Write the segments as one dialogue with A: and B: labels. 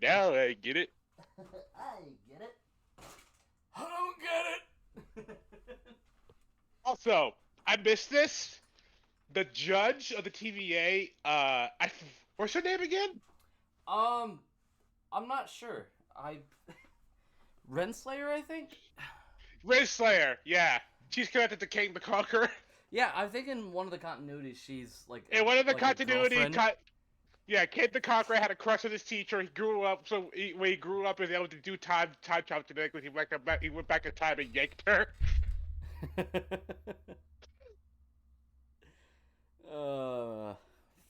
A: Now I get it.
B: I get it. I don't get it.
A: Also, I missed this. The judge of the TVA, what's her name again?
B: um, I'm not sure. Renslayer, I think.
A: Riz Slayer, yeah. She's connected to King the Conqueror.
B: Yeah, I think in one of the continuities she's
A: And one of the
B: like a
A: continuity,
B: girlfriend.
A: yeah, King the Conqueror had a crush on his teacher. He grew up, when he grew up, he was able to do time travel because he went back in time and yanked her.
B: uh,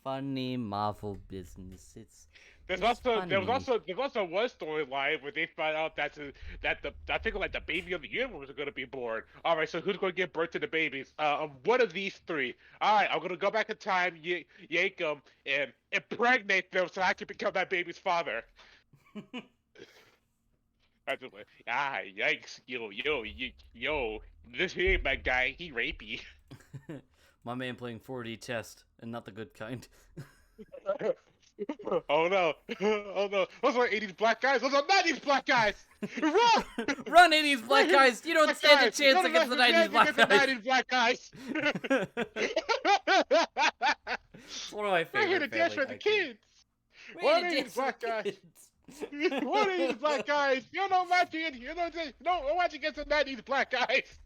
B: funny Marvel business. It's
A: There's
B: it's
A: also
B: funny.
A: there's also one storyline where they find out that the I think like the baby of the universe is going to be born. All right, so who's going to give birth to the babies? One of these three. All right, I'm going to go back in time, yank them, and impregnate them so I can become that baby's father. That's just like, yikes, yo, this here ain't my guy. He rapey.
B: My man playing 4D chess and not the good kind.
A: Oh no, oh no, those are 80s black guys. Those are 90s black guys. Run!
B: Run, 80s black
A: Run,
B: guys! You don't
A: black
B: stand a
A: guys!
B: chance
A: None
B: against
A: of
B: the
A: us
B: 90s
A: stand
B: black
A: against the
B: guys!
A: 90s black guys.
B: It's one of my
A: We're here to
B: favorite
A: dance
B: family
A: for the
B: cartoons.
A: kids.
B: Ready
A: One
B: to
A: of these
B: dance for the
A: black guys.
B: kids!
A: One of these black guys. You know matching. No match against the 90s black guys.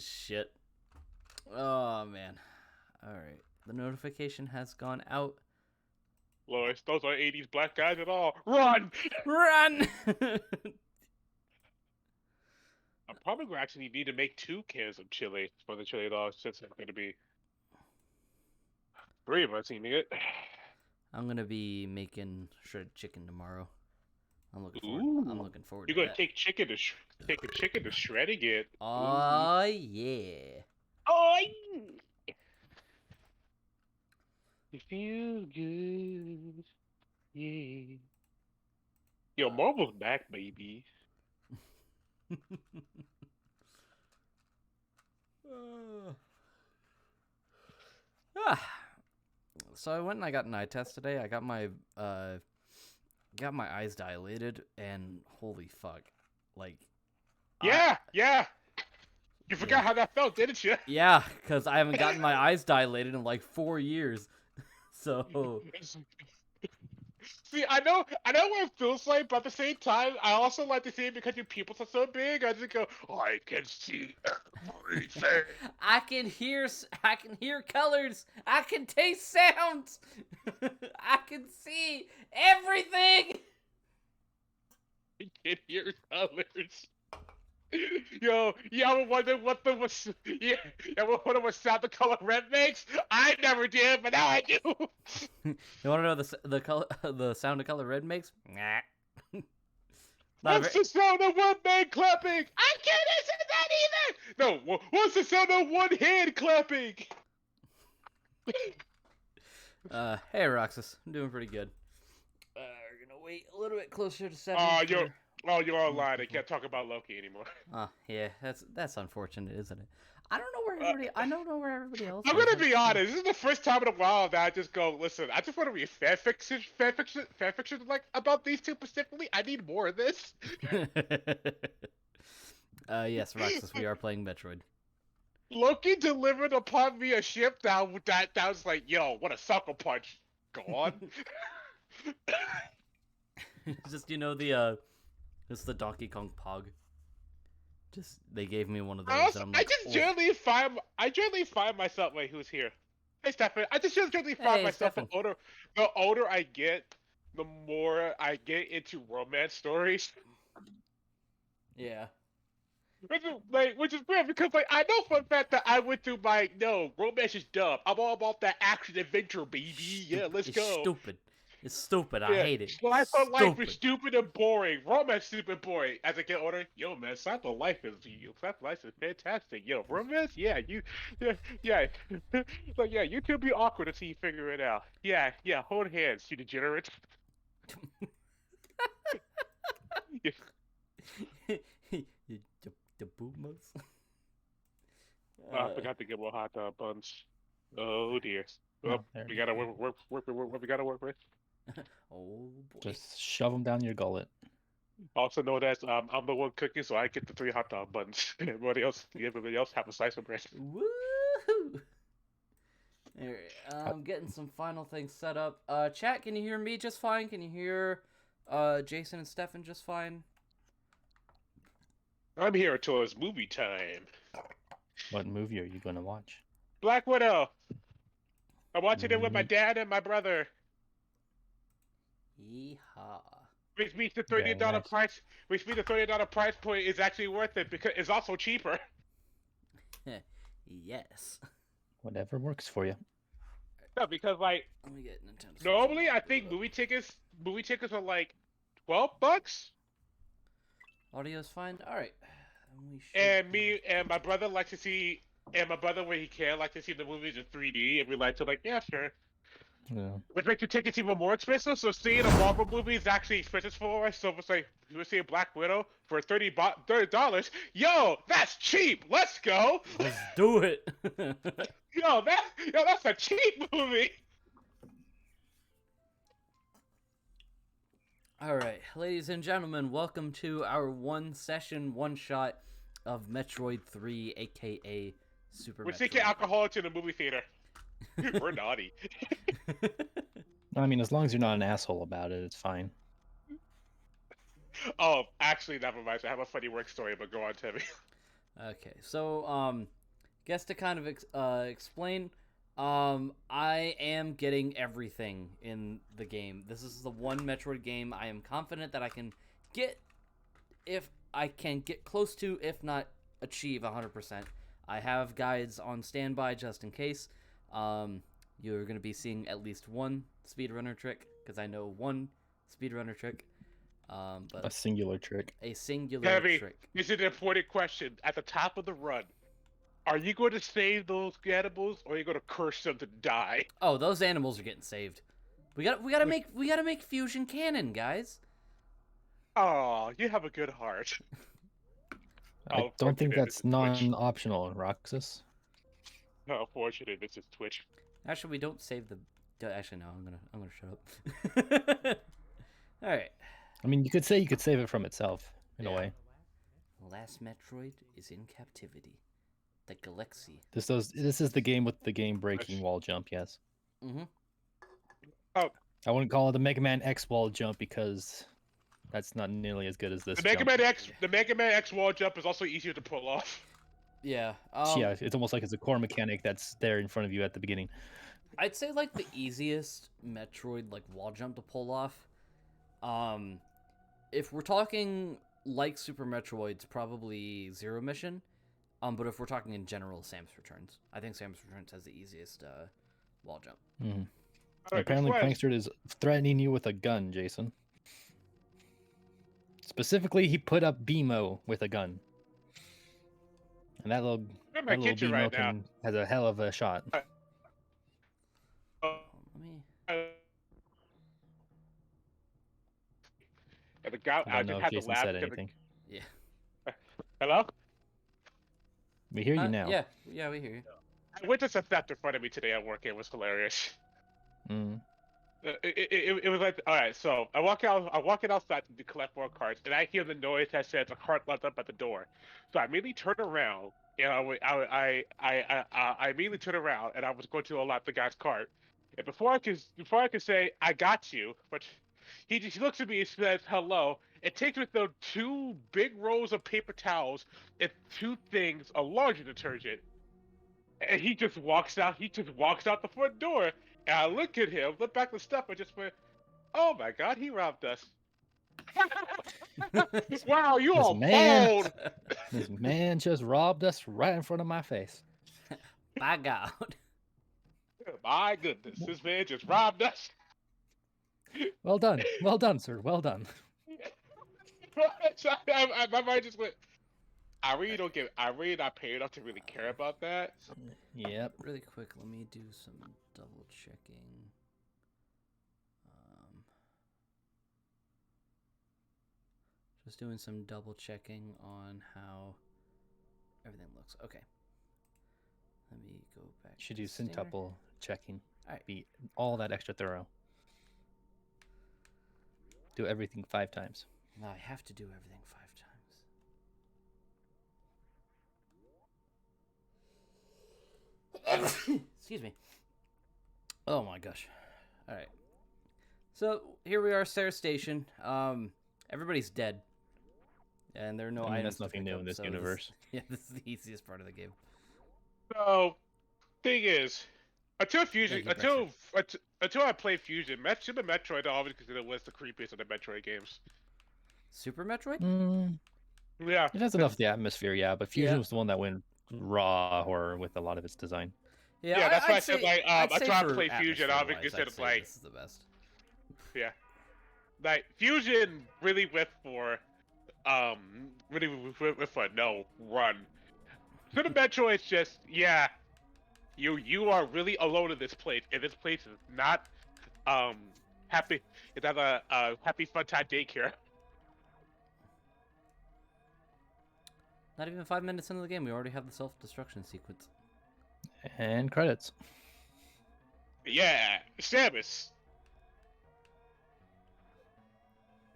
B: Shit. Oh, man. Alright. The notification has gone out.
A: Lois, those are 80s black guys at all. Run!
B: Run!
A: I'm probably going to actually need to make 2 cans of chili for the chili dogs since it's going to be 3 of us eating it.
B: I'm gonna be making shredded chicken tomorrow. I'm
A: Ooh.
B: looking forward
A: You're
B: to
A: going to
B: that.
A: take a chicken to shredding it. Ooh.
B: Oh yeah.
A: Oh, it feels good. Yeah. Yo,
B: Uh,
A: Marvel's back, baby.
B: ah. So I went and I got an eye test today. I got my eyes dilated, and holy fuck, like I
A: Yeah. You
B: yeah
A: forgot how that felt, didn't you?
B: yeah, because I haven't gotten my eyes dilated in like 4 years. So
A: See, I know what it feels like, but at the same time, I also like to see it because your pupils are so big. I just go, I can see everything.
B: I can hear colors. I can taste sounds. I can see everything.
A: I can hear colors. Yo, you ever wonder what the was? Yeah, you ever wonder what sound the color red makes? I never did, but now I do.
B: You want to know the color the sound of color red makes? Nah. Not a
A: What's
B: very.
A: the sound of one man clapping? I can't answer that either. No, what's the sound of one hand clapping?
B: Hey Roxas, I'm doing pretty good. We're gonna wait a little bit closer to 7
A: Oh,
B: for.
A: you're online. I can't talk about Loki anymore.
B: Oh yeah, that's unfortunate, isn't it?
A: Uh,
B: I don't know where everybody else
A: I'm
B: is.
A: gonna be honest. This is the first time in a while that I just go, listen. I just want to read fan fiction like about these two specifically. I need more of this.
B: Yes, Roxas, we are playing Metroid.
A: Loki delivered upon me a ship that was like, yo, what a sucker punch. Go on.
B: Just it's the Donkey Kong Pog. Just they gave me one of
A: I
B: those,
A: also,
B: and I'm like, oh,
A: I generally find myself. Wait, who's here? Hey, Stefan. I just generally find
B: hey,
A: myself
B: Stefan.
A: the older I get, the more I get into romance stories.
B: Yeah.
A: Which is weird because like I know for a fact that I went through my no romance is dumb. I'm all about that action adventure, baby. Yeah, let's
B: It's
A: go.
B: stupid. It's stupid. I
A: Yeah,
B: hate it.
A: slice of life is
B: Stupid.
A: stupid and boring. Romance stupid boring. As I get older, yo man, slice of life is fantastic. Yo, romance, yeah. Like yeah, you two be awkward until you figure it out. Yeah, hold hands, you degenerate.
B: the boomers.
A: Oh, I
B: Uh,
A: forgot to get more hot dog buns. Oh dear.
C: Oh,
A: Well,
C: there
A: we
C: we
A: gotta
C: go.
A: work with what we gotta work with.
B: Oh boy.
C: Just shove them down your gullet.
A: Also known as I'm the one cooking, so I get the three hot dog buns. Everybody else have a slice of bread.
B: Woohoo! Alright,
C: Uh,
B: I'm getting some final things set up. Chat, can you hear me just fine? Can you hear Jason and Stefan just fine?
A: I'm here until it's movie time.
C: What movie are you going to watch?
A: Black Widow. I'm watching it with my
C: Mm,
A: dad and my brother.
B: Yeehaw.
A: Which means the
C: very
A: $30
C: nice.
A: price. Which means the $30 price point is actually worth it because it's also cheaper.
B: Yes.
C: Whatever works for you.
A: No, because like
B: Let me get Nintendo Switch
A: normally I
B: Online
A: think
B: booted
A: movie tickets are like $12.
B: up. Audio's fine. Alright. We should
A: And
B: be-
A: me and my brother like to see, and my brother when he can like to see the movies in 3D, and we like to like yeah sure.
C: Yeah.
A: Which makes the tickets even more expensive. So seeing a Marvel movie is actually expensive for us. So it's like we're seeing Black Widow for $30. Yo, that's cheap. Let's go.
B: Let's do it.
A: That's a cheap movie.
B: Alright, ladies and gentlemen, welcome to our one session, one shot of Metroid 3, aka Super
A: We're
B: Metroid.
A: seeking alcoholics in the movie theater. We're naughty.
C: I mean, as long as you're not an asshole about it, it's fine.
A: Oh, actually, never mind. I have a funny work story, but go on, Timmy.
B: Okay, so guess to kind of explain, I am getting everything in the game. This is the one Metroid game I am confident that I can get, if I can get close to, if not achieve 100%. I have guides on standby just in case. You're going to be seeing at least one speedrunner trick, because I know one speedrunner trick. But
C: A singular trick.
B: a singular
A: Heavy,
B: trick.
A: this is an important question. At the top of the run, are you going to save those animals, or are you going to curse them to die?
B: Oh, those animals are getting saved. We gotta make fusion canon, guys.
A: Oh, you have a good heart.
C: I
A: Oh,
C: don't think
A: fortunate,
C: that's
A: this is Twitch.
C: non-optional in Roxas.
A: Oh, fortunate, this is Twitch.
B: Actually, we don't save the. Actually, no. I'm gonna shut up. All right.
C: I mean, you could say you could save it from itself, in a
B: Yeah.
C: way.
B: Last Metroid is in captivity. The Galaxy.
C: This is the game with the game-breaking wall jump, yes.
B: Mm-hmm.
A: Oh,
C: I wouldn't call it the Mega Man X wall jump because that's not nearly as good as this
A: the Mega
C: jump.
A: Man X, the Mega Man X wall jump is also easier to pull off.
B: Yeah.
C: Yeah, it's almost like it's a core mechanic that's there in front of you at the beginning.
B: I'd say like the easiest Metroid like wall jump to pull off. If we're talking like Super Metroid's probably Zero Mission. But if we're talking in general, Samus Returns. I think Samus Returns has the easiest wall jump.
C: Mm.
A: All right,
C: Apparently,
A: before I-
C: Prankster is threatening you with a gun, Jason. Specifically, he put up BMO with a gun. And that little,
A: I'm in my
C: that little
A: kitchen
C: BMO
A: right now.
C: has a hell of a shot.
A: Uh,
B: Let me.
A: and the guy,
C: I
A: I
C: don't know
A: just
C: if
A: had to
C: Jason
A: laugh.
C: said
A: because
C: anything.
B: Yeah.
A: Hello?
C: We hear you now.
B: Yeah, we hear you.
A: I witnessed a theft in front of me today at work. It was hilarious.
C: Mm.
A: It was like, all right, so I walk outside to collect more cards, and I hear the noise that says a cart left up at the door. So I immediately turn around, and I immediately turn around, and I was going to unlock the guy's cart. And before I could say I got you, but he just looks at me and says hello. It takes with them two big rolls of paper towels and two things of laundry detergent. And he just walks out. He just walks out the front door. And I look at him, look back at the stuff, and just went, "Oh my God, he robbed us!" Wow, you
C: This
A: are
C: man-
A: bold.
C: This man just robbed us right in front of my face.
B: By God.
A: My goodness, this man just robbed us.
C: Well done. Well done, sir. Well done.
A: My mind just went. I really not paid enough to really care about that.
C: Yep.
B: Really quick, let me do some double checking. Just doing some double checking on how everything looks. Okay. Let me go back.
C: You should
B: to
C: do
B: standard.
C: centuple checking.
B: Alright.
C: Be all that extra thorough. Do everything 5 times.
B: No, I have to do everything 5 times. Excuse me. Oh my gosh. All right. So here we are, Sarah Station. Everybody's dead, and there are no
C: I mean,
B: items.
C: that's nothing
B: to pick
C: new
B: up,
C: in this
B: so
C: universe.
B: This is the easiest part of the game.
A: So, thing is, until Fusion,
B: Thank you,
A: until I played Fusion, Super Metroid I always considered was the creepiest of the Metroid games.
B: Super Metroid?
A: Yeah,
C: It has enough of the atmosphere, yeah, but Fusion
B: Yeah.
C: was the one that went raw horror with a lot of its design.
A: yeah, that's why I
B: I'd
A: said
B: say,
A: like
B: I'd
A: until
B: say
A: I
B: for
A: played Fusion, I always
B: atmosphere-wise,
A: considered
B: I'd say
A: like
B: this is the best.
A: yeah, like Fusion really went for no run. Super Metroid's just yeah, you are really alone in this place, and this place is not um happy. It's not a happy fun time daycare.
B: Not even 5 minutes into the game, we already have the self-destruction sequence.
C: And credits.
A: Yeah, Samus.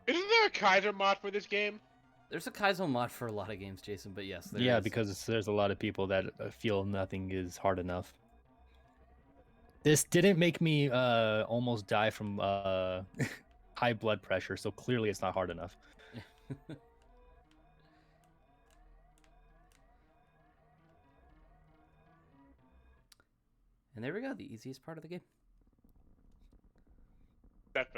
A: Isn't there a Kaiser mod for this game?
B: There's a Kaizo mod for a lot of games, Jason, but yes, there
C: Yeah,
B: is.
C: because there's a lot of people that feel nothing is hard enough. This didn't make me almost die from high blood pressure, so clearly it's not hard enough.
B: And there we go, the easiest part of the game.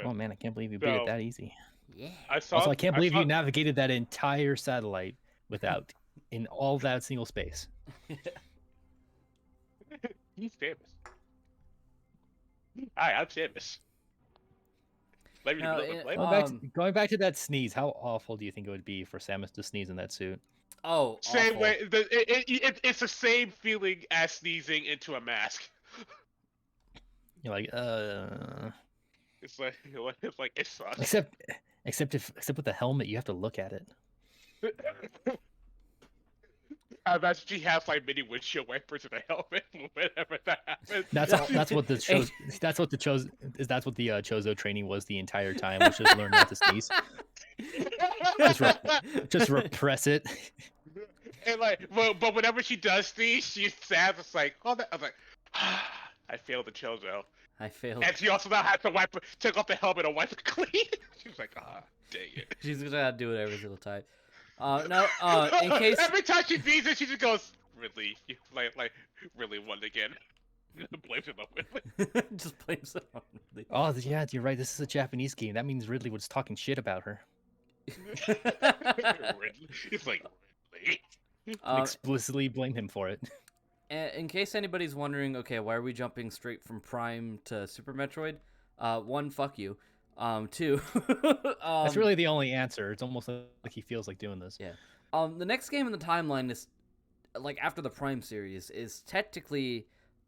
C: Oh man, I can't believe you beat it that easy.
B: Yeah.
C: Also, I can't believe you navigated that entire satellite without in all that single space.
A: He's famous. Hi, I'm famous.
C: Going back to that sneeze, how awful do you think it would be for Samus to sneeze in that suit?
B: Oh,
A: same
B: awful.
A: way. It's the same feeling as sneezing into a mask.
C: You're like,
A: It's like it sucks.
C: Except with the helmet, you have to look at it.
A: I imagine she has like mini windshield wipers in a helmet whenever that happens.
C: That's what the Chozo training was the entire time. Was just learn not to sneeze. Just repress it.
A: And like, but whenever she does sneeze, she's sad. It's like, oh, I was like, I failed the Chozo.
B: I failed.
A: And she also now has to take off the helmet and wipe it clean. She was like, dang it.
B: She's gonna do it every single time. In case
A: every time she sees it, she just goes, "Really, you really won again." Blames it on Ridley.
B: Just blames it on Ridley.
C: Oh yeah, you're right. This is a Japanese game. That means Ridley was talking shit about her.
A: Ridley. It's like Ridley.
C: Explicitly blame him for it.
B: In case anybody's wondering, okay, why are we jumping straight from Prime to Super Metroid? One, fuck you. Two,
C: that's really the only answer. It's almost like he feels like doing this.
B: Yeah. The next game in the timeline is, like, after the Prime series, is technically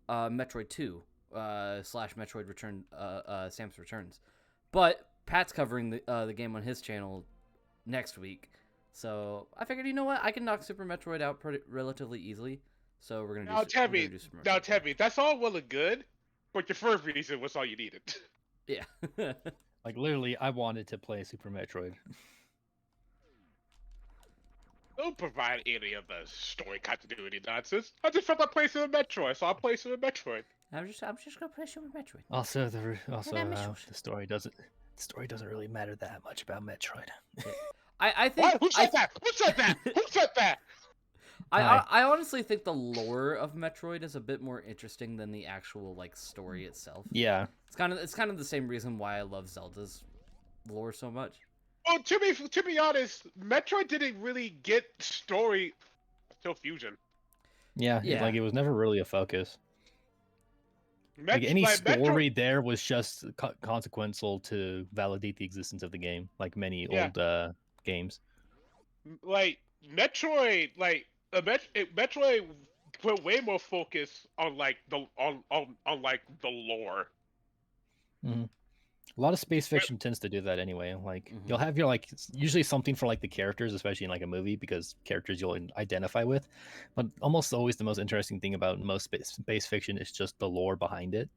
B: Metroid 2 / Metroid Return, Samus Returns. But Pat's covering the game on his channel next week. So I figured, you know what? I can knock Super Metroid out relatively easily. So we're going to do Super Metroid.
A: Now, Tevy, that's all well and good, but your first reason was all you needed.
B: Yeah.
C: Like, literally, I wanted to play Super Metroid.
A: Don't provide any of the story continuity nonsense. I just felt like playing Super Metroid, so I'll play Super Metroid.
B: I'm just gonna play Super Metroid.
C: Also, the story doesn't really matter that much about Metroid.
B: I think.
A: What? Who said that? Who said that? Who said that?
B: I honestly think the lore of Metroid is a bit more interesting than the actual like story itself.
C: Yeah,
B: it's kind of the same reason why I love Zelda's lore so much.
A: Well, to be honest, Metroid didn't really get story until Fusion.
C: Yeah, like it was never really a focus. Like any story
A: Metroid...
C: there was just consequential to validate the existence of the game, like many old games.
A: Like Metroid, Metroid put way more focus on like the lore.
C: Mm-hmm. A lot of space fiction tends to do that anyway. Like
B: Mhm.
C: you'll have your like usually something for like the characters, especially in like a movie, because characters you'll identify with. But almost always the most interesting thing about most space fiction is just the lore behind it.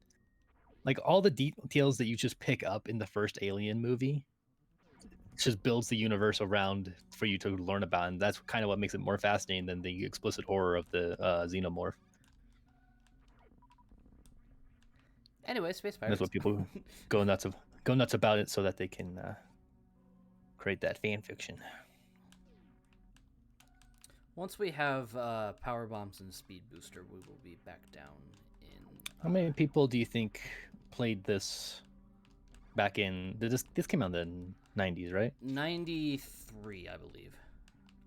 C: Like all the details that you just pick up in the first Alien movie just builds the universe around for you to learn about, and that's kind of what makes it more fascinating than the explicit horror of the xenomorph.
B: Anyway, space
C: And that's
B: pirates.
C: what people go nuts about it, so that they can create that fan fiction.
B: Once we have power bombs and speed booster, we will be back down in.
C: How many people do you think played this back in? This came out in the 90s, right?
B: 93, I believe.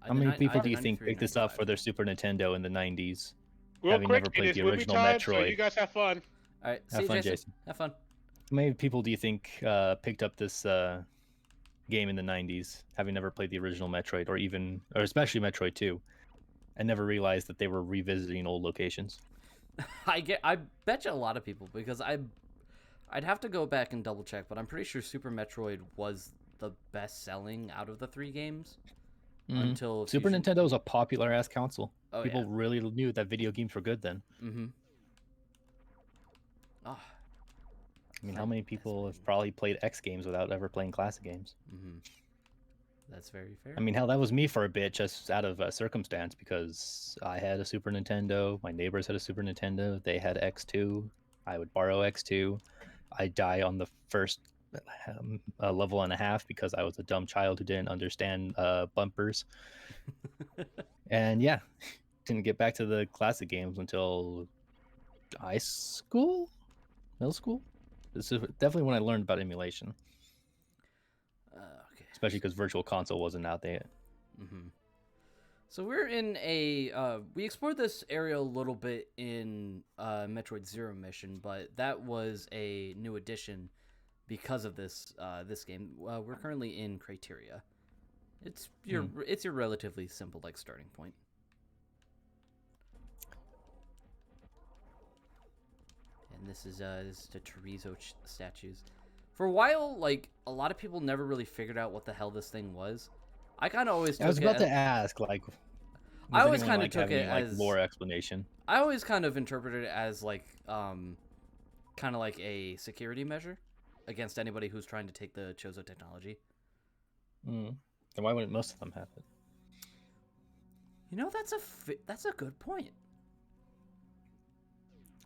C: How many people
B: Either
C: do you think
B: 93 or
C: picked this up
B: 95.
C: for their Super Nintendo in the 90s,
A: Real
C: having
A: quick,
C: never
A: it
C: played
A: is
C: the
A: movie
C: original
A: time, so
C: Metroid?
A: you guys have fun.
B: All right,
C: Have
B: see
C: fun,
B: you, Jason.
C: Jason.
B: Have fun.
C: How many people do you think picked up this game in the 90s, having never played the original Metroid, or especially Metroid 2, and never realized that they were revisiting old locations?
B: I bet you a lot of people, because I'd have to go back and double check, but I'm pretty sure Super Metroid was the best selling out of the 3 games until
C: Super
B: Fusion.
C: Nintendo was a popular ass console.
B: Oh,
C: People
B: yeah.
C: really knew that video games were good then.
B: Mm-hmm. Oh,
C: I mean, how many people have probably played X games without ever playing classic games?
B: Mm-hmm. That's very fair.
C: I mean, hell, that was me for a bit, just out of circumstance, because I had a Super Nintendo. My neighbors had a Super Nintendo. They had X2. I would borrow X2. I die on the first level and a half because I was a dumb child who didn't understand bumpers. And yeah, didn't get back to the classic games until high school, middle school. This is definitely when I learned about emulation,
B: Okay.
C: especially because Virtual Console wasn't out there.
B: Mm-hmm. So we're in a we explored this area a little bit in Metroid Zero Mission, but that was a new addition because of this this game. We're currently in Criteria. It's your relatively simple like starting point. And this is the Chorizo statues. For a while, like a lot of people never really figured out what the hell this thing was. I kind of always took
C: I was about
B: it
C: to ask, like,
B: I always kind of took it
C: like
B: as
C: lore explanation.
B: I always kind of interpreted it as like kind of like a security measure against anybody who's trying to take the Chozo technology.
C: Then why wouldn't most of them have it?
B: You know, that's a good point.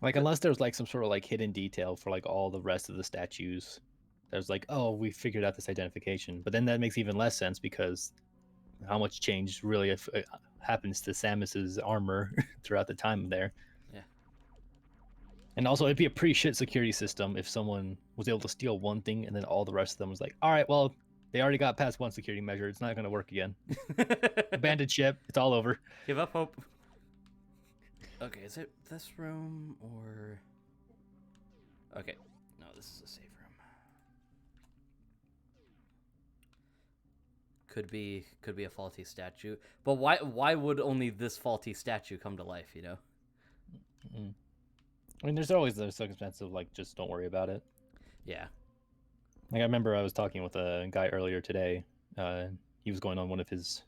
C: Like, unless there's like some sort of like hidden detail for like all the rest of the statues. There's like, oh, we figured out this identification, but then that makes even less sense because how much change really happens to Samus's armor throughout the time there.
B: Yeah.
C: And also, it'd be a pretty shit security system if someone was able to steal one thing and then all the rest of them was like, all right, well, they already got past one security measure. It's not going to work again. Abandoned ship. It's all over.
B: Give up hope. Okay, is it this room or... Okay, no, this is a safe room. Could be a faulty statue, but why would only this faulty statue come to life? You know.
C: I mean, there's always the circumstance of like, just don't worry about it.
B: Yeah.
C: Like I remember I was talking with a guy earlier today. He was going on one of his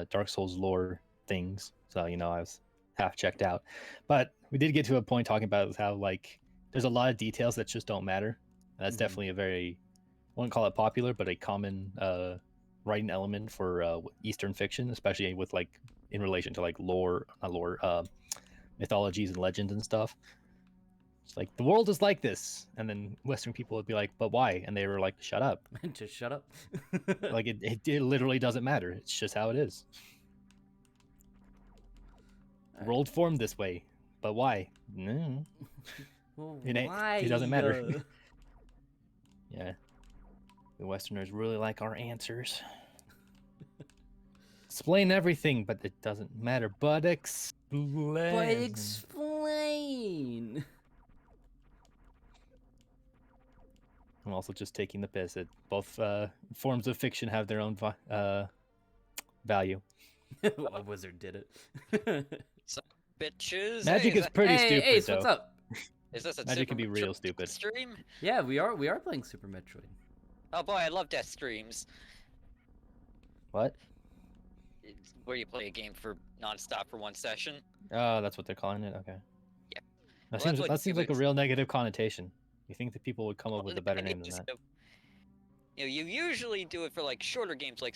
C: Dark Souls lore things, so I was half checked out. But we did get to a point talking about how like there's a lot of details that just don't matter. And that's definitely a very, I wouldn't call it popular, but a common writing element for Eastern fiction, especially with like in relation to like mythologies and legends and stuff. It's like the world is like this, and then Western people would be like, "But why?" And they were like, "Shut up!"
B: Just shut up.
C: Like it literally doesn't matter. It's just how it is. The world formed this way, but why? No.
B: Well,
C: It doesn't matter. Yeah, the Westerners really like our answers. Explain everything, but it doesn't matter. But
B: explain.
C: I'm also just taking the piss. Both forms of fiction have their own value.
B: A wizard did it.
D: Some bitches.
C: Magic
D: Hey,
C: is pretty
B: hey,
C: stupid,
B: Ace,
C: though.
B: what's up?
D: Is this a
C: Magic
D: Super
C: can be real
D: Metroid
C: stupid.
D: stream?
B: Yeah, we are playing Super Metroid.
D: Oh boy, I love death streams.
C: What?
D: It's where you play a game for non-stop for one session.
C: Oh, that's what they're calling it. Okay.
D: Yeah.
C: That
D: Well,
C: seems
D: that's
C: that
D: what
C: seems like a
D: gimmicks-
C: real negative connotation. You think that people would come up
D: Well,
C: with a better
D: I
C: name
D: mean,
C: than that?
D: you know, you usually do it for like shorter games like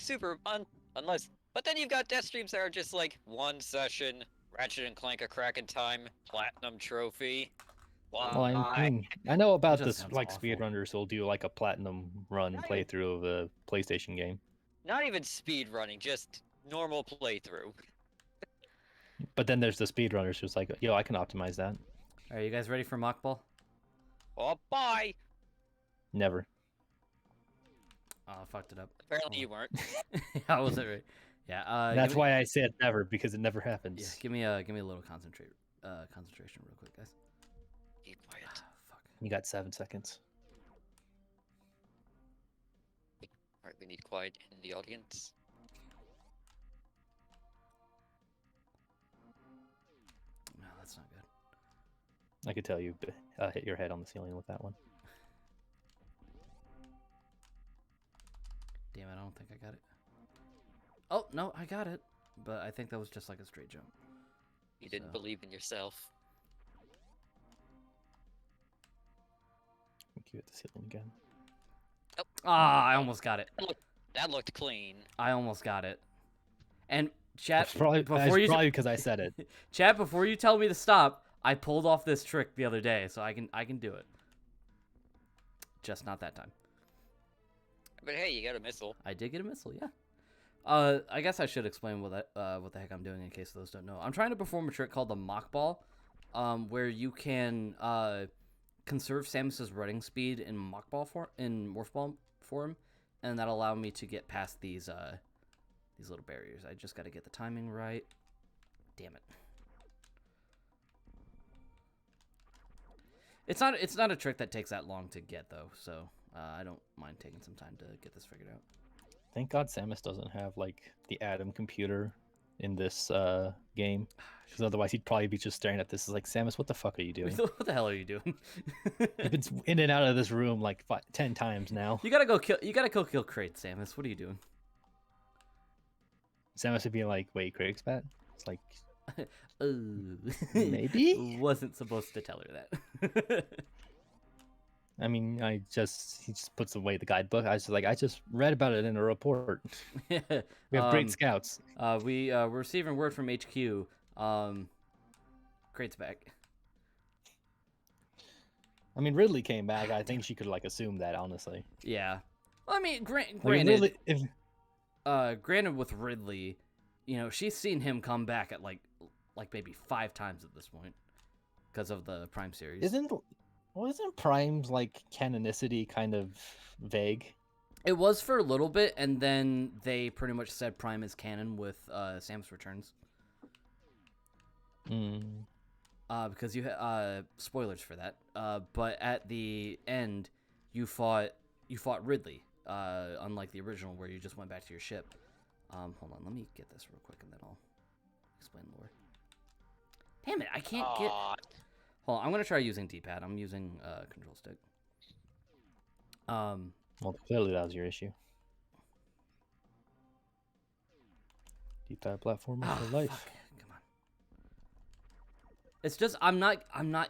D: unless, but then you've got death streams that are just like one session, Ratchet and Clank: A Crack in Time, Platinum Trophy.
C: Well, I
D: Why?
C: mean, I know about
B: just
C: this.
B: sounds
C: Like
B: awful.
C: speedrunners will do like a platinum run
D: Not even-
C: playthrough of a PlayStation game.
D: Not even speed running, just normal playthrough.
C: But then there's the speedrunners who's like, yo, I can optimize that.
B: Are you guys ready for mock ball?
D: Oh, bye!
C: Never.
B: Oh, I fucked it up.
D: Apparently you weren't.
B: I wasn't ready. Yeah.
C: That's why I said never, because it never happens.
B: Yeah, give me a little concentration real quick, guys.
D: Be quiet.
B: Fuck.
C: You got 7 seconds.
D: Alright, we need quiet in the audience.
B: No, that's not good.
C: I could tell you hit your head on the ceiling with that one.
B: Damn it, I don't think I got it. Oh, no, I got it. But I think that was just like a straight jump.
D: You didn't
B: So-
D: believe in yourself.
C: Cue at the ceiling again.
B: Ah, I almost got it.
D: That looked clean.
B: I almost got it. And chat,
C: That's probably because I said it.
B: chat, before you tell me to stop, I pulled off this trick the other day, so I can do it. Just not that time.
D: But hey, you got a missile.
B: I did get a missile, yeah. I guess I should explain what the heck I'm doing in case those don't know. I'm trying to perform a trick called the mock ball, where you can conserve Samus's running speed in mock ball morph ball form, and that'll allow me to get past these little barriers. I just got to get the timing right. Damn it. It's not a trick that takes that long to get though, so I don't mind taking some time to get this figured out.
C: Thank God Samus doesn't have like the Atom computer in this game, because otherwise he'd probably be just staring at this. Like, Samus, what the fuck are you doing?
B: What the hell are you doing?
C: You've been in and out of this room like 10 times now.
B: You gotta go kill Crate, Samus. What are you doing?
C: Samus would be like, wait, Craig's bat? It's like,
B: Maybe? Wasn't supposed to tell her that.
C: I mean, he just puts away the guidebook. I just read about it in a report. We have great scouts.
B: We're receiving word from HQ. Crate's back.
C: I mean, Ridley came back. I think she could like assume that, honestly.
B: Yeah. Well, I mean, granted,
C: Ridley,
B: granted with Ridley, you know, she's seen him come back at like maybe 5 times at this point because of the Prime series.
C: Wasn't Prime's like canonicity kind of vague?
B: It was for a little bit, and then they pretty much said Prime is canon with Samus Returns. Because you spoilers for that. But at the end, you fought Ridley. Unlike the original, where you just went back to your ship. Hold on, let me get this real quick, and then I'll explain lore. Damn it, I can't get. Hold on, I'm gonna try using D-pad. I'm using control stick.
C: Well, clearly that was your issue. D-pad platformer for life.
B: Fuck. Come on. It's just I'm not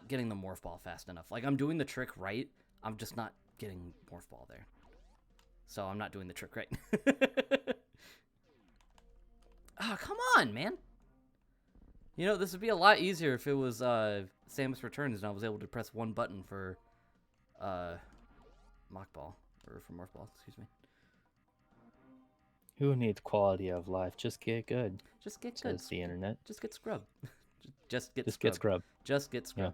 B: getting the morph ball fast enough. Like, I'm doing the trick right. I'm just not getting morph ball there. So I'm not doing the trick right. Oh, come on, man. You know, this would be a lot easier if it was Samus Returns and I was able to press one button for mock ball or for morph ball, excuse me.
C: Who needs quality of life? Just get good.
B: Just get good.
C: Says the internet.
B: Just get scrub. Just get
C: Get scrub.
B: Just get scrub.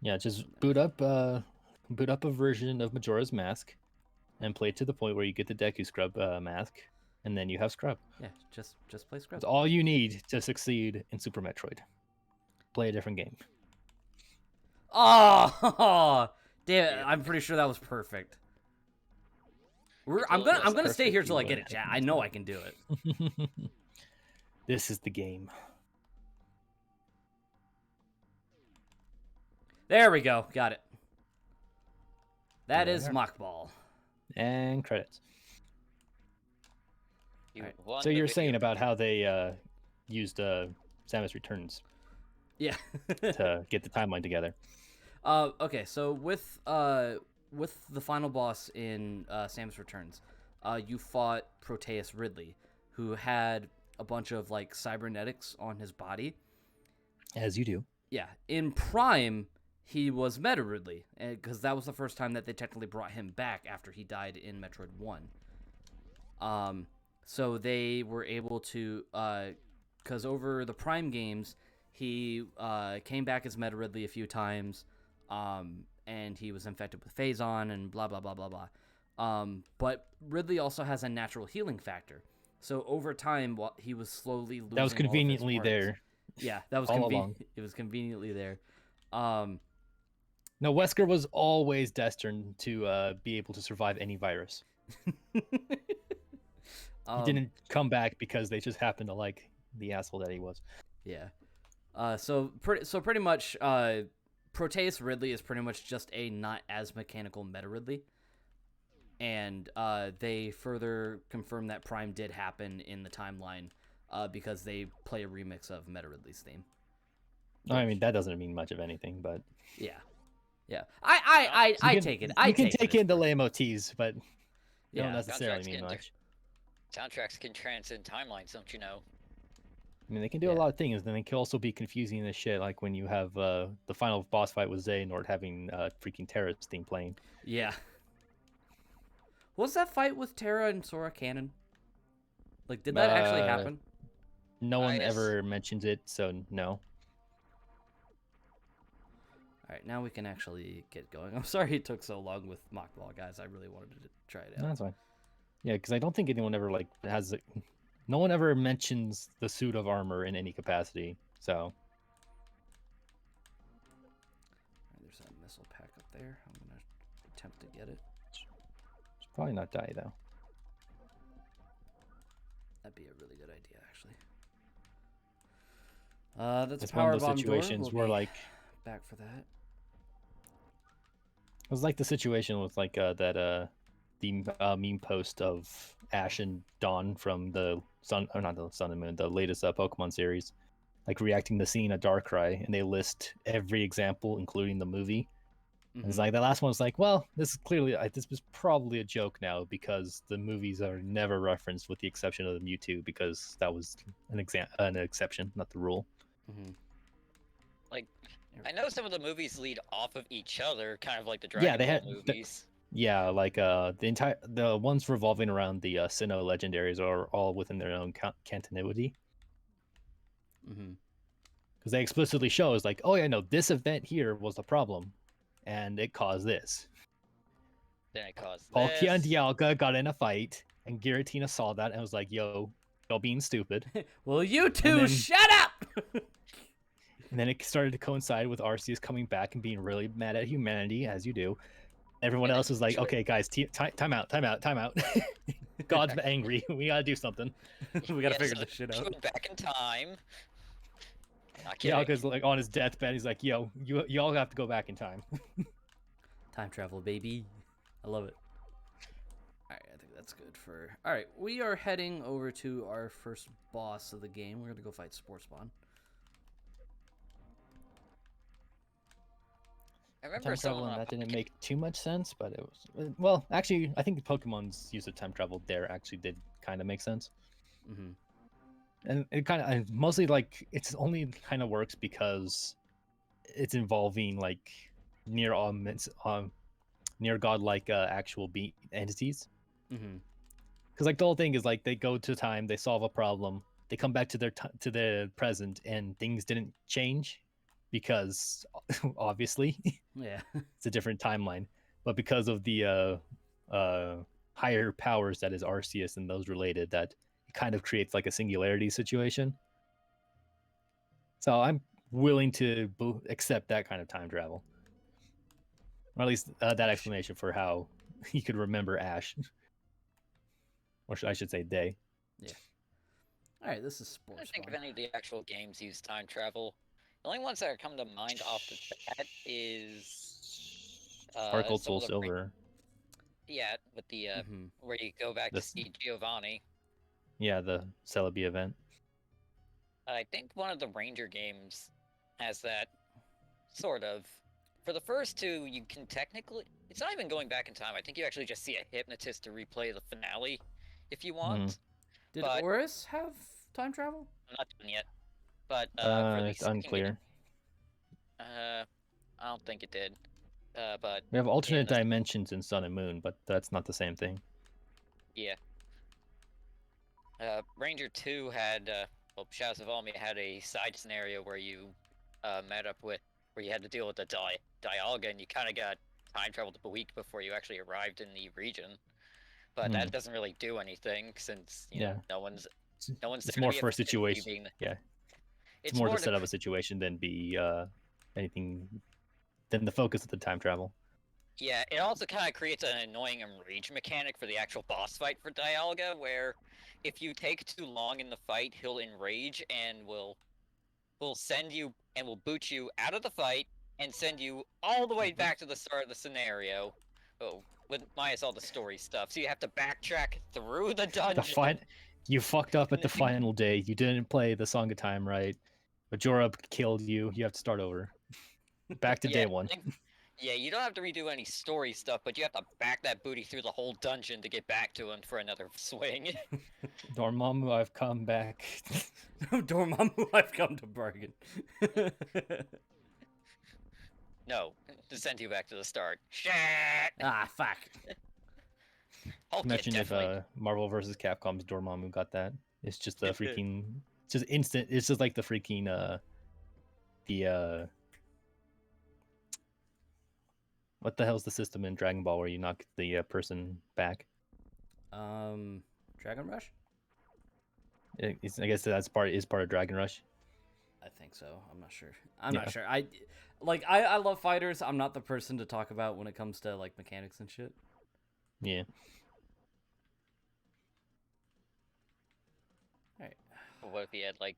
C: Yeah, just boot up a version of Majora's Mask, and play it to the point where you get the Deku Scrub mask, and then you have scrub.
B: Yeah, just play scrub.
C: That's all you need to succeed in Super Metroid. Play a different game.
B: Oh, damn it! I'm pretty sure that was perfect. I'm gonna stay here till I get it, chat. I know I can do it.
C: This is the game.
B: There we go. Got it. That is
C: There.
B: Mock Ball.
C: And credits.
D: You
B: Alright.
D: won
C: So
D: the
C: you're
D: video
C: saying about how they used Samus Returns
B: Yeah.
C: to get the timeline together.
B: Okay, so with the final boss in Samus Returns, you fought Proteus Ridley, who had a bunch of like cybernetics on his body.
C: As you do.
B: Yeah, in Prime, he was Meta Ridley, because that was the first time that they technically brought him back after he died in Metroid 1. So they were able to, because over the Prime games, he came back as Meta Ridley a few times, and he was infected with Phazon and blah, blah, blah, blah, blah. But Ridley also has a natural healing factor. So over time, he was slowly losing
C: That was
B: all of his
C: conveniently
B: parts.
C: there.
B: Yeah, that was
C: all along.
B: It was conveniently there.
C: No, Wesker was always destined to be able to survive any virus. He didn't come back because they just happened to like the asshole that he was.
B: Yeah. So pretty much, Proteus Ridley is pretty much just a not as mechanical Meta Ridley, and they further confirm that Prime did happen in the timeline, because they play a remix of Meta Ridley's theme.
C: I mean, that doesn't mean much of anything, but
B: Yeah. I take it.
C: You can
B: take
C: take
B: it
C: in the leitmotifs, but
B: Yeah.
C: don't necessarily
D: Soundtracks
C: mean
D: can
C: much.
D: Soundtracks can transcend timelines, don't you know?
C: I mean, they can do
B: Yeah.
C: a lot of things, and they can also be confusing as shit. Like when you have the final boss fight with Xehanort having freaking Terra's theme playing.
B: Yeah. Was that fight with Terra and Sora canon? Like, did that actually happen?
C: No one
D: I
C: ever mentions it, so no.
B: All right, now we can actually get going. I'm sorry it took so long with Mock Ball, guys. I really wanted to try it
C: No,
B: out.
C: that's fine. Yeah, because I don't think anyone ever like has. No one ever mentions the suit of armor in any capacity. So
B: All right, there's a missile pack up there. I'm gonna attempt to get it.
C: it's probably not die though.
B: That'd be a really good idea, actually. That's
C: It's
B: a power
C: one of those
B: bomb
C: situations
B: door. We'll
C: where
B: be
C: like
B: back for that.
C: it was like the situation with like the meme post of Ash and Dawn from the Sun, or not the Sun and Moon, the latest Pokemon series, like reacting to seeing a Darkrai, and they list every example, including the movie. And it's
B: Mhm.
C: like the last one was like, well, this is clearly this was probably a joke now because the movies are never referenced with the exception of the Mewtwo because that was an exception, not the rule.
B: Mhm.
D: Like, I know some of the movies lead off of each other, kind of like the Dragon
C: Yeah, they
D: Ball
C: had
D: movies.
C: Yeah, like the ones revolving around the Sinnoh legendaries are all within their own continuity
B: Mhm.
C: because they explicitly show is like, oh yeah, no, this event here was the problem, and it caused this.
D: Then it caused
C: Palkia and
D: this.
C: Dialga got in a fight, and Giratina saw that and was like, yo, y'all being stupid.
B: Well, you two,
C: then-
B: shut up!
C: And then it started to coincide with Arceus coming back and being really mad at humanity, as you do. Everyone
D: And
C: else was like,
D: eventually-
C: okay, guys, time out. God's angry. We gotta do something.
B: We gotta figure this shit
D: He
B: out.
D: went back in time. Not kidding.
C: Dialga's like on his deathbed. He's like, yo, y'all have to go back in time.
B: Time travel, baby. I love it. Alright, I think that's good for... Alright, we are heading over to our first boss of the game. We're gonna go fight Sportspawn.
D: I remember
C: Time
D: someone
C: travel
D: on
C: and
D: a
C: that didn't
D: podcast-
C: make too much sense, but it was well. Actually, I think the Pokemon's use of time travel there actually did kind of make sense,
B: Mm-hmm.
C: and it kind of mostly like it's only kind of works because it's involving like near near godlike actual entities.
B: Mm-hmm.
C: Because like the whole thing is like they go to time, they solve a problem, they come back to their present, and things didn't change because obviously
B: Yeah.
C: it's a different timeline. But because of the higher powers that is Arceus and those related, that it kind of creates like a singularity situation. So I'm willing to accept that kind of time travel, or at least that explanation for how he could remember Ash, or I should say they.
B: Alright, this is
D: I don't think if
B: Sportspawn.
D: any of the actual games use time travel. The only ones that come to mind off the bat is
C: Sparkle
D: some
C: Soul
D: of the
C: Silver.
D: yeah, with the
B: Mm-hmm.
D: where you go back to
C: This,
D: see Giovanni.
C: yeah, the Celebi event.
D: I think one of the Ranger games has that sort of. For the first two, you can technically. It's not even going back in time. I think you actually just see a hypnotist to replay the finale if you want.
B: Did
D: But
B: Oris have time travel?
D: I'm not done yet. But for the
C: It's
D: second game,
C: unclear.
D: I don't think it did. But
C: We have alternate
D: in the
C: dimensions in Sun and Moon, but that's not the same thing.
D: yeah, Ranger 2 had well, Shadows of Almia had a side scenario where you met up with where you had to deal with the Dialga, and you kind of got time traveled a week before you actually arrived in the region. But that doesn't really do anything since you know no one's
C: It's
D: there to
C: more
D: be
C: for a
D: affected with you
C: situation.
D: being
C: Yeah, it's
D: It's
C: more
D: more
C: to
D: to
C: set up a situation than be anything than the focus of the time travel.
D: yeah. It also kind of creates an annoying enrage mechanic for the actual boss fight for Dialga, where if you take too long in the fight, he'll enrage and will send you and will boot you out of the fight and send you all the way back to the start of the scenario. Oh, with minus all the story stuff. So you have to backtrack through the
C: The
D: dungeon.
C: you fucked up at
D: And
C: the
D: then you,
C: final day. You didn't play the Song of Time right. Majora killed you. You have to start over. Back to
D: yeah,
C: day one.
D: yeah, you don't have to redo any story stuff, but you have to back that booty through the whole dungeon to get back to him for another swing.
C: Dormammu, I've come back.
B: Dormammu, I've come to bargain.
D: No, to send you back to the start. Shit!
B: Ah, fuck.
D: Hulk, yeah,
C: Imagine if
D: definitely.
C: Marvel vs. Capcom's Dormammu got that. It's just the freaking, it's just instant. It's just like the freaking the what the hell's the system in Dragon Ball where you knock the person back?
B: Dragon Rush?
C: I guess that's part of Dragon Rush.
B: I think so. I'm not sure. I'm not sure. I love fighters. I'm not the person to talk about when it comes to like mechanics and shit.
C: Yeah.
B: Alright.
D: What if he had like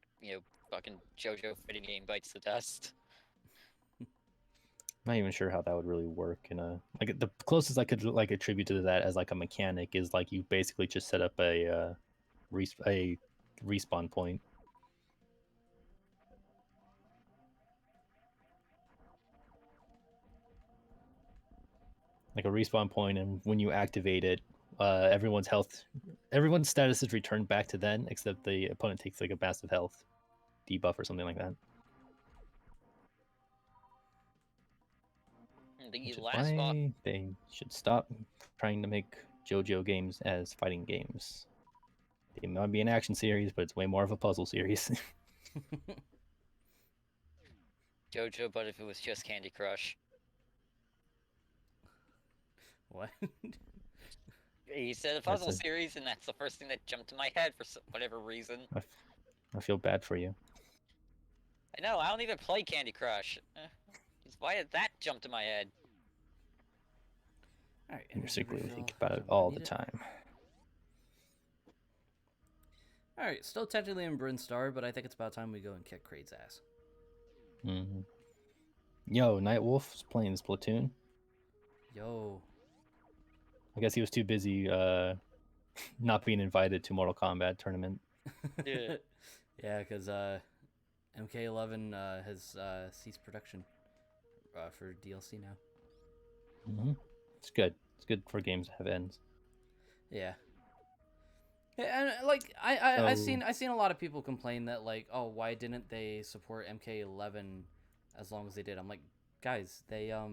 D: fucking JoJo fighting game bites the dust?
C: I'm not even sure how that would really work in a like the closest I could like attribute to that as like a mechanic is like you basically just set up a respawn point. Like a respawn point, and when you activate it, everyone's status is returned back to then, except the opponent takes like a massive health debuff or something like that.
D: The
C: Which is
D: last boss.
C: why they should stop trying to make JoJo games as fighting games. They might be an action series, but it's way more of a puzzle series.
D: JoJo, but if it was just Candy Crush.
B: What?
D: He said a
C: That's
D: puzzle
C: a-
D: series, and that's the first thing that jumped to my head for whatever reason.
C: I feel bad for you.
D: I know, I don't even play Candy Crush. Why did that jump to my head?
B: Alright.
C: You're secretly
B: refill.
C: thinking about it
B: Do I
C: all
B: need
C: the
B: it?
C: time.
B: Alright, still technically in Brinstar, but I think it's about time we go and kick Kraid's ass.
C: Mm-hmm. Yo, Nightwolf's playing Splatoon.
B: Yo.
C: I guess he was too busy not being invited to Mortal Kombat tournament.
D: Yeah.
B: Yeah, because MK11 has ceased production for DLC now.
C: Mm-hmm. It's good. It's good for games to have ends.
B: Yeah. And like I
C: So-
B: seen a lot of people complain that like, oh, why didn't they support MK11 as long as they did? I'm like, guys, they
C: There are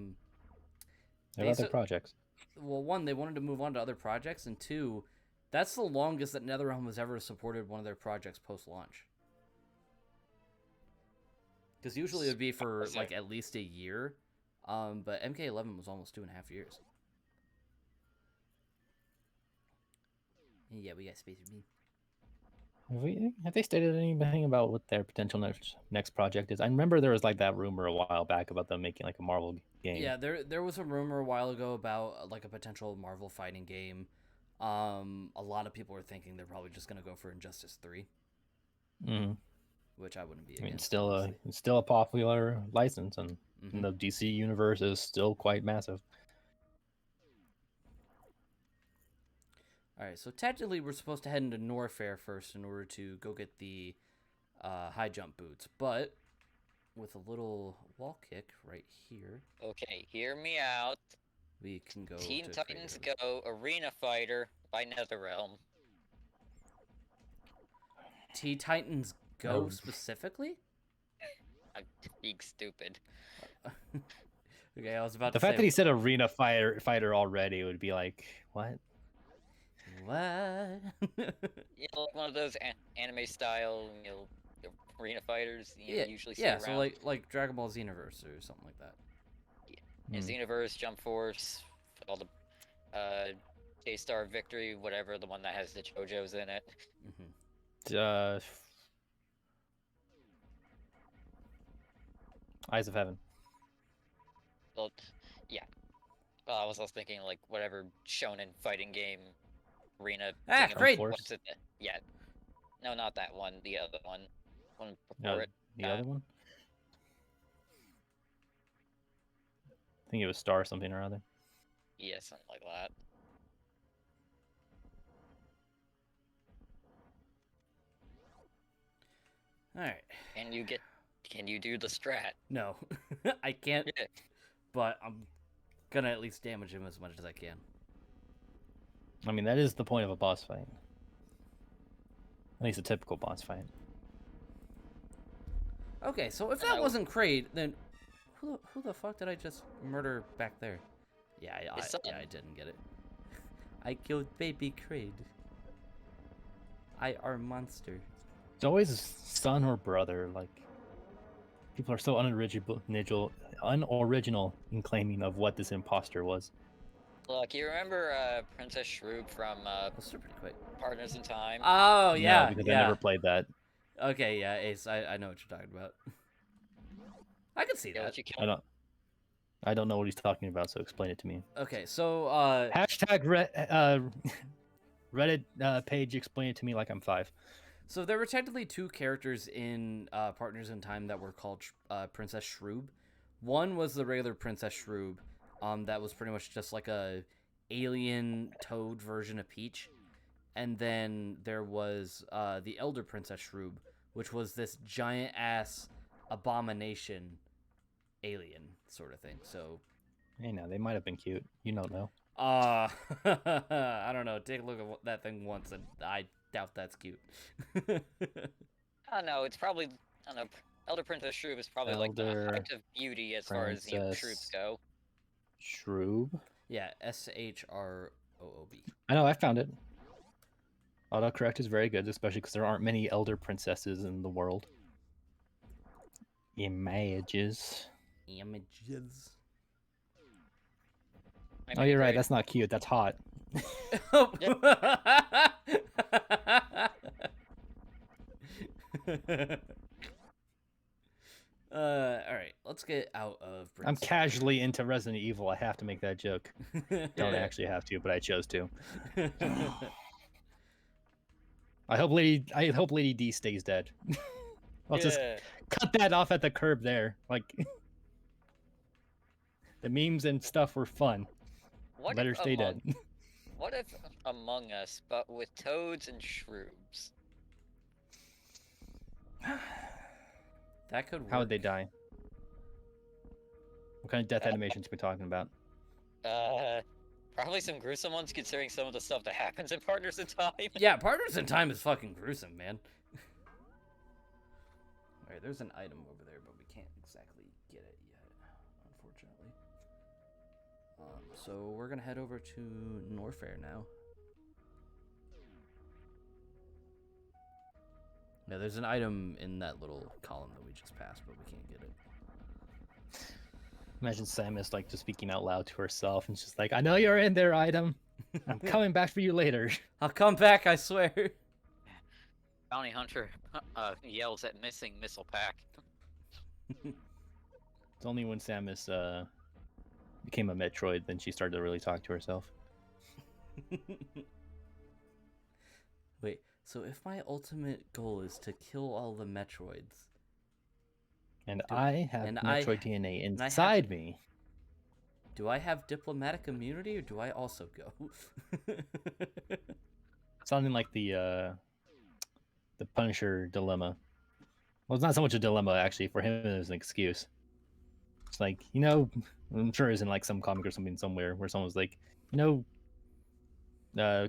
B: They
C: other
B: so-
C: projects.
B: well, one, they wanted to move on to other projects, and two, that's the longest that NetherRealm has ever supported one of their projects post launch. Because usually it would be for
D: Was
B: like
D: it?
B: at least a year, but MK11 was almost 2.5 years. Yeah, we got Space Beam.
C: Have they stated anything about what their potential next project is? I remember there was like that rumor a while back about them making like a Marvel game.
B: Yeah, there was a rumor a while ago about like a potential Marvel fighting game. A lot of people were thinking they're probably just gonna go for Injustice 3.
C: Mm-hmm.
B: which I wouldn't be
C: I mean,
B: against.
C: it's still a popular license, and
B: Mhm.
C: the DC universe is still quite massive.
B: All right, so technically we're supposed to head into Norfair first in order to go get the high jump boots, but with a little wall kick right here,
D: Okay, hear me out.
B: we can go
D: Teen
B: to
D: Titans
B: creative.
D: Go Arena Fighter by NetherRealm.
B: T Titans Go specifically?
D: I'm being stupid.
B: Okay, I was about
C: The
B: to
C: fact
B: say
C: that he said arena fighter already would be like, what?
B: what?
D: You know, like one of those anime style, arena fighters you
B: yeah,
D: usually see
B: yeah.
D: around.
B: So like Dragon Ball Xenoverse or something like that.
D: Yeah, Xenoverse, Jump Force, all the J-Star Victory, whatever, the one that has the JoJo's in it.
B: Mm-hmm.
C: Eyes of Heaven.
D: Well, yeah. Well, I was also thinking like whatever shonen fighting game arena.
B: Great.
D: What's it? Yeah. No, not that one. The other one. One before
C: No,
D: it.
C: the other one? I think it was Star something or other.
D: Yeah, something like that.
B: All right.
D: Can you do the strat?
B: No, I can't.
D: Yeah.
B: But I'm gonna at least damage him as much as I can.
C: I mean, that is the point of a boss fight. At least a typical boss fight.
B: Okay, so if that wasn't Kraid, then who the fuck did I just murder back there? Yeah, I didn't get it. I killed baby Kraid. I are monster.
C: It's always son or brother. Like, people are so unoriginal in claiming of what this imposter was.
D: Look, you remember Princess Shroob from
B: Those are pretty quick.
D: Partners in Time?
B: Oh yeah,
C: No, because
B: yeah.
C: I never played that.
B: Okay, yeah, Ace, I know what you're talking about. I can see that.
C: I don't know what he's talking about, so explain it to me.
B: Okay, so
C: Hashtag Reddit page explain it to me like I'm 5.
B: So there were technically 2 characters in Partners in Time that were called Princess Shroob. One was the regular Princess Shroob, that was pretty much just like a alien toad version of Peach. And then there was the Elder Princess Shroob, which was this giant ass abomination alien sort of thing. So,
C: hey, now they might have been cute. You don't know.
B: I don't know. Take a look at that thing once, and I doubt that's cute.
D: Oh no, it's probably I don't know. Elder Princess Shroob is probably like the height of beauty as far as Shroops go.
C: Shroob?
B: Yeah, SHROOB.
C: I know, I found it. Autocorrect is very good, especially because there aren't many elder princesses in the world. Images. Oh, you're right. That's not cute. That's hot.
B: All right, let's get out of.
C: I'm casually into Resident Evil. I have to make that joke. Don't actually have to, but I chose to. I hope Lady D stays dead. I'll just cut that off at the curb there. Like, the memes and stuff were fun. Let her stay dead.
D: What if Among Us, but with toads and shrooms?
B: That could work.
C: How would they die? What kind of death animations are we talking about?
D: Probably some gruesome ones, considering some of the stuff that happens in Partners in Time.
B: Yeah, Partners in Time is fucking gruesome, man. Alright, there's an item over there, but we can't exactly get it yet, unfortunately. So we're gonna head over to Norfair now. Yeah, there's an item in that little column that we just passed, but we can't get it.
C: Imagine Samus like just speaking out loud to herself, and she's like, "I know you're in there, item. I'm coming back for you later.
B: I'll come back, I swear."
D: Bounty Hunter yells at missing missile pack.
C: It's only when Samus became a Metroid then she started to really talk to herself.
B: Wait, So if my ultimate goal is to kill all the Metroids,
C: And
B: Do-
C: I have
B: and
C: Metroid DNA
B: and I have-
C: inside me.
B: do I have diplomatic immunity or do I also go?
C: Sounding like the Punisher dilemma. Well, it's not so much a dilemma actually. For him, it was an excuse. It's like, I'm sure it's in like some comic or something somewhere where someone's like,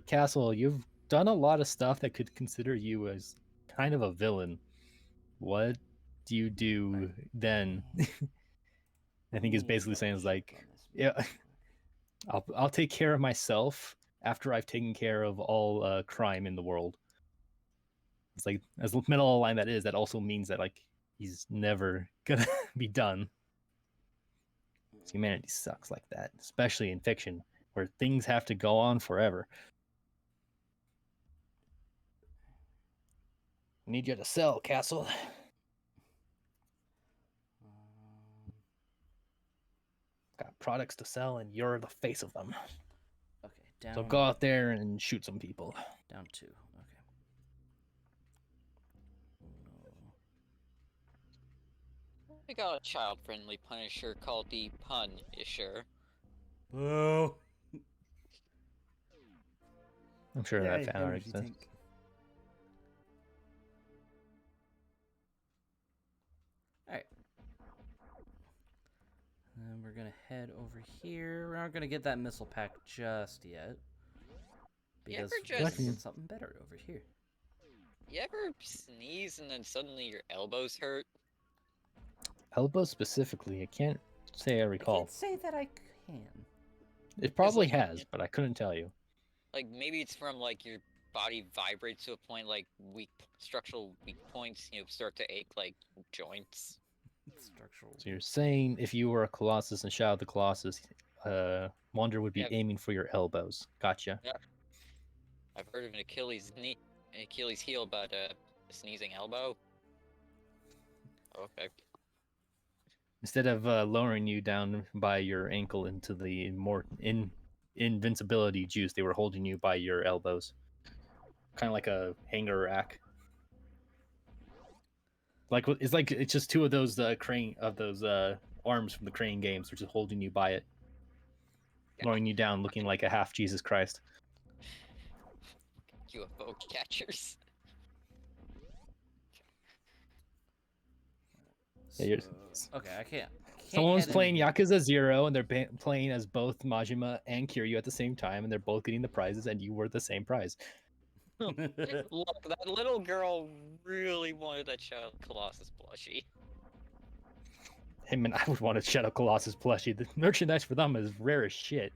C: Castle, you've done a lot of stuff that could consider you as kind of a villain. What do you do then? I think he's basically saying is like, yeah, I'll take care of myself after I've taken care of all crime in the world. It's like, as metal a line that is, that also means that like he's never gonna be done. Humanity sucks like that, especially in fiction, where things have to go on forever. I need you to sell, Castle. Got products to sell, and you're the face of them.
B: Okay, down.
C: So go out there and shoot some people.
B: Down 2. Okay.
D: We got a child-friendly Punisher called the Punisher.
B: Boo!
C: I'm sure that fan art exists.
B: Alright. Then we're gonna head over here. We aren't gonna get that missile pack just yet. Because we're gonna get something better over here.
D: You ever sneeze and then suddenly your elbows hurt?
C: Elbow specifically, I can't say I
B: I
C: recall.
B: can't say that I can.
C: It probably
D: like-
C: has, but I couldn't tell you.
D: Like, maybe it's from, like, your body vibrates to a point, like, structural weak points, start to ache, like, joints.
B: Structural.
C: So you're saying if you were a Colossus and Shadow of the Colossus, Wander would be
D: Yep.
C: aiming for your elbows. Gotcha.
D: I've heard of an Achilles heel, but a sneezing elbow. Okay.
C: Instead of lowering you down by your ankle into the more invincibility juice, they were holding you by your elbows, kind of like a hanger rack. Like it's just two of those arms from the crane games, which is holding you by it, lowering you down, looking like a half Jesus Christ.
D: UFO catchers.
C: Yeah,
B: Okay, I can't.
C: Someone's
B: head
C: playing
B: in here.
C: Yakuza 0, and they're playing as both Majima and Kiryu at the same time, and they're both getting the prizes, and you were the same prize.
D: Look, that little girl really wanted that Shadow Colossus plushie.
C: Hey man, I would want a Shadow Colossus plushie. The merchandise for them is rare as shit.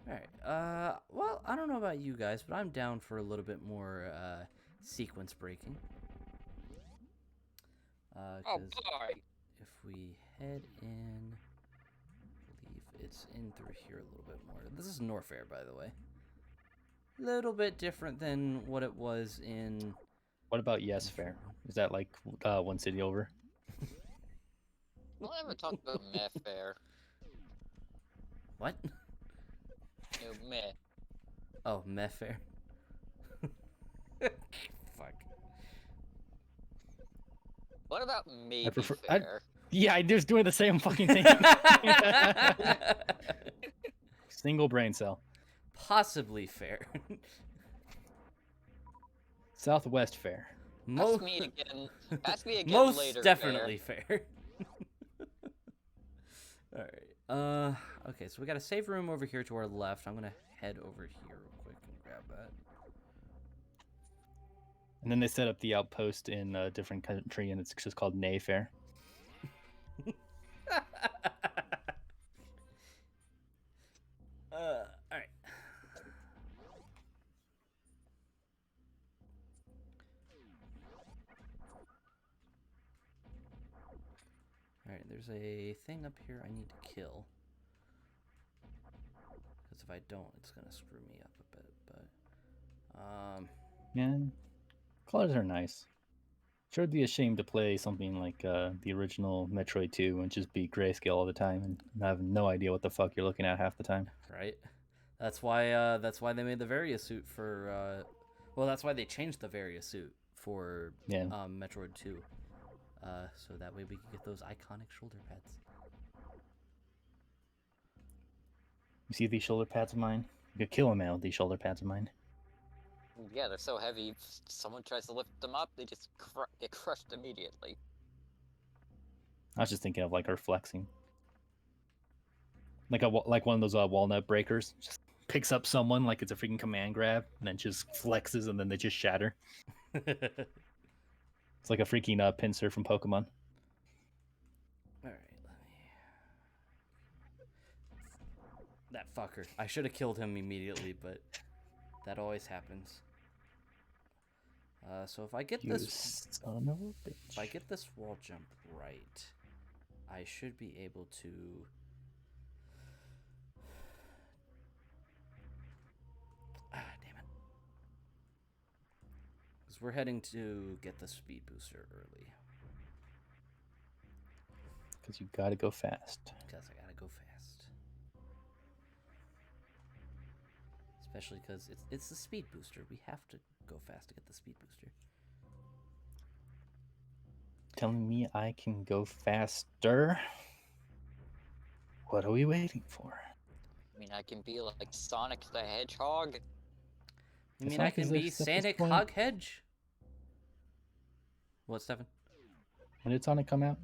B: Alright, well, I don't know about you guys, but I'm down for a little bit more, sequence breaking.
D: Oh
B: 'Cause
D: boy!
B: if we head in, I believe it's in through here a little bit more. This is Norfair, by the way. Little bit different than what it was in...
C: What about Yes Fair? Is that like one city over?
D: We'll never talk about meh fair.
B: What?
D: No, meh.
B: Oh, Mefair. Fuck.
D: What about maybe
C: prefer-
D: fair?
C: Yeah, I'm just doing the same fucking thing. Single brain cell.
B: Possibly fair.
C: Southwest Fair.
D: Ask me again. Ask me again
B: Most
D: later.
B: definitely fair. Alright. Okay, so we got a save room over here to our left. I'm gonna head over here real quick and grab that.
C: And then they set up the outpost in a different country, and it's just called Nay Fair.
B: Alright. Alright, there's a thing up here I need to kill. Because if I don't, it's gonna screw me up a bit, but...
C: Yeah. Colors are nice. Sure, it'd be a shame to play something like the original Metroid 2 and just be grayscale all the time and have no idea what the fuck you're looking at half the time.
B: Right. That's why they made the Varia suit for. Well, that's why they changed the Varia suit for
C: Yeah.
B: Metroid 2. So that way we can get those iconic shoulder pads.
C: You see these shoulder pads of mine? You could kill a man with these shoulder pads of mine.
D: Yeah, they're so heavy. If someone tries to lift them up, they just get crushed immediately.
C: I was just thinking of like her flexing, like one of those walnut breakers. Just picks up someone like it's a freaking command grab, and then just flexes, and then they just shatter. It's like a freaking pincer from Pokemon.
B: All right, that fucker. I should have killed him immediately, but that always happens. So if I get
C: You
B: this,
C: son of a bitch.
B: if I get this wall jump right, I should be able to. Damn it! Because we're heading to get the speed booster early.
C: Because you gotta go fast.
B: Because I gotta go fast. Especially because it's the speed booster. We have to go fast to get the speed booster.
C: Telling me I can go faster? What are we waiting for?
D: I mean, I can be like Sonic the Hedgehog.
B: You mean
C: It's
B: I
C: not
B: can
C: as
B: be
C: if at this
B: Sonic
C: point-
B: Hoghedge? What, Stefan?
C: When did Sonic come out?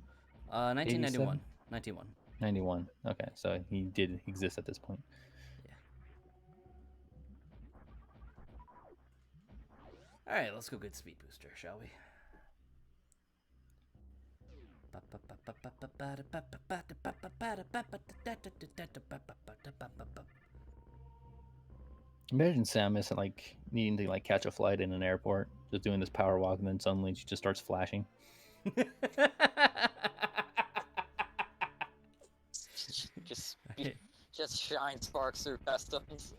B: 1991. 91.
C: 91. Okay, so he did exist at this point.
B: All right, let's go get speed booster, shall we?
C: Imagine Samus like needing to like catch a flight in an airport, just doing this power walk, and then suddenly she just starts flashing.
D: just just shine sparks through customs.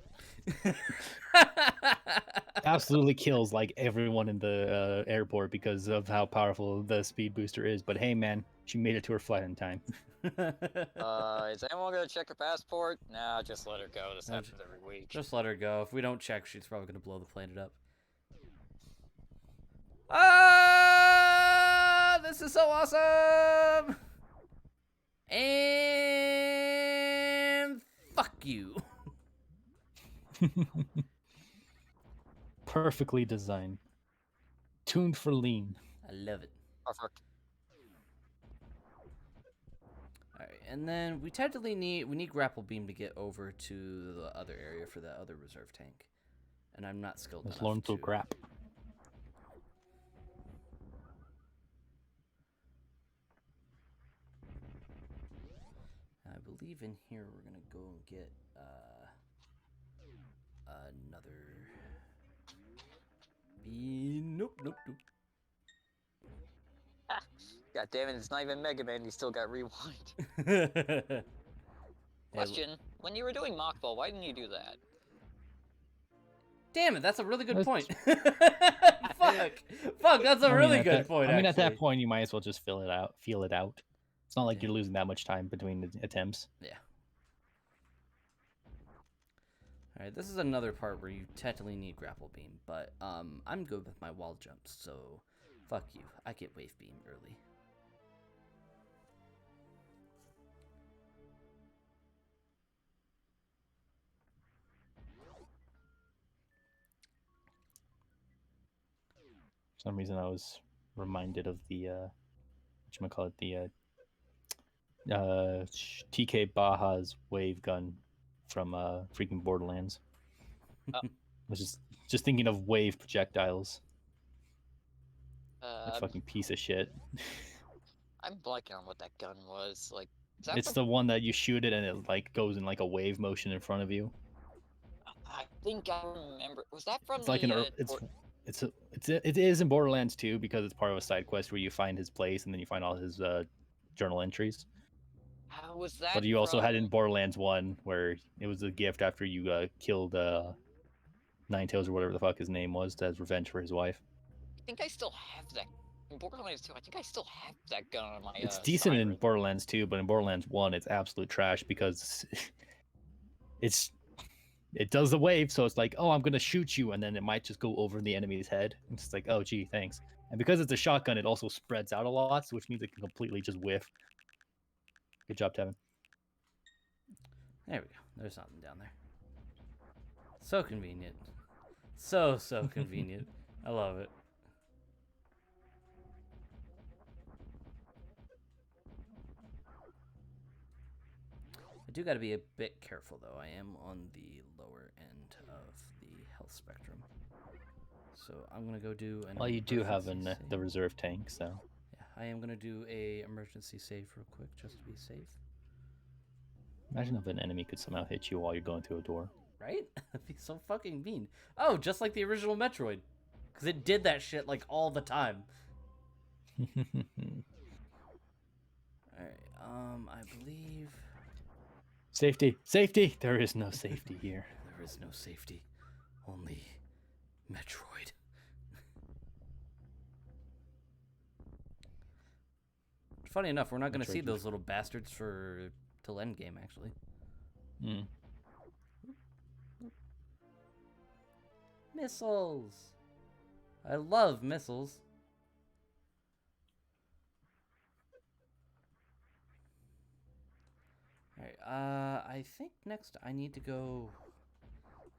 C: Absolutely kills like everyone in the airport because of how powerful the speed booster is. But hey, man, she made it to her flight in time.
D: Is anyone gonna check her passport? Nah, just let her go. This
B: No,
D: happens every week.
B: Just let her go. If we don't check, she's probably gonna blow the planet up. Ah! This is so awesome! And fuck you.
C: Perfectly designed, tuned for lean.
B: I love it.
D: Perfect.
B: All right, and then we technically need grapple beam to get over to the other area for that other reserve tank, and I'm not skilled
C: Let's
B: enough
C: learn to
B: to.
C: grab.
B: I believe in here we're gonna go and get another beam. Nope.
D: God damn it, it's not even Mega Man, you still got rewind. Question, when you were doing mock ball, why didn't you do that?
B: Damn it, that's a really good
C: That's-
B: point. Fuck, that's a really good point.
C: I mean, at that
B: actually.
C: point, you might as well just feel it out. It's not like
B: Yeah.
C: you're losing that much time between the attempts.
B: Yeah. All right, this is another part where you technically need grapple beam, but I'm good with my wall jumps, so fuck you. I get wave beam early.
C: For some reason, I was reminded of the whatchamacallit, the TK Baja's wave gun from freaking Borderlands.
D: Oh.
C: I was just thinking of wave projectiles. That fucking piece of shit.
D: I'm blanking on what that gun was. Like, is that
C: It's
D: from-
C: the one that you shoot it and it like goes in like a wave motion in front of you.
D: I think I remember. Was that from
C: It's like
D: the,
C: it is in Borderlands 2 because it's part of a side quest where you find his place and then you find all his journal entries.
D: How was that?
C: But you also had it in
D: from-
C: Borderlands 1 where it was a gift after you killed Ninetales or whatever the fuck his name was as revenge for his wife.
D: I think I still have that. In Borderlands 2, I think I still have that gun on my.
C: It's decent in
D: Siren.
C: Borderlands 2, but in Borderlands 1, it's absolute trash because it does the wave, so it's like, oh, I'm gonna shoot you, and then it might just go over the enemy's head. It's just like, oh, gee, thanks. And because it's a shotgun, it also spreads out a lot, which means it can completely just whiff. Good job, Tevin.
B: There we go. There's something down there. So convenient. So convenient. I love it. I do got to be a bit careful, though. I am on the lower end of the health spectrum. So I'm going to go do an
C: Well, you do have
B: emergency
C: the
B: save.
C: reserve tank, so.
B: Yeah, I am going to do a emergency save real quick, just to be safe.
C: Imagine if an enemy could somehow hit you while you're going through a door.
B: Right? That'd be so fucking mean. Oh, just like the original Metroid. Because it did that shit, like, all the time. Alright, I believe...
C: Safety! Safety! There is no safety here.
B: There is no safety. Only Metroid. Funny enough, we're not going to see
C: Metroid.
B: those little bastards for till endgame, actually.
C: Mm.
B: Missiles! I love missiles. Alright, I think next I need to go...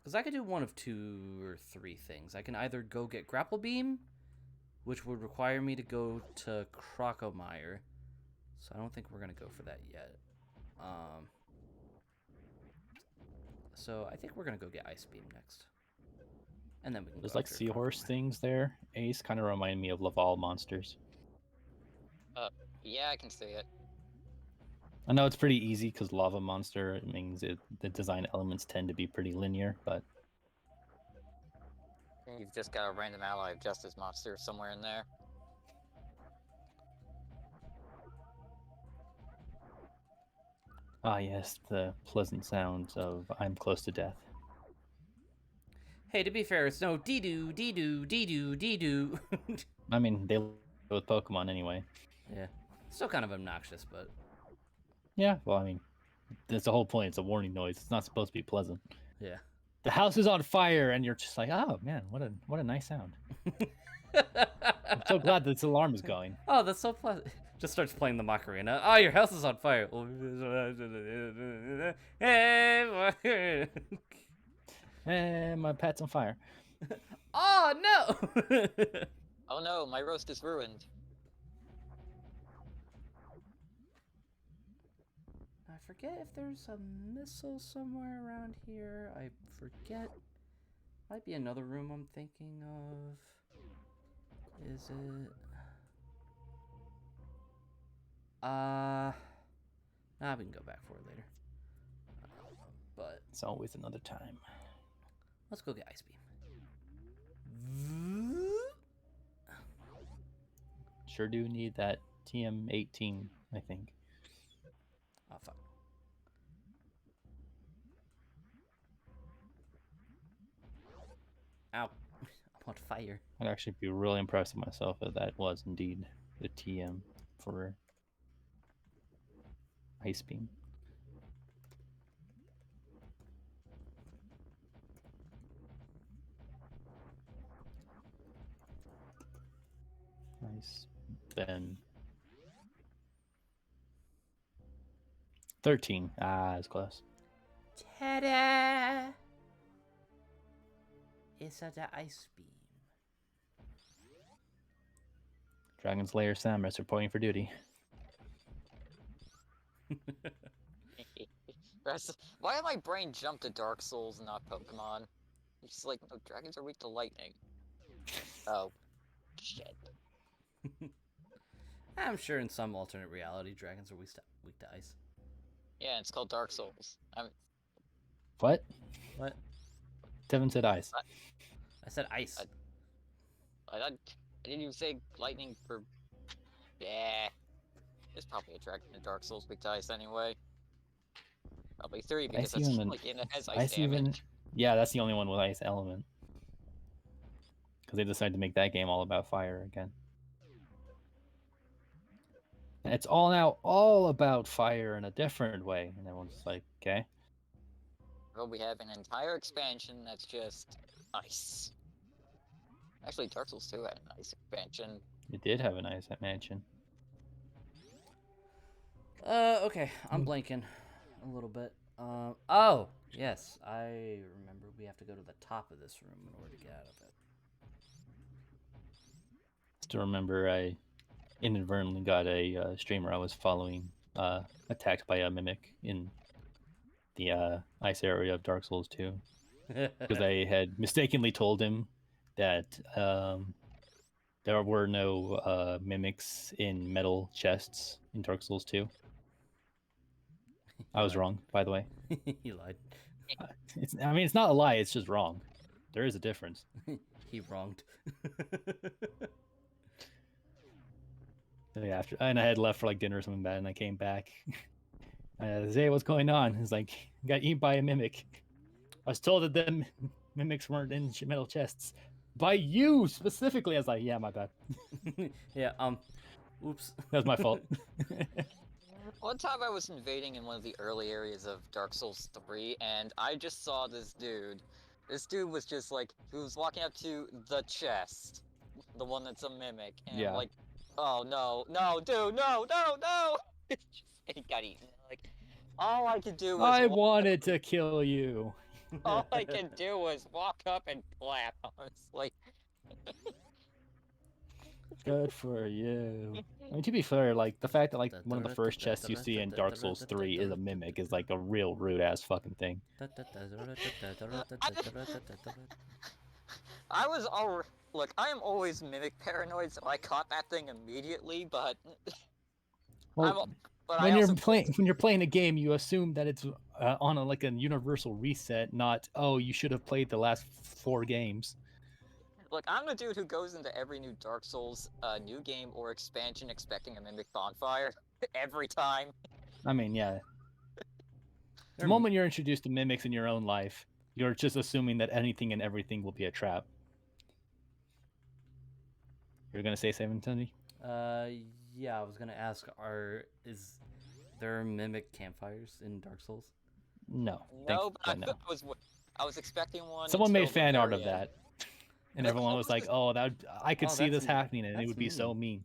B: Because I could do one of 2 or 3 things. I can either go get Grapple Beam, which would require me to go to Crocomire. So I don't think we're going to go for that yet. So I think we're going to go get Ice Beam next. And then we can
C: There's
B: go
C: like
B: after
C: seahorse
B: Crocomire.
C: things there. Ace kind of remind me of Laval monsters.
D: Yeah, I can see it.
C: I know it's pretty easy because lava monster means the design elements tend to be pretty linear, but
D: You've just got a random ally of Justice monster somewhere in there.
C: ah yes, the pleasant sounds of I'm close to death.
B: Hey, to be fair, it's no dee-doo, dee-doo, dee-doo, dee-doo.
C: I mean, they live with Pokemon anyway.
B: Yeah. Still kind of obnoxious, but...
C: Yeah, well, I mean, that's the whole point. It's a warning noise. It's not supposed to be pleasant.
B: Yeah.
C: The house is on fire, and you're just like, oh man, what a nice sound. I'm so glad this alarm is going.
B: Oh, that's so pleasant. Just starts playing the Macarena. Oh, your house is on fire. Hey,
C: And my pet's on fire.
B: oh, no!
D: Oh no, my roast is ruined.
B: I forget if there's a missile somewhere around here. I forget. Might be another room I'm thinking of. Is it? Nah, we can go back for it later. But
C: It's always another time.
B: let's go get Ice Beam.
C: Sure do need that TM18, I think.
B: Oh, fuck. Ow. I'm on fire.
C: I'd actually be really impressed with myself if that was indeed the TM for Ice Beam. Nice. Then 13. Ah, it's close.
B: Ta-da! It's the Ice Beam.
C: Dragon Slayer Samus reporting for duty.
D: Why did my brain jump to Dark Souls and not Pokemon? It's just like, no, dragons are weak to lightning. Oh, shit.
B: I'm sure in some alternate reality, dragons are weak to ice.
D: Yeah, it's called Dark Souls.
C: What?
B: What?
C: Tevin said ice.
B: I said ice.
D: I didn't even say lightning for... Yeah. There's probably a dragon in Dark Souls weak to ice anyway. Probably 3 because that's
C: even-
D: like it has ice
C: Ice
D: damage.
C: even. Yeah, that's the only one with ice element. Because they decided to make that game all about fire again. And it's all now all about fire in a different way. And everyone's like, okay.
D: Well, we have an entire expansion that's just ice. Actually, Dark Souls 2 had a nice expansion.
C: It did have a nice mansion.
B: Okay, I'm blanking a little bit. Oh, yes, I remember we have to go to the top of this room in order to get out of it.
C: Still remember I inadvertently got a streamer I was following attacked by a mimic in the ice area of Dark Souls 2 because I had mistakenly told him that there were no mimics in metal chests in Dark Souls 2. I was wrong, by the way.
B: He lied.
C: I mean, it's not a lie. It's just wrong. There is a difference.
B: He wronged.
C: Yeah, and I had left for like dinner or something bad, and I came back. I said, hey, what's going on? It's like, got eaten by a mimic. I was told that the mimics weren't in metal chests. By you specifically. I was like, yeah, my bad.
B: Yeah, oops.
C: That was my fault.
D: One time I was invading in one of the early areas of Dark Souls 3, and I just saw this dude. This dude was just like, he was walking up to the chest, the one that's a mimic, and
C: Yeah.
D: I'm like, oh no, no, dude, no, no, no! And he got eaten. Like, all I could do was
C: I wanted to kill you.
D: all I could do was walk up and clap. I was like,
C: Good for you. I mean, to be fair, like the fact that like one of the first chests you see in Dark Souls 3 is a mimic is like a real rude ass fucking thing.
D: I was all look. I am always mimic paranoid, so I caught that thing immediately. But
C: Well,
D: but
C: when
D: I
C: you're
D: also
C: playing a game, you assume that it's on a, like a universal reset, not oh you should have played the last 4 games.
D: look. I'm the dude who goes into every new Dark Souls new game or expansion expecting a mimic bonfire every time.
C: I mean, yeah. The moment you're introduced to mimics in your own life, you're just assuming that anything and everything will be a trap. You're gonna say something, Tony?
B: Yeah, I was gonna ask, is there mimic campfires in Dark Souls?
C: No.
D: No, but
C: no.
D: I was expecting one.
C: Someone made
D: until the
C: fan art
D: very
C: of
D: end.
C: that, and
D: But
C: everyone was like, "Oh, that I could
B: Oh,
C: see
B: that's
C: this happening, and it
B: that's
C: would be so mean."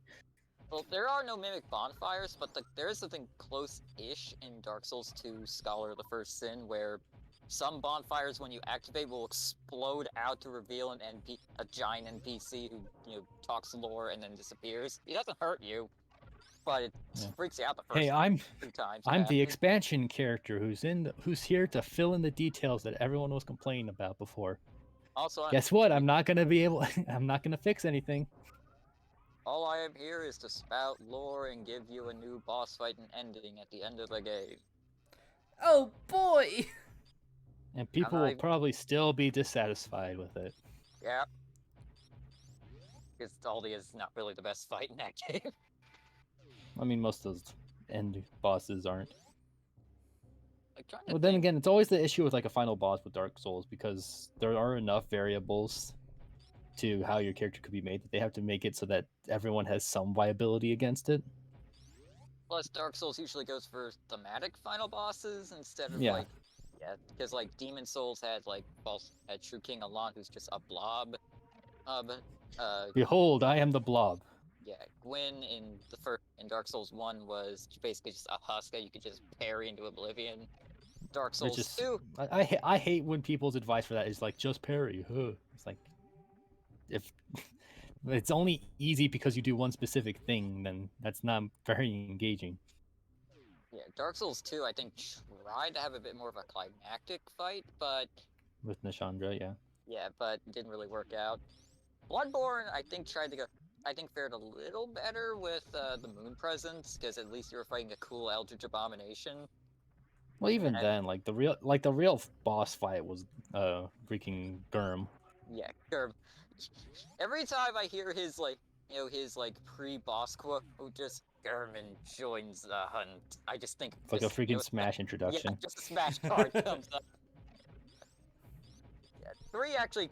D: Well, there are no mimic bonfires, but there is something close-ish in Dark Souls 2 Scholar of the First Sin, where some bonfires, when you activate, will explode out to reveal a giant NPC who, talks lore and then disappears. He doesn't hurt you, but it freaks you out the first
C: Hey, I'm
D: 2 times.
C: I'm the expansion character who's here to fill in the details that everyone was complaining about before.
D: Also,
C: Guess what? I'm not gonna be able. I'm not gonna fix anything.
D: all I am here is to spout lore and give you a new boss fight and ending at the end of the game.
B: Oh boy!
C: And people will probably still be dissatisfied with it.
D: Yeah. Because Aldi is not really the best fight in that game.
C: I mean, most of those end bosses aren't.
D: Like,
C: Well, then again, it's always the issue with like a final boss with Dark Souls because there are enough variables to how your character could be made that they have to make it so that everyone has some viability against it.
D: Plus, Dark Souls usually goes for thematic final bosses instead of because like Demon Souls had had True King Alon, who's just a blob.
C: Behold, I am the blob.
D: Yeah, Gwyn in Dark Souls 1 was basically just a husk that you could just parry into oblivion. Dark Souls 2.
C: I hate when people's advice for that is like just parry. It's like if it's only easy because you do one specific thing, then that's not very engaging.
D: Yeah, Dark Souls 2, I think, tried to have a bit more of a climactic fight, but
C: with Nishandra, yeah.
D: Yeah, but didn't really work out. Bloodborne, I think, fared a little better with the Moon Presence, because at least you were fighting a cool Eldritch Abomination.
C: Well, even then, like the real boss fight was freaking Gurm.
D: Yeah, Gurm. Every time I hear his pre-boss quote, just Gurman joins the hunt, I just think
C: it's like a freaking Smash introduction.
D: Yeah, just a Smash card comes up. Yeah, 3 actually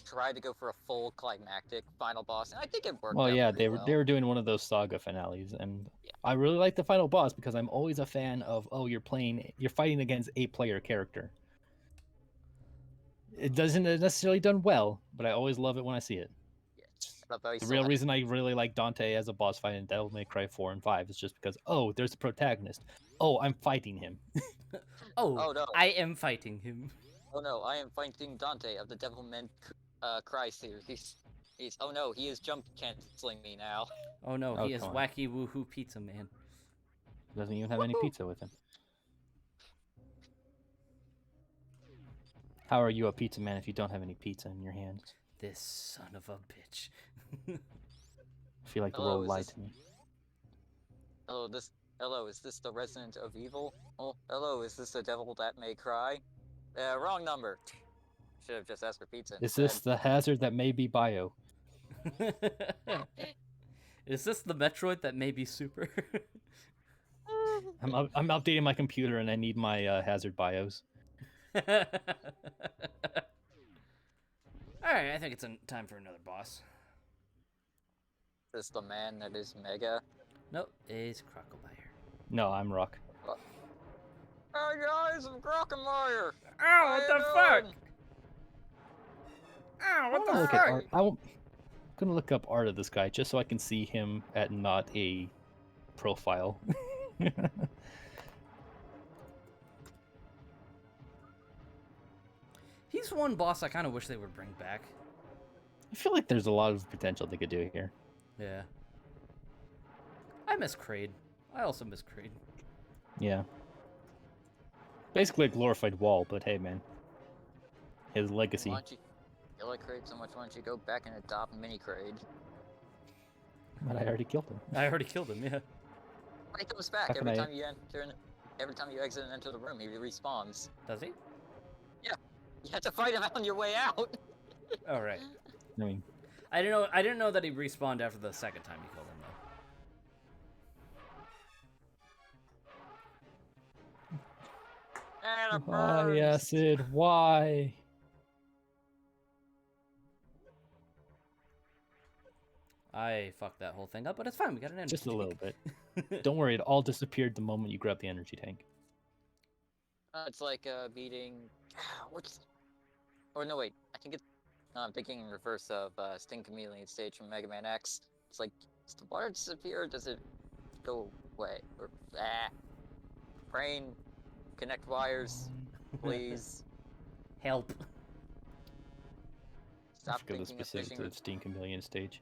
D: tried to go for a full climactic final boss, and I think it worked
C: Well,
D: out
C: yeah,
D: pretty
C: they
D: well.
C: were doing one of those saga finales, and
D: Yeah.
C: I really like the final boss because I'm always a fan of you're fighting against a player character. It doesn't necessarily done well, but I always love it when I see it.
D: Yes. Although he
C: The
D: still
C: real
D: had-
C: reason I really like Dante as a boss fight in Devil May Cry 4 and 5 is just because there's the protagonist. Oh, I'm fighting him.
B: Oh,
D: Oh no!
B: I am fighting him.
D: Oh no! I am fighting Dante of the Devil May Cry series. Oh no! He is jump canceling me now.
B: Oh no,
C: Oh,
B: he is
C: come on.
B: wacky woohoo pizza man.
C: Doesn't even have any
D: Woohoo!
C: pizza with him. How are you a pizza man if you don't have any pizza in your hands?
B: This son of a bitch.
C: I feel like the
D: Hello,
C: world
D: is
C: lied
D: this-
C: to me.
D: Hello, is this the Resident of Evil? Oh, hello, is this the Devil That May Cry? Wrong number. Should have just asked for pizza
C: Is
D: instead.
C: this the hazard that may be bio?
B: Is this the Metroid that may be super?
C: I'm updating my computer and I need my hazard bios.
B: Alright, I think it's time for another boss.
D: Is this the man that is Mega?
B: Nope, it's Crocodile.
C: No, I'm Rock.
D: Hey guys, I'm Grockenmeyer!
B: Oh, what the fuck? Oh,
C: I
B: what
C: wanna
B: the
C: look at
B: fuck?
C: art. I'm gonna look up art of this guy just so I can see him at not a profile.
B: He's one boss I kind of wish they would bring back.
C: I feel like there's a lot of potential they could do here.
B: Yeah. I miss Kraid. I also miss Kraid.
C: Yeah. Basically a glorified wall, but hey, man. His legacy.
D: Why don't you like Kraid so much? Why don't you go back and adopt Mini Kraid?
C: But I already killed him.
B: I already killed him, yeah.
D: He comes back
C: How can
D: every
C: I-
D: time you every time you exit and enter the room. He respawns.
B: Does he?
D: You have to fight him on your way out.
B: Alright.
C: I mean,
B: I didn't know that he respawned after the second time you killed him though.
D: And a
C: why,
D: burn.
C: Acid? Why?
B: I fucked that whole thing up, but it's fine. We got an energy
C: Just a little
B: tank.
C: bit. Don't worry, it all disappeared the moment you grabbed the energy tank.
D: It's like beating. What's? Or no, wait. I think it's. No, I'm thinking in reverse of Sting Chameleon stage from Mega Man X. It's like, does the water disappear? Or does it go away? Or brain, connect wires, please.
B: Help.
C: I
D: Stop
C: forget the
D: thinking of
C: specifics
D: fishing.
C: of Steam Chameleon stage.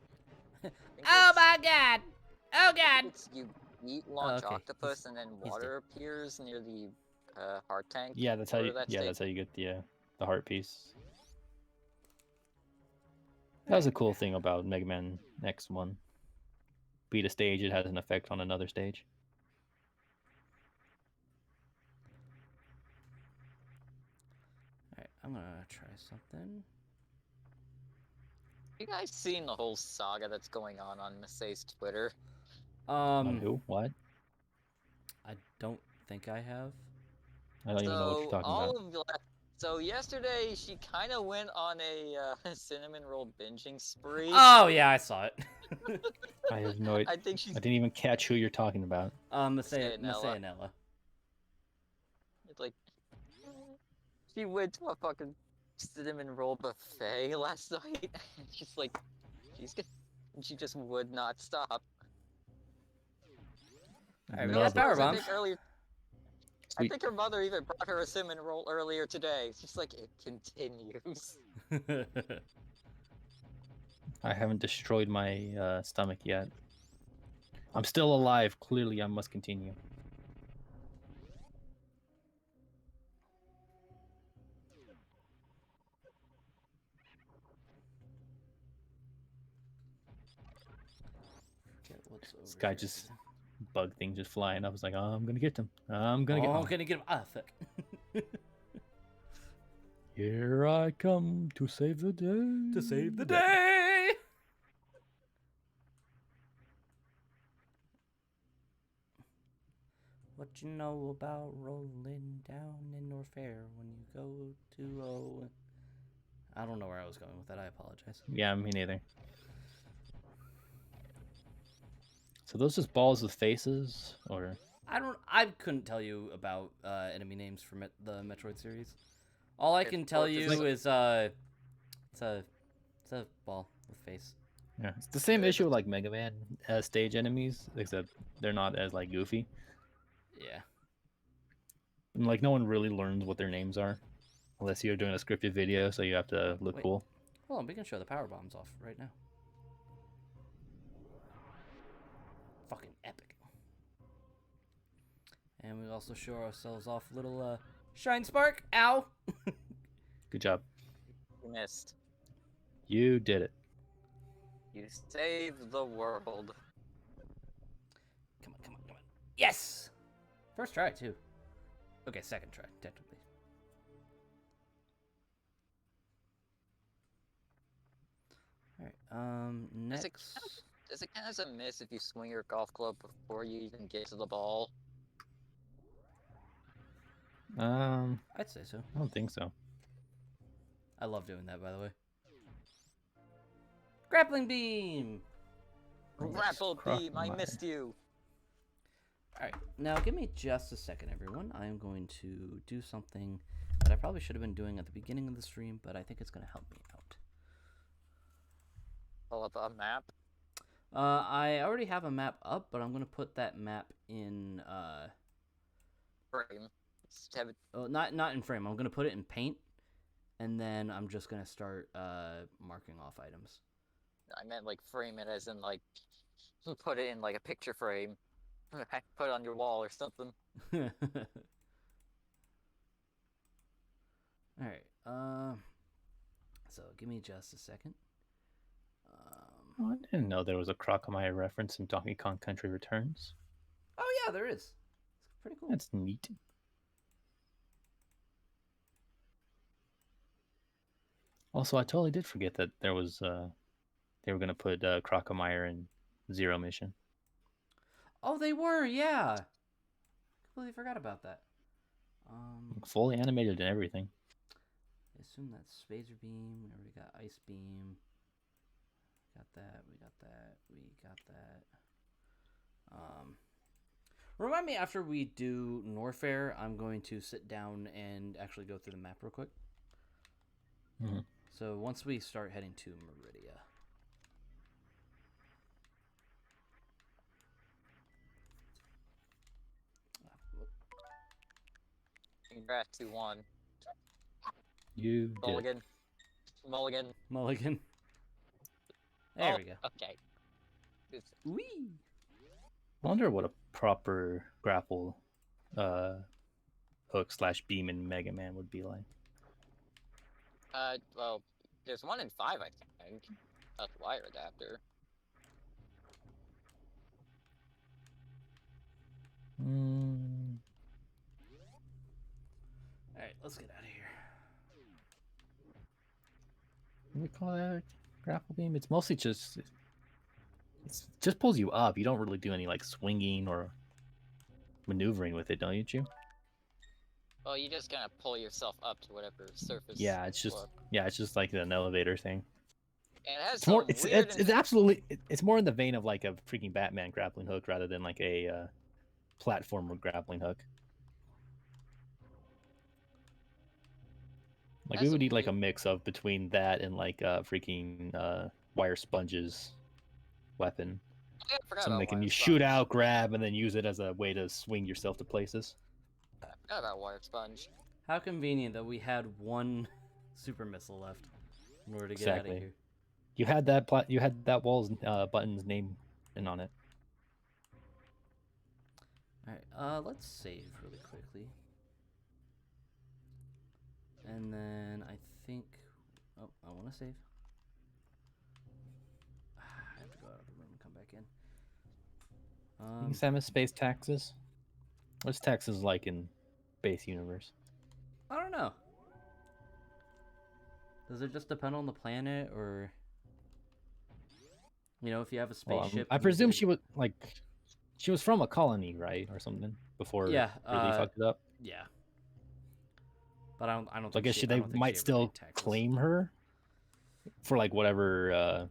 B: Oh my god! Oh god!
D: It's you eat launch
B: okay.
D: octopus and then
B: he's
D: water appears near the heart tank.
C: Yeah, that's how
D: Or
C: you.
D: that
C: Yeah,
D: stage.
C: that's how you get the heart piece. That was a cool thing about Mega Man X1. Beat a stage, it has an effect on another stage.
B: Alright, I'm gonna try something.
D: You guys seen the whole saga that's going on Masay's Twitter?
C: On who? What?
B: I don't think I have.
C: I don't even know what you're talking about.
D: So yesterday she kind of went on a cinnamon roll binging spree.
B: Oh yeah, I saw it.
C: I have no idea.
D: I think she's
C: I didn't even catch who you're talking about.
B: Masayanella.
D: it's like she went to a fucking cinnamon roll buffet last night. And she's like, and she just would not stop.
B: Alright, we
C: Love
B: got power
C: it.
D: I
B: bombs.
D: think earlier. I
C: Sweet.
D: think her mother even brought her a cinnamon roll earlier today. It's just like it continues.
C: I haven't destroyed my stomach yet. I'm still alive. Clearly, I must continue.
B: Forget what's over
C: This guy
B: here.
C: just bug thing just flying. I was like, oh, I'm gonna get him. I'm gonna
B: Oh,
C: get
B: I'm
C: him.
B: gonna get him. Ah, fuck.
C: Here I come to save the day.
B: To save the day. What you know about rolling down in North Fair when you go to I don't know where I was going with that. I apologize.
C: Yeah, me neither. So those just balls with faces, or
B: I couldn't tell you about enemy names from the Metroid series. All I
D: It's
B: can tell
D: both just
B: you
D: like-
B: is it's a ball with face.
C: yeah, it's the same
D: They're
C: issue
D: just-
C: with like Mega Man stage enemies, except they're not as like goofy.
B: Yeah.
C: And, like no one really learns what their names are, unless you're doing a scripted video, so you have to look
B: Wait.
C: cool.
B: Hold on, we can show the power bombs off right now. Fucking epic. And we also show ourselves off little shine spark. Ow.
C: Good job.
D: You missed.
C: You did it.
D: You saved the world.
B: Come on, come on, come on. Yes. First try too. Okay, second try technically. All right. Next.
D: Does it count as a miss if you swing your golf club before you even get to the ball?
B: I'd say so.
C: I don't think so.
B: I love doing that, by the way. Grappling beam.
D: Grapple
C: crock
D: beam, I
C: my-
D: missed you.
B: All right, now give me just a second, everyone. I am going to do something that I probably should have been doing at the beginning of the stream, but I think it's going to help me out.
D: Pull up a map.
B: I already have a map up, but I'm going to put that map in.
D: Frame. Just have it.
B: Not in frame. I'm going to put it in paint, and then I'm just going to start marking off items.
D: I meant like frame it as in like put it in like a picture frame. Put it on your wall or something.
B: All right. So give me just a second.
C: Oh, I didn't know there was a Crocomire reference in Donkey Kong Country Returns.
B: Oh yeah, there is. It's pretty cool.
C: That's neat. Also, I totally did forget that there was they were gonna put Crocomire in Zero Mission.
B: Oh, they were, yeah. Completely forgot about that.
C: Fully animated and everything.
B: I assume that's Spazer Beam. We already got Ice Beam. Got that. We got that. We got that. Remind me after we do Norfair, I'm going to sit down and actually go through the map real quick.
C: Mhm.
B: So once we start heading to Meridia.
D: Congrats, you won.
C: You did.
D: Mulligan. Mulligan.
B: Mulligan. There
D: Oh,
B: we go.
D: Okay.
B: Whee!
C: I wonder what a proper grapple hook / beam in Mega Man would be like.
D: Well, there's one in 5, I think. A wire adapter.
B: Alright, let's get out of here.
C: What do we call that? Grapple beam? It's mostly just pulls you up. You don't really do any like swinging or maneuvering with it, don't you?
D: Well, you just kind of pull yourself up to whatever surface.
C: Yeah, it's just
D: or-
C: it's just like an elevator thing.
D: And it has
C: It's more
D: some
C: it's
D: weird
C: it's absolutely it's more in the vein of like a freaking Batman grappling hook rather than like a platformer grappling hook. Like we
D: That's
C: would need like a
D: weird.
C: mix of between that and like freaking wire sponges weapon.
D: I forgot
C: Something
D: about
C: that can
D: wire
C: you
D: sponge.
C: shoot out, grab, and then use it as a way to swing yourself to places.
D: I forgot about wire sponge.
B: How convenient that we had one super missile left in order to get out of
C: Exactly.
B: here.
C: You had that wall's button's name in on it.
B: Alright, let's save really quickly. And then I think... Oh, I want to save. I have to go out of the room and come back in.
C: You can send us space taxes. What's taxes like in base universe?
B: I don't know. Does it just depend on the planet, or... You know, if you have a
C: Well,
B: spaceship...
C: I
B: you
C: presume
B: get-
C: she was from a colony, right, or something before
B: Yeah,
C: really fucked it up.
B: Yeah. But I don't
C: So I
B: think
C: guess
B: she,
C: they
B: don't think
C: might
B: she ever
C: still
B: paid taxes.
C: claim her for like whatever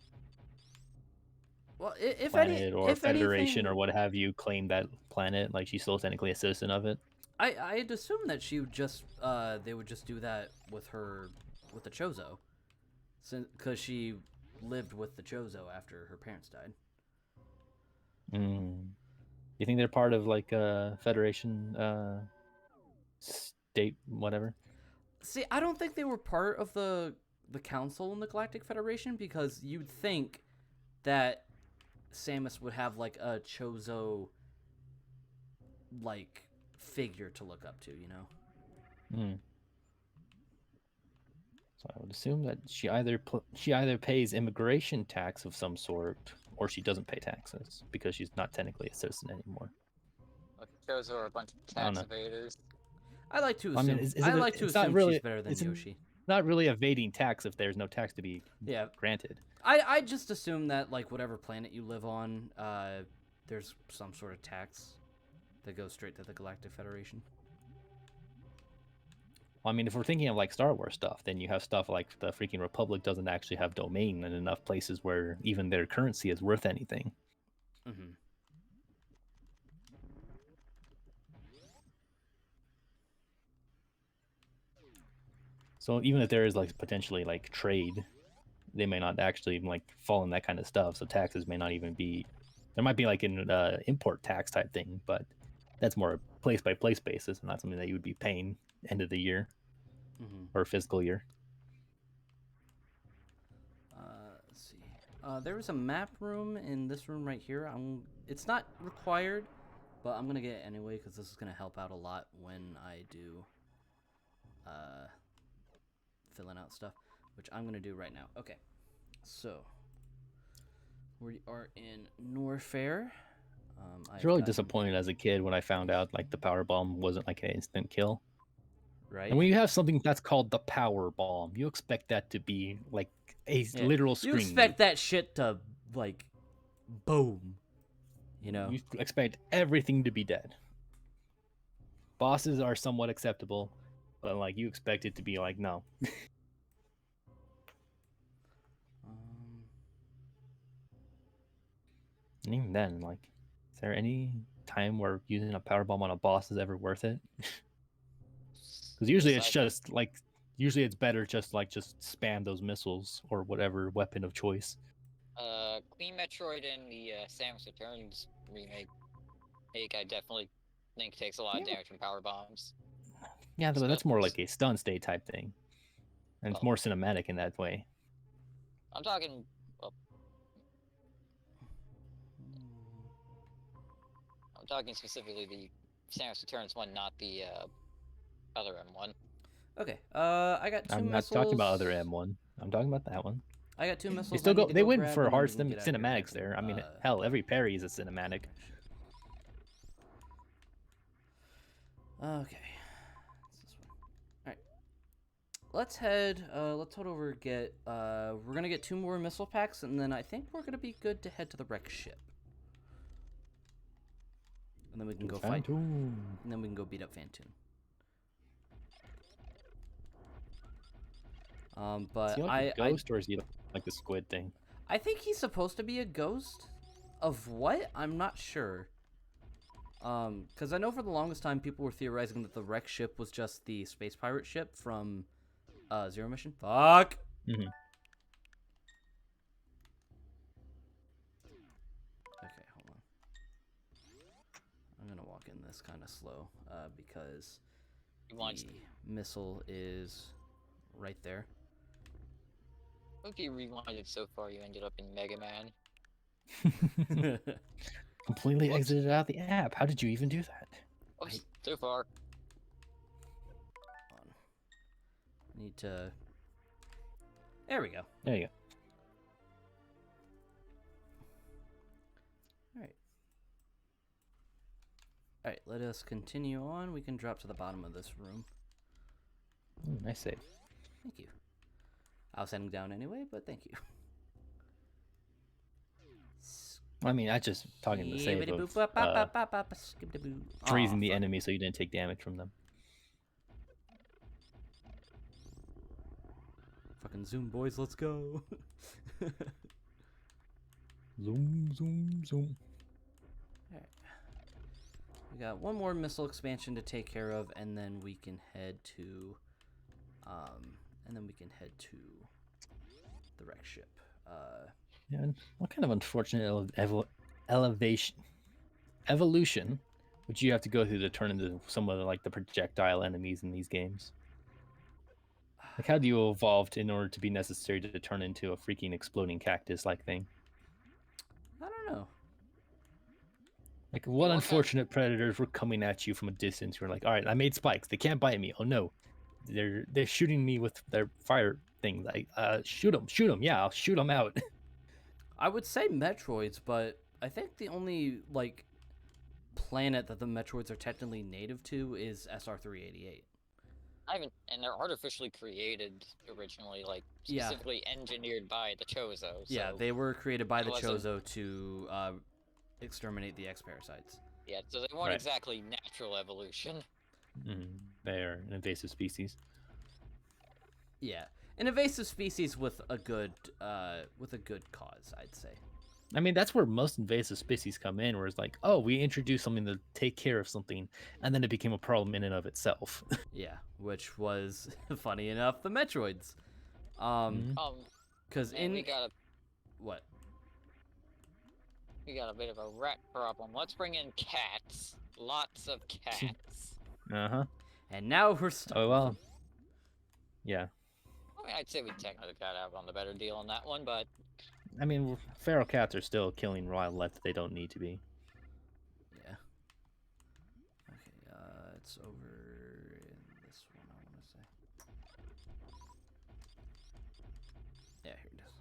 B: Well, if any,
C: planet or
B: if
C: federation
B: anything,
C: or what have you claim that planet, like she's still technically a citizen of it.
B: I'd assume that she would just they would just do that with her with the Chozo, because she lived with the Chozo after her parents died.
C: You think they're part of like a federation state whatever?
B: See, I don't think they were part of the council in the Galactic Federation, because you'd think that Samus would have like a Chozo like figure to look up to, you know?
C: So I would assume that she either pays immigration tax of some sort, or she doesn't pay taxes because she's not technically a citizen anymore.
D: Like, those are a bunch of
C: I don't
D: tax
C: know.
D: evaders.
B: I like to
C: I
B: assume.
C: mean,
B: I like to
C: it's not
B: assume
C: really,
B: she's better than
C: it's
B: Yoshi.
C: not really evading tax if there's no tax to be
B: Yeah,
C: granted.
B: I just assume that like whatever planet you live on, there's some sort of tax that goes straight to the Galactic Federation.
C: Well, I mean, if we're thinking of like Star Wars stuff, then you have stuff like the freaking Republic doesn't actually have domain in enough places where even their currency is worth anything.
B: Mm-hmm.
C: So even if there is like potentially like trade, they may not actually like fall in that kind of stuff. So taxes may not even be. There might be like an import tax type thing, but that's more place by place basis, and not something that you would be paying end of the year or fiscal year.
B: Let's see. There was a map room in this room right here. It's not required, but I'm gonna get it anyway because this is gonna help out a lot when I do filling out stuff, which I'm gonna do right now. Okay, so we are in Norfair.
C: I was really disappointed as a kid when I found out like the power bomb wasn't like an instant kill.
B: Right.
C: And when you have something that's called the power bomb, you expect that to be like a literal screen.
B: You expect that shit to like boom. You know.
C: You expect everything to be dead. Bosses are somewhat acceptable, but like you expect it to be like no. And even then, like, is there any time where using a power bomb on a boss is ever worth it? Because usually it's just like, usually it's better just spam those missiles or whatever weapon of choice.
D: Queen Metroid and the Samus Returns remake, I definitely think takes a lot of damage from power bombs.
C: Yeah, but that's more like a stun state type thing, and it's more cinematic in that way.
D: I'm talking. I'm talking specifically the Samus Returns one, not the other M1.
B: Okay. I got two missiles.
C: I'm not talking about other M1. I'm talking about that one.
B: I got two missiles.
C: They still go. They went for hard cinematics there. I mean, hell, every parry is a cinematic.
B: Okay. All right. Let's head. Let's head over. We're gonna get 2 more missile packs, and then I think we're gonna be good to head to the wreck ship. And then we can go fight. And then we can go beat up Fantoon. But
C: is he like a ghost or is he like the squid thing?
B: I think he's supposed to be a ghost. Of what? I'm not sure. Because I know for the longest time people were theorizing that the wreck ship was just the space pirate ship from Zero Mission. Fuck.
C: Mm-hmm.
B: Okay, hold on. I'm gonna walk in this kind of slow because the missile is right there.
D: If you rewinded so far, you ended up in Mega Man.
C: Completely exited out of the app. How did you even do that?
D: So far.
B: Hold on. I need to. There we go.
C: There you go.
B: All right, let us continue on. We can drop to the bottom of this room.
C: Ooh, nice save.
B: Thank you. I was heading down anyway, but thank you.
C: I mean, I just talking the save of freezing the enemy so you didn't take damage from them.
B: Fucking zoom, boys, let's go.
C: Zoom, zoom, zoom.
B: Alright. We got one more missile expansion to take care of, and then we can head to, the wreck ship.
C: Yeah, and what kind of unfortunate evolution would you have to go through to turn into some of the projectile enemies in these games? Like, how do you evolve in order to be necessary to turn into a freaking exploding cactus-like thing?
B: I don't know.
C: Like, what
D: what
C: unfortunate predators were coming at you from a distance? You're like, all right, I made spikes. They can't bite me. Oh no, they're shooting me with their fire thing. Like, shoot them. Yeah, I'll shoot them out.
B: I would say Metroids, but I think the only planet that the Metroids are technically native to is SR388.
D: And they're artificially created originally, like
B: Yeah.
D: specifically engineered by the Chozo. So
B: Yeah, they were created by
D: it
B: the
D: wasn't-
B: Chozo to exterminate the X-parasites.
D: yeah, so they weren't
C: Right.
D: exactly natural evolution.
C: They're an invasive species.
B: Yeah, an invasive species with a good cause, I'd say.
C: I mean, that's where most invasive species come in, where it's like, oh, we introduced something to take care of something, and then it became a problem in and of itself.
B: Yeah, which was funny enough the Metroids.
C: Mhm.
B: Because
D: Man, we
B: in
D: got
B: what?
D: a bit of a rat problem. Let's bring in cats. Lots of cats.
C: Uh-huh.
B: And now we're stuck.
C: Oh, well. Yeah.
D: I mean, I'd say we technically got out on the better deal on that one, but
C: I mean, feral cats are still killing wildlife that they don't need to be.
B: Yeah. Okay, it's over in this one, I want to say. Yeah, here it is.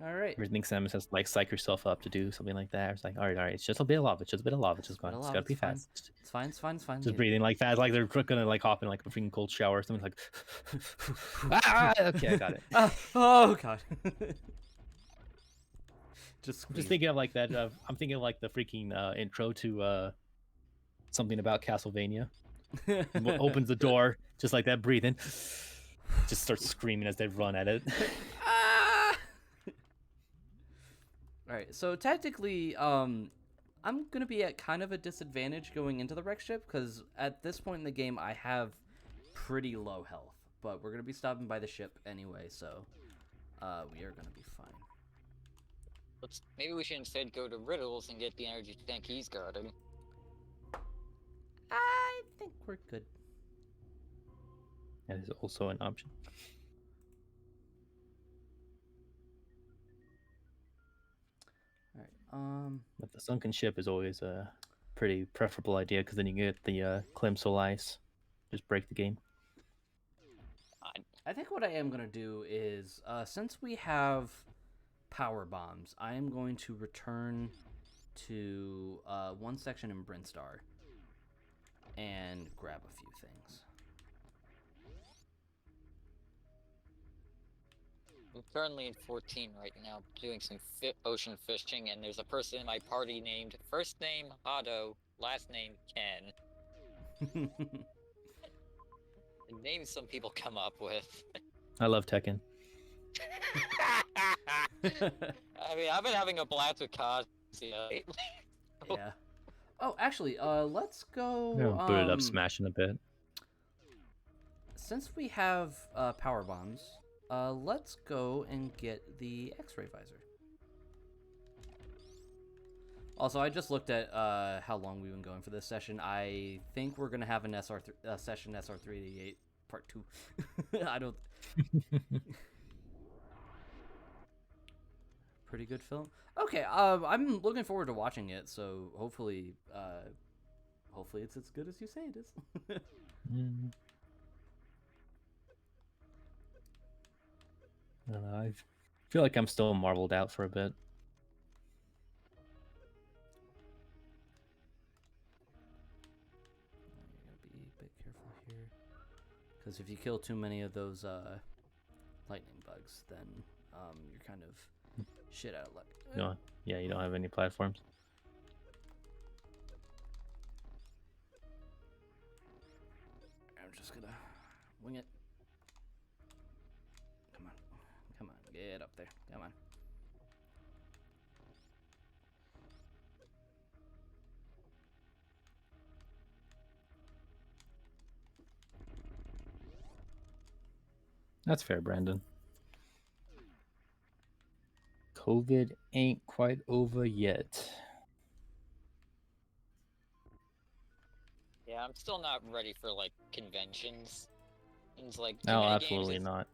B: All right.
C: Everything Samus has to, like, psych yourself up to do something like that. It's like, all right, it's just a bit of lava. It's just a bit of lava. It's just
B: Bit of
C: it's
B: lava,
C: gotta be
B: it's fine.
C: fast.
B: It's fine, it's fine, it's fine.
C: Just
B: Yeah.
C: breathing like fast, like they're gonna like hop in like a freaking cold shower or something. Like, okay, I got it.
B: Oh, God. Just
C: I'm just thinking of like that. I'm thinking of like the freaking intro to something about Castlevania. Opens the door just like that, breathing. Just starts screaming as they run at it.
B: Ah! All right, so technically, I'm gonna be at kind of a disadvantage going into the wreck ship because at this point in the game I have pretty low health, but we're gonna be stopping by the ship anyway, so we are gonna be fine.
D: maybe we should instead go to Riddles and get the energy tank he's guarding.
B: I think we're good.
C: That is also an option.
B: All right.
C: But the sunken ship is always a pretty preferable idea because then you get the Clemsol ice. Just break the game.
B: I think what I am gonna do is since we have power bombs, I am going to return to one section in Brinstar and grab a few things.
D: I'm currently in 14 right now, doing some ocean fishing, and there's a person in my party named first name Otto, last name Ken. The names some people come up with.
C: I love Tekken.
D: I mean, I've been having a blast with Kazuya lately.
B: Yeah. Oh, actually, let's go.
C: Boot it up, smashing a bit.
B: Since we have power bombs, let's go and get the X-ray visor. Also, I just looked at how long we've been going for this session. I think we're gonna have an session SR388 Part 2. I don't. Pretty good film. Okay, I'm looking forward to watching it. So hopefully it's as good as you say it is.
C: I don't know. I feel like I'm still marveled out for a bit.
B: You gotta be a bit careful here, because if you kill too many of those lightning bugs, then you're kind of shit out of luck.
C: No, yeah, you don't have any platforms.
B: I'm just gonna Wing it. Come on. Come on. Get up there. Come on.
C: That's fair, Brandon. COVID ain't quite over yet.
D: Yeah, I'm still not ready for like conventions. It's like too
C: No,
D: many
C: absolutely
D: games.
C: not.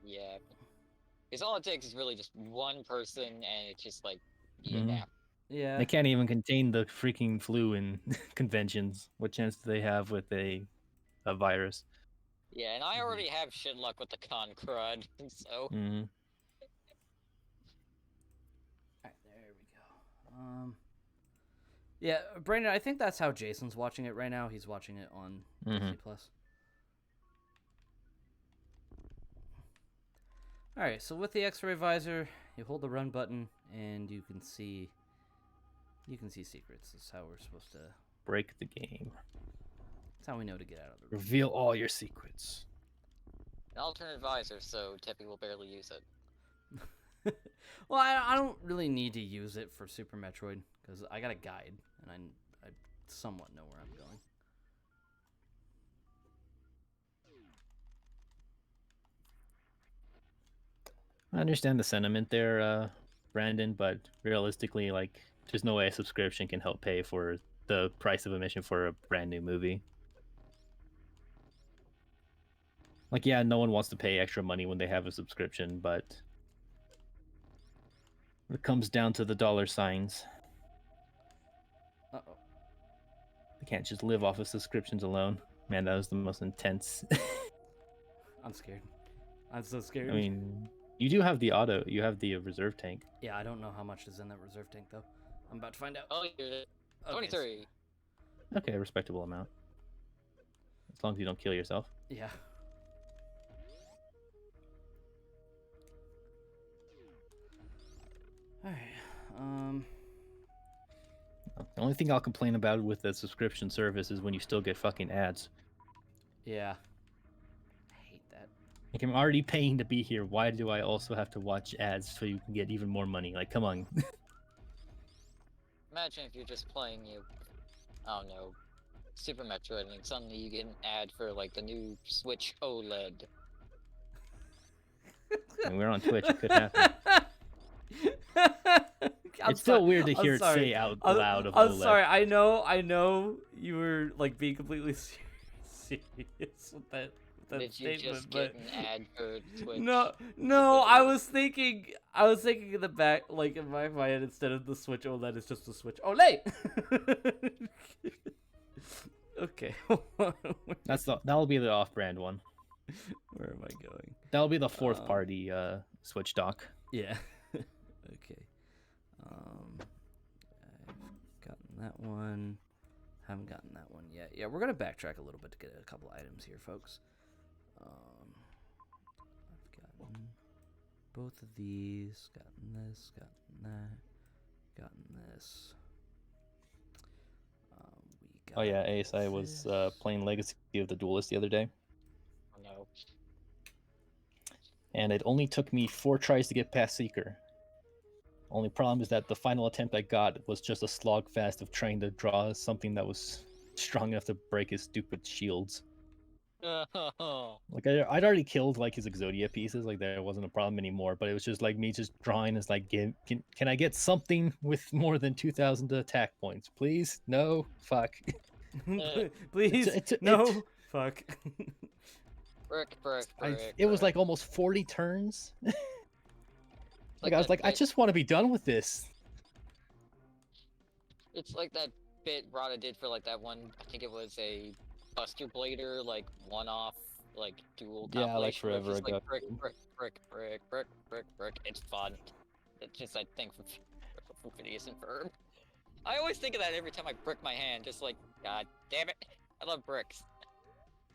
D: Yeah, because all it takes is really just one person, and it's just like be a
C: Mhm.
D: nap.
B: Yeah.
C: They can't even contain the freaking flu in conventions. What chance do they have with a virus?
D: Yeah, and I already have shit luck with the con crud, so
C: Mm-hmm.
B: Alright, there we go. Yeah, Brandon, I think that's how Jason's watching it right now. He's watching it on Disney Plus. Alright, so with the X-ray visor, you hold the run button and you can see secrets. That's how we're supposed to
C: Break the game.
B: that's how we know to get out of the room.
C: Reveal all your secrets.
D: an alternate visor, so Teppy will barely use it.
B: Well, I don't really need to use it for Super Metroid because I got a guide and I somewhat know where I'm going.
C: I understand the sentiment there, Brandon, but realistically, like, there's no way a subscription can help pay for the price of admission for a brand new movie. Like, yeah, no one wants to pay extra money when they have a subscription, but it comes down to the dollar signs.
B: Uh-oh.
C: They can't just live off of subscriptions alone. Man, that was the most intense.
B: I'm scared. I'm so scared.
C: I mean, you do have you have the reserve tank.
B: Yeah, I don't know how much is in that reserve tank though. I'm about to find out.
D: Oh, you're
B: Okay,
D: 23.
C: Okay, a respectable amount. As long as you don't kill yourself.
B: Yeah. Alright.
C: The only thing I'll complain about with the subscription service is when you still get fucking ads.
B: Yeah. I hate that.
C: Like, I'm already paying to be here. Why do I also have to watch ads so you can get even more money? Like, come on.
D: Imagine if you're just playing I don't know, Super Metroid, and suddenly you get an ad for like the new Switch OLED.
C: I mean, we're on Twitch. It could happen. It's still weird to hear it say out loud of
B: I'm
C: OLED.
B: sorry. I know you were like being completely serious with that
D: Did you
B: statement,
D: just
B: but
D: get an ad for Twitch?
B: no. I was thinking in the back, like in my head, instead of the Switch OLED, it's just the Switch OLED. Okay.
C: That'll be the off-brand one.
B: Where am I going?
C: That'll be the fourth party Switch dock.
B: Yeah. Okay. I've gotten that one. Haven't gotten that one yet. Yeah, we're gonna backtrack a little bit to get a couple items here, folks. I've gotten both of these. Gotten this. Gotten that. Gotten this. We got
C: Oh yeah, Ace, I was playing Legacy of the Duelist the other day,
D: Oh, no.
C: and it only took me 4 tries to get past Seeker. Only problem is that the final attempt I got was just a slog fest of trying to draw something that was strong enough to break his stupid shields. Like, I'd already killed like his Exodia pieces, like there wasn't a problem anymore, but it was just like me just drawing as like, can I get something with more than 2,000 attack points, please? No, fuck.
B: Please, no, fuck.
D: Brick.
C: It was like almost 40 turns. Like I was like, I just want to be done with this.
D: It's like that bit Rada did for like that one. I think it was a Buster Blader, like one-off, like dual.
C: Yeah, like
D: compilation where it's
C: forever
D: just,
C: ago.
D: Like, brick. It's fun. It's just I think from Phineas and Ferb. I always think of that every time I brick my hand. Just like, God damn it, I love bricks.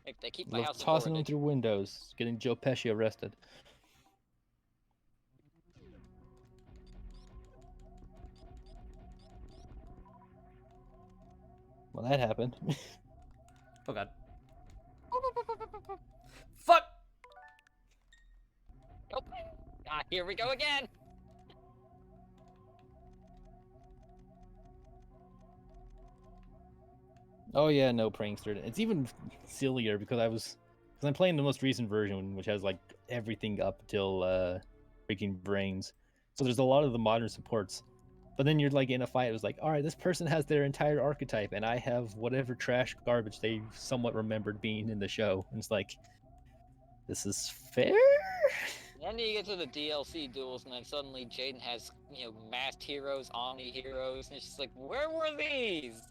D: Like they keep my
C: Love
D: house in
C: tossing them
D: Norwich.
C: through windows, getting Joe Pesci arrested. Well, that happened.
B: Oh god.
D: Here we go again.
C: Oh yeah, no prankster. It's even sillier because I'm playing the most recent version, which has like everything up till freaking brains. So there's a lot of the modern supports. But then you're like in a fight, it was like, all right, this person has their entire archetype, and I have whatever trash garbage they somewhat remembered being in the show. And it's like, this is fair?
D: Then you get to the DLC duels, and then suddenly Jaden has, masked heroes, Omni heroes, and it's just like, where were these?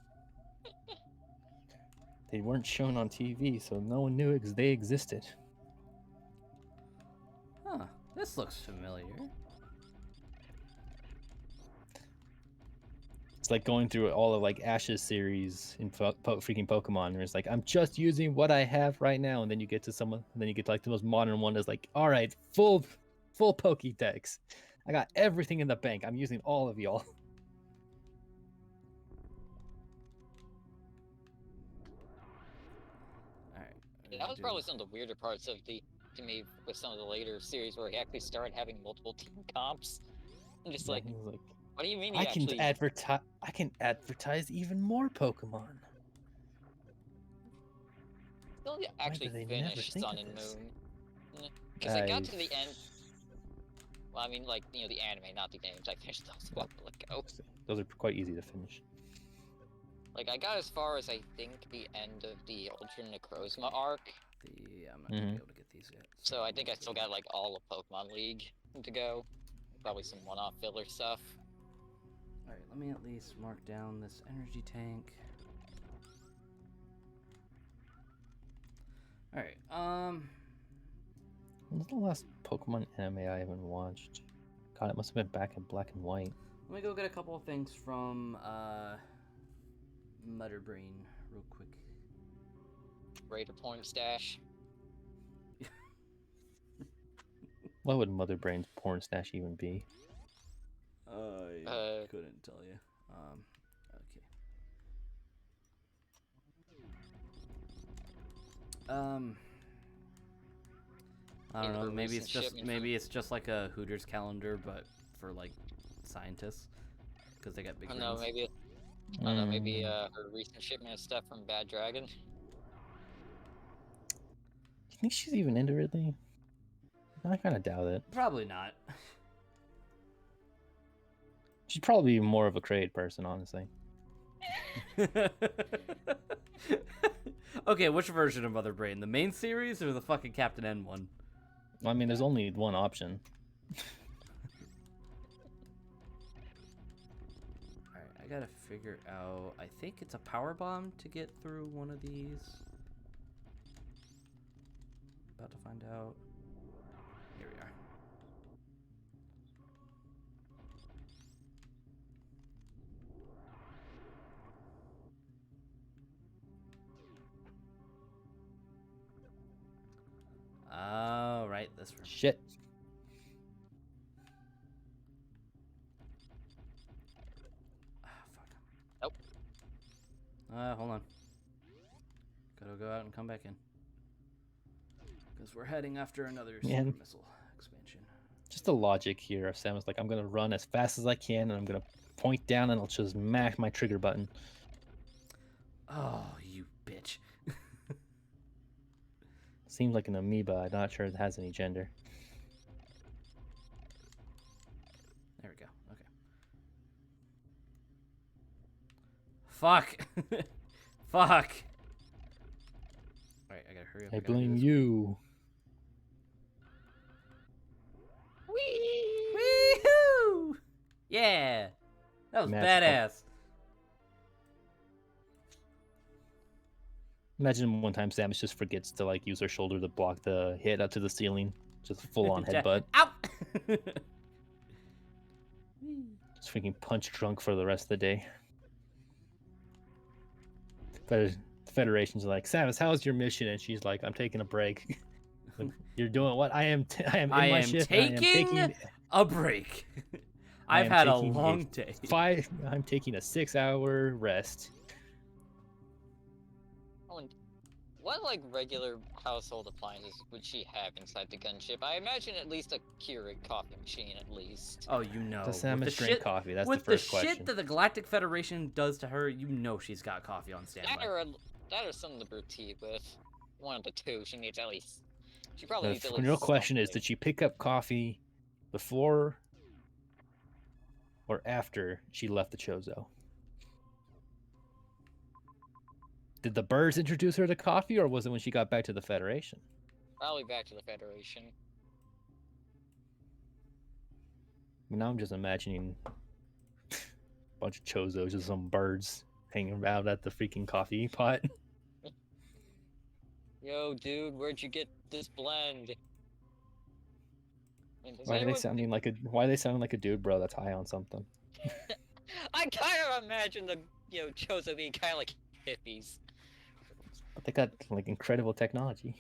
C: They weren't shown on TV, so no one knew they existed.
B: Huh. This looks familiar.
C: It's like going through all of like Ash's series in freaking Pokemon, where it's like, I'm just using what I have right now, and then you get to like the most modern one that's like, all right, full Pokédex. I got everything in the bank. I'm using all of y'all.
B: Alright.
D: Yeah, that was probably some of the weirder parts of to me, with some of the later series where he actually started having multiple team comps. And just like,
C: He's like,
D: what do you mean
C: I can advertise even more Pokemon.
D: Still
C: do
D: actually
C: they never
D: finished
C: think
D: Sun
C: of
D: and
C: this?
D: Moon? Because I got to the end. Well, I mean, like, the anime, not the games. I finished those a while ago.
C: Those are quite easy to finish.
D: Like, I got as far as, I think, the end of the Ultra Necrozma arc.
B: I'm not gonna be able to get these yet.
D: So I think I still got, like, all of Pokemon League to go. Probably some one-off filler stuff.
B: Alright, let me at least mark down this energy tank. Alright,
C: When's the last Pokemon anime I haven't watched? God, it must have been back in black and white.
B: let me go get a couple of things from, Mutterbrain real quick.
D: Raider Point Stash.
C: What would Mother Brain's porn stash even be?
B: I couldn't tell you. Okay. I don't know. Maybe it's just like a Hooters calendar, but for like scientists, because they got big.
D: I don't know.
B: brains.
D: Maybe her recent shipment of stuff from Bad Dragon.
C: You think she's even into Ridley? I kind of doubt it.
B: Probably not.
C: She's probably more of a Kraid person, honestly.
B: Okay, which version of Mother Brain? The main series or the fucking Captain N one?
C: I mean, there's only one option.
B: Alright, I gotta figure out... I think it's a power bomb to get through one of these. About to find out. Here we are. Oh, right, this room.
C: Shit.
B: Ah, fuck.
D: Nope.
B: Hold on. Gotta go out and come back in. Because we're heading after another super missile expansion.
C: Just the logic here of Sam was like, I'm gonna run as fast as I can, and I'm gonna point down, and I'll just smash my trigger button.
B: Oh, you bitch.
C: Seems like an amoeba. I'm not sure it has any gender.
B: There we go. Okay. Fuck. Fuck. Alright, I gotta hurry up.
C: I blame you.
B: Wee-hoo! Yeah! That was badass.
C: Imagine one time Samus just forgets to like use her shoulder to block the hit up to the ceiling. Just full on headbutt.
B: Ow!
C: Just freaking punch drunk for the rest of the day. The Federation's like, Samus, how's your mission? And she's like, I'm taking a break. You're doing what? I am taking
B: a break. I've had a long day.
C: I'm taking a 6-hour rest.
D: what like regular household appliances would she have inside the gunship? I imagine at least a Keurig coffee machine, at least.
B: Oh, you know.
C: Does
B: With the
C: Samus drink
B: shit,
C: coffee? That's
B: with
C: the first
B: shit
C: question.
B: that the Galactic Federation does to her, you know she's got coffee on
D: That
B: standby.
D: or something to brew tea with. One of the two. She needs at least. She probably
C: The
D: needs at least.
C: real question is,
D: something.
C: did she pick up coffee before or after she left the Chozo? Did the birds introduce her to coffee, or was it when she got back to the Federation?
D: Probably back to the Federation.
C: Now I'm just imagining a bunch of Chozos, just some birds hanging around at the freaking coffee pot.
D: Yo, dude, where'd you get this blend? I mean, does
C: Why are they
D: anyone-
C: sounding like a dude, bro, that's high on something?
D: I kind of imagine the Chozo being kind of like hippies,
C: But they got like incredible technology.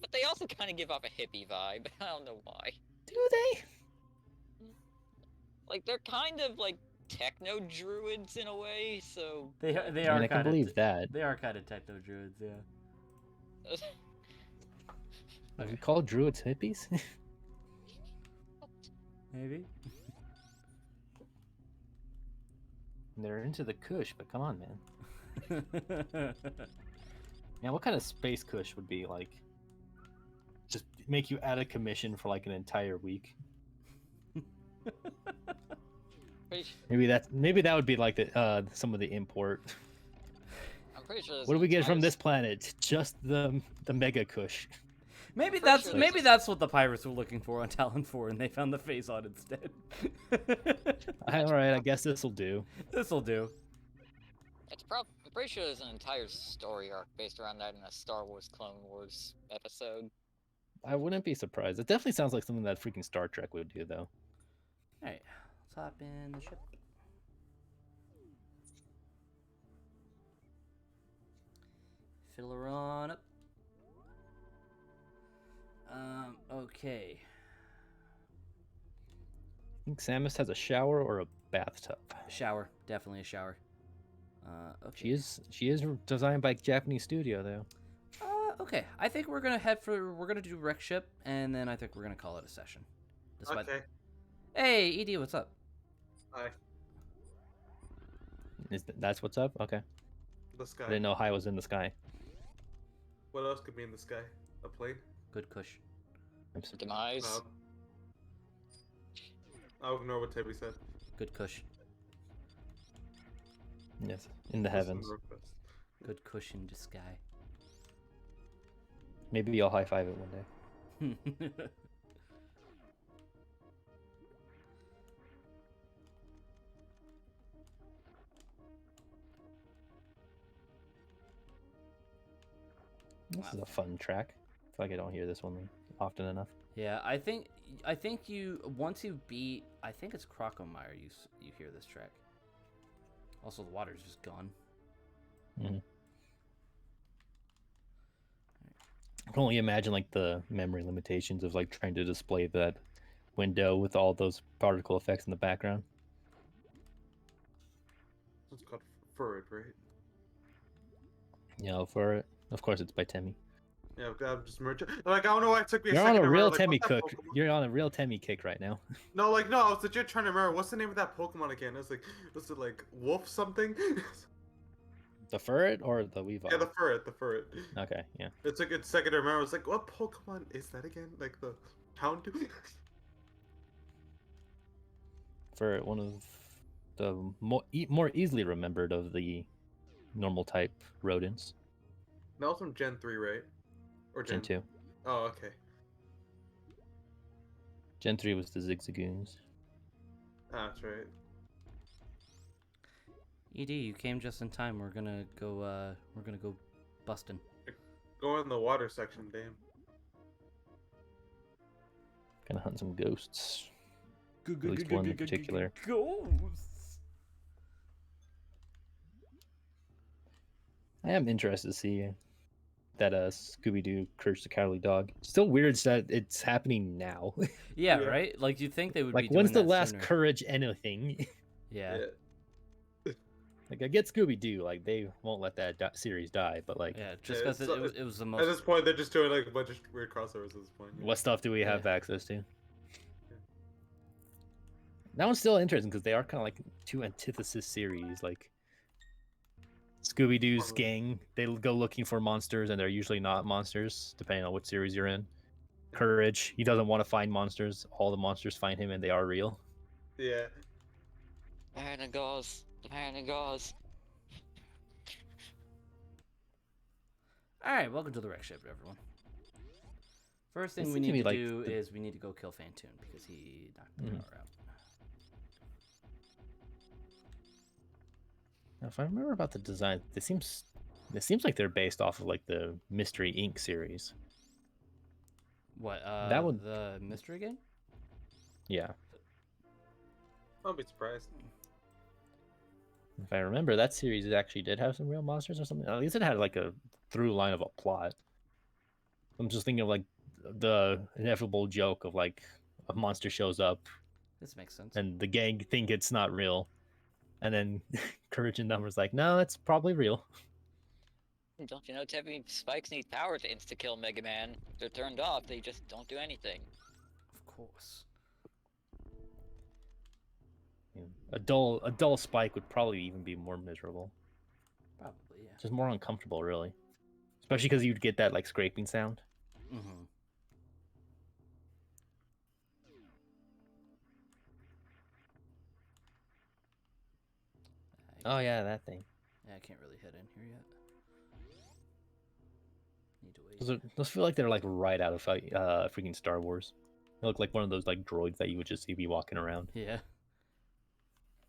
D: but they also kind of give off a hippie vibe. I don't know why.
C: Do they?
D: Like they're kind of like techno druids in a way. So
B: They
C: I
B: are
C: mean, I can
B: kind
C: believe
B: of
C: that.
B: they are kind of techno druids, yeah.
C: Are we call druids hippies?
B: Maybe.
C: They're into the kush, but come on, man. Man, what kind of space kush would be like? Just make you out of commission for like an entire week. Maybe that would be like the some of the import.
D: I'm pretty sure.
C: What do we get from this planet? Just the mega kush.
B: Maybe
D: Pretty
B: that's
D: sure
B: maybe
D: this-
B: that's what the pirates were looking for on Talon 4, and they found the Phazon instead.
C: All right, I guess this will do.
B: This'll do.
D: I'm pretty sure there's an entire story arc based around that in a Star Wars Clone Wars episode.
C: I wouldn't be surprised. It definitely sounds like something that freaking Star Trek would do, though.
B: Alright, let's hop in the ship. Fill her on up. Okay.
C: I think Samus has a shower or a bathtub.
B: Shower, definitely a shower. Okay.
C: She is designed by a Japanese studio, though.
B: Okay. I think we're gonna do wreck ship, and then I think we're gonna call it a session. Despite...
E: Okay.
B: Hey, ED, what's up?
E: Hi.
C: That's what's up? Okay.
E: The sky.
C: I didn't know high was in the sky.
E: What else could be in the sky? A plane?
B: Good cush.
D: Demise.
E: Cloud? I'll ignore what Tibby said.
B: Good cush.
C: Yes, in the
E: Listen to
C: heavens.
E: request.
B: Good cush in the sky.
C: Maybe you'll high five it one day. This is a fun track. I feel like I don't hear this one often enough.
B: Yeah, I think you once you beat, I think it's Crocomire, you hear this track. Also, the water's just gone.
C: Mm-hmm. I can only imagine like the memory limitations of like trying to display that window with all those particle effects in the background.
E: It's called Furred, right?
C: You know, for it. Of course, it's by Temmie.
E: Yeah, I'm just merging. Like, I don't know why it took me a
C: You're
E: second
C: on a
E: to
C: real
E: remember, like,
C: Temmie
E: what's that
C: cook.
E: Pokemon?
C: You're on a real Temmie kick right now.
E: No, like, no, I was legit trying to remember, what's the name of that Pokemon again? Was it like Wolf something?
C: The Furret or the Weavile?
E: Yeah, the Furret.
C: Okay, yeah.
E: It took a second to remember. I was like, what Pokemon is that again? Like the Houndoom?
C: For one of the more easily remembered of the normal type rodents.
E: That was from Gen 3, right? Or
C: Gen 2.
E: Oh, okay.
C: Gen 3 was the Zigzagoons.
E: Ah, that's right.
B: ED, you came just in time. We're gonna go busting.
E: Go in the water section, damn.
C: Gonna hunt some ghosts. At least one in particular.
B: Ghosts.
C: I am interested to see that Scooby-Doo Courage the Cowardly Dog. Still weird that it's happening now.
B: Yeah,
E: Yeah.
B: right. Like you'd think they would
C: Like,
B: be
C: when's
B: doing
C: the
B: that
C: last
B: sooner.
C: Courage anything?
B: Yeah.
C: Like, Like I get Scooby Doo, like they won't let that series die, but like,
B: Yeah, just
E: Yeah,
B: because
E: it's-
B: it was the
E: At
B: most.
E: this point, they're just doing like a bunch of weird crossovers at this point.
C: what stuff do we have
B: Yeah.
C: access to? That one's still interesting because they are kind of like two antithesis series. Like Scooby Doo's
E: Probably.
C: gang, they go looking for monsters, and they're usually not monsters, depending on what series you're in. Courage, he doesn't want to find monsters. All the monsters find him, and they are real.
E: Yeah.
D: Man of gauze. Man of gauze.
B: All right, welcome to the wreck ship, everyone. First thing
C: This
B: we
C: seems to
B: need
C: be
B: to
C: like
B: do
C: the-
B: is we need to go kill Fantoon because he knocked the
C: Mhm.
B: power out.
C: Now, if I remember about the design, it seems like they're based off of like the Mystery Inc. series.
B: What?
C: That one-
B: The mystery game?
C: Yeah,
E: I'll be surprised.
C: if I remember, that series actually did have some real monsters or something. At least it had like a through line of a plot. I'm just thinking of like the inevitable joke of like a monster shows up
B: This makes sense.
C: and the gang think it's not real, and then Courage and Numbers like, no, it's probably real.
D: Don't you know Heavy Spikes need power to insta-kill Mega Man? If they're turned off, they just don't do anything.
B: Of course.
C: You know, a dull Spike would probably even be more miserable,
B: Probably, yeah.
C: just more uncomfortable, really. Especially because you'd get that like scraping sound.
B: Mm-hmm.
C: Oh yeah, that thing.
B: Yeah, I can't really head in here yet. Need to wait.
C: Those feel like they're like right out of freaking Star Wars. They look like one of those like droids that you would just see be walking around.
B: Yeah.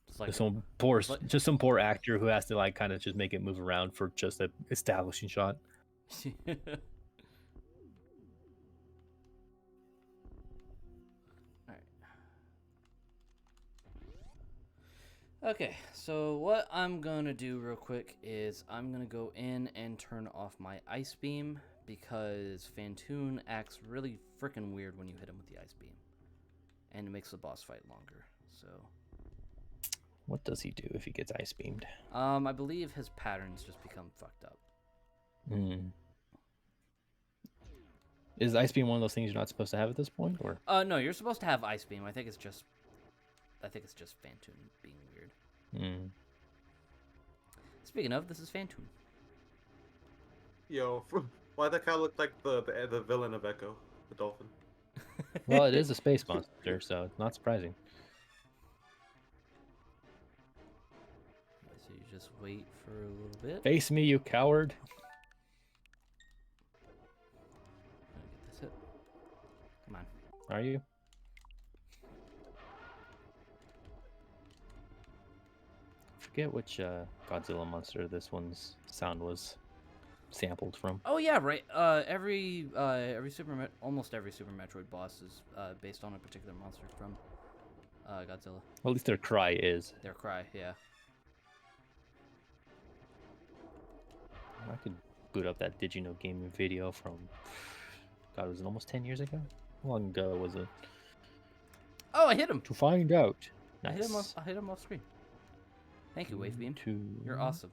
B: It's like
C: Just
B: like-
C: just some poor actor who has to like kind of just make it move around for just a establishing shot.
B: Alright. Okay, so what I'm gonna do real quick is I'm gonna go in and turn off my ice beam because Fantoon acts really freaking weird when you hit him with the ice beam. And it makes the boss fight longer. So
C: What does he do if he gets ice beamed?
B: I believe his patterns just become fucked up.
C: Hmm. Is ice beam one of those things you're not supposed to have at this point, or?
B: No, you're supposed to have ice beam. I think it's just Fantoon being weird.
C: Hmm.
B: Speaking of, this is Fantoon.
E: Yo, why that guy look like the villain of Echo, the dolphin?
C: Well, it is a space monster, so it's not surprising.
B: So you just wait for a little bit.
C: Face me, you coward!
B: Gonna get this hit. Come on.
C: Are you? Forget which Godzilla monster this one's sound was sampled from.
B: Oh yeah, right. Almost every Super Metroid boss is based on a particular monster from Godzilla.
C: Well, at least their cry is.
B: Their cry, yeah.
C: I could boot up that Did You Know gaming video from, God, was it almost 10 years ago? How long ago was it?
B: Oh, I hit him.
C: To find out.
B: I
C: Nice.
B: hit him off screen. Thank you, Wavebeam.
C: To...
B: You're awesome.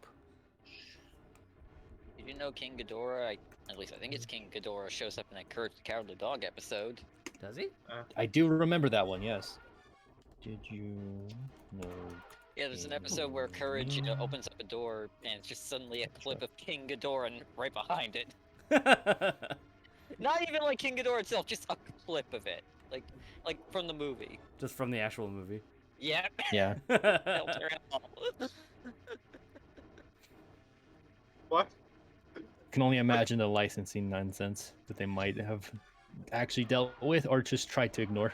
D: Did you know King Ghidorah, at least I think it's King Ghidorah, shows up in that Courage the Cowardly Dog episode?
B: Does he?
C: I do remember that one, yes. Did you know?
D: Yeah, there's an episode where Courage, opens up a door, and it's just suddenly a clip of King Ghidorah and right behind it. Not even like King Ghidorah itself, just a clip of it. Like from the movie.
B: Just from the actual movie.
D: Yeah.
C: Yeah.
D: Filter hell.
E: What?
C: Can only imagine the licensing nonsense that they might have actually dealt with or just tried to ignore.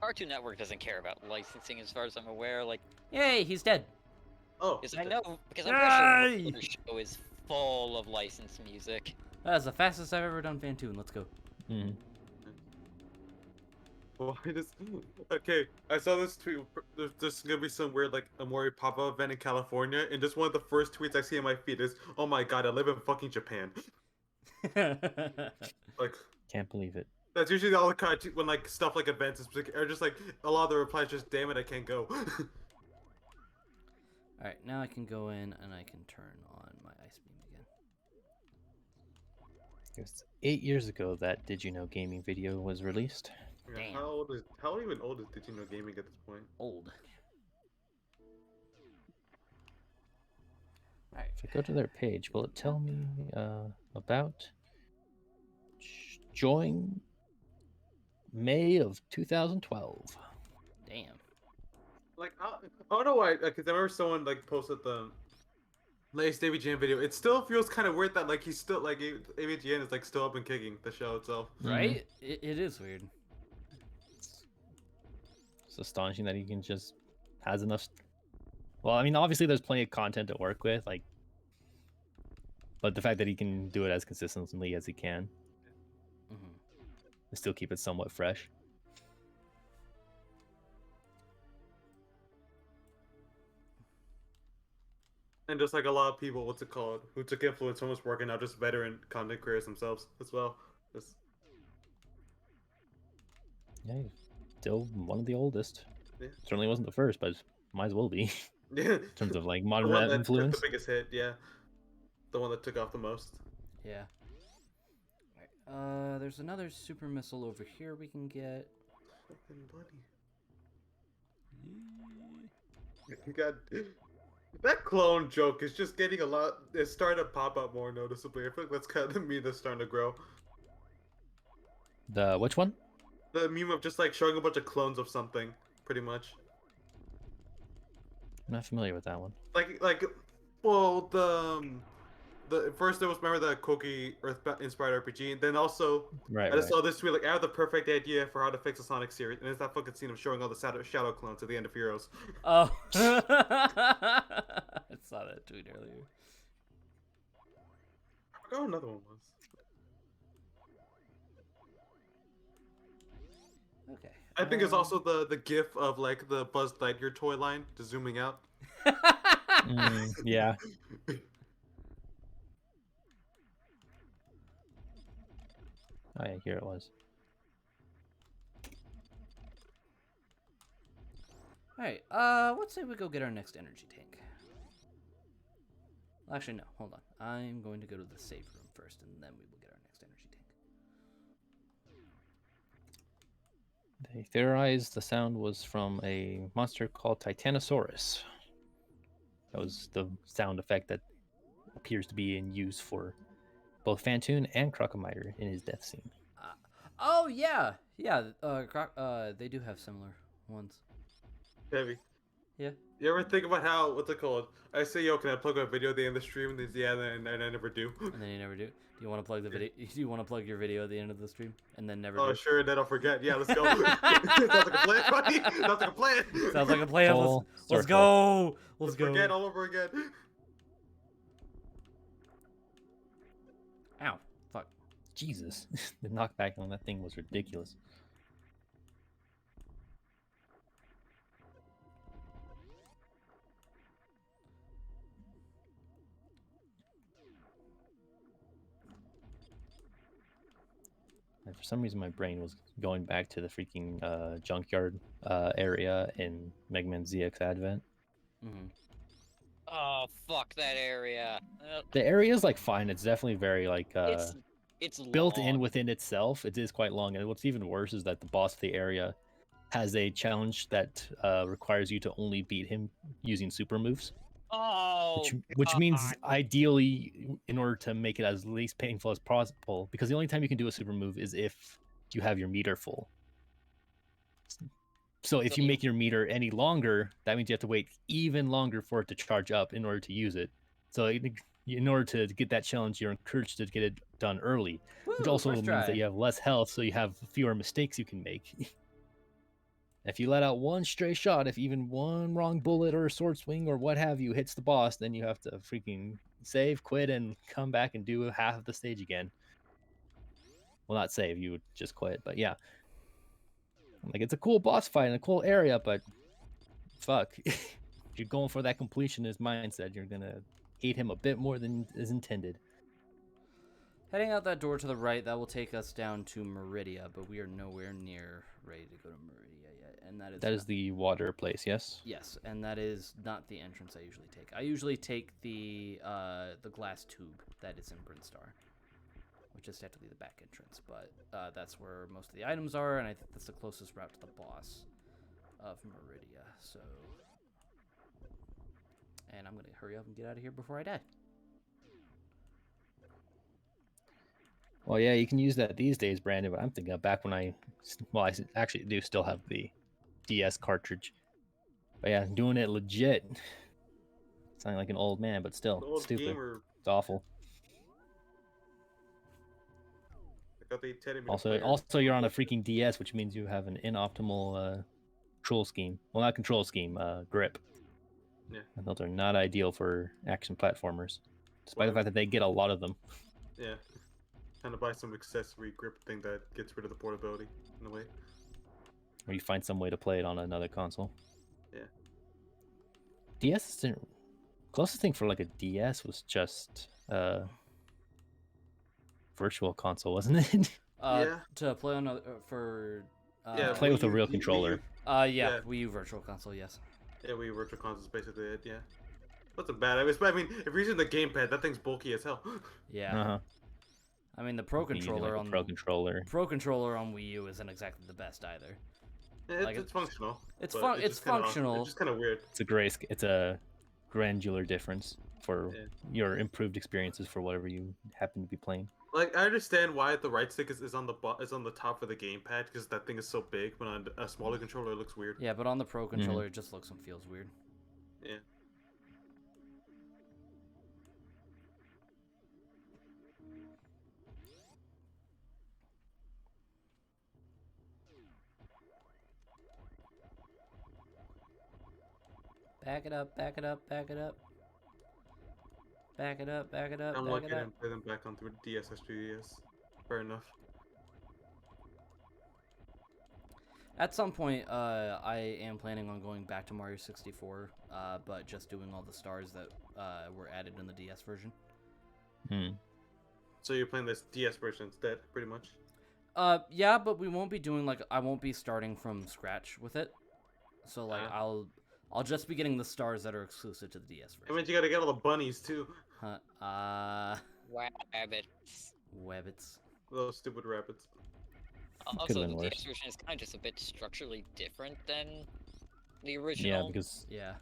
D: Cartoon Network doesn't care about licensing as far as I'm aware. Like,
B: Yay, he's dead.
E: Oh.
D: because I know, because I'm pretty
B: Yay!
D: sure the show is full of licensed music.
B: That's the fastest I've ever done Fantoon. Let's go.
C: Mhm.
E: Why does? Okay, I saw this tweet. There's gonna be some weird like Amori pop-up event in California, and just one of the first tweets I see on my feed is, "Oh my god, I live in fucking Japan." Like,
C: Can't believe it.
E: that's usually all the kind of when like stuff like events is or just like a lot of the replies just, "Damn it, I can't go."
B: All right, now I can go in and I can turn on my ice beam again.
C: It was 8 years ago that Did You Know Gaming video was released.
E: Yeah,
B: Damn.
E: how even old is Did You Know Gaming at this point?
B: Old. All right.
C: If I go to their page, will it tell me about join May of 2012?
B: Damn.
E: Like I don't know why, because I remember someone like posted the latest David Jam video. It still feels kind of weird that like he's still like AVGN is like still up and kicking the show itself.
B: Right? It is weird.
C: It's astonishing that he can just has enough. Well, I mean, obviously there's plenty of content to work with, like, but the fact that he can do it as consistently as he can,
B: Mm-hmm.
C: and still keep it somewhat fresh.
E: And just like a lot of people, what's it called, who took influence from his work and now just veteran content creators themselves as well. Just...
C: Yeah, he's still one of the oldest.
E: Yeah.
C: Certainly wasn't the first, but might as well be
E: Yeah.
C: in terms of like
E: The
C: modern
E: one
C: rap
E: that
C: influence.
E: took the biggest hit, yeah. The one that took off the most.
B: Yeah. There's another super missile over here we can get.
E: Fucking bloody. You got that clone joke is just getting a lot. It's starting to pop up more noticeably. I feel like that's kind of the meme that's starting to grow.
C: The which one?
E: The meme of just like showing a bunch of clones of something, pretty much.
C: I'm not familiar with that one.
E: Well, the first there was, remember, the Koki Earth inspired RPG, and then also
C: Right,
E: I just
C: right.
E: saw this tweet like, I have the perfect idea for how to fix a Sonic series, and it's that fucking scene of showing all the shadow clones at the end of Heroes.
B: Oh. I saw that tweet earlier.
E: I forgot what another one was.
B: Okay.
E: I think it's also the gif of like the Buzz Lightyear toy line just zooming out.
C: Yeah. Oh yeah, here it was.
B: Alright, let's say we go get our next energy tank. Actually, no, hold on. I'm going to go to the save room first, and then we will get our next energy tank.
C: They theorized the sound was from a monster called Titanosaurus. That was the sound effect that appears to be in use for both Phantoon and Crocomiter in his death scene.
B: Oh, yeah! Yeah, they do have similar ones.
E: Heavy.
B: Yeah.
E: You ever think about how, what's it called? I say, yo, can I plug my video at the end of the stream? And they say, yeah, and I never do.
B: And then you never do. Do you want to plug the video? Do you want to plug your video at the end of the stream and then never
E: Oh,
B: do?
E: sure, then I'll forget. Yeah, let's go. Sounds like a plan, buddy. Sounds like a plan.
B: Sounds like a plan.
C: Full
B: Let's
C: circle.
B: go. Let's
E: Let's
B: go.
E: forget all over again.
B: Ow! Fuck.
C: Jesus, the knockback on that thing was ridiculous. And for some reason, my brain was going back to the freaking junkyard area in Mega Man ZX Advent.
B: Mm-hmm.
D: Oh, fuck that area.
C: The area is like fine. It's definitely very like
D: It's
C: built in
D: long.
C: within itself. It is quite long, and what's even worse is that the boss of the area has a challenge that requires you to only beat him using super moves.
D: Oh,
C: Which means
D: God.
C: ideally, in order to make it as least painful as possible, because the only time you can do a super move is if you have your meter full. So if
D: So
C: you
D: you-
C: make your meter any longer, that means you have to wait even longer for it to charge up in order to use it. So in order to get that challenge, you're encouraged to get it done early, which
B: Woo,
C: also
B: first
C: means
B: try.
C: that you have less health, so you have fewer mistakes you can make. If you let out one stray shot, if even one wrong bullet or a sword swing or what have you hits the boss, then you have to freaking save, quit, and come back and do half of the stage again. Well, not save, you would just quit, but yeah. Like, it's a cool boss fight in a cool area, but fuck. If you're going for that completionist mindset, you're gonna hate him a bit more than is intended.
B: Heading out that door to the right, that will take us down to Meridia, but we are nowhere near ready to go to Meridia yet, and
C: That is the water place, yes?
B: yes, and that is not the entrance I usually take. I usually take the glass tube that is in Brinstar, which is technically the back entrance, but that's where most of the items are, and I think that's the closest route to the boss of Meridia. So, and I'm gonna hurry up and get out of here before I die.
C: Well, yeah, you can use that these days, Brandon, but I'm thinking of back when well, actually do still have the DS cartridge. But yeah, doing it legit. Sounding like an old man, but still,
E: The old
C: stupid.
E: gamer.
C: It's awful.
E: I got the 10
C: Also, you're on a freaking DS, which means you have an inoptimal control scheme. Well, not control scheme, grip.
E: Yeah.
C: And those are not ideal for action platformers, despite the
E: Well,
C: fact that they get a lot of them.
E: Yeah. Trying to buy some accessory grip thing that gets rid of the portability in a way.
C: Or you find some way to play it on another console.
E: Yeah.
C: DS isn't... Closest thing for like a DS was just virtual console, wasn't it?
E: Yeah.
B: To play on for
E: Yeah,
C: Play with a
E: Wii U-
C: real
E: Wii U-
C: controller.
B: yeah,
E: yeah.
B: Wii U Virtual Console, yes.
E: Yeah, Wii U Virtual Console is basically it, yeah. Wasn't bad. I mean, if you're using the gamepad, that thing's bulky as hell.
B: Yeah.
C: Uh-huh.
B: I mean, the Pro
C: You're using,
B: controller
C: like, a
B: on
C: Pro controller.
B: on Wii U isn't exactly the best either.
E: Yeah,
B: Like,
E: it's functional.
B: It's
E: but
B: fun. It's
E: just kinda awkward.
B: functional.
E: It's just kind of weird.
C: It's a granular difference for
E: Yeah.
C: your improved experiences for whatever you happen to be playing.
E: Like, I understand why the right stick is on the top of the gamepad because that thing is so big, but on a smaller controller it looks weird.
B: Yeah, but on the Pro controller, it just looks and feels weird.
E: Yeah.
B: Back it up, back it up, back it up. Back it up, back it up,
E: I'm
B: back
E: lucky
B: it
E: to
B: up.
E: play them back on 3DS or 3DS. Fair enough.
B: At some point, I am planning on going back to Mario 64, but just doing all the stars that were added in the DS version.
E: So you're playing this DS version instead, pretty much.
B: Yeah, but we won't be doing I won't be starting from scratch with it. So I'll just be getting the stars that are exclusive to the DS
E: I
B: version.
E: mean, you gotta get all the bunnies too.
D: Rabbits.
B: Webbits.
E: Those stupid rabbits.
D: Also,
C: been
D: the
C: worse.
D: DS version is kind of just a bit structurally different than the
C: Yeah,
D: original.
C: because
B: Yeah.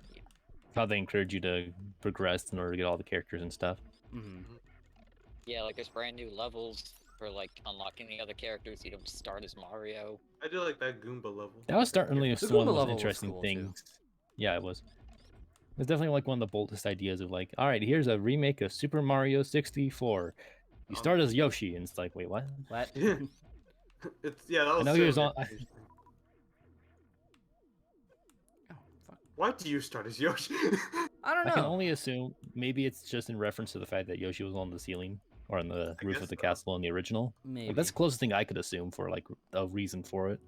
C: how they encourage you to progress in order to get all the characters and stuff.
B: Mm-hmm.
D: Yeah, like there's brand new levels for like unlocking the other characters. You don't start as Mario.
E: I do like that Goomba level.
C: That was certainly
B: The
C: one of
B: Goomba
C: the most
B: level was
C: interesting
B: cool, too.
C: things. Yeah, it was. It's definitely like one of the boldest ideas of like, all right, here's a remake of Super Mario 64. You start as Yoshi, and it's like, wait, what?
B: What?
E: It's that was.
C: I know he was
E: so
C: on.
E: interesting.
B: Oh, fuck.
E: Why do you start as Yoshi?
B: I don't
C: I
B: know.
C: can only assume maybe it's just in reference to the fact that Yoshi was on the ceiling or on the
E: I
C: roof
E: guess
C: of the
E: so.
C: castle in the original.
B: Maybe.
C: Like, that's the closest thing I could assume for like a reason for it.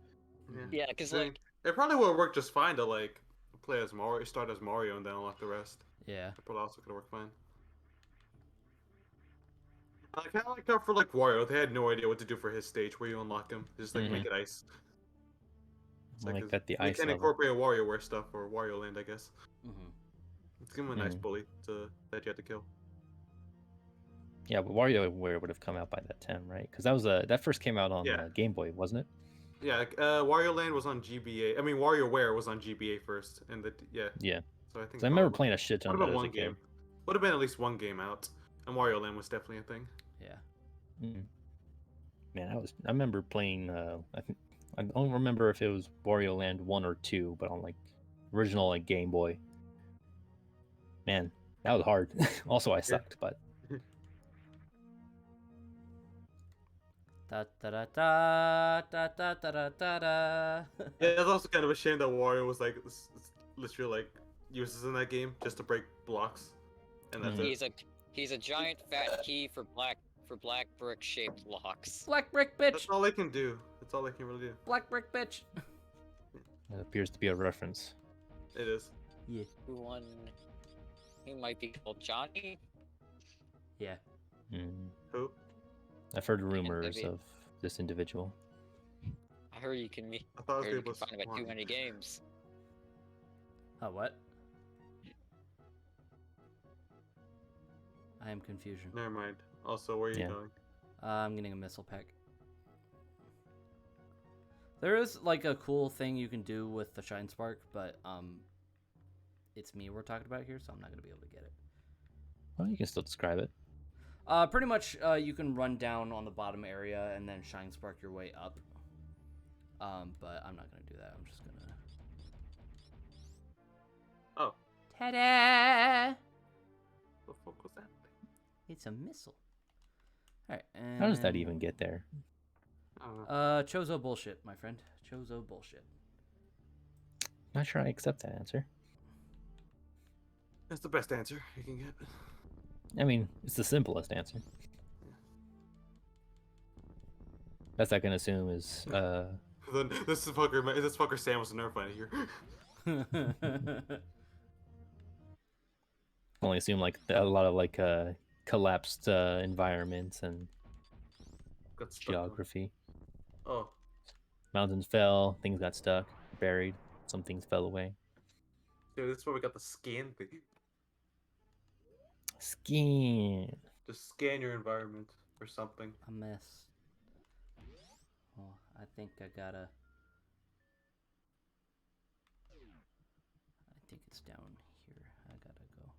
D: Yeah, because
E: I mean,
D: like
E: it probably would work just fine to like play as Mario, start as Mario, and then unlock the rest.
B: Yeah.
E: It probably also could work fine. I kind of like how for like Wario, they had no idea what to do for his stage where you unlock him. Just like make it ice. It's
C: Like
E: his-
C: that the
E: they
C: ice
E: can
C: level.
E: incorporate WarioWare stuff or Wario Land, I guess.
B: Mm-hmm.
E: Let's give him a nice bully that you had to kill.
C: Yeah, but WarioWare would have come out by that time, right? Because that was that first came out on
E: Yeah.
C: Game Boy, wasn't it?
E: Yeah, Wario Land was on GBA. I mean, WarioWare was on GBA first, and yeah.
C: Yeah.
E: So I think.
C: So I remember
E: probably-
C: playing a shit ton
E: Would
C: of
E: have
C: that
E: been
C: as a
E: one
C: kid.
E: game. Would have been at least one game out, and Wario Land was definitely a thing.
B: Yeah.
C: Man, I remember playing. I don't remember if it was Wario Land 1 or 2, but on like original like Game Boy. Man, that was hard. Also, I sucked, but
B: Da da da da da da da da da da.
E: Yeah, it's also kind of a shame that Wario was like literally like uses in that game just to break blocks, and that's it.
D: he's a giant fat key for black brick shaped locks.
B: Black brick
E: That's
B: bitch.
E: all they can do. That's all they can really do.
B: Black brick bitch.
C: it appears to be a reference.
E: It is.
B: Yeah.
D: Who might be called Johnny?
B: Yeah.
C: Mm.
E: Who?
C: I've heard rumors
D: maybe-
C: of this individual.
D: I heard you can
E: I thought
D: heard you
E: it
D: can
E: was
D: find about too
E: one.
D: many games.
B: What? I am confusion.
E: Never mind. Also, where are you
C: Yeah.
E: going?
B: I'm getting a missile pack. There is like a cool thing you can do with the Shine Spark, but it's me we're talking about here, so I'm not gonna be able to get it.
C: Well, you can still describe it.
B: Pretty much, you can run down on the bottom area and then Shine Spark your way up. But I'm not gonna do that. I'm just gonna.
E: Oh,
B: Ta-da!
E: the fuck was that?
B: It's a missile. All right. And...
C: How does that even get there?
E: I don't know.
B: Chozo bullshit, my friend. Chozo bullshit.
C: Not sure I accept that answer.
E: That's the best answer you can get.
C: I mean, it's the simplest answer. Best I can assume is
E: Then this fucker Sam was never fighting here.
C: only assume like a lot of like collapsed environments and
E: Got stuck.
C: geography.
E: Oh,
C: Mountains fell, things got stuck, buried, some things fell away.
E: dude, this is where we got the scan thing.
C: Skin.
E: Just scan your environment or something.
B: A mess. Oh, I think I gotta. I think it's down here. I gotta go.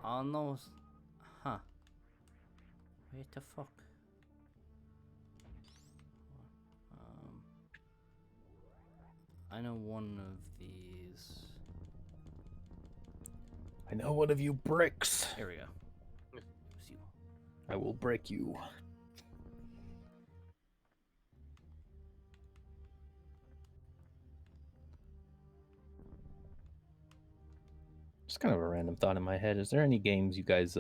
B: Oh no. Huh. Wait the fuck. I know one of these.
C: I know one of you bricks.
B: Here we go. It was you.
C: I will break you. Just kind of a random thought in my head. Is there any games you guys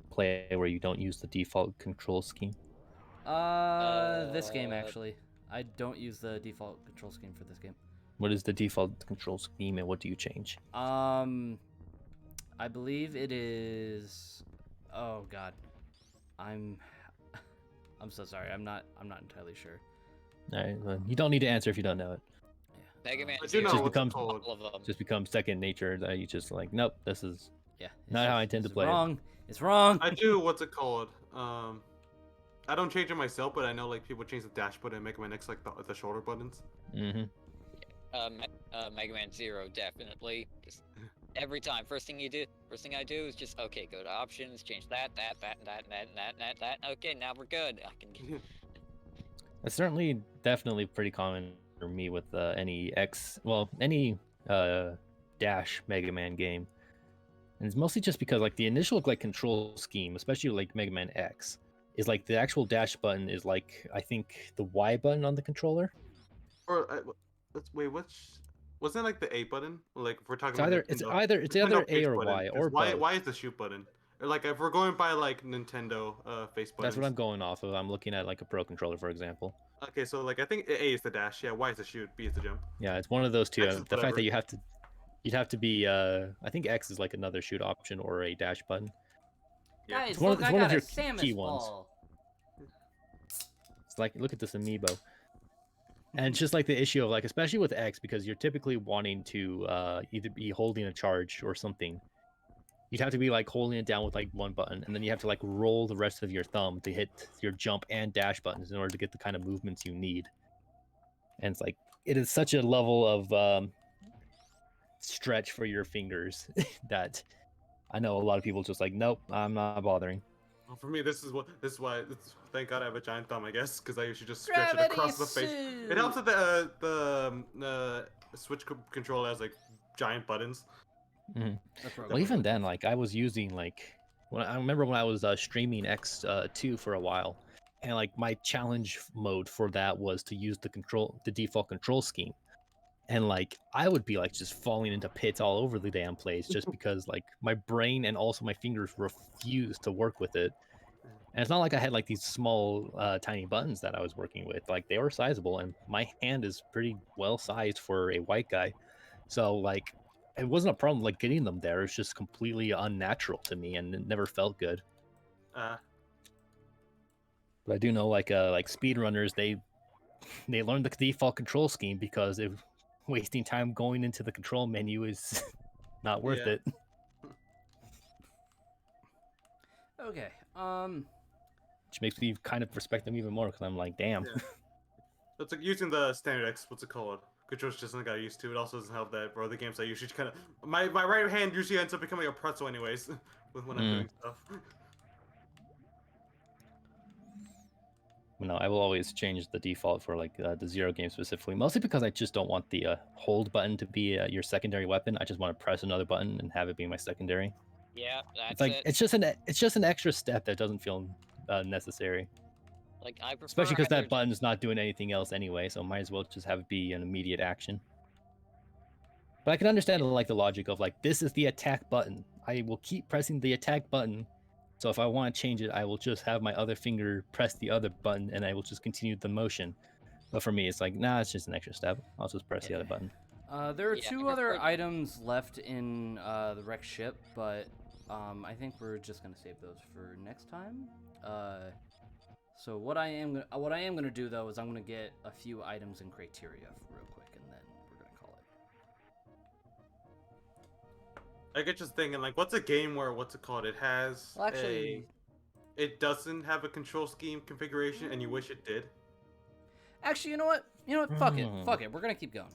C: play where you don't use the default control scheme?
B: This game actually. I don't use the default control scheme for this game.
C: What is the default control scheme and what do you change?
B: I believe it is. Oh God, I'm so sorry. I'm not entirely sure.
C: All right, well, you don't need to answer if you don't know it.
D: Mega Man
E: I do
D: Zero
E: know
C: Just
E: what's
C: becomes-
E: called.
D: all of them.
C: Just becomes second nature that you just like, nope, this is
B: Yeah.
C: Not how I intend to
B: it's
C: play it.
B: Wrong. It's wrong.
E: I do. What's it called? I don't change it myself, but I know like people change the dash button and make my next like the shoulder buttons.
C: mm-hmm.
D: Mega Man Zero, definitely. Just every time, first thing I do is just okay, go to options, change that. Okay, now we're good. I can get
C: It's certainly definitely pretty common for me with any Dash Mega Man game. And it's mostly just because like the initial like control scheme, especially like Mega Man X, is like the actual dash button is like I think the Y button on the controller.
E: Or wait, wasn't it like the A button? Like if we're talking
C: It's
E: about
C: either
E: Nintendo,
C: it's either A
E: face
C: or
E: button,
C: Y
E: 'cause
C: or both.
E: Y is the shoot button. Or like if we're going by like Nintendo face buttons.
C: That's what I'm going off of. I'm looking at like a Pro controller, for example.
E: Okay, so like I think A is the dash, yeah. Y is the shoot, B is the jump.
C: Yeah, it's one of those two.
E: X is
C: The fact
E: whatever.
C: that you'd have to be I think X is like another shoot option or a dash button.
E: Yeah.
B: Guys,
C: It's one of-
B: look,
C: it's
B: I
C: one of
B: got a
C: your
B: Samus
C: key ones.
B: ball.
C: It's like look at this amiibo. And it's just like the issue of like, especially with X, because you're typically wanting to either be holding a charge or something. You'd have to be like holding it down with like one button, and then you have to like roll the rest of your thumb to hit your jump and dash buttons in order to get the kind of movements you need. And it's like it is such a level of stretch for your fingers that I know a lot of people just like, nope, I'm not bothering.
E: Well, for me, this is why. Thank God I have a giant thumb, I guess, because I usually just stretch it across the face. It helps that the Switch control has like giant buttons.
C: Well, even then, like I was using like I remember when I was streaming X2 for a while, and like my challenge mode for that was to use the default control scheme, and like I would be like just falling into pits all over the damn place just because like my brain and also my fingers refused to work with it. And it's not like I had like these small tiny buttons that I was working with, like they were sizable, and my hand is pretty well sized for a white guy. So like it wasn't a problem like getting them there. It's just completely unnatural to me, and it never felt good.
E: Uh,
C: But I do know like speedrunners, they learn the default control scheme because if wasting time going into the control menu is not worth
E: Yeah.
C: it.
B: Okay.
C: Which makes me kind of respect them even more because I'm like, damn.
E: Yeah. It's like using the standard X, what's it called? Controls just not got used to. It also doesn't help that for other games I usually kind of my right hand usually ends up becoming a pretzel anyways when I'm doing stuff.
C: No, I will always change the default for like the zero game specifically, mostly because I just don't want the hold button to be your secondary weapon. I just want to press another button and have it be my secondary.
D: Yeah,
C: It's
D: that's
C: like
D: it.
C: it's just an extra step that doesn't feel necessary,
D: Like I prefer
C: especially because
D: either
C: that button's not doing anything else anyway. So might as well just have it be an immediate action. But I can understand like the logic of like this is the attack button. I will keep pressing the attack button. So if I want to change it, I will just have my other finger press the other button, and I will just continue the motion. But for me, it's like, nah, it's just an extra step. I'll just press the other button.
B: There are
D: Yeah, I
B: two other
D: prefer-
B: items left in the wreck ship, but I think we're just gonna save those for next time. So what I am gonna do though is I'm gonna get a few items in criteria real quick, and then we're gonna call it.
E: I get just thinking like, what's a game where what's it called? It has
B: Well, actually,
E: it doesn't have a control scheme configuration, and you wish it did.
B: you know what? Fuck it. Fuck it. We're gonna keep going.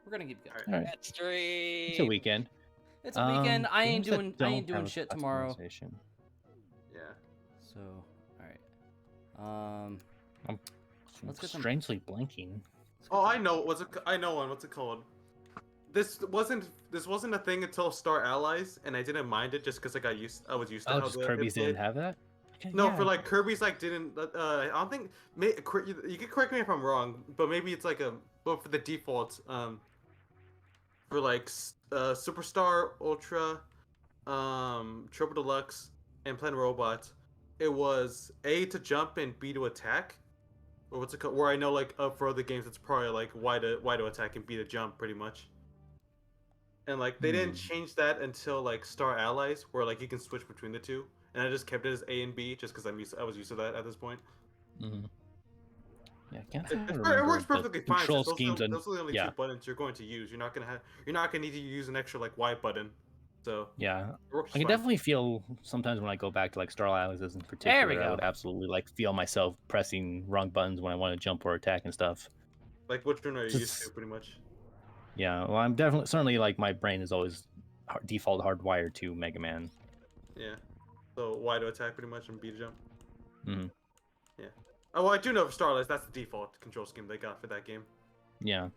B: We're gonna keep going.
E: Alright.
C: All right,
D: that stream.
C: it's a weekend.
B: It's a weekend. I ain't
C: games that
B: doing
C: don't have
B: shit tomorrow.
C: customization.
E: Yeah.
B: So, all right. Let's get some-
C: Strangely blanking.
E: Oh, I know. I know one. What's it called? This wasn't a thing until Star Allies, and I didn't mind it just because I was used to
C: Oh,
E: how
C: just
E: the
C: Kirby's
E: it
C: didn't
E: played.
C: have that. Okay,
E: No,
C: yeah.
E: for like Kirby's like didn't. I don't think. You can correct me if I'm wrong, but maybe it's like but for the default, for like Superstar, Ultra, Triple Deluxe, and Planet Robot, it was A to jump and B to attack, or what's it called? Where I know like for other games it's probably like Y to attack and B to jump, pretty much. And like they didn't change that until like Star Allies, where like you can switch between the two. And I just kept it as A and B just because I was used to that at this point.
C: Mhm. Yeah, I can't
E: It
C: remember
E: works
C: the
E: perfectly fine.
C: control
E: Since
C: schemes and
E: those are the only
C: yeah.
E: two buttons you're going to use. You're not gonna need to use an extra like Y button. So
C: Yeah,
E: it works
C: I can
E: fine.
C: definitely feel sometimes when I go back to like Star Allies in particular,
B: we
C: I
B: go.
C: would absolutely like feel myself pressing wrong buttons when I want to jump or attack and stuff.
E: Like which one are you used
C: Just-
E: to, pretty much?
C: Yeah, well, I'm certainly like my brain is always default hardwired to Mega Man.
E: Yeah. So Y to attack, pretty much, and B to jump.
C: Mhm.
E: Yeah. Oh, well, I do know for Star Allies that's the default control scheme they got for that game.
C: Yeah.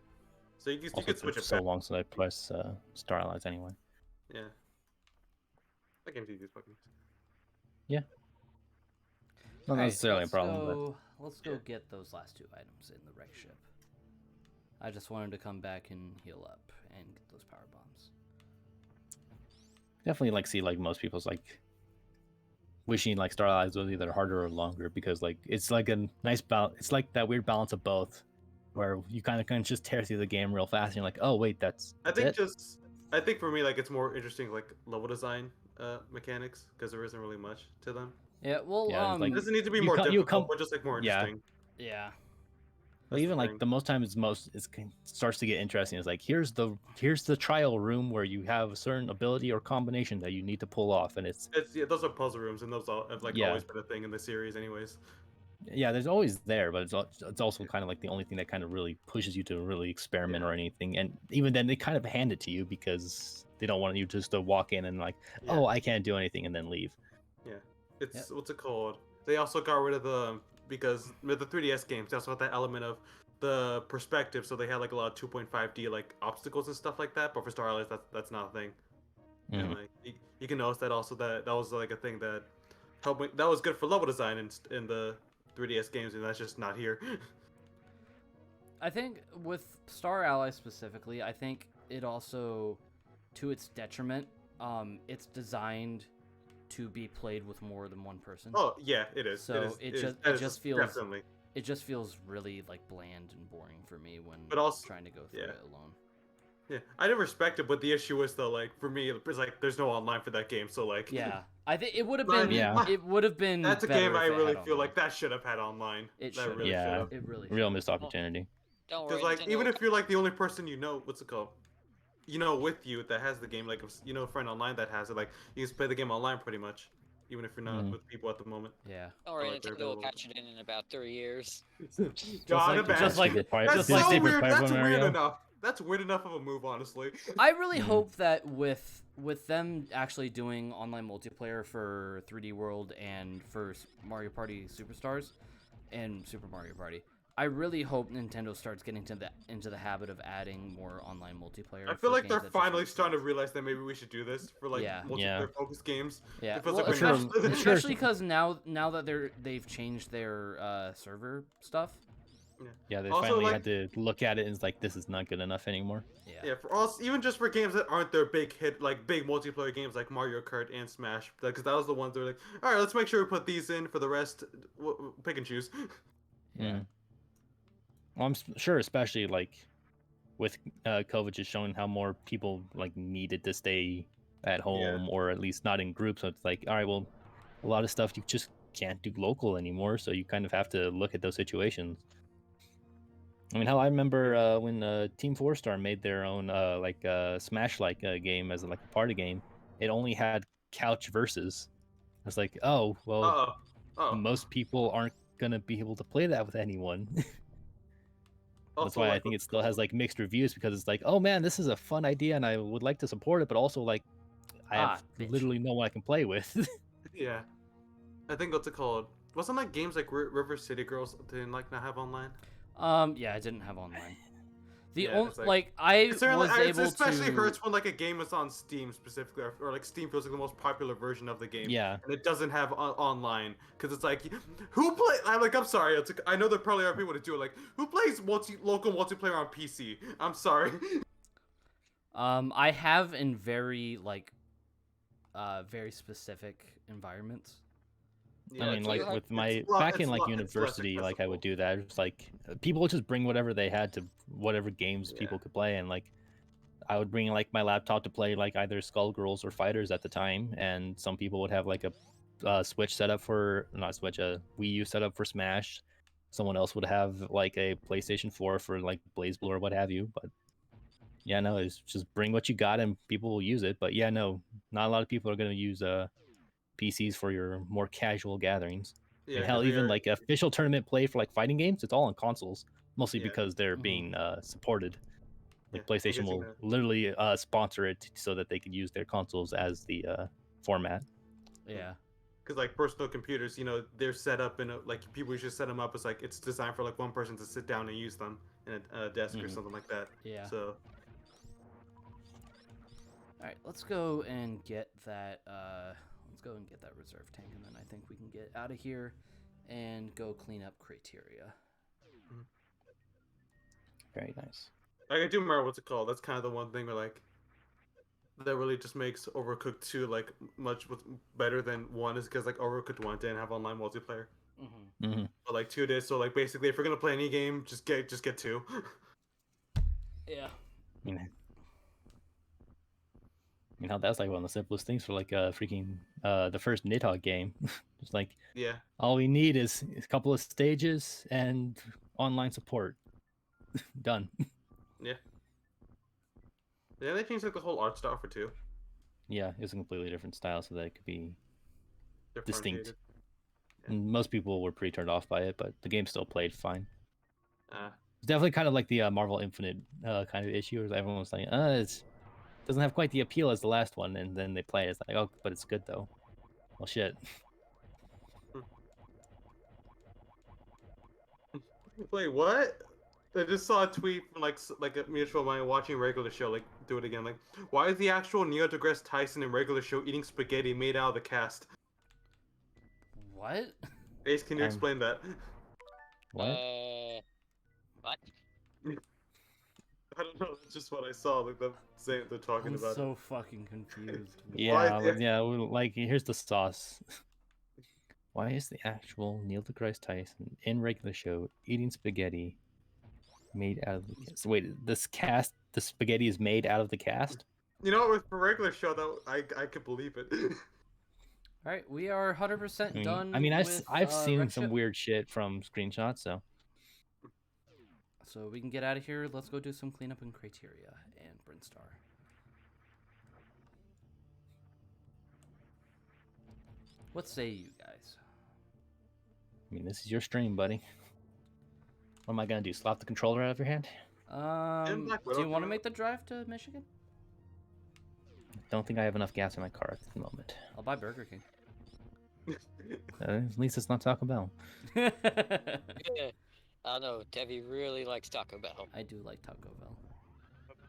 E: So you
C: Also,
E: could switch
C: it's
E: it
C: so
E: back.
C: long since I press Star Allies anyway.
E: Yeah. That game's easy as fucking.
C: Not
B: Alright,
C: necessarily a
B: let's
C: problem, but
B: go, Let's go
E: Yeah.
B: get those last two items in the wreck ship. I just wanted to come back and heal up and get those power bombs.
C: definitely like see like most people's like wishing like Star Allies was either harder or longer because like it's like a nice balance. It's like that weird balance of both, where you kind of can just tear through the game real fast and you're like, oh wait, that's
E: I think
C: it?
E: I think for me like it's more interesting like level design mechanics because there isn't really much to them.
B: Yeah, well,
C: Yeah, it's like-
E: It doesn't need to be
C: You
E: more
C: co- you
E: difficult,
C: come-
E: but just like more
C: yeah.
E: interesting.
B: yeah.
C: But
E: That's
C: even
E: the
C: like
E: thing.
C: the most times it starts to get interesting. It's like here's the trial room where you have a certain ability or combination that you need to pull off, and it's
E: Those are puzzle rooms, and those have like
C: Yeah.
E: always been a thing in the series, anyways.
C: there's always there, but it's also kind of like the only thing that kind of really pushes you to really experiment
E: Yeah.
C: or anything. And even then, they kind of hand it to you because they don't want you just to walk in and like,
E: Yeah.
C: oh, I can't do anything, and then leave.
E: It's what's it called? They also got rid of because with the 3DS games, they also had that element of the perspective, so they had like a lot of 2.5D like obstacles and stuff like that. But for Star Allies, that's not a thing. And
C: Mhm.
E: like you can notice that also that was like a thing that that was good for level design in the 3DS games, and that's just not here.
B: I think with Star Allies specifically, I think it also, to its detriment, it's designed to be played with more than one person.
E: Oh yeah, it is.
B: So
E: it
B: just feels
E: definitely.
B: it just feels really like bland and boring for me when
E: But also-
B: trying to go through
E: yeah.
B: it alone.
E: Yeah, I didn't respect it, but the issue was though, like for me, it's like there's no online for that game, so like
B: Yeah, I think it would have
E: my-
B: been.
C: Yeah.
B: It would have been.
E: that's a
B: better
E: game
B: if
E: I
B: it
E: really
B: had
E: feel
B: online.
E: like that should have had online.
B: It
E: That
B: should
E: really
B: have.
E: should
C: Yeah,
E: have.
B: It really.
C: real
B: should
C: missed opportunity.
D: Don't
E: Because
D: worry,
E: like
D: Nintendo
E: even
D: will
E: if you're like the only person you know, what's it called? You know, with you that has the game, like if you know a friend online that has it, like you can play the game online pretty much, even if you're not
C: Mhm.
E: with people at the moment.
B: Yeah.
D: Don't worry,
E: Like, they're
D: Nintendo will
E: available.
D: patch it in about 3 years.
E: God,
B: like-
E: imagine.
B: just like-
C: Super Fire-
E: That's
B: just
C: did they
B: like-
E: so
C: say for
E: weird.
C: Super
E: That's weird
C: Mario?
E: enough. That's weird enough of a move, honestly.
B: I really
C: Mhm.
B: hope that with them actually doing online multiplayer for 3D World and for Mario Party Superstars and Super Mario Party, I really hope Nintendo starts getting into the habit of adding more online multiplayer.
E: I
B: for
E: feel like
B: games
E: they're
B: that just
E: finally
B: make
E: starting to realize that maybe we should do this for like
B: Yeah.
E: multiplayer focused games.
B: Yeah,
E: It feels
B: well,
E: like we're
C: sure-
E: naturally-
C: sure.
B: especially because now that they've changed their server stuff.
C: Yeah, they
E: Also,
C: finally
E: like-
C: had to look at it and it's like, this is not good enough anymore.
B: Yeah.
E: Yeah, for us, even just for games that aren't their big hit, like big multiplayer games like Mario Kart and Smash, because that was the ones that were like, all right, let's make sure we put these in. For the rest, pick and choose.
B: Yeah.
C: Well, I'm sure, especially like with COVID just showing how more people like needed to stay at home or at least not in groups. So it's like, all right, well, a lot of stuff you just can't do local anymore. So you kind of have to look at those situations. I mean, hell, I remember when Team 4 Star made their own Smash-like game as like a party game. It only had couch versus. I was like, oh, well,
E: Oh,
C: most people aren't gonna be able to play that with anyone. That's why I think it still has like mixed reviews because it's like, oh man, this is a fun idea and I would like to support it, but also like I have
B: bitch.
C: literally no one I can play with.
E: Yeah, I think what's it called? Wasn't like games like River City Girls didn't like not have online?
B: Yeah, I didn't have online. The
E: Yeah,
B: only
E: it's
B: like,
E: like-
B: I
E: It's certainly,
B: was
E: it's
B: able
E: especially
B: to.
E: hurts when like a game is on Steam specifically, or like Steam feels like the most popular version of the game.
C: Yeah,
E: And it doesn't have online because it's like, who play? I'm sorry. It's like, I know there probably are people that do it. Like, who plays local multiplayer on PC? I'm sorry.
B: I have in very very specific environments.
E: Yeah,
C: I mean,
E: it's
C: like
D: you
C: with
E: it's
C: my
E: lo-
C: back
E: it's
C: in like
E: lo- it's less
C: university, like I would
E: accessible.
C: do that. It's like people would just bring whatever they had to whatever games
E: Yeah.
C: people could play, and like I would bring like my laptop to play like either Skullgirls or Fighters at the time, and some people would have like a Switch setup for not Switch, a Wii U setup for Smash. Someone else would have like a PlayStation 4 for like BlazBlue or what have you. But yeah, no, it's just bring what you got and people will use it. But yeah, no, not a lot of people are going to use PCs for your more casual gatherings.
E: Yeah,
C: And hell,
E: 'cause they
C: even
E: are-
C: like official tournament play for like fighting games, it's all on consoles, mostly
E: Yeah.
C: because they're
B: Mhm.
C: being supported. Like
E: Yeah, I'm
C: PlayStation
E: guessing
C: will
E: that-
C: literally sponsor it so that they can use their consoles as the format.
B: Yeah.
E: Because like personal computers, you know, they're set up in a, like people should set them up as like it's designed for like one person to sit down and use them in a desk or
C: Mhm.
E: something like that.
B: Yeah.
E: So
B: All right, let's go and get that. Let's go and get that reserve tank, and then I think we can get out of here and go clean up criteria.
C: Very nice.
E: I do remember what's it called. That's kind of the one thing where like that really just makes Overcooked 2 like much better than 1 is because like Overcooked 1 didn't have online multiplayer,
B: Mm-hmm.
C: hmm
E: but like 2 did. So like basically, if you're gonna play any game, just get 2.
B: Yeah.
C: I mean, how that's like one of the simplest things for like freaking the first Nidhogg game. Just like
E: Yeah.
C: all we need is a couple of stages and online support. Done.
E: Yeah, they changed like the whole art style for 2.
C: Yeah, it's a completely different style, so that it could be.
E: Differentiated.
C: Distinct. And most people were pretty turned off by it, but the game still played fine. It's definitely kind of like the Marvel Infinite kind of issue, where everyone was like, it doesn't have quite the appeal as the last one, and then they play it, it's like, oh, but it's good though. Well, shit.
E: Wait, what? I just saw a tweet from like a mutual of mine watching regular show. Like, do it again. Like, why is the actual Neil deGrasse Tyson in regular show eating spaghetti made out of the cast?
B: What?
E: Ace, can you
C: I'm-
E: explain that?
C: What?
D: What?
E: I don't know. That's just what I saw. Like them saying they're talking
B: I'm
E: about.
B: so fucking confused.
C: Yeah,
E: Why-
C: yeah, like here's the sauce. Why is the actual Neil deGrasse Tyson in regular show eating spaghetti Made out of the cast. Wait, the spaghetti is made out of the cast?
E: You know, with for regular show, that I could believe it.
B: All right, we are 100% done.
C: I've seen
B: wreck
C: some
B: ship.
C: weird shit from screenshots, so
B: So we can get out of here. Let's go do some cleanup in Criteria and Brinstar. What say you guys?
C: I mean, this is your stream, buddy. What am I gonna do? Slap the controller out of your hand?
E: Black
B: Do
E: Widow
B: you want to
E: came
B: make the drive to Michigan?
C: Don't think I have enough gas in my car at the moment.
B: I'll buy Burger King.
C: At least it's not Taco Bell.
D: Yeah. I don't know. Debbie really likes Taco Bell.
B: I do like Taco Bell.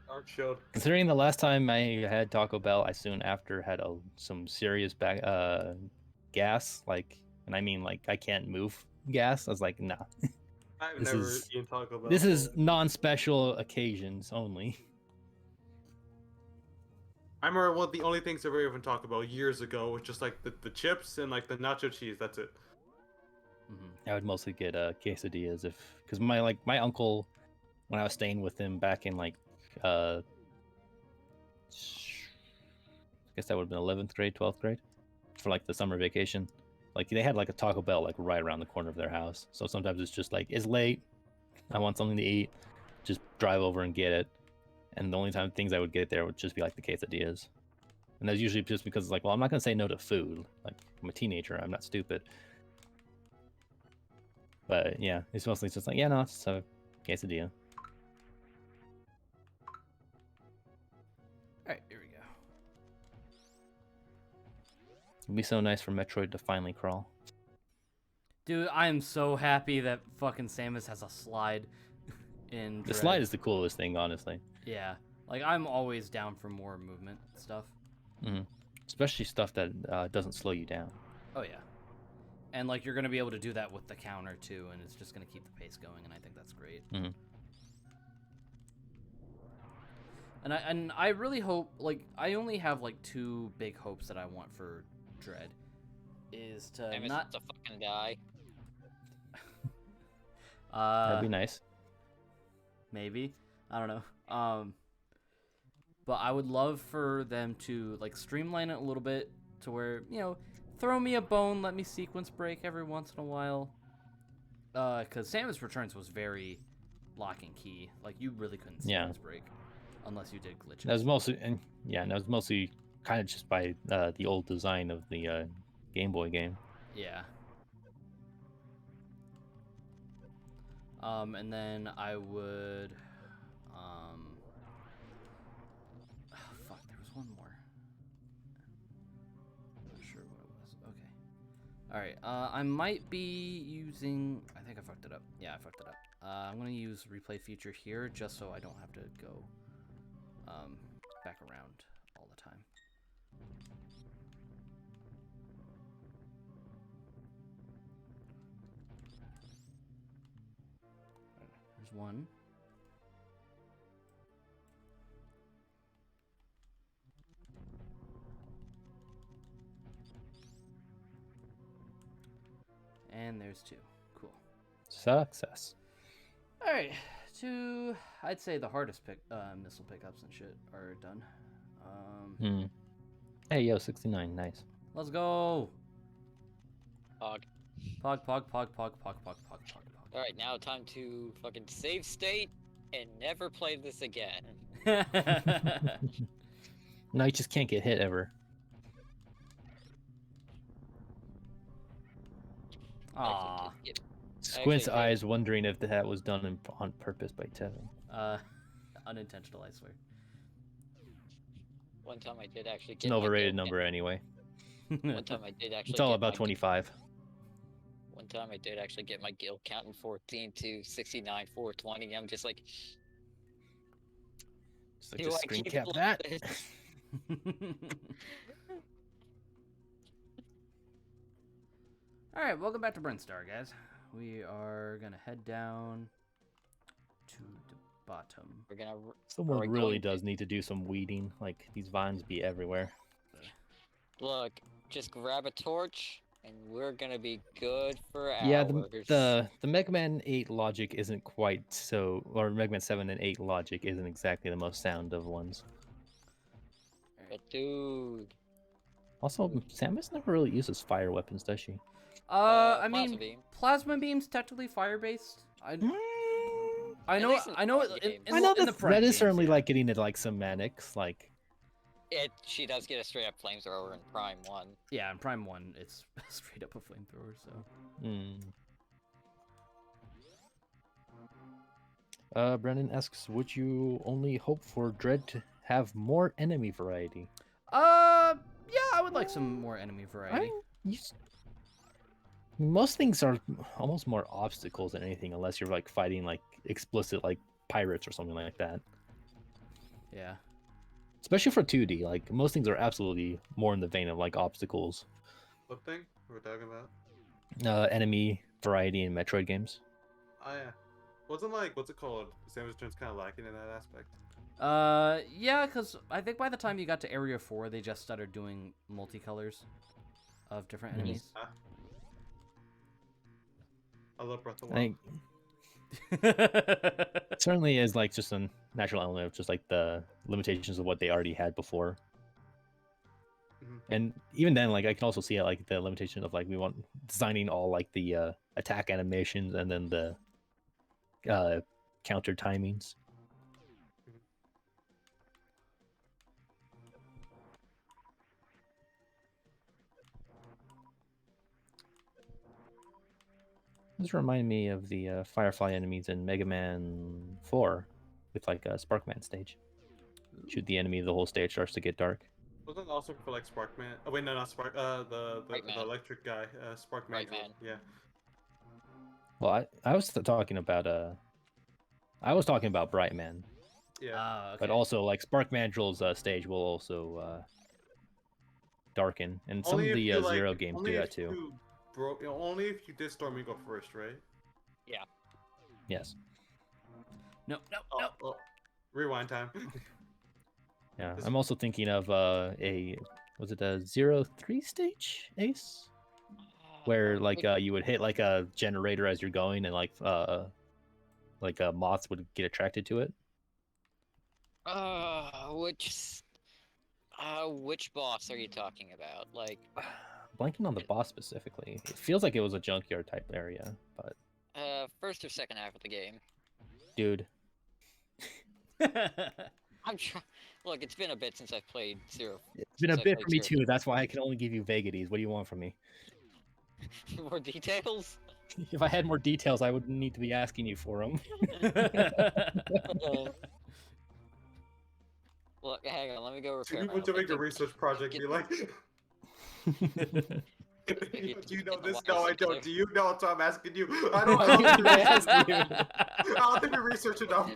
E: Art showed.
C: Considering the last time I had Taco Bell, I soon after had some serious gas, and I mean like I can't move gas. I was like, nah.
E: I've
C: This
E: never
C: is-
E: eaten Taco Bell.
C: This is non-special occasions only.
E: I remember one of the only things I ever even talked about years ago was just like the chips and like the nacho cheese. That's it.
B: Mm-hmm.
C: I would mostly get quesadillas because my uncle, when I was staying with him back in I guess that would have been 11th grade, 12th grade, for like the summer vacation. Like they had like a Taco Bell like right around the corner of their house. So sometimes it's just like it's late, I want something to eat, just drive over and get it. And the only time things I would get there would just be like the quesadillas. And that's usually just because it's like, well, I'm not gonna say no to food. Like I'm a teenager, I'm not stupid. But yeah, it's mostly just like, yeah, no, it's a quesadilla.
B: Alright, here we go.
C: It'd be so nice for Metroid to finally crawl.
B: Dude, I am so happy that fucking Samus has a slide in
C: The
B: Dread.
C: slide is the coolest thing, honestly.
B: Yeah. Like, I'm always down for more movement stuff.
C: Especially stuff that doesn't slow you down.
B: Oh, yeah. And, like, you're going to be able to do that with the counter, too, and it's just going to keep the pace going, and I think that's great. And I really hope, like, I only have, like, two big hopes that I want for Dread. Is to
D: Samus
B: not...
D: to fucking die.
C: That'd be nice.
B: Maybe. I don't know. But I would love for them to, like, streamline it a little bit to where, you know, throw me a bone, let me sequence break every once in a while. Because Samus Returns was very lock and key. Like, you really couldn't sequence break unless you did glitches.
C: That was mostly kind of just by the old design of the Game Boy game.
B: Yeah. And then I would, oh, fuck, there was one more. Not sure what it was. Okay. Alright, I might be using, I think I fucked it up. Yeah, I fucked it up. I'm gonna use replay feature here just so I don't have to go, back around all the time. There's one. And there's two. Cool.
C: Success.
B: Alright. I'd say the hardest missile pickups and shit are done.
C: Hey, yo, 69, nice.
B: Let's go!
D: Pog.
B: Pog, pog, pog, pog, pog, pog, pog, pog,
D: Alright, now time to fucking save state and never play this again.
B: pog.
C: No, you just can't get hit ever.
B: Aw.
C: Squint's
D: Actually,
C: eyes wondering if that was done on purpose by Tevin.
B: Unintentional, I swear.
D: One time I did actually
C: It's
D: get
C: an
D: my
C: overrated
D: guild
C: number anyway.
D: One time I did actually.
C: It's all
D: get
C: about
D: my-
C: 25.
D: One time I did actually get my guild count from 14 to 69, 420. I'm just like,
C: Just like
D: do
C: just
D: I
C: screen
D: keep
C: cap
D: it
C: that.
D: like this?
B: Alright, welcome back to Brinstar, guys. We are gonna head down to the bottom.
D: We're gonna.
C: Someone
D: we
C: really
D: going to-
C: does need to do some weeding. Like, these vines be everywhere.
D: Look, just grab a torch, and we're gonna be good for
C: Yeah,
D: hours.
C: the Mega Man 8 logic isn't quite so, or Mega Man 7 and 8 logic isn't exactly the most sound of ones.
D: But dude,
C: Also, Samus never really uses fire weapons, does she?
B: I mean,
D: Plasma Beam.
B: plasma beam's technically fire based. I
D: At
B: know,
D: least in
B: I know.
D: Prime
B: In,
D: games.
B: in,
C: I know
B: in the
C: that
B: Prime
C: that is
B: games,
C: certainly
B: yeah.
C: like getting into like semantics, like
D: She does get a straight up flamethrower in Prime 1.
B: Yeah, in Prime 1, it's straight up a flamethrower, so.
C: Brendan asks, would you only hope for Dread to have more enemy variety?
B: Yeah, I would like some more enemy variety.
C: Most things are almost more obstacles than anything, unless you're like fighting like explicit like pirates or something like that.
B: Yeah.
C: Especially for 2D, like most things are absolutely more in the vein of like obstacles.
E: What thing we're talking about?
C: Enemy variety in Metroid games.
E: Oh yeah. Wasn't like what's it called? Samus Returns kind of lacking in that aspect.
B: Yeah, because I think by the time you got to Area 4, they just started doing multicolors of different enemies.
E: I love Breath of the
C: I
E: Wild.
C: think it certainly is like just a natural element of just like the limitations of what they already had before. And even then, like I can also see it like the limitation of like we want designing all like the attack animations and then the counter timings. This remind me of the Firefly enemies in Mega Man 4 with like a Sparkman stage. Shoot the enemy, the whole stage starts to get dark.
E: Wasn't it also for like Sparkman? Oh wait, no, not Spark. The electric guy, Sparkman.
D: Right, man.
E: Yeah.
C: Well, I was talking about Brightman.
E: Yeah.
B: Okay.
C: But also like Spark Mandrill's stage will also darken, and some
E: Only
C: of
E: if
C: the
E: you,
C: Zero
E: like,
C: games
E: only
C: do
E: if
C: that too.
E: you only if you did Stormingo first, right?
D: Yeah.
C: Yes.
B: No.
E: Oh, rewind time.
C: Yeah,
E: This-
C: I'm also thinking of was it a 0-3 stage Ace, where like you would hit like a generator as you're going, and like moths would get attracted to it.
D: Which boss are you talking about? Like,
C: Blanking on the boss specifically. It feels like it was a junkyard type area, but
D: first or second half of the game.
C: dude,
D: I'm trying. Look, it's been a bit since I've played Zero.
C: it's been a
D: since I
C: bit
D: played
C: for me
D: Zero.
C: too. That's why I can only give you vagaries. What do you want from me?
D: More details?
C: If I had more details, I wouldn't need to be asking you for them.
D: Look, hang on, let me go
E: Two
D: repair my
E: people to make a
D: old
E: research project. Be like, do you know
D: get the
E: this? No, I
D: wires
E: don't.
D: clear.
E: Do you know? So I'm asking you. I
C: Why
E: don't
C: would
E: know.
C: I ask you?
E: I don't think we researched enough.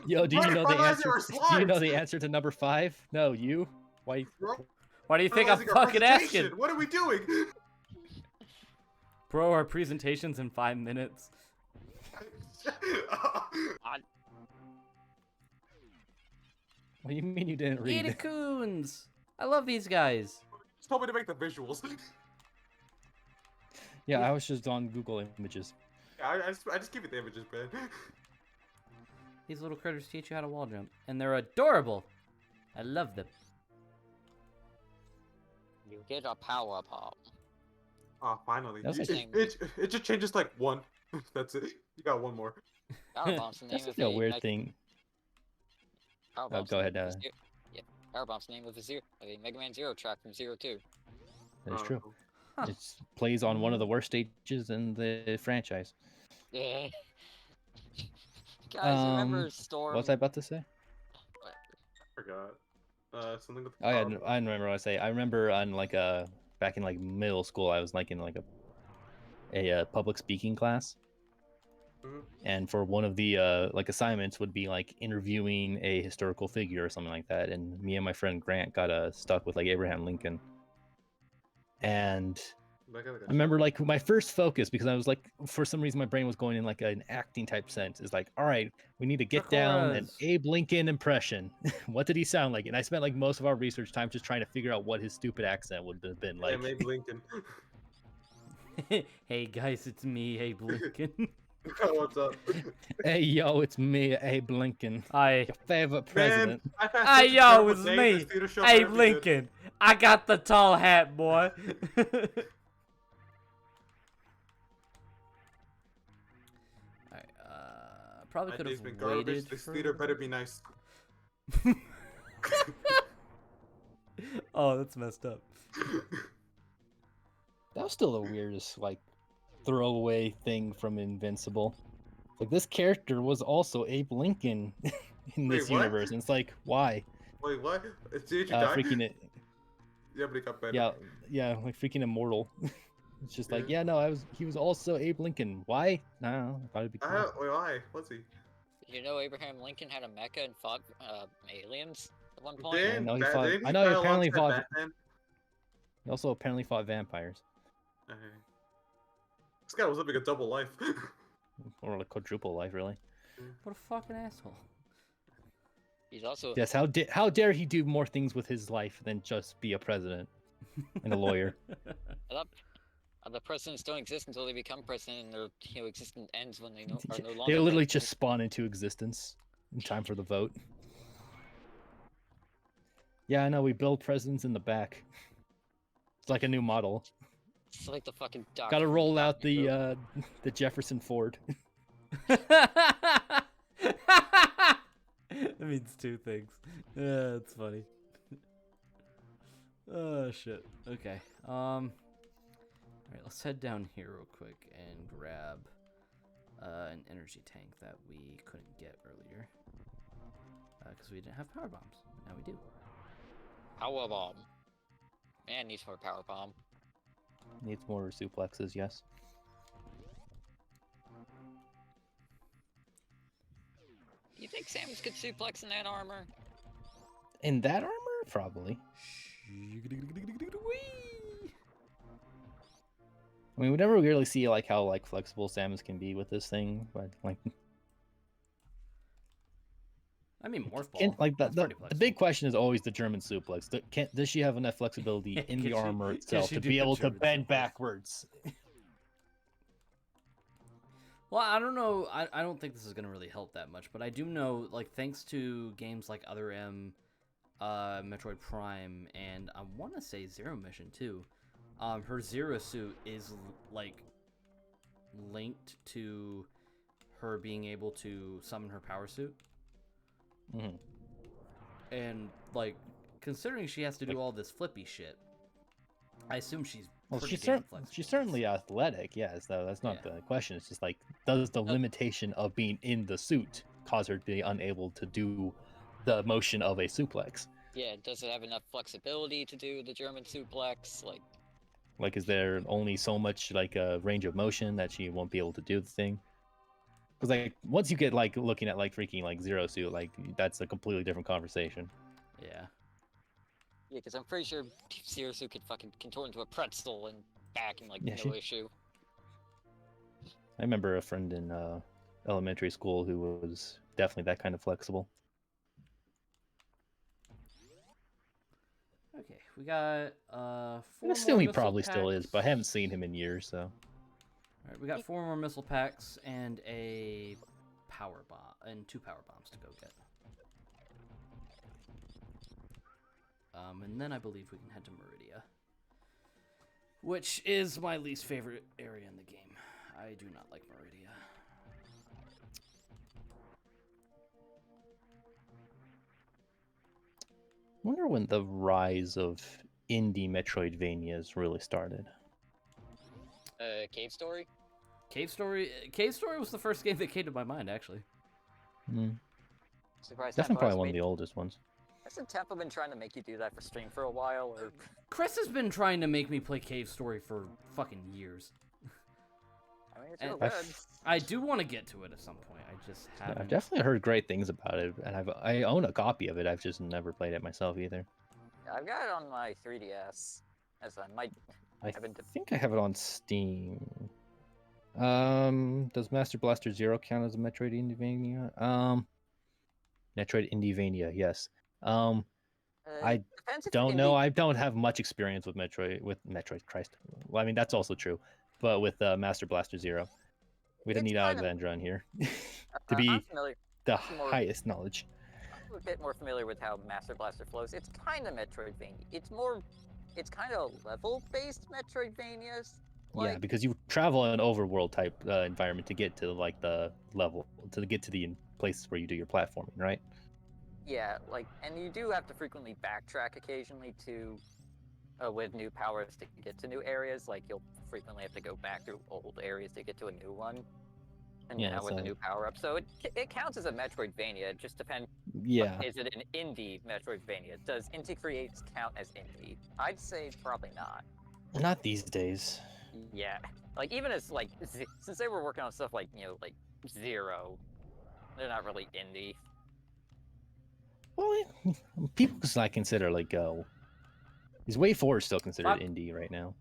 C: Yo, do you know the
E: Finalizing
C: answer?
E: our
C: Do you know
E: slides.
C: the answer to number 5? No, you. Why?
B: Why do you think I'm
E: Finalizing our
B: fucking
E: presentation.
B: asking?
E: What are we doing?
B: Bro, our presentation's in 5 minutes.
C: What do you mean you didn't read?
B: Itacoons! I love these guys.
E: Just told me to make the visuals.
C: Yeah, I was just on Google Images.
E: I just give you the images, man.
B: These little critters teach you how to wall jump, and they're adorable. I love them.
D: You get a power pop.
E: Oh, finally.
C: That's
E: It just changes like one. That's it. You got one more.
D: Power bomb's the name
C: That's
D: of
C: a weird thing.
D: Power
C: Oh,
D: bomb's
C: go
D: the
C: ahead.
D: name of a yeah, Power bomb's the name of a Mega Man Zero track from Zero 2.
C: That is
E: Oh,
C: true.
E: cool.
B: Huh.
C: It plays on one of the worst stages in the franchise.
D: Yeah. Guys, remember Storm?
C: What was I about to say?
E: I forgot. Something with.
C: Oh yeah, I remember what I say. I remember on like back in like middle school, I was like in like a public speaking class, and for one of the like assignments would be like interviewing a historical figure or something like that. And me and my friend Grant got stuck with like Abraham Lincoln, and
E: Like,
C: I remember like my first focus, because I was like, for some reason my brain was going in like an acting type sense, is like, all right, we need to get down an
B: Chorus.
C: Abe Lincoln impression. What did he sound like? And I spent like most of our research time just trying to figure out what his stupid accent would have been
E: Yeah,
C: like.
E: maybe Lincoln.
B: Hey guys, it's me, Abe Lincoln.
E: What's up?
C: Hey yo, it's me, Abe Lincoln,
B: Hi.
C: your favorite
E: Man,
C: president.
E: I've had
B: Hey
E: such a
B: yo,
E: terrible
B: it's
E: day.
B: me,
E: This theater show
B: Abe
E: better be good.
B: Lincoln. I got the tall hat, boy. Alright, probably
E: My
B: could
E: day's
B: have
E: been garbage.
B: waited
E: This
B: for...
E: theater better be nice.
B: Oh, that's messed up.
C: That was still the weirdest like throwaway thing from Invincible. Like this character was also Abe Lincoln in this
E: Wait, what?
C: universe, and it's like, why?
E: Wait, what? Did you die?
C: Freaking it.
E: Yeah, but he got better.
C: Yeah, like freaking immortal. It's just like,
E: Yeah.
C: yeah, no, he was also Abe Lincoln. Why? I don't know. I thought it'd be cool.
E: Wait, why? What's he?
D: Did you know Abraham Lincoln had a mecha and fought aliens at one point?
E: Didn't,
C: know he
E: Bat-
C: fought-
E: didn't
C: I
E: he
C: know he
E: fight
C: apparently
E: alongside
C: fought-
E: Batman?
C: He also apparently fought vampires,
E: Okay. This guy was living a double life.
C: or like quadruple life, really.
B: What a fucking asshole.
D: He's also
C: Yes, how dare he do more things with his life than just be a president and a lawyer?
D: the presidents don't exist until they become president, and their existence ends when they are no longer.
C: They literally
D: president.
C: just spawn into existence in time for the vote. Yeah, I know. We build presidents in the back. It's like a new model.
D: It's like the fucking doctor.
C: Got to
D: from
C: roll out
D: Doctor Who.
C: the Jefferson Ford.
B: That means two things. Yeah, that's funny. Oh shit. Okay. Alright, let's head down here real quick and grab an energy tank that we couldn't get earlier. Because we didn't have power bombs. Now we do.
D: Power bomb. Man needs more power bomb.
C: Needs more suplexes, yes.
D: You think Samus could suplex in that armor?
C: In that armor, probably. I mean, we never really see like how like flexible Samus can be with this thing, but like,
B: I mean, morph ball.
C: like
B: That's pretty
C: the big question is always the German suplex. Does she have enough flexibility in the
B: Can she-
C: armor
B: can
C: itself
B: she
C: to
B: do
C: be
B: the
C: able to
B: German
C: bend
B: suplex?
C: backwards?
B: Well, I don't know. I don't think this is gonna really help that much, but I do know, like, thanks to games like Other M, Metroid Prime, and I want to say Zero Mission too. Her Zero suit is like linked to her being able to summon her power suit,
C: Mhm.
B: and like considering she has to do all this flippy shit, I assume she's
C: Well,
B: pretty
C: she's
B: damn flexible.
C: she's certainly athletic, yes. Though that's not
B: Yeah.
C: the question. It's just like, does the limitation of being in the suit cause her to be unable to do the motion of a suplex?
D: Yeah, does it have enough flexibility to do the German suplex?
C: Like, is there only so much like a range of motion that she won't be able to do the thing? Because like once you get like looking at like freaking like Zero Suit, like that's a completely different conversation.
B: Yeah.
D: Yeah, because I'm pretty sure Zero Suit could fucking contort into a pretzel and back in like
C: Yeah,
D: no issue.
C: I remember a friend in elementary school who was definitely that kind of flexible.
B: Okay, we got
C: I
B: four
C: assume
B: more
C: he
B: missile
C: probably still is, but I
B: packs.
C: haven't seen him in years, so.
B: Alright, we got 4 more missile packs and a power bomb and 2 power bombs to go get. And then I believe we can head to Meridia, which is my least favorite area in the game. I do not like Meridia.
C: I wonder when the rise of indie Metroidvanias really started.
D: Cave Story?
B: Cave Story was the first game that came to my mind, actually.
D: Surprised
C: Definitely
D: Tempo
C: probably
D: has
C: one of
D: made-
C: the oldest ones.
D: Hasn't Tempo been trying to make you do that for stream for a while, or...
B: Chris has been trying to make me play Cave Story for fucking years.
D: I mean, it's
B: And-
D: real good.
B: I do want to get to it at some point. I just
C: Yeah,
B: haven't.
C: I've definitely heard great things about it, and I own a copy of it. I've just never played it myself either.
D: I've got it on my 3DS, as I might
C: I
D: Haven't-
C: think I have it on Steam. Does Master Blaster Zero count as a Metroid Indievania? Metroid Indievania, yes. I
D: depends if
C: don't
D: indie-
C: know. I don't have much experience with Metroid. Christ. Well, I mean that's also true, but with Master Blaster Zero, we don't
D: It's
C: need
D: kind of-
C: Alexandra on here to
D: I'm
C: be
D: familiar.
C: the
D: I'm more-
C: highest knowledge.
D: I'm a bit more familiar with how Master Blaster flows. It's kind of Metroidvania. It's kind of level-based Metroidvanias.
C: Yeah,
D: Like,
C: because you travel in an overworld type environment to get to like the level, to get to the places where you do your platforming, right?
D: yeah, like, and you do have to frequently backtrack occasionally to, with new powers to get to new areas. Like, you'll frequently have to go back through old areas to get to a new one. And
C: Yeah,
D: with a
C: so-
D: new power-up. So it counts as a Metroidvania. It just depends.
C: Yeah.
D: Is it an indie Metroidvania? Does Inti Creates count as indie? I'd say probably not.
C: Not these days.
D: Yeah, like even as like since they were working on stuff like like Zero, they're not really indie.
C: Well, people I consider like is Way 4 still considered
B: Fuck.
C: indie right now?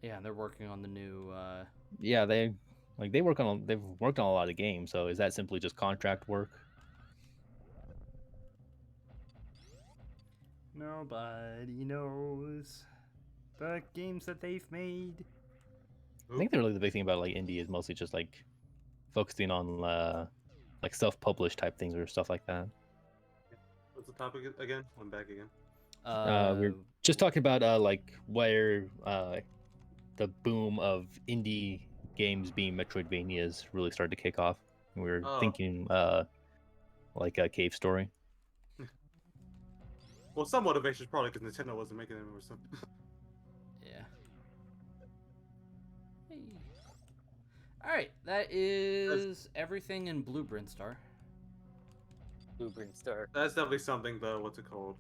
B: Yeah, they're working on the new.
C: Yeah, they've worked on a lot of games. So is that simply just contract work?
B: Nobody knows the games that they've made.
C: I think really the big thing about like indie is mostly just like focusing on like self-published type things or stuff like that.
E: What's the topic again? I'm back again.
C: We're just talking about like where the boom of indie games being Metroidvanias really started to kick off. We were
E: Oh.
C: thinking like a Cave Story.
E: Well, some motivation is probably because Nintendo wasn't making them or something.
B: Yeah. Hey. All right, that is everything in Blueprint Star.
D: Blueprint Star.
E: That's definitely something though. What's it called?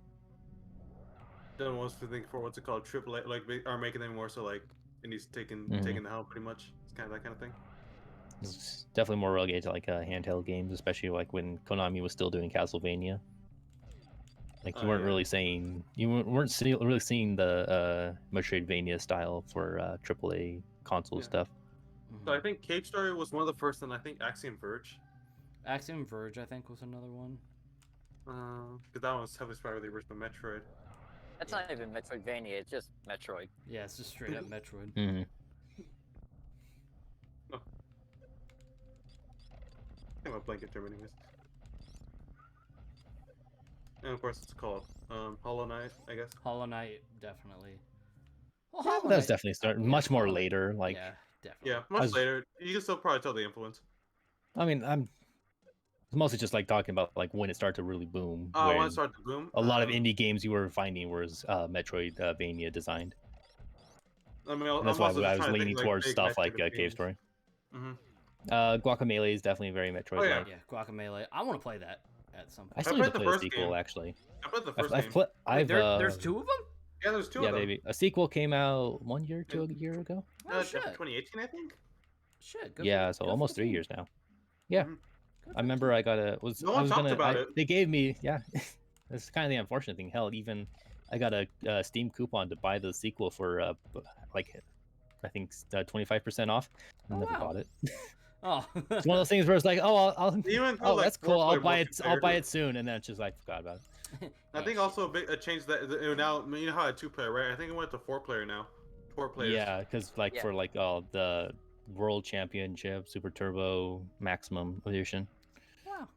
E: Don't want to think for what's it called? AAA like are making them more so like Indie's taking the helm pretty much. It's kind of that kind of thing.
C: It's definitely more relegated to like handheld games, especially like when Konami was still doing Castlevania. Like you weren't really saying really seeing the Metroidvania style for AAA console
E: Yeah.
C: stuff.
E: So I think Cave Story was one of the first, and I think Axiom Verge.
B: Axiom Verge, I think, was another one.
E: Because that one was heavily inspired by the original Metroid.
D: That's not even Metroidvania. It's just Metroid.
B: Yeah, it's just straight up Metroid.
C: Mm-hmm.
E: I'm a blanket term anyways. And of course it's called Hollow Knight, I guess.
B: Hollow Knight, definitely. Well,
C: Yeah,
B: Hollow
C: that's
B: Knight-
C: definitely starting
B: yeah,
C: much more
B: Hollow Knight-
C: later. Like,
B: yeah, definitely.
E: Yeah, much
C: was-
E: later. You can still probably tell the influence.
C: I mean, it's mostly just like talking about like when it started to really boom.
E: Oh, when
C: when
E: it started to boom.
C: a lot of indie games you were finding was Metroidvania designed.
E: I mean,
C: And that's why I was leaning towards stuff like Cave Story.
E: Mm-hmm.
C: Guacamelee is definitely very Metroid.
E: Oh, yeah.
B: Yeah, Guacamelee. I want to play that at some
C: I
B: point.
C: still
E: played
C: need to
E: the
C: play the
E: first
C: sequel
E: game.
C: actually.
E: I played the
C: I've,
E: 1st
C: I've,
E: game.
C: pla-
B: Wait,
C: I've
B: there's two of them?
E: Yeah, there's two
C: yeah,
E: of them.
C: maybe a sequel came out 1 year to a year ago.
B: Oh, shit.
E: 2018, I think.
B: Shit. Good
C: Yeah,
B: for,
C: so
B: good
C: almost
B: for the
C: 3
B: team.
C: years now. Yeah,
E: Mhm.
B: Good
C: I
B: for
C: remember
B: the
C: I got a was
E: No
C: I
E: one
C: was
E: talked
C: gonna
E: about
C: I-
E: it.
C: they gave me That's kind of the unfortunate thing. Hell, even I got a Steam coupon to buy the sequel for like I think 25% off.
B: Oh,
C: Never
B: wow.
C: bought it.
B: Oh.
C: It's one of those things where it's like, oh, I'll
E: Even though,
C: oh,
E: like,
C: that's cool. I'll
E: four-player
C: buy it. I'll buy
E: multiplayer-
C: it soon, and then it's just like forgot about it.
E: I think also a change that now you know how I had 2-player, right? I think it went to 4-player now. 4 players.
C: Yeah, because like
D: Yeah.
C: for like the World Championship, Super Turbo, Maximum Edition,
B: Wow.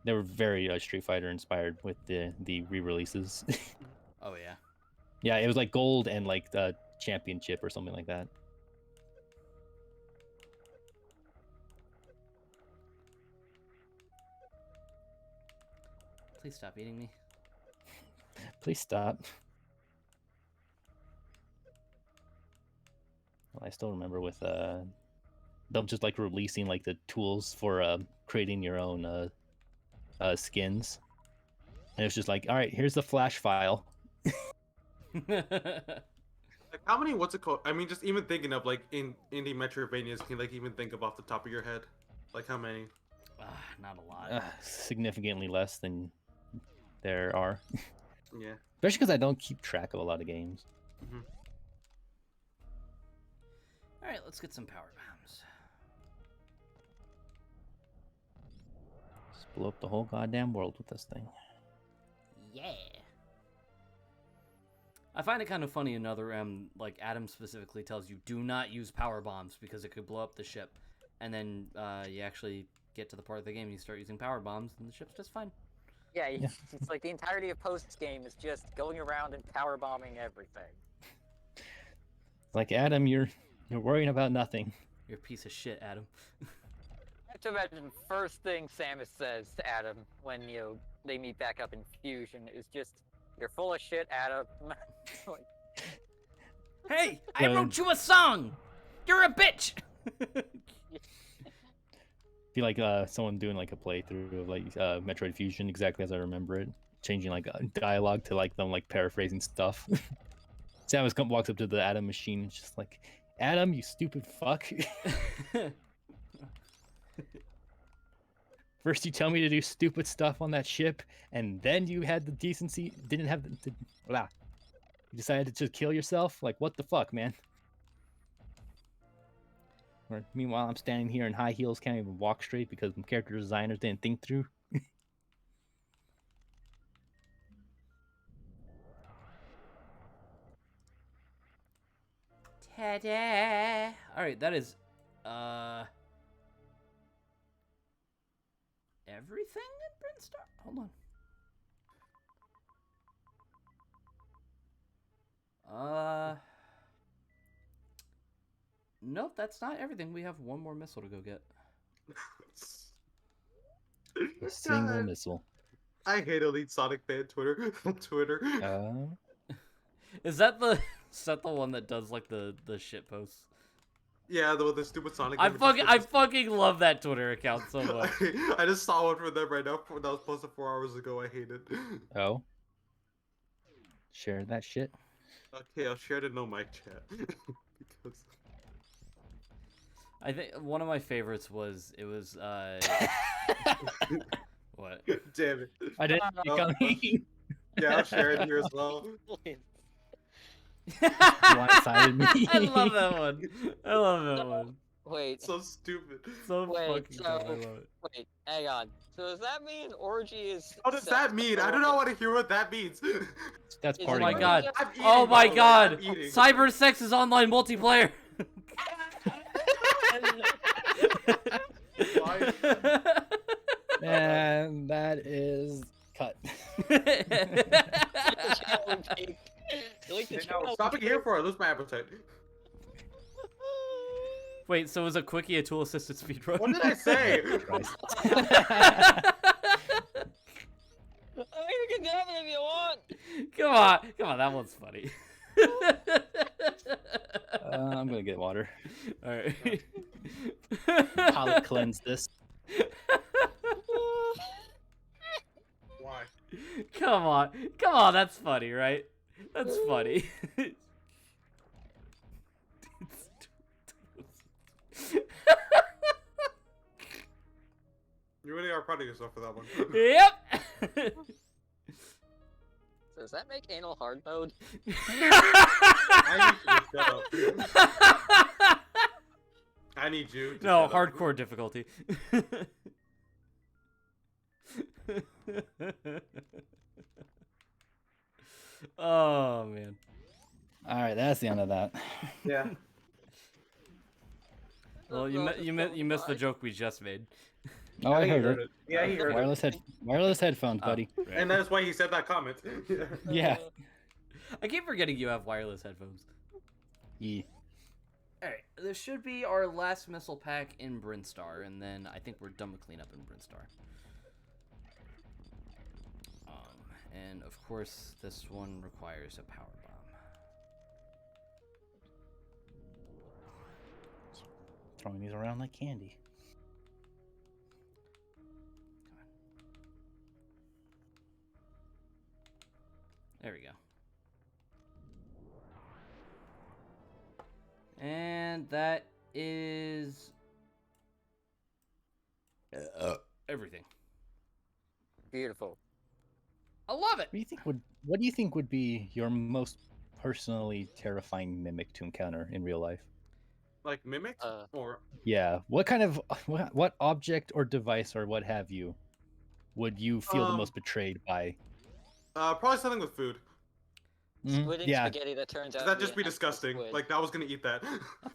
C: they were very Street Fighter inspired with the re-releases.
B: Oh, yeah.
C: Yeah, it was like Gold and like the Championship or something like that.
B: Please stop eating me.
C: Please stop. Well, I still remember with them just like releasing like the tools for creating your own skins. And it was just like, all right, here's the Flash file.
E: Like how many? What's it called? I mean, just even thinking of like in indie Metroidvanias, can you like even think of off the top of your head, like how many?
B: Not a lot.
C: Significantly less than there are.
E: Yeah.
C: Especially because I don't keep track of a lot of games.
B: All right, let's get some power bombs.
C: Just blow up the whole goddamn world with this thing.
B: Yeah. I find it kind of funny another like Adam specifically tells you do not use power bombs because it could blow up the ship, and then you actually get to the part of the game and you start using power bombs and the ship's just fine.
D: Yeah, it's like the entirety of post game is just going around and power bombing everything.
C: Like, Adam, you're worrying about nothing.
B: You're a piece of shit, Adam.
D: I have to imagine first thing Samus says to Adam when they meet back up in Fusion is just, "You're full of shit, Adam." Like,
B: Hey, I wrote you a song. You're a bitch.
C: Be like someone doing like a playthrough of like Metroid Fusion, exactly as I remember it, changing like dialogue to like them like paraphrasing stuff. Samus walks up to the Adam machine and just like, "Adam, you stupid fuck. First you tell me to do stupid stuff on that ship, and then you had the decency, didn't have the blah. You decided to just kill yourself? Like, what the fuck, man?" Or, meanwhile, I'm standing here in high heels, can't even walk straight because the character designers didn't think through.
B: Ta-da! All right, that is everything in Brinstar. Hold on. Nope, that's not everything. We have one more missile to go get.
C: A single
E: God,
C: missile.
E: I hate Elite Sonic fan Twitter. Twitter.
B: Is that the one that does like the shit posts?
E: Yeah, the stupid Sonic.
B: I fucking love that Twitter account so much.
E: I just saw one from them right now that was posted 4 hours ago. I hate it.
C: Oh. Share that shit.
E: Okay, I'll share it in no mic chat. Because
B: I think one of my favorites was what?
E: damn it.
C: I didn't see it coming.
E: Yeah, I'll share it here as well.
C: Blindsided me.
B: I love that one. I love that one.
D: wait,
E: So stupid.
B: So
D: Wait,
B: fucking
D: so-
B: good. I love it.
D: wait, hang on. So does that mean orgy is?
E: What does
D: sex
E: that mean? I do not want to hear what that means.
C: That's
D: Is
C: part
B: Oh
C: of
B: my
C: it.
B: god.
E: I'm eating,
B: Oh
E: by
B: my
E: the way,
B: god.
E: I'm eating.
B: Cyber sex is online multiplayer.
C: And that is cut.
E: Stop it here before I lose my appetite.
B: Wait, so is a quickie a tool assisted speedrun?
E: What did I say?
C: Christ.
D: You can have it if you want.
B: Come on, that one's funny.
C: I'm gonna get water.
B: All right.
C: Palate cleanse this.
E: Why?
B: Come on, that's funny, right? That's funny.
E: You really are proud of yourself for that one.
B: Yep.
D: So does that make anal hard mode?
E: I need you to shut up. I need you to
B: No,
E: shut up.
B: hardcore difficulty. Oh man.
C: All right, that's the end of that.
E: Yeah.
B: Well, you missed the joke we just made.
C: Oh, I heard it.
E: Yeah, he heard it.
C: Wireless headphones, buddy.
B: Right.
E: And that's why he said that comment.
C: Yeah.
B: I keep forgetting you have wireless headphones.
C: Yeah.
B: Alright, this should be our last missile pack in Brinstar, and then I think we're done with cleanup in Brinstar. And of course, this one requires a power bomb.
C: Throwing these around like candy.
B: There we go. And that is everything.
D: Beautiful.
B: I love it.
C: What do you think would be your most personally terrifying mimic to encounter in real life?
E: Like mimicked? Or
C: Yeah. What kind of what object or device or what have you would you feel the most betrayed by?
E: probably something with food.
D: Squid and
C: Yeah.
D: spaghetti that turns out
E: That'd
D: to
E: just be
D: an actual
E: disgusting.
D: squid.
E: Like I was gonna eat that.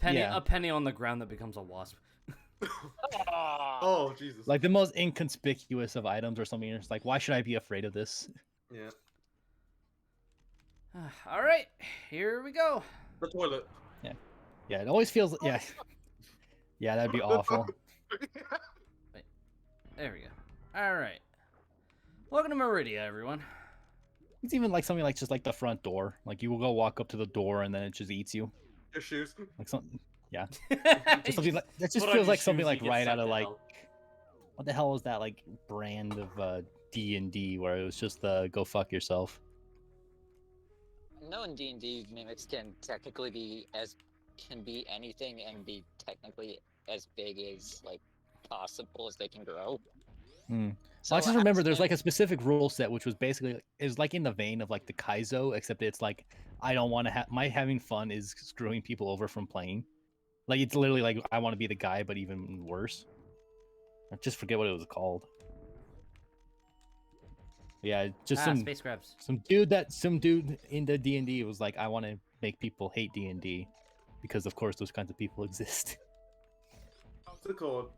C: Yeah.
B: A penny on the ground that becomes a wasp.
E: Oh Jesus.
C: Like the most inconspicuous of items or something. You're just like, why should I be afraid of this?
E: Yeah.
B: All right, here we go.
E: The toilet.
C: Yeah, it always feels. Yeah. Yeah, that'd be awful.
B: There we go. All right. Welcome to Meridia, everyone.
C: It's even like something like just like the front door. Like you will go walk up to the door and then it just eats you.
E: Your shoes.
C: Like something. Yeah.
B: Just
C: Just something like that just
B: put on
C: feels
B: your
C: like something
B: shoes,
C: like
B: you get
C: right out
B: sucked
C: of
B: to
C: like
B: hell.
C: what the hell is that like brand of D&D where it was just the go fuck yourself.
D: No, in D&D, mimics can technically be anything and be technically as big as like possible as they can grow.
C: Hmm.
D: So
C: I just remember there's
D: actually-
C: like a specific rule set which was basically is like in the vein of like the Kaizo, except it's like I don't want to have my having fun is screwing people over from playing. Like it's literally like I want to be the guy, but even worse. I just forget what it was called. Yeah, just
B: Space crabs.
C: some dude in the D&D was like, I want to make people hate D&D because of course those kinds of people exist.
E: What's it called?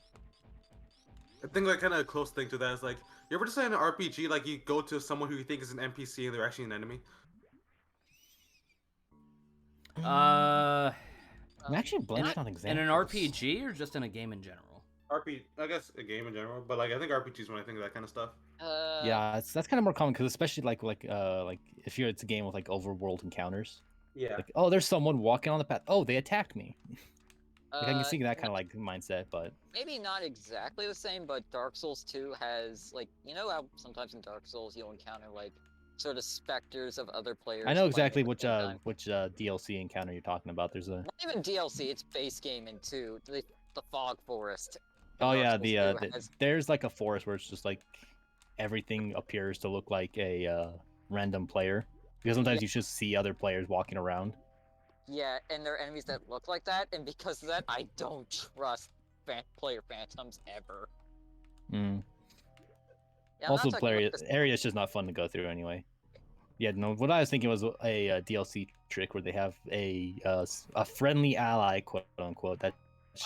E: I think like kind of a close thing to that is like, you ever just say in an RPG like you go to someone who you think is an NPC and they're actually an enemy?
C: I'm actually blanking on
B: In
C: examples.
B: an RPG or just in a game in general?
E: I guess a game in general, but like I think RPGs when I think of that kind of stuff.
C: Yeah, that's kind of more common because especially like if it's a game with like overworld encounters.
E: Yeah.
C: Like, oh, there's someone walking on the path. Oh, they attacked me. Like, I can see that
D: no-
C: kind of like mindset, but
D: Maybe not exactly the same, but Dark Souls 2 has like how sometimes in Dark Souls you'll encounter like sort of specters of other players.
C: I know
D: playing
C: exactly
D: at the
C: which
D: same time.
C: DLC encounter you're talking about. There's a
D: Not even DLC, it's base game in 2. The Fog Forest.
C: oh
D: Dark
C: yeah,
D: Souls 2 has-
C: there's like a forest where it's just like everything appears to look like a random player because sometimes you just see other players walking around.
D: Yeah, and there are enemies that look like that, and because of that, I don't trust player phantoms ever.
C: Mm.
D: Yeah, I'm
C: Also,
D: not talking
C: player
D: about this-
C: area is just not fun to go through anyway. Yeah, no. What I was thinking was a DLC trick where they have a friendly ally, quote unquote, that's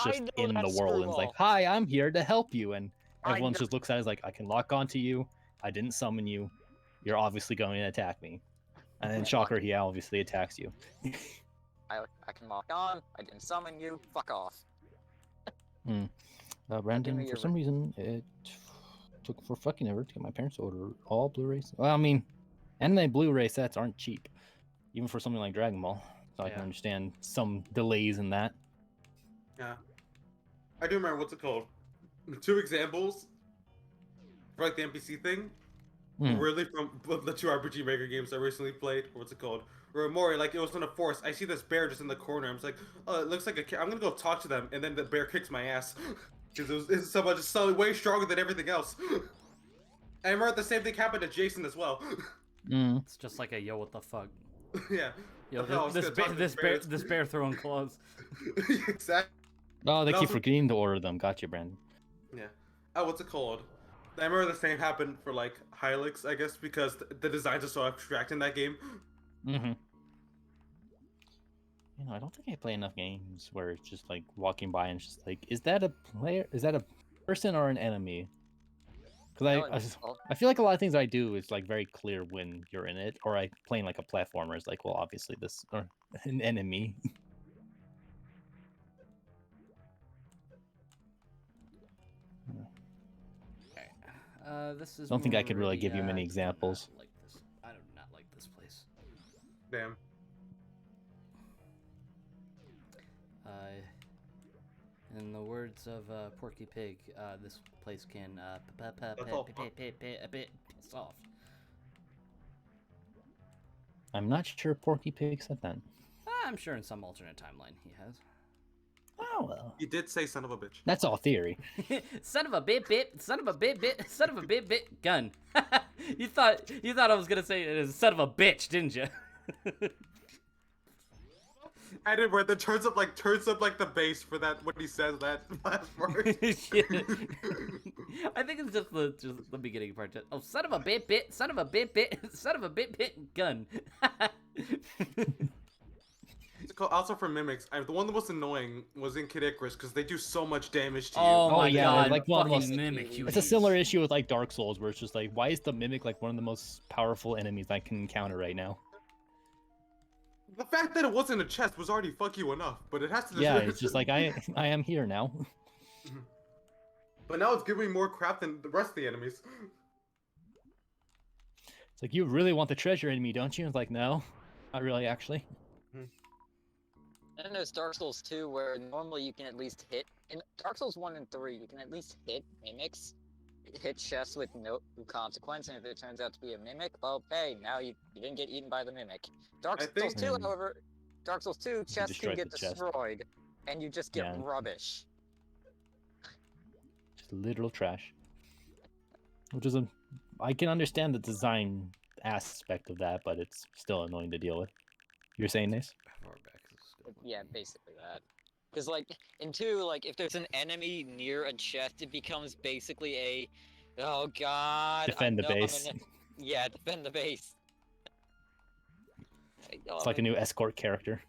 D: I
C: just
D: know
C: in
D: that
C: the world and is like,
D: screwball.
C: "Hi, I'm here to help you," and
D: I
C: everyone
D: know-
C: just looks at it as like, "I can lock onto you. I didn't summon you. You're obviously going to attack me." And then
D: Okay.
C: shocker, he obviously attacks you.
D: I can lock on. I didn't summon you. Fuck off.
C: Brandon,
D: me
C: for
D: your
C: some reason, it took for fucking ever to get my parents to order all Blu-rays. Well, I mean, anime Blu-ray sets aren't cheap, even for something like Dragon Ball. So I can
B: Yeah.
C: understand some delays in that.
E: Yeah. I do remember what's it called? 2 examples for like the NPC thing.
C: Hmm.
E: Really from the 2 RPG Maker games I recently played. What's it called? Where Mori, like it was in a forest. I see this bear just in the corner. I'm just like, oh, it looks like I'm gonna go talk to them, and then the bear kicks my ass because it's someone just so way stronger than everything else. And I remember the same thing happened to Jason as well.
C: Mm.
B: It's just like a yo, what the fuck?
E: Yeah.
B: Yo,
E: I was
B: this
E: gonna talk to
B: this
E: the
B: bear
E: bears.
B: this bear throwing claws.
E: Exactly.
C: Oh, they
E: And
C: keep
E: also-
C: forgetting to order them. Gotcha, Brandon.
E: Yeah. Oh, what's it called? I remember the same happened for like Hylix, I guess, because the designs are so abstract in that game.
C: Mm-hmm. You know, I don't think I play enough games where it's just like walking by and it's just like, is that a player? Is that a person or an enemy? Because I feel like a lot of things I do is like very clear when you're in it, or I playing like a platformer is like, well, obviously this or an enemy.
B: This is.
C: Don't think I could really give you
B: Meridia.
C: many
B: I do not
C: examples.
B: like this. I do not like this place.
E: Damn.
B: In the words of Porky Pig, this place can
E: all.
B: piss off.
C: I'm not sure Porky Pig said that.
B: I'm sure in some alternate timeline he has.
C: Oh well,
E: You did say son of a bitch.
C: that's all theory.
B: Son of a bit, son of a bit, son of a bit, gun. you thought I was gonna say it as son of a bitch, didn't you?
E: And it where the turns up like the bass for that when he says that last part.
B: Yeah. I think it's just the beginning part. Oh, son of a bit, son of a bit, son of a bit, gun.
E: Also for mimics, the one that was annoying was in Kid Icarus because they do so much damage to you.
B: Oh my
C: yeah,
B: god,
C: like one of the
B: fucking
C: most-
B: mimic you.
C: It's a similar issue with like Dark Souls, where it's just like, why is the mimic like one of the most powerful enemies I can encounter right now?
E: The fact that it wasn't a chest was already fuck you enough, but it has to.
C: Yeah, it's just like I am here now.
E: But now it's giving me more crap than the rest of the enemies.
C: It's like, you really want the treasure in me, don't you? It's like, no, not really, actually.
D: And then there's Dark Souls 2, where normally you can at least hit. In Dark Souls 1 and 3, you can at least hit mimics, hit chests with no consequence, and if it turns out to be a mimic, well, hey, now you didn't get eaten by the mimic. Dark
E: I
D: Souls
E: think-
D: 2, however, Dark Souls 2, chests can
C: destroyed
D: get
C: the chest.
D: destroyed, and you just get
C: Yeah.
D: rubbish.
C: Just literal trash. Which is I can understand the design aspect of that, but it's still annoying to deal with. You're saying this?
D: Yeah, basically that. Because, like, in 2, like, if there's an enemy near a chest, it becomes basically a, oh god,
C: Defend
D: I
C: the
D: know I'm
C: base.
D: in a- Yeah, defend the base.
C: It's like a new escort character.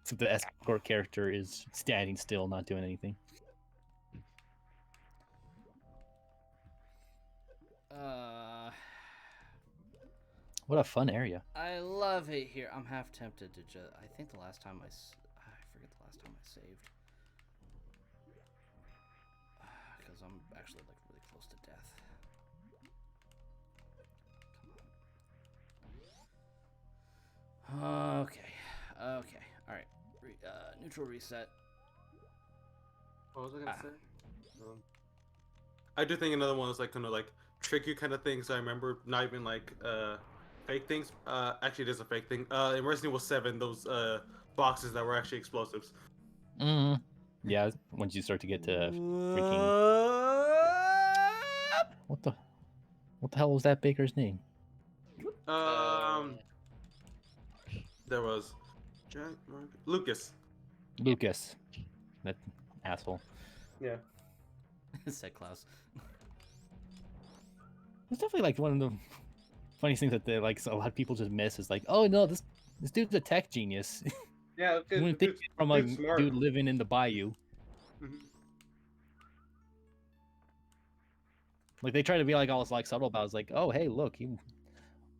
C: Except the escort character is standing still, not doing anything. What a fun area.
B: I love it here. I'm half tempted to just. I think the last time I forget the last time I saved. Because I'm actually like really close to death. Come on. Okay. Okay. All right. Neutral reset.
E: What was I gonna say? I do think another one is like gonna like trick you kind of things. I remember not even like fake things. Actually, it is a fake thing. In Resident Evil 7, those boxes that were actually explosives.
C: Mm. Yeah, once you start to get to freaking what the hell was that baker's name?
E: There was Lucas.
C: Lucas. That asshole.
E: Yeah.
B: Said Klaus.
C: It's definitely like one of the funniest things that they like a lot of people just miss is like, oh no, this dude's a tech genius.
E: Yeah.
C: You wouldn't think from a dude living in the bayou.
E: Mhm.
C: Like they try to be like all like subtle about it. It's like, oh hey, look, he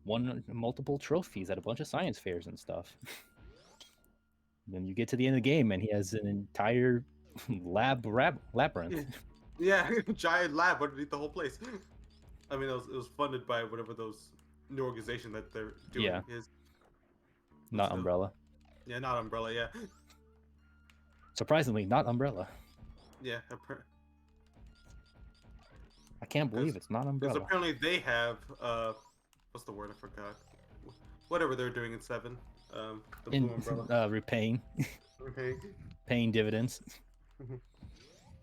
C: won multiple trophies at a bunch of science fairs and stuff. Then you get to the end of the game and he has an entire labyrinth.
E: Yeah, giant lab underneath the whole place. I mean, it was funded by whatever those new organization that they're doing
C: Yeah.
E: is.
C: Not
E: Still.
C: Umbrella.
E: Yeah, not Umbrella. Yeah,
C: Surprisingly, not Umbrella.
E: yeah.
C: I can't believe it's not
E: Because
C: Umbrella.
E: apparently they have what's the word? I forgot. Whatever they're doing in 7. The
C: In
E: Blue Umbrella.
C: repaying
E: Okay.
C: paying dividends.
E: Mhm.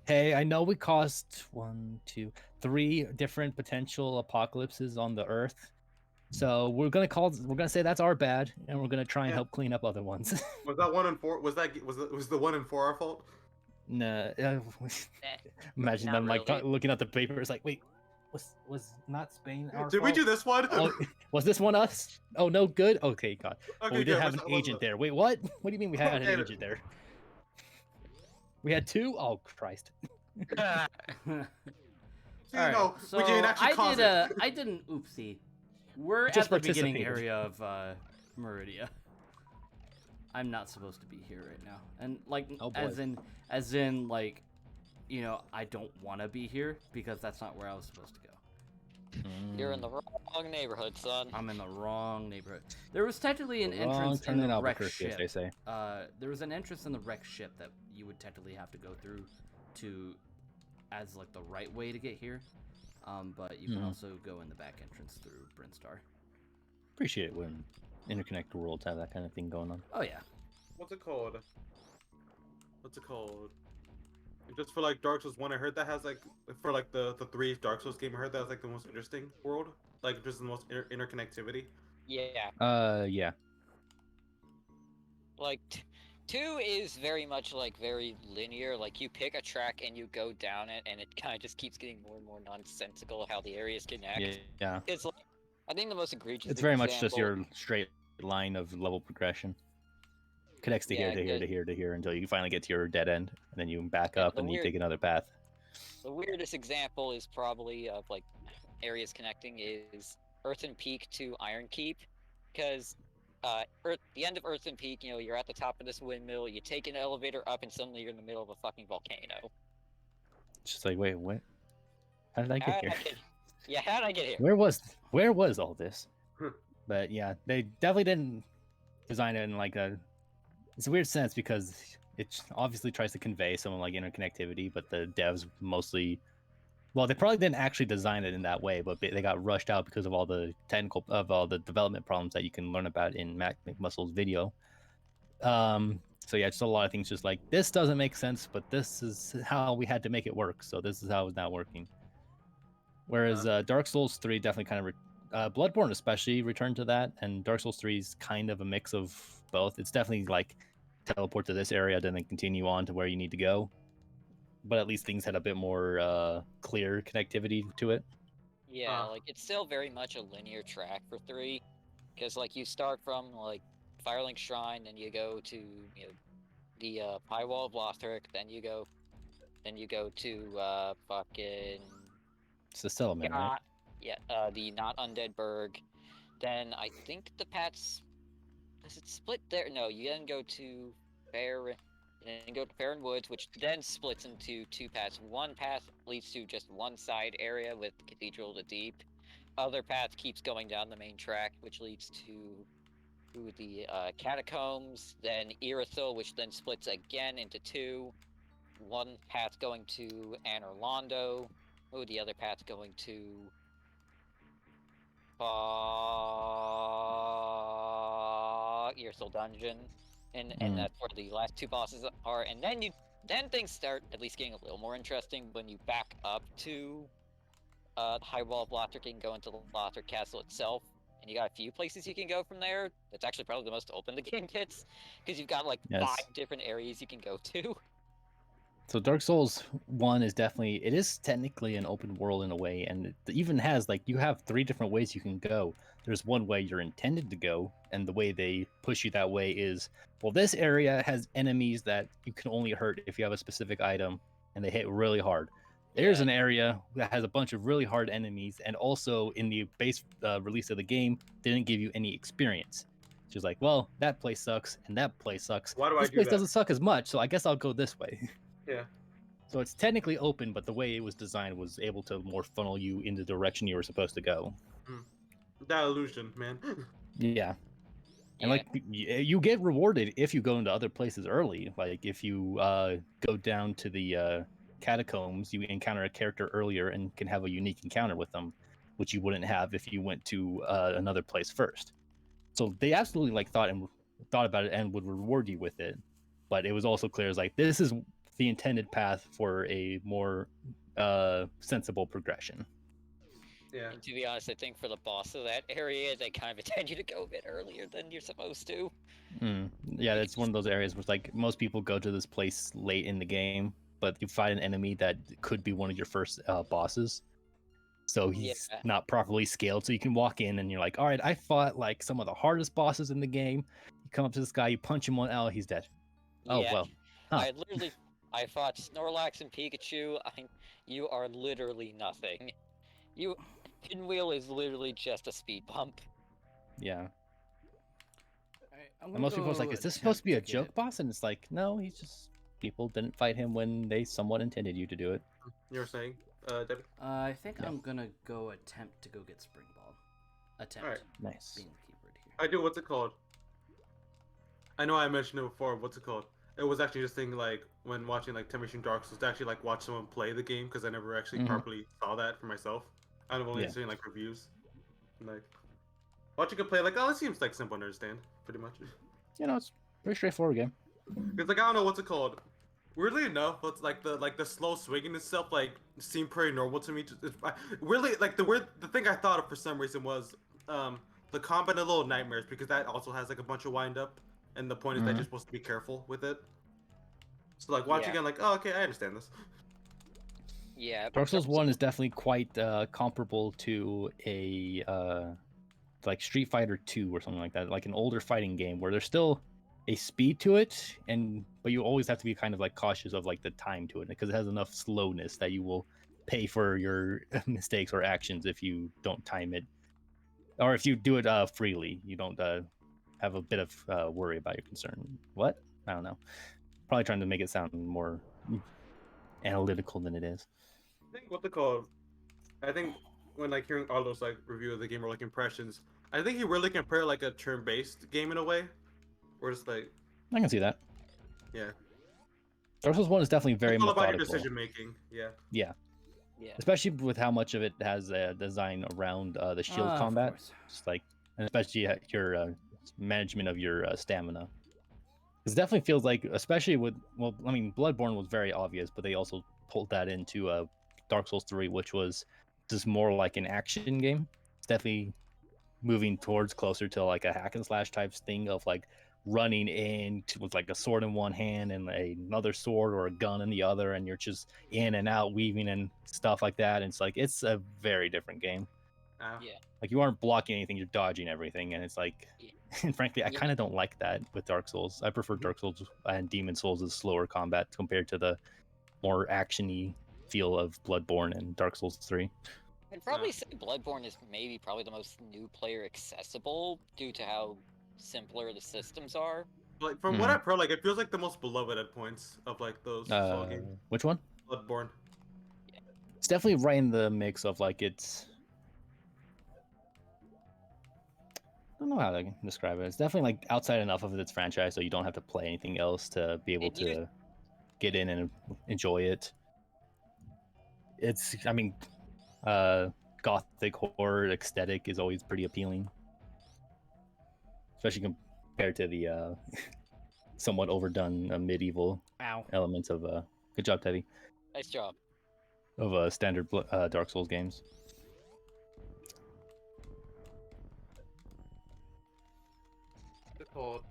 C: Hey, I know we caused 1, 2, 3 different potential apocalypses on the Earth. So we're gonna say that's our bad, and we're gonna try and
E: Yeah.
C: help clean up other ones.
E: Was that 1 and 4? Was the 1 and 4 our fault?
C: Nah, imagine
D: not
C: them like
D: really.
C: looking at the papers like, wait, was not Spain our
E: Did we
C: fault?
E: do this one?
C: Oh, was this one us? Oh no, good. Okay, God. Well, we did
E: good,
C: have an
E: what's that-
C: agent there. Wait, what? What do you mean we had
E: Okay.
C: an agent there? We had 2? Oh Christ.
E: So, you know,
B: so
E: we didn't actually cause it.
B: I did an oopsie. We're
C: Just
B: at the beginning
C: participated.
B: area of Meridia. I'm not supposed to be here right now, and like
C: Oh, boy.
B: as in like, you know, I don't want to be here because that's not where I was supposed to go.
D: You're in the wrong neighborhood, son.
B: I'm in the wrong neighborhood. There was technically an
C: Wrong
B: entrance
C: turn
B: in
C: in
B: the wreck
C: Albuquerque, as
B: ship.
C: they say.
B: There was an entrance in the wreck ship that you would technically have to go through to, as like the right way to get here. But you can
C: Mhm.
B: also go in the back entrance through Brinstar.
C: Appreciate it when interconnected worlds have that kind of thing going on.
B: Oh yeah.
E: What's it called? Just for like Dark Souls 1, I heard that has like for like the 3 Dark Souls game, I heard that has like the most interesting world, like just the most interconnectivity.
D: Yeah,
C: Yeah.
D: like 2 is very much like very linear. Like you pick a track and you go down it, and it kind of just keeps getting more and more nonsensical how the areas connect.
C: Yeah,
D: It's like I think the most egregious
C: it's very much just
D: example.
C: your straight line of level progression. Connects to here
D: Yeah,
C: to here to here to here until you finally get to your dead end, and then you back
D: Yeah,
C: up and you take another path.
D: the weirdest example is probably of like areas connecting is Earthen Peak to Iron Keep, because the end of Earthen Peak, you know, you're at the top of this windmill, you take an elevator up, and suddenly you're in the middle of a fucking volcano.
C: It's just like, wait, what? How did I get here?
D: Yeah, how did I get here?
C: Where was all this? But yeah, they definitely didn't design it in like a. It's a weird sense because it obviously tries to convey some like interconnectivity, but the devs mostly. Well, they probably didn't actually design it in that way, but they got rushed out because of all the development problems that you can learn about in Mac McMuscle's video. So yeah, just a lot of things. Just like this doesn't make sense, but this is how we had to make it work. So this is how it's not working. Whereas Dark Souls 3 definitely kind of, Bloodborne especially returned to that, and Dark Souls 3 is kind of a mix of both. It's definitely like teleport to this area, then continue on to where you need to go. But at least things had a bit more clear connectivity to it.
D: Yeah, like it's still very much a linear track for 3, because like you start from like Firelink Shrine, then you go to the High Wall of Lothric, then you go to fucking
C: It's the settlement, right?
D: Yeah, the Not Undead Burg. Then I think the paths does it split there? No, you then go to Barren Woods, which then splits into 2 paths. One path leads to just one side area with Cathedral of the Deep. Other path keeps going down the main track, which leads to the Catacombs, then Irithyll, which then splits again into 2. One path going to Anor Londo. The other path going to Irithyll Dungeon. And that's where the last 2 bosses are. And then things start at least getting a little more interesting when you back up to the High Wall of Lothric and go into the Lothric Castle itself. And you got a few places you can go from there. That's actually probably the most open the game gets, because you've got like 5 different areas you can go to.
C: So Dark Souls 1 is definitely, it is technically an open world in a way, and it even has like, you have 3 different ways you can go. There's one way you're intended to go, and the way they push you that way is, well, this area has enemies that you can only hurt if you have a specific item, and they hit really hard. There's an area that has a bunch of really hard enemies, and also in the base release of the game, didn't give you any experience. She's like, well, that place sucks, and that place sucks.
E: Why do
C: this
E: I do
C: place
E: that?
C: doesn't suck as much, so I guess I'll go this way.
E: Yeah.
C: So it's technically open, but the way it was designed was able to more funnel you in the direction you were supposed to go.
E: That illusion, man.
C: Yeah. And like you get rewarded if you go into other places early. Like if you go down to the catacombs, you encounter a character earlier and can have a unique encounter with them, which you wouldn't have if you went to another place first. So they absolutely like thought about it and would reward you with it. But it was also clear as like this is the intended path for a more sensible progression.
E: Yeah.
D: And to be honest, I think for the boss of that area, they kind of intend you to go a bit earlier than you're supposed to.
C: Yeah, that's one of those areas where like most people go to this place late in the game, but you find an enemy that could be one of your first bosses. So he's not properly scaled. So you can walk in and you're like, all right, I fought like some of the hardest bosses in the game. You come up to this guy, you punch him 1 L, he's dead. Oh, well. Huh.
D: I fought Snorlax and Pikachu. You are literally nothing. Pinwheel is literally just a speed bump.
C: Yeah. And most people was like, is this supposed to be a joke boss? And it's like, no, he's just, people didn't fight him when they somewhat intended you to do it.
E: You were saying, Debbie?
B: I think I'm gonna go attempt to go get Spring Ball. Attempt.
E: Alright.
C: Nice.
B: Being the keyword here.
E: I do, what's it called? I know I mentioned it before, what's it called? It was actually just thing like when watching like Time Machine Dark Souls to actually like watch someone play the game, because I never actually properly saw that for myself. I've only seen like reviews. And, like watching it play, like, oh, it seems like simple to understand, pretty much.
C: You know, it's a pretty straightforward game.
E: It's like, I don't know what's it called. Weirdly enough, it's like the slow swinging itself like seemed pretty normal to me. Really, like the thing I thought of for some reason was the combat in Little Nightmares, because that also has like a bunch of wind up and the point is that
C: Mhm.
E: you're supposed to be careful with it. So like watching
D: Yeah.
E: it, like, oh, okay, I understand this.
D: Yeah.
C: Dark Souls 1 is definitely quite comparable to a like Street Fighter 2 or something like that, like an older fighting game where there's still a speed to it, but you always have to be kind of like cautious of like the time to it because it has enough slowness that you will pay for your mistakes or actions if you don't time it, or if you do it freely, you don't have a bit of worry about your concern. What? I don't know. Probably trying to make it sound more analytical than it is.
E: I think what they call, I think when like hearing Aldo's like review of the game or like impressions, I think he really compared like a turn-based game in a way, where it's like,
C: I can see that.
E: yeah,
C: Dark Souls 1 is definitely very
E: it's all about your
C: methodical.
E: decision making. Yeah.
C: Yeah.
D: Yeah.
C: Especially with how much of it has a design around the shield
B: Of
C: combat,
B: course.
C: just like, and especially your management of your stamina. It definitely feels like, especially with, well, I mean, Bloodborne was very obvious, but they also pulled that into Dark Souls 3, which was just more like an action game. It's definitely moving towards closer to like a hack and slash type thing of like running in with like a sword in one hand and another sword or a gun in the other, and you're just in and out weaving and stuff like that. And it's like it's a very different game.
D: Yeah.
C: Like you aren't blocking anything, you're dodging everything, and it's like,
D: Yeah.
C: and frankly, I
D: Yeah.
C: kind of don't like that with Dark Souls. I prefer Dark Souls and Demon Souls' slower combat compared to the more actiony feel of Bloodborne and Dark Souls 3.
D: I'd probably say Bloodborne is maybe probably the most new player accessible due to how simpler the systems are.
E: Like from what I've heard, like it feels like the most beloved at points of like those Soul games.
C: Which one?
E: Bloodborne.
C: It's definitely right in the mix of like it's. I don't know how to describe it. It's definitely like outside enough of its franchise so you don't have to play anything else to be able
D: It used-
C: to get in and enjoy it. It's, I mean, gothic horror aesthetic is always pretty appealing, especially compared to the somewhat overdone medieval
B: Ow.
C: elements of good job, Teddy,
D: Nice job.
C: of standard Dark Souls games.
E: What's it called?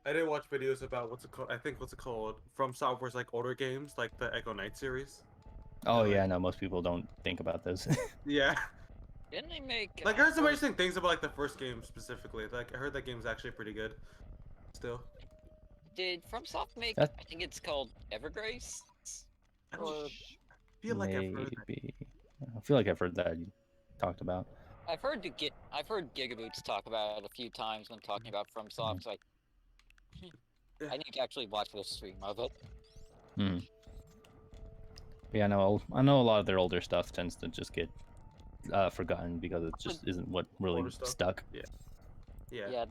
E: I did watch videos about what's it called. I think what's it called from Software's like older games, like the Echo Knight series.
C: Oh
E: like-
C: yeah, no, most people don't think about this.
E: Yeah.
D: Didn't they make
E: Like I heard some interesting things about like the first game specifically. Like I heard that game's actually pretty good. Still.
D: Did FromSoft make?
C: That-
D: I think it's called Evergrace.
E: I don't
D: Or-
E: feel like I've heard that.
C: Maybe. I feel like I've heard that you talked about.
D: I've heard Gigaboots talk about it a few times when talking about FromSoft. So I need to actually watch the stream of it.
C: Hmm. Yeah, no, I know a lot of their older stuff tends to just get forgotten because it just isn't what really
E: Older stuff?
C: stuck.
E: Yeah.
D: Yeah,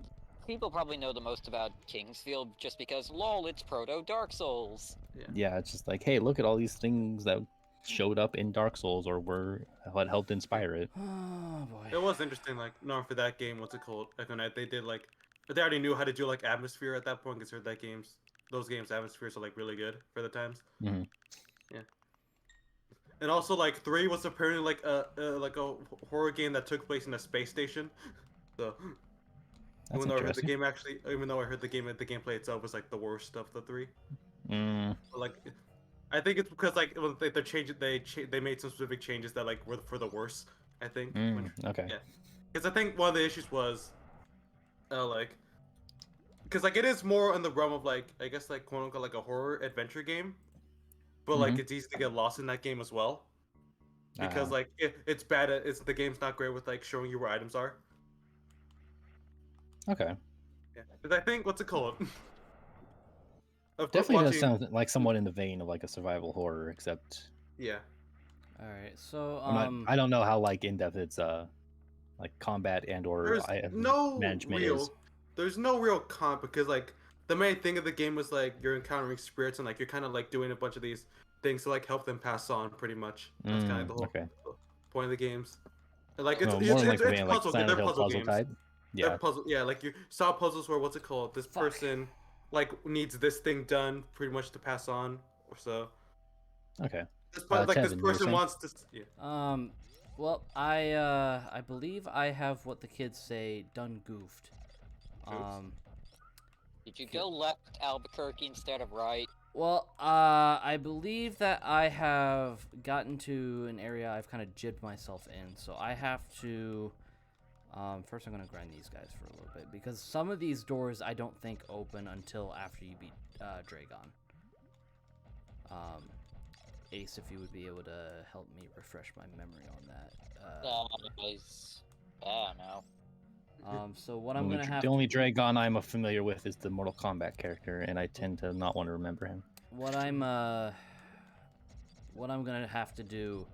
D: people probably know the most about Kingsfield just because, lol, it's proto Dark Souls.
C: Yeah, it's just like, hey, look at all these things that showed up in Dark Souls or were what helped inspire it.
B: Oh boy.
E: It was interesting, like, no, for that game, what's it called? Echo Knight, they did like, but they already knew how to do like atmosphere at that point, considered that those games atmospheres are like really good for the times.
C: Mhm.
E: Yeah. And also, like 3 was apparently like a horror game that took place in a space station. So,
C: That's
E: even though I heard the
C: interesting.
E: game actually, even though I heard the gameplay itself was like the worst of the 3.
C: Mm,
E: But, like, I think it's because like when they're changing, they made some specific changes that like were for the worse. I think.
C: okay.
E: Yeah. Because I think one of the issues was, like, because like it is more in the realm of like I guess like quote unquote like a horror adventure game, but like
C: Mhm.
E: it's easy to get lost in that game as well. Because
C: Ah.
E: like it's bad at the game's not great with like showing you where items are.
C: Okay.
E: Yeah. Because I think what's it called? Of
C: Definitely does
E: watching-
C: sound like somewhat in the vein of like a survival horror, except
E: Yeah.
B: All right. So
C: I don't know how like in depth it's like combat and or
E: There's no
C: management
E: real.
C: is.
E: There's no real comp because like the main thing of the game was like you're encountering spirits and like you're kind of like doing a bunch of these things to like help them pass on. Pretty much. That's kind of the whole
C: Okay.
E: point of the games. And, like it's
C: No,
E: it's,
C: more
E: it's,
C: in like the
E: it's
C: vein of, like
E: puzzle.
C: Silent
E: They're
C: Hill
E: puzzle
C: puzzle
E: games.
C: type.
E: They're
C: Yeah.
E: puzzle. Yeah, like you saw puzzles where what's it called? This
B: Fuck.
E: person like needs this thing done pretty much to pass on or so.
C: Okay.
E: Like this
C: Tevin, you were
E: person
C: saying?
E: wants to. Yeah.
B: Well, I believe I have what the kids say done goofed.
E: Oops.
D: Did you go left Albuquerque instead of right?
B: Well, I believe that I have gotten to an area I've kind of jibbed myself in, so I have to. First, I'm gonna grind these guys for a little bit because some of these doors I don't think open until after you beat Dragon. Ace, if you would be able to help me refresh my memory on that.
D: I don't know.
B: So what I'm gonna have
C: The only Dragon I'm familiar with is the Mortal Kombat character, and I tend to not want to remember him.
B: what I'm gonna have to do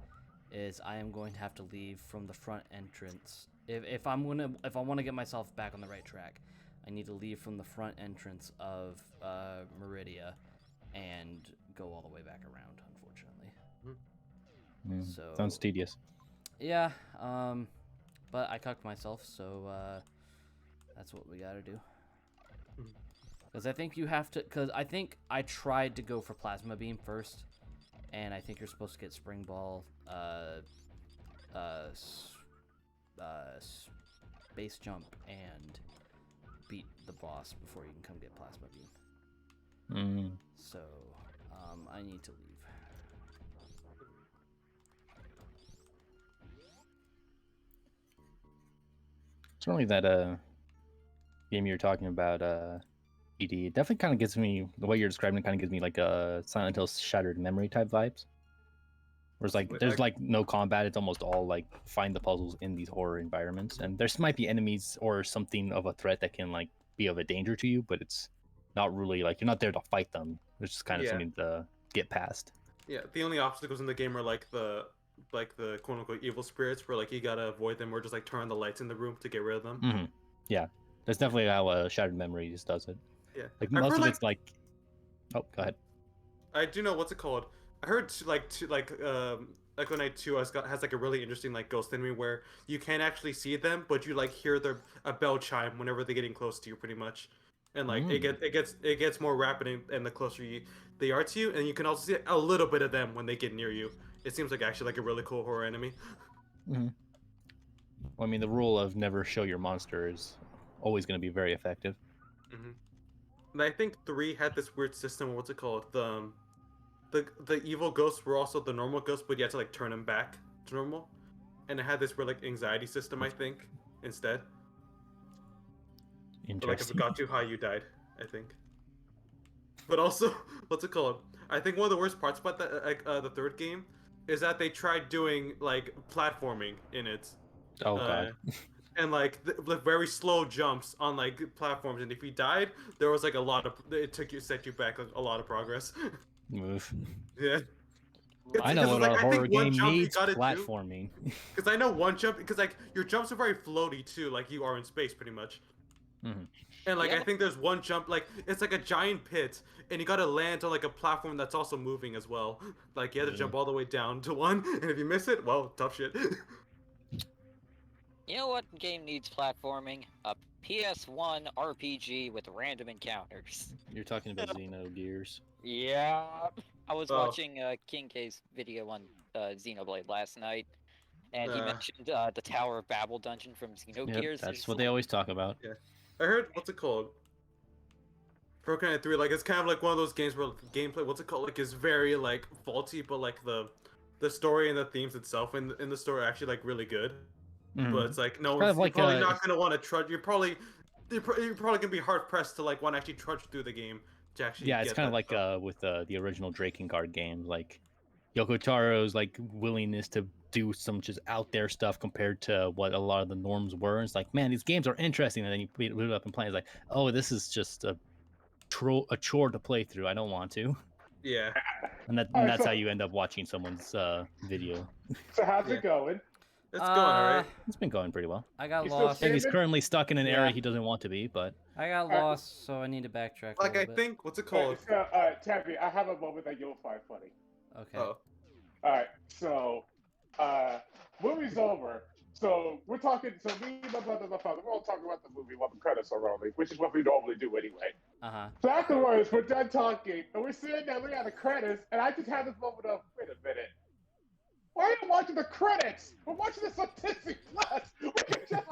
B: is I am going to have to leave from the front entrance. If I want to get myself back on the right track, I need to leave from the front entrance of Meridia and go all the way back around, unfortunately. So
C: Sounds tedious.
B: yeah, but I cucked myself, so that's what we gotta do. Because I think you have to. Because I think I tried to go for Plasma Beam first, and I think you're supposed to get Spring Ball, Base Jump, and beat the boss before you can come get Plasma Beam. So I need to leave.
C: Certainly that game you were talking about, ED, it definitely kind of gives me, the way you're describing it kind of gives me like a Silent Hill Shattered Memory type vibes. Whereas like there's like no combat, it's almost all like find the puzzles in these horror environments, and there might be enemies or something of a threat that can like be of a danger to you, but it's not really like you're not there to fight them. It's just kind of something to get past.
E: Yeah, the only obstacles in the game are like the quote unquote evil spirits, where like you gotta avoid them or just like turn on the lights in the room to get rid of them.
C: Yeah, that's definitely how Shattered Memory just does it.
E: Yeah,
C: like most of it's like. Oh, go ahead.
E: I do know what's it called. I heard Echo Knight 2 has like a really interesting like ghost enemy where you can't actually see them, but you like hear a bell chime whenever they're getting close to you, pretty much. And like it gets more rapid and the closer they are to you, and you can also see a little bit of them when they get near you. It seems like actually like a really cool horror enemy.
C: Well, I mean, the rule of never show your monster is always going to be very effective.
E: And I think 3 had this weird system. What's it called? The evil ghosts were also the normal ghosts, but you had to like turn them back to normal, and it had this weird like anxiety system. I think instead. But, like if it got too high, you died. I think. But also, what's it called? I think one of the worst parts about the third game is that they tried doing like platforming in it.
C: Oh god.
E: And like the very slow jumps on like platforms, and if you died, there was like set you back like, a lot of progress.
C: Move.
E: Yeah.
C: I know what
E: like,
C: a horror game needs platforming.
E: Because I know one jump, because like your jumps are very floaty too, like you are in space pretty much. And like I think there's one jump, like it's like a giant pit, and you gotta land on like a platform that's also moving as well. Like you have to jump all the way down to one, and if you miss it, well, tough shit.
D: You know what game needs platforming? A PS1 RPG with random encounters.
C: You're talking about Xenogears.
D: Yeah. I was watching King K's video on Xenoblade last night, and he mentioned the Tower of Babel dungeon from Xenogears.
C: Yep, that's what they always talk about.
E: Yeah. I heard, what's it called? Broken Knight 3, like it's kind of like one of those games where gameplay, what's it called, like is very like faulty, but like the story and the themes itself in the story are actually like really good. But it's like no, you're probably not gonna want to trudge. You're probably gonna be hard pressed to like want to actually trudge through the game to actually.
C: Yeah, it's kind of like with the original Drakengard game, like Yoko Taro's like willingness to do some just out there stuff compared to what a lot of the norms were. It's like, man, these games are interesting, and then you boot it up and play. It's like, oh, this is just a chore to play through. I don't want to.
E: Yeah.
C: And that's how you end up watching someone's video.
A: So how's it going?
E: It's going alright.
C: It's been going pretty well.
B: I got lost.
C: And he's currently stuck in an area he doesn't want to be, but
B: I got lost, so I need to backtrack.
E: Like I think, what's it called?
A: Tabby, I have a moment that you'll find funny.
B: Okay.
E: Oh.
A: All right, so movie's over. So we're talking. So me and my brother and my father, we're all talking about the movie while the credits are rolling, which is what we normally do anyway. So afterwards, we're done talking, and we're sitting there looking at the credits, and I just have this moment of, wait a minute. Why are you watching the credits? We're watching this on Disney Plus. We can just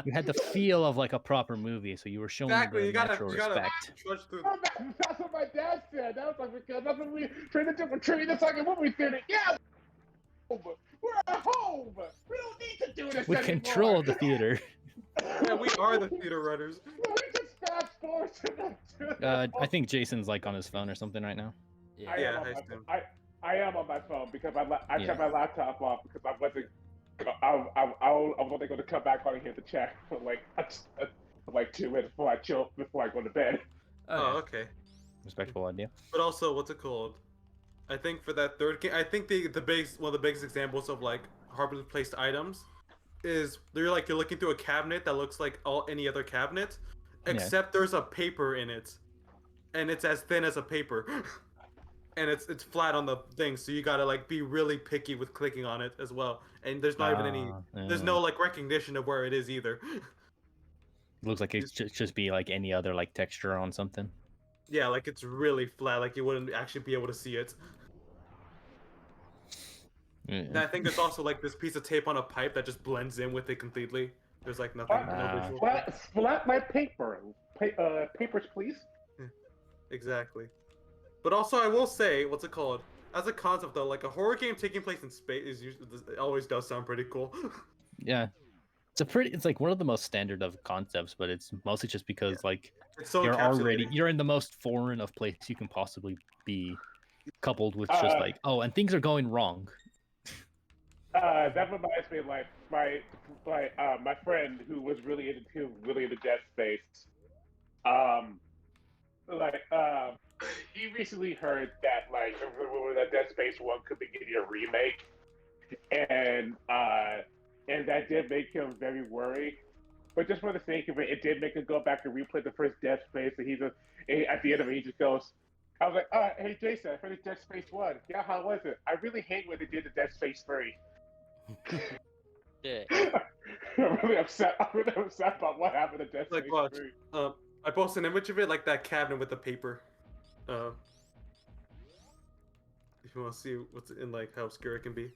C: You had the feel of like a proper movie, so you were showing
E: Exactly.
C: the
E: You gotta
C: natural respect.
E: trudge through.
A: That's what my dad said. That was like, because that's what we trained to do. Treating this like a movie theater. Yeah, we're at home. We don't need to do this
C: We
A: anymore.
C: control the theater.
E: Yeah, we are the theater runners.
A: We just fast forward to
C: I think Jason's like on his phone or something right now.
B: Yeah.
A: I
E: Yeah,
A: am on
E: I
A: my
E: assume.
A: I am on my phone because I
C: Yeah.
A: turned my laptop off because I wasn't. I was only going to come back on here to check for like 2 minutes before I chill before I go to bed.
E: Oh,
B: Okay.
E: okay.
C: Respectful idea.
E: But also, what's it called? I think for that third game, I think the biggest one of the biggest examples of like horribly placed items is you're looking through a cabinet that looks like any other cabinet,
C: Yeah.
E: except there's a paper in it, and it's as thin as a paper, and it's flat on the thing, so you gotta like be really picky with clicking on it as well. And there's not even any, there's no like recognition of where it is either.
C: Looks like it should just be like any other like texture on something.
E: Yeah, like it's really flat, like you wouldn't actually be able to see it. And I think there's also like this piece of tape on a pipe that just blends in with it completely. There's like nothing, no
C: Ah.
E: visual.
A: Flat my paper. Papers, please.
E: Exactly. But also, I will say, what's it called? As a concept, though, like a horror game taking place in space is usually, it always does sound pretty cool.
C: Yeah. It's like one of the most standard of concepts, but it's mostly just because like
E: It's so
C: you're
E: you're
C: in the most foreign of place you can possibly be, coupled with just like, oh, and things are going wrong.
A: That reminds me of like my friend who was really into Dead Space. He recently heard that that Dead Space 1 could be getting a remake, and that did make him very worried. But just for the sake of it, it did make him go back and replay the first Dead Space, and at the end of it, he just goes, I was like, hey Jason, I finished Dead Space 1. Yeah, how was it? I really hate when they did the Dead Space 3.
D: Yeah.
A: I'm really upset about what happened to Dead
E: Like,
A: Space
E: watch.
A: 3.
E: I posted an image of it, like that cabinet with the paper. If you want to see what's in, like how obscure it can be.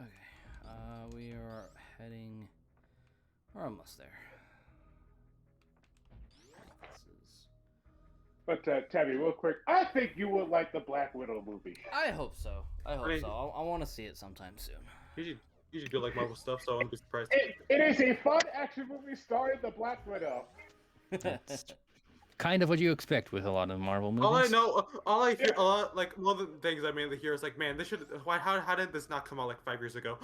B: Okay. We are heading. We're almost there. This is.
A: But Tabby, real quick, I think you would like the Black Widow movie.
B: I hope so. I hope
E: mean-
B: so. I want to see it sometime soon.
E: You should do like Marvel stuff, so I wouldn't be surprised.
A: It is a fun action movie starring the Black Widow.
C: That's kind of what you expect with a lot of Marvel movies.
E: All I hear, like one of the things I mainly hear is like, man, this should. How did this not come out like 5 years ago?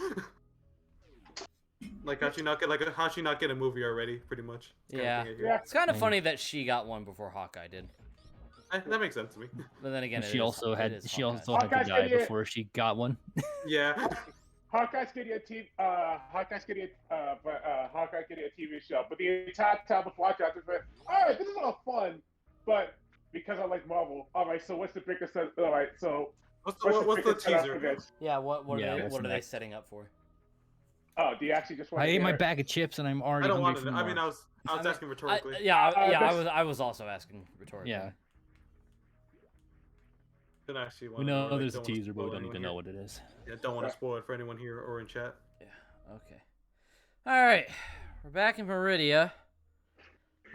E: Like, how'd she not get a movie already? Pretty much. Kind of
B: Yeah.
E: thing I hear.
A: Yeah.
B: It's kind of funny that she got one before Hawkeye did.
E: That makes sense to me.
B: But then again,
C: she
B: it
C: also
B: is,
C: had
B: it is
C: she
B: Hawkeye.
C: also had to
A: Hawkeye's
C: die
A: gonna get-
C: before she got one.
E: Yeah.
A: Hawkeye's getting a TV. Hawkeye's getting a TV show. But the entire time before I just went, all right, this is a lot of fun. But because I like Marvel, all right. So what's the biggest? All right. So
E: What's the
A: biggest setup
E: teaser?
A: for this?
B: Yeah. What
C: Yeah,
B: are they?
C: what's
B: What are they
C: next?
B: setting up for?
A: Oh, do you actually just want
C: I
A: to
C: ate my
A: hear it?
C: bag of chips and I'm
E: I
C: already
E: don't
C: hungry
E: want
C: for
E: to.
C: more.
E: I mean, I was asking rhetorically.
B: I was also asking rhetorically.
C: Yeah,
E: Don't actually
C: we
E: want
C: know
E: to.
C: there's a teaser, but we don't need to know what it is.
E: Yeah, don't want to spoil it for anyone here or in chat.
B: Yeah. Okay. All right. We're back in Meridia.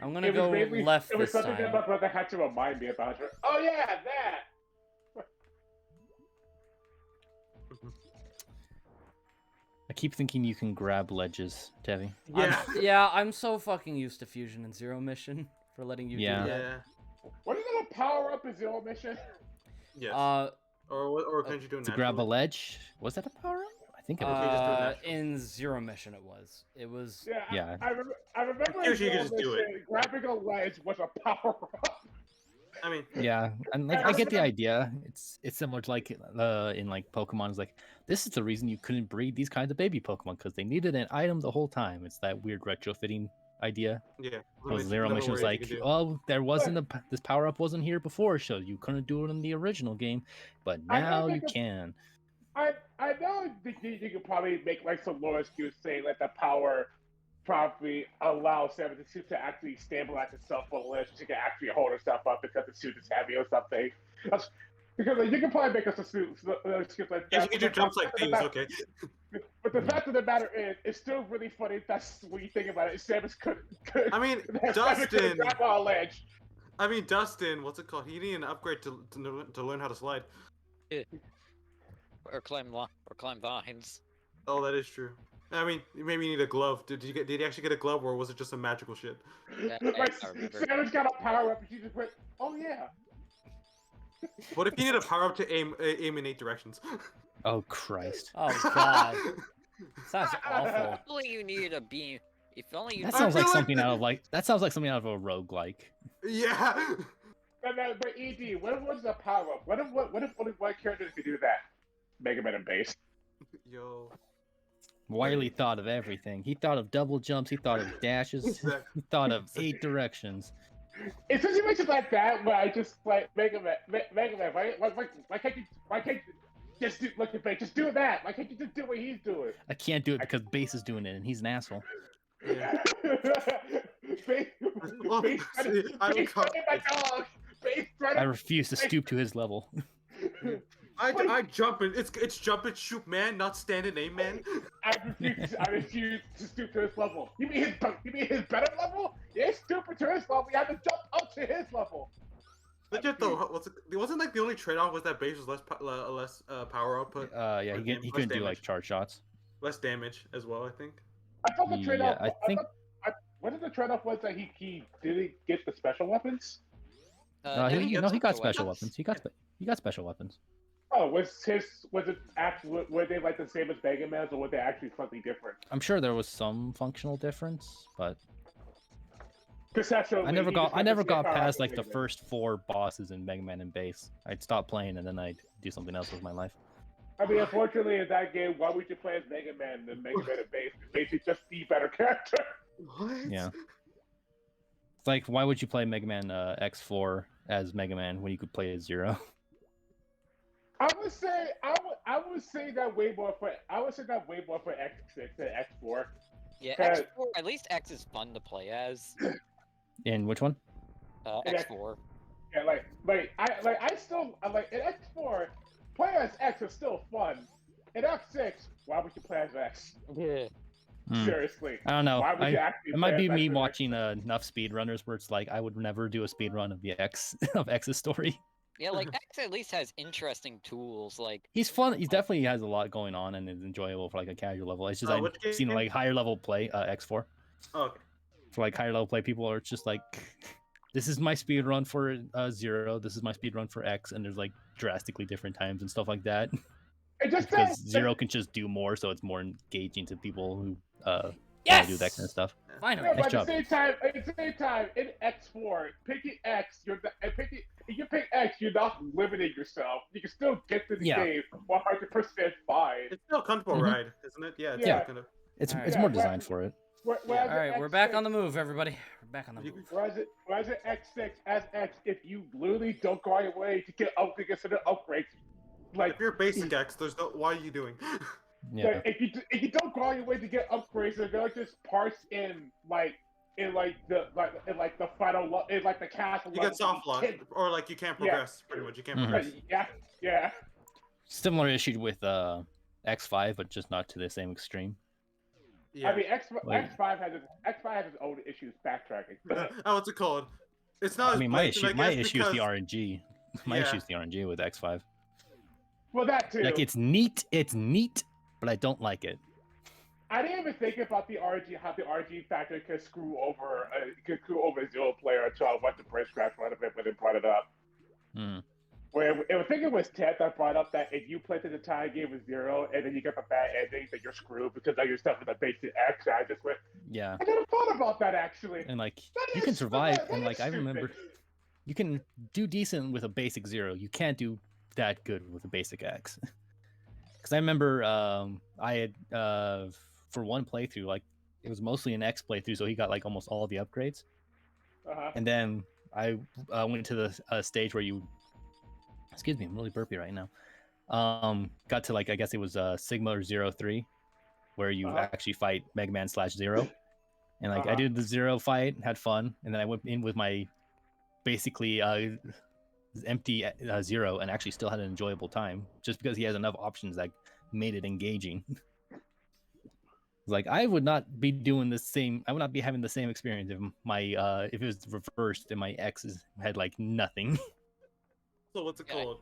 B: I'm gonna go left
A: It was
B: this
A: something that my
B: time.
A: brother had to remind me about. Oh yeah, that.
C: I keep thinking you can grab ledges, Tevi.
E: Yeah.
B: I'm so fucking used to Fusion and Zero Mission for letting you
C: Yeah.
B: do that.
E: Yeah.
A: What is it? A power up in Zero Mission?
E: Yes. Or couldn't you do it
C: To grab a
E: naturally?
C: ledge? Was that a power up? I think it was.
E: just do it naturally.
B: In Zero Mission it was. It was.
A: Yeah.
C: Yeah.
A: I remember in
E: Usually you
A: Zero
E: can just do it.
A: Mission, grabbing a ledge was a power up.
E: I mean,
C: Yeah, and like I get the idea. It's similar to like in like Pokemon. It's like this is the reason you couldn't breed these kinds of baby Pokemon because they needed an item the whole time. It's that weird retrofitting idea.
E: yeah.
C: Well, Zero Mission was like, oh, there wasn't this power up wasn't here before, so you couldn't do it in the original game, but
A: I know
C: now
A: they
C: you
A: could-
C: can.
A: I know you could probably make like some lore excuse saying that the power probably allows Seven the suit to actually stabilize itself on the ledge. She can actually hold herself up because the suit is heavy or something. Because like, you can probably make us a suit excuse like
E: Yeah,
A: that.
E: you can do jumps like these, okay.
A: But But the
C: Yeah.
A: fact of the matter is, it's still really funny. That's when you think about it. Samus could
E: I mean,
A: Samus
E: Dustin.
A: could grab on a ledge.
E: I mean, Dustin. What's it called? He needed an upgrade to learn how to slide.
D: Or climb vines.
E: Oh, that is true. I mean, maybe you need a glove. Did he actually get a glove, or was it just some magical shit?
D: Yeah,
A: Like,
D: I remember.
A: Samus got a power up, and she just went, "Oh yeah."
E: What if you need a power up to aim in 8 directions?
C: Oh Christ.
B: Oh god, sounds awful.
D: If only you needed a beam. If only you.
C: That
E: I
C: sounds like
E: feel like
C: something
E: the-
C: out of that sounds like something out of a roguelike.
E: Yeah.
A: But ED, what was the power up? What if only one character could do that? Mega Man and base.
E: Yo.
C: Wiley thought of everything. He thought of double jumps, he thought of dashes,
E: Exactly.
C: he thought of 8 directions.
A: It's just situations like that where I just like Mega Man, why can't you just do look at Base, just do that? Why can't you just do what he's doing?
C: I can't do it because Base is doing it and he's an asshole.
E: Yeah.
A: Base,
E: Well,
A: Base,
E: see, I don't
A: Base
E: call-
A: running my dog. Base
C: I
A: running.
C: refuse to stoop to his level.
E: I jump in. It's jump and shoot, man, not stand and aim, man.
A: I refuse to stoop to his level. You mean his better level? Yeah, stupid to his level. You have to jump up to his level.
E: Legit though, wasn't like the only trade-off was that base was less power output,
C: Yeah, he
E: Less
C: couldn't do
E: damage.
C: like charge shots.
E: less damage as well. I think.
A: I thought the trade-off.
C: Yeah, I think
A: What did the trade-off was that he didn't get the special weapons?
C: no, he
E: gets
C: got
E: special
C: special
E: weapons.
C: weapons. He got special weapons.
A: Oh, was it actually were they like the same as Mega Man's, or were they actually slightly different?
C: I'm sure there was some functional difference, but
A: Conceptually,
C: I never
A: he
C: got
A: just got the same
C: past
A: power as
C: like the
A: Mega Man.
C: first 4 bosses in Mega Man and Base. I'd stop playing and then I'd do something else with my life.
A: I mean, unfortunately, in that game, why would you play as Mega Man than Mega Man and Base? Basically, just the better character.
E: What?
C: Yeah. It's like, why would you play Mega Man X4 as Mega Man when you could play as Zero?
A: I would say that way more for X6 than X4.
D: Yeah,
A: Okay.
D: X4. At least X is fun to play as.
C: In which one?
A: Yeah.
D: X4.
A: Yeah, I still like in X4, play as X is still fun. In X6, why would you play as X?
D: Yeah.
C: Hmm.
A: Seriously,
C: I don't know.
A: why would you actually?
C: It might
A: play
C: be
A: as
C: me
A: X
C: watching enough speedrunners where it's like I would never do a speedrun of the X of X's story.
D: Yeah, like X at least has interesting tools. Like
C: He's fun. He definitely has a lot going on and is enjoyable for like a casual level. It's just
E: Which
C: I've seen
E: game?
C: like higher level play X4
E: Oh, okay.
C: for like higher level play. People are just like, this is my speed run for Zero. This is my speed run for X, and there's like drastically different times and stuff like that.
A: It just
C: Because
A: does.
C: Zero can just do more, so it's more engaging to people who
B: Yes,
C: do that kind of stuff.
B: Finally.
A: Yeah,
C: Nice
A: but
C: job.
A: at the same time, in X4, picking X, if you pick X, you're not limiting yourself. You can still get to the
C: Yeah.
A: game 100% fine.
E: It's still a comfortable
C: Mhm.
E: ride, isn't it? Yeah. It's
A: Yeah.
E: kind of.
C: It's
B: Alright.
C: it's
A: Yeah,
C: more
A: but-
C: designed for it.
A: Whereas
B: All right,
A: in
B: we're back
A: X6
B: on the move, everybody. We're back on the move.
A: Whereas in X6, as X, if you literally don't go out of your way to get up to consider upgrades, like
E: If you're basic X, there's no. Why are you doing?
C: Yeah.
A: like, if you don't go out of your way to get upgrades, they're gonna just parse in the final in like the castle.
E: You
A: level,
E: get soft lock,
A: can't-
E: or like you can't
A: Yeah.
E: progress. Pretty much, you can't
C: Mhm.
E: progress.
A: Yeah.
C: Similar issue with X5, but just not to the same extreme.
E: Yeah.
A: I mean,
C: Like-
A: X5 has its own issues backtracking.
E: Oh, what's it called? It's not.
C: I
E: as
C: mean, my
E: blatant, I
C: issue
E: guess,
C: is the
E: because-
C: RNG. My
E: Yeah.
C: issue is the RNG with X5.
A: Well, that too.
C: Like it's neat, but I don't like it.
A: I didn't even think about the RG, how the RG factor could screw over a Zero player until I went to Brain Scratch one of it when they brought it up.
C: Mm.
A: Where I think it was Ted that brought up that if you played the entire game with Zero and then you get the bad ending, that you're screwed because now you're stuck with a basic X. I just went,
C: Yeah,
A: I never thought about that actually.
C: and like
A: That
C: you
A: is-
C: can survive,
A: that
C: and
A: is
C: like I remember,
A: stupid.
C: you can do decent with a basic Zero. You can't do that good with a basic X. Because I remember I had for one playthrough, like it was mostly an X playthrough, so he got like almost all the upgrades.
A: Uh-huh.
C: And then I went to the stage where you, excuse me, I'm really burpy right now. Got to like I guess it was Sigma or 03, where you
A: Uh-huh.
C: actually fight Mega Man /Zero, and like I
A: Uh-huh.
C: did the Zero fight, had fun, and then I went in with my basically empty Zero, and actually still had an enjoyable time, just because he has enough options that made it engaging. It's like I would not be doing the same. I would not be having the same experience if my if it was reversed and my exes had like nothing.
E: So what's it
D: Yeah.
E: called?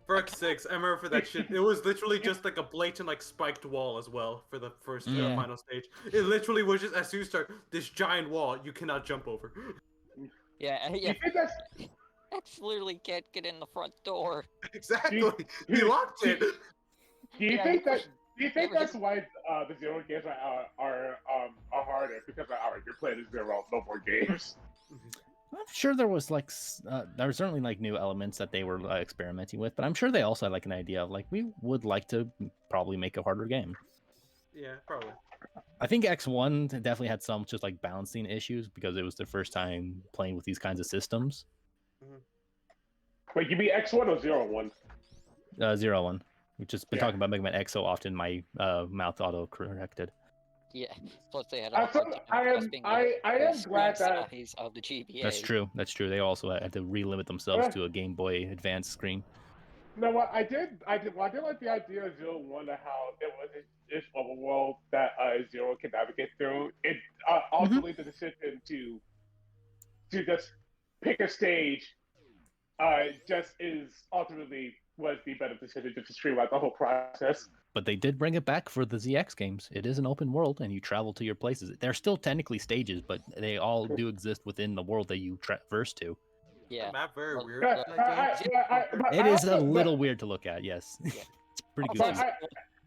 E: For X6, I remember for that shit, it was literally just like a blatant like spiked wall as well for the first
C: Yeah.
E: final stage. It literally was just as soon as you start this giant wall you cannot jump over.
D: Yeah,
A: Do
D: yeah.
A: you think that's
D: X literally can't get in the front door.
E: Exactly. He locked it.
A: Do you
D: Yeah,
A: think
D: you
A: that? Do you think
D: ever
A: that's why the Zero games are harder because alright, you're playing the Zero no more games.
C: I'm sure there was like there were certainly like new elements that they were experimenting with, but I'm sure they also had like an idea of like we would like to probably make a harder game.
E: Yeah, probably.
C: I think X1 definitely had some just like balancing issues because it was their first time playing with these kinds of systems.
A: Wait, you mean X1 or 01?
C: 0-1. We've just been
E: Yeah.
C: talking about Mega Man X so often, my mouth auto corrected.
D: Yeah. Plus they had
A: I
D: a hard
A: thought-
D: time
A: I am-
D: adjusting
A: I
D: the
A: am
D: screen
A: glad that-
D: size of the GBA.
C: That's true. That's true. They also had to relimit themselves to a Game Boy Advance screen.
A: No, what I did like the idea of 01 and how it was this overworld that Zero can navigate through. It ultimately the decision to just pick a stage just is ultimately was the better decision just to streamline the whole process.
C: But they did bring it back for the ZX games. It is an open world, and you travel to your places. They're still technically stages, but they all do exist within the world that you traverse to.
D: Yeah.
E: The map very
D: Well,
E: weird.
A: Yeah,
E: that game.
C: It is a little weird to look at, yes.
D: Yeah.
C: It's pretty
D: Also,
C: goofy.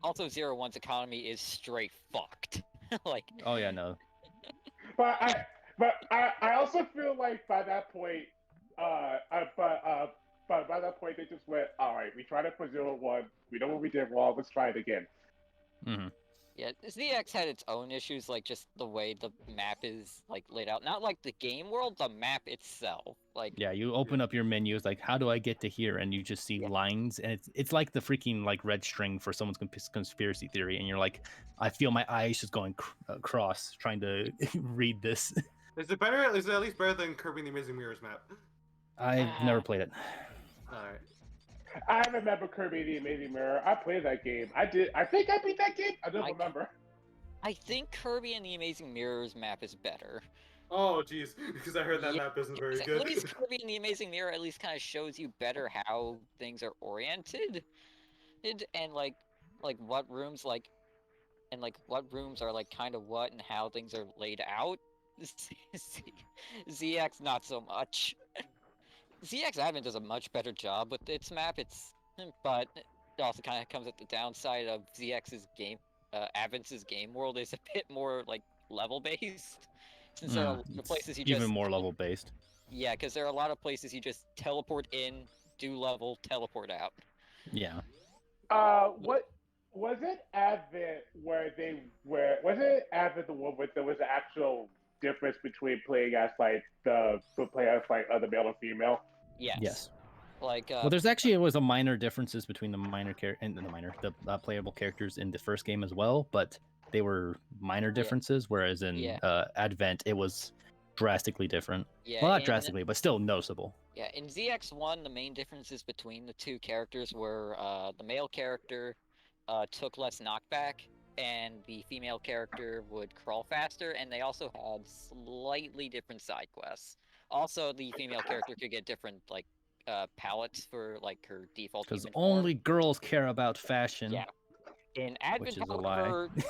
D: also Zero One's economy is straight fucked. Like,
C: Oh yeah, no.
A: But I also feel like by that point, but by that point they just went, all right, we tried it for 01. We know what we did wrong. Let's try it again.
C: Hmm.
D: yeah, ZX had its own issues, like just the way the map is like laid out. Not like the game world, the map itself. Like,
C: Yeah, you open up your menu. It's like, how do I get to here? And you just see
D: Yeah.
C: lines, and it's like the freaking like red string for someone's conspiracy theory. And you're like, I feel my eyes just going across trying to read this.
E: Is it better? Is it at least better than Kirby and the Amazing Mirrors map?
C: I've never played it.
E: Alright.
A: I remember Kirby the Amazing Mirror. I played that game. I think I beat that game. I don't
D: I-
A: remember.
D: I think Kirby and the Amazing Mirrors map is better.
E: Oh jeez, because I heard that
D: Yeah,
E: map isn't very
D: At
E: good.
D: least Kirby and the Amazing Mirror at least kind of shows you better how things are oriented, and like what rooms what rooms are like kind of what and how things are laid out. ZX not so much. ZX Advent does a much better job with its map. But it also kind of comes at the downside of ZX's game. Advent's game world is a bit more like level based. Since there are a lot of places you
C: Even
D: just
C: more level based.
D: Yeah, because there are a lot of places you just teleport in, do level, teleport out.
C: Yeah.
A: What was it? Advent was it Advent the one where there was an actual difference between playing as like the other male and female?
D: Yes. Like
C: Well, there's actually it was a minor differences between the playable characters in the first game as well, but they were minor differences. Whereas in
D: Yeah.
C: Advent, it was drastically different.
D: yeah,
C: Well, not
D: in-
C: drastically, but still noticeable.
D: Yeah, in ZX1, the main differences between the two characters were the male character took less knockback, and the female character would crawl faster, and they also had slightly different side quests. Also, the female character could get different like palettes for like her default.
C: Because
D: human form.
C: only girls care about fashion.
D: Yeah. In Advent,
C: Which is a lie.
D: however, in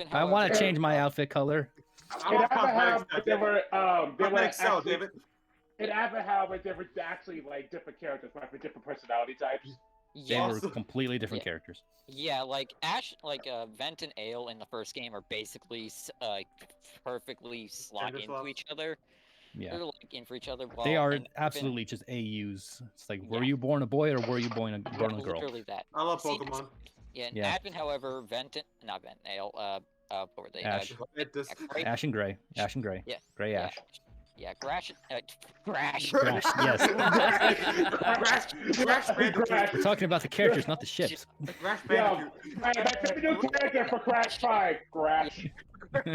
D: Advent,
C: I want to
D: however,
C: change my outfit color.
E: I
A: In
E: want
A: Advent,
E: cosmetics,
A: how there were
E: cosmetics sell,
A: actually,
E: David.
A: in Advent, how there were actually like different characters, like for different personality types.
C: They
D: Yeah,
C: were
E: Awesome.
C: completely different
D: Yeah.
C: characters.
D: yeah, like Vent and Ale in the first game are basically perfectly slot
E: Gender
D: into
E: swaps.
D: each other.
C: Yeah.
D: They're like in for each other.
C: They
D: while
C: are
D: in Advent-
C: absolutely just AUs. It's like, were
D: Yeah.
C: you born a boy or were you born a
D: yeah,
C: girl?
D: literally that.
E: I love
D: See,
E: Pokemon.
D: Yeah, in
C: Yeah.
D: Advent, however, not Vent, Ale, what were they?
C: Ash.
E: It does.
D: Grape?
C: Ash and gray. Ash and gray.
D: Yeah.
C: Gray
D: Yeah.
C: ash.
D: Yeah, Grash, Grash.
C: Grash, yes.
E: Crash Bandicoot.
C: We're talking about the characters, not the ships.
E: Crash
A: Yeah,
E: Bandicoot.
A: that's a new character for Crash 5, Crash.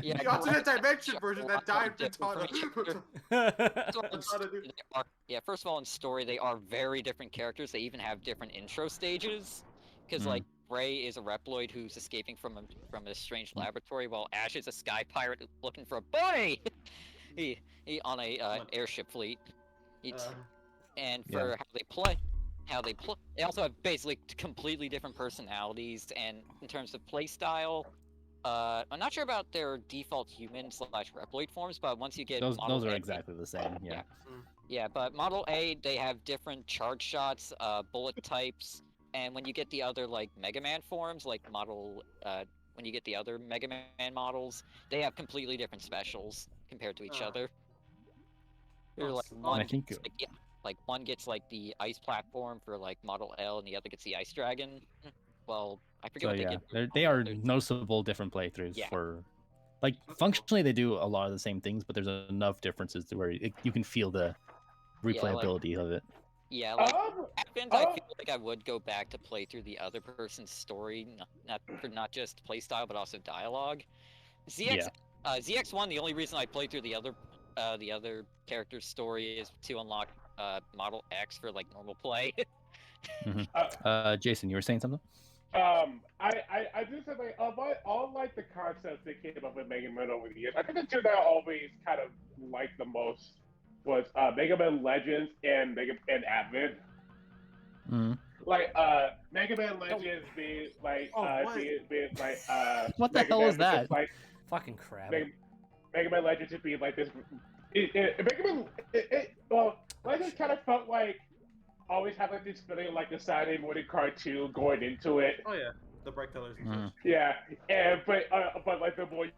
D: Yeah,
E: The alternate
D: Grash-
E: dimension version that died
D: Yeah,
E: Frittata.
D: First of all, in
E: Frittata, dude.
D: first of all, in story, they are very different characters. They even have different intro stages. Because,
C: Mm.
D: like, Ray is a Reploid who's escaping from a strange laboratory, while Ash is a sky pirate looking for a boy. he on a airship fleet. It's, and
C: Yeah.
D: for how they play, they also have basically completely different personalities. And in terms of play style, I'm not sure about their default human slash Reploid forms, but once you get
C: Those
D: Model
C: are
D: A,
C: exactly the same. Yeah.
D: yeah, but Model A, they have different charge shots, bullet types, and when you get the other, like, Mega Man forms, like when you get the other Mega Man models, they have completely different specials compared to each other. They're like,
C: I think
D: one gets, like, the ice platform for, like, Model L, and the other gets the ice dragon. Well, I forget
C: so.
D: what they
C: Yeah,
D: get.
C: they are noticeable different playthroughs
D: Yeah.
C: for. Like functionally, they do a lot of the same things, but there's enough differences to where you can feel the replayability of it.
D: Yeah, like, Advent, I feel like I would go back to play through the other person's story, not just playstyle, but also dialogue. ZX1, the only reason I played through the other character's story is to unlock Model X for, like, normal play.
C: Jason, you were saying something?
A: I just said like all like the concepts that came up with Mega Man over the years. I think the two that I always kind of liked the most was Mega Man Legends and Advent. Like Mega Man Legends being like being like
C: what the
A: Mega
C: hell
A: Man
C: is that?
A: Like
B: Fucking crap.
A: Mega Man Legends just being like this. Mega Man. Well, Legends kind of felt like always have like this feeling like a Saturday morning cartoon going into it.
E: Oh yeah, the bright colors and such.
A: Yeah, and but like the more you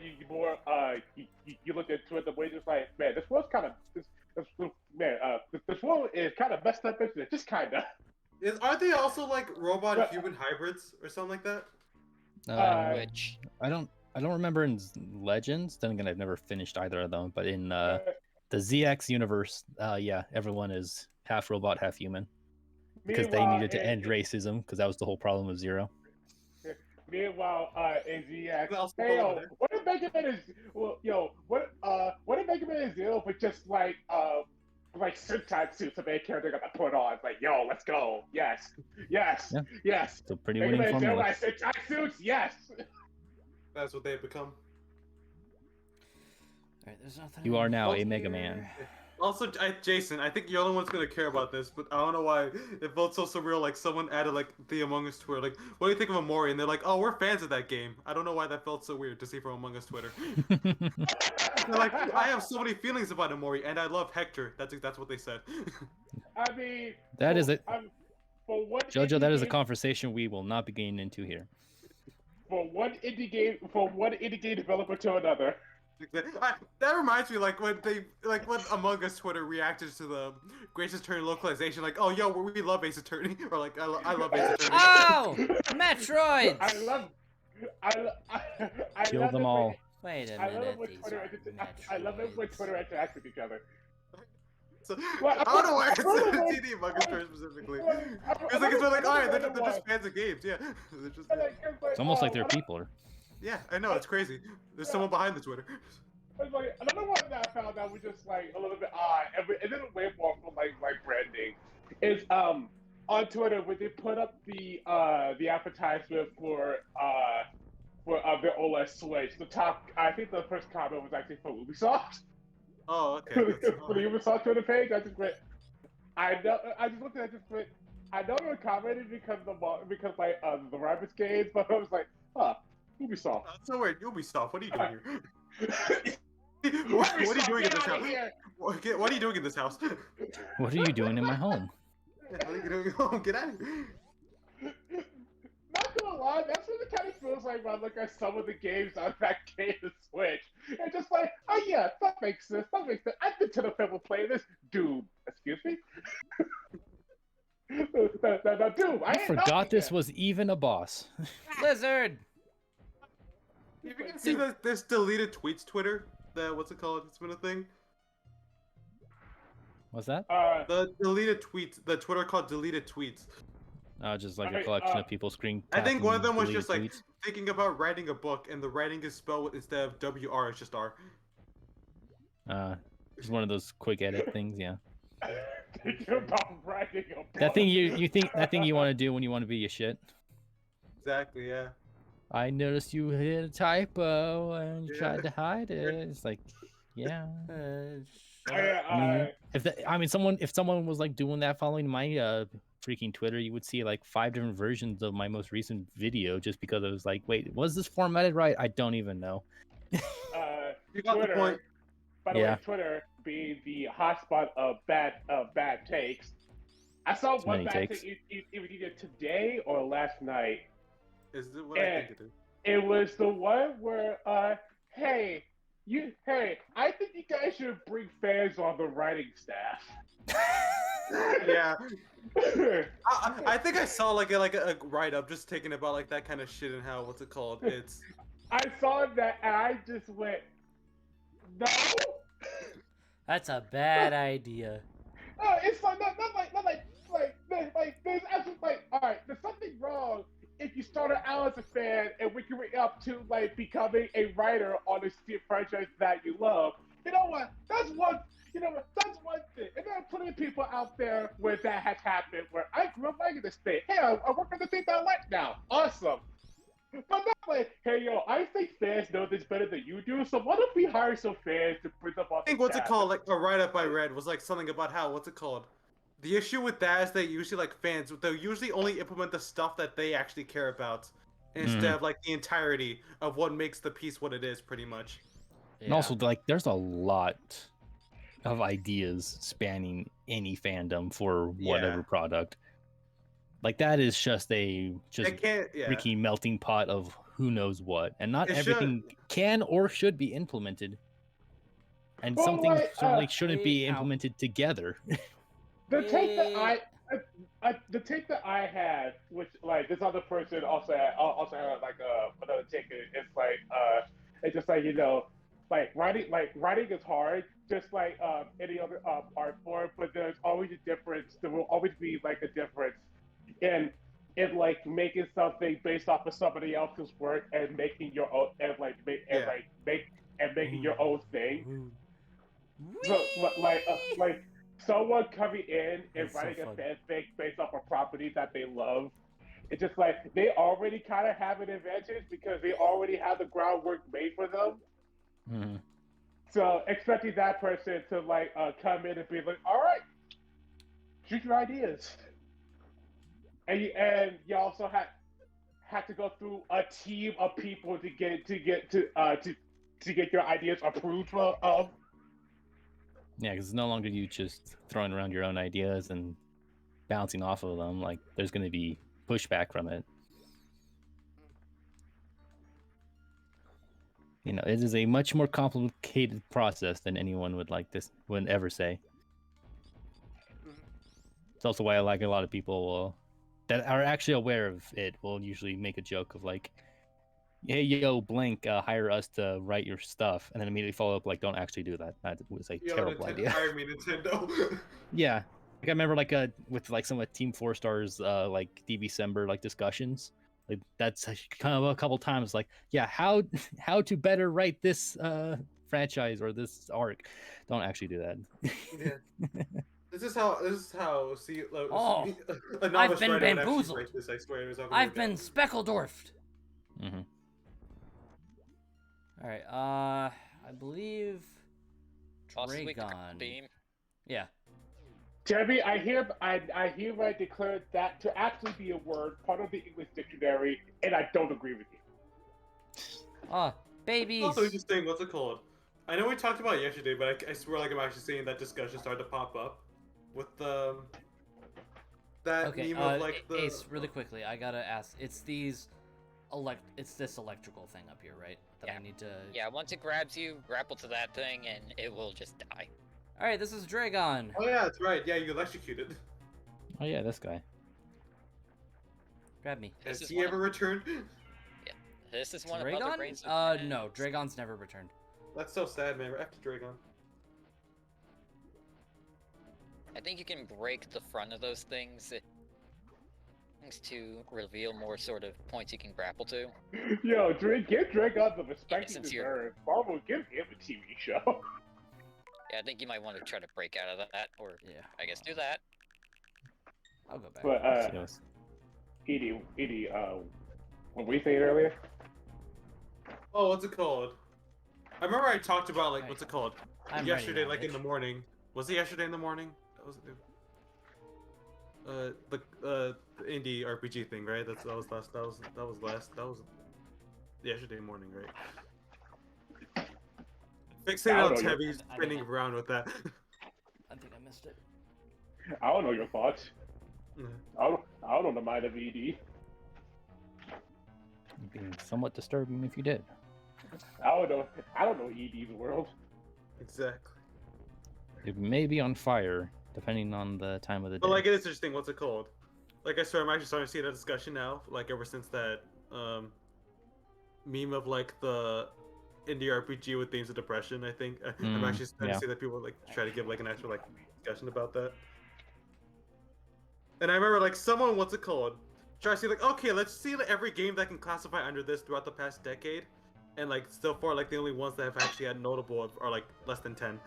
A: look into it, the more you're just like, man, this world's kind of this world is kind of messed up, isn't it? Just kind of.
E: Aren't they also like robot human hybrids or something like that?
D: Which
C: I don't remember in Legends. Then again, I've never finished either of them. But in the ZX universe, yeah, everyone is half robot, half human. Because they needed to end racism, because that was the whole problem of Zero.
A: Meanwhile, in ZX, hey, what if Mega Man is, what if Mega Man is Zero, but just like syntax suits a main character gonna put on? It's like, yo, let's go, yes,
C: Yeah.
A: yes.
C: It's a pretty
A: Mega
C: winning
A: Man Zero
C: formula.
A: has syntax suits, yes.
E: That's what they've become.
B: Alright, there's nothing.
C: You are now a Mega Man.
E: Also, Jason, I think you're the only one's gonna care about this, but I don't know why it felt so surreal. Like someone added like the Among Us Twitter, like, what do you think of Amori? And they're like, oh, we're fans of that game. I don't know why that felt so weird to see from Among Us Twitter. They're like, I have so many feelings about Amori, and I love Hector. That's what they said.
A: I mean,
C: that is it.
A: For what
C: Jojo, that is a conversation we will not be getting into here.
A: From one indie game developer to another.
E: That reminds me, like when Among Us Twitter reacted to the Grace Attorney localization, like, oh, yo, we love Ace Attorney, or like, I love Ace Attorney.
B: Oh, Metroid!
A: I
C: Kill
A: love
C: them all.
B: Wait a
A: I love
B: minute.
A: it when
B: These
A: Twitter.
B: are
A: I love it when Twitter interacts with each other.
E: So,
A: Well,
E: I don't know why it's
A: probably-
E: TD Among Us Twitter specifically.
A: Well,
E: It's like it's like, alright, they're
A: why.
E: just fans of games, yeah. They're just,
C: It's almost like they're people.
E: yeah, I know, it's crazy. There's someone behind the Twitter.
A: It's like another one that I found that was just like a little bit odd, and it didn't way more from like branding. Is on Twitter when they put up the advertisement for the OLED Switch. The top, I think the first comment was actually from Ubisoft.
E: Oh, okay.
A: For the Ubisoft Twitter page, I just went. I just looked at it, just went. I know they were commenting because the Rabbids games, but I was like, huh, Ubisoft.
E: That's so weird. Ubisoft, what are you doing here?
A: What
E: are you doing in this house?
A: here?
E: What are you doing in this house?
C: What are you doing in my home?
E: What are you doing at home? Get out of here.
A: Not gonna lie, that's what it kind of feels like when I look at some of the games on that game to Switch. And just like, oh yeah, that makes sense. I've been to the film playing this. Doom. Excuse me? No, Doom.
C: I forgot this was even a boss.
B: Blizzard!
E: You can see this deleted tweets Twitter. What's it called? It's been a thing.
C: What's that?
E: The deleted tweets. The Twitter called deleted tweets.
C: Just like a collection of people screen.
E: I think one of them was just like
C: tweets.
E: thinking about writing a book, and the writing is spelled instead of WR, it's just R.
C: Just one of those quick edit things, yeah.
A: Thinking about writing a book.
C: That thing you think that thing you want to do when you want to be a shit.
E: Exactly. Yeah.
C: I noticed you hit a typo and you
E: Yeah.
C: tried to hide it. It's like, yeah.
B: Shut
A: I,
B: up.
C: I mean, if someone was like doing that following my freaking Twitter, you would see like 5 different versions of my most recent video just because I was like, wait, was this formatted right? I don't even know.
E: You got the
A: Twitter.
E: point.
A: By the
C: Yeah.
A: way, Twitter being the hotspot of bad takes. I saw
C: Too
A: one
C: many
A: bad
C: takes.
A: take either today or last night,
E: Is it what I
A: and
E: think it is?
A: it was the one where hey, I think you guys should bring fans on the writing staff.
E: Yeah. I think I saw like a write up just taking about like that kind of shit and how what's it called? It's
A: I saw that and I just went, no.
B: That's a bad idea.
A: No, it's like not like there's actually like all right. There's something wrong if you started out as a fan and working your way up to like becoming a writer on a franchise that you love. You know what? That's one. You know what? That's one thing. And there are plenty of people out there where that has happened. Where I grew up liking this thing. Hey, I work on the thing that I like now. Awesome. But not like, hey yo, I think fans know this better than you do. So why don't we hire some fans to bring up on
E: I think
A: the
E: what's it
A: staff?
E: called? Like a write up I read was like something about how what's it called? The issue with that is they usually like fans they'll usually only implement the stuff that they actually care about instead of like the entirety of what makes the piece what it is pretty much.
B: Yeah.
C: And also, like, there's a lot of ideas spanning any fandom for whatever
E: Yeah.
C: product. Like that is just
E: It can't yeah.
C: freaking melting pot of who knows what, and not
E: It
C: everything can or should be implemented. And
A: Well,
C: some things
A: like,
C: certainly shouldn't be
B: ow.
C: implemented together.
A: the take that the take that I had, which like this other person also had like another take. It's it's just like writing is hard, just like any other art form. But there's always a difference. There will always be like a difference in like making something based off of somebody else's work and making your own making your own thing. So like someone coming in and
B: That's so
A: writing
B: fun.
A: a fanfic based off a property that they love, it's just like they already kind of have an advantage because they already have the groundwork made for them.
C: Mhm.
A: So expecting that person to like come in and be like, all right, shoot your ideas, and you also had to go through a team of people to get your ideas approved of.
C: Yeah, because it's no longer you just throwing around your own ideas and bouncing off of them. Like there's going to be pushback from it. You know, it is a much more complicated process than anyone would ever say. It's also why I like a lot of people that are actually aware of it will usually make a joke of like, "Hey, yo, blank, hire us to write your stuff," and then immediately follow up like, "Don't actually do that. That was a terrible idea."
E: Hire me, Nintendo.
C: Yeah, like I remember like with like some of Team 4-Star's like DVCember like discussions. Like that's kind of a couple times like, yeah, how to better write this franchise or this arc. Don't actually do that.
E: Yeah. This is how see
B: Oh,
E: a
B: I've
E: novice
B: been
E: writer would actually
B: bamboozled.
E: write this. I swear. It's not gonna
B: I've
E: work
B: been
E: out.
B: Speckledorfed.
C: Mm-hmm.
B: All right. I believe
D: Possibly
B: Dragon.
D: beam.
B: Yeah.
A: Jeremy, I hereby declare that to actually be a word, part of the English dictionary, and I don't agree with you.
B: Ah, babies.
E: Also interesting. What's it called? I know we talked about it yesterday, but I swear like I'm actually seeing that discussion start to pop up with that
B: Okay.
E: meme of like the
B: Ace, really quickly, I gotta ask. It's this electrical thing up here, right? That
D: Yeah.
B: I need to.
D: Yeah, once it grabs you, grapple to that thing, and it will just die.
B: All right. This is Dragon.
E: Oh yeah, that's right. Yeah, you electrocuted.
C: Oh yeah, this guy.
B: Grab me.
E: Has
D: This is
E: he
D: one
E: ever returned?
D: This is one of Mother
B: Dragon?
D: Brain's.
B: No. Dragon's never returned.
E: That's so sad, man. We're after Dragon.
D: I think you can break the front of those things. Things to reveal more sort of points you can grapple to.
A: Yo, give Dragon the respect he
D: since you're-
A: deserves. Marvel, give him a TV show.
D: Yeah, I think you might want to try to break out of that, or
B: Yeah.
D: I guess do that.
B: I'll go back.
A: But
C: Yes.
A: Edie, What were you saying earlier?
E: Oh, what's it called? I remember I talked about like
B: Right.
E: what's it called
B: I'm
E: yesterday,
B: ready now,
E: like in the
B: bitch.
E: morning. Was it yesterday in the morning? That was the indie RPG thing, right? That was yesterday morning, right? Fixated
A: I don't
E: on
A: know your.
E: Tevi
B: I
E: spinning
B: think
E: around with that.
B: I think I missed it.
A: I don't know your thoughts. I don't know the mind of ED.
C: It'd be somewhat disturbing if you did.
A: I don't know. I don't know ED's world.
E: Exactly.
C: It may be on fire, depending on the time of the day.
E: But like it is interesting. What's it called? Like I swear, I'm actually starting to see that discussion now. Like ever since that meme of like the indie RPG with themes of depression. I think I'm actually starting
C: yeah.
E: to see that people like try to give like an actual like discussion about that. And I remember like someone, what's it called? Try to see like, okay, let's see like, every game that can classify under this throughout the past decade, and like so far like the only ones that have actually had notable are like less than 10.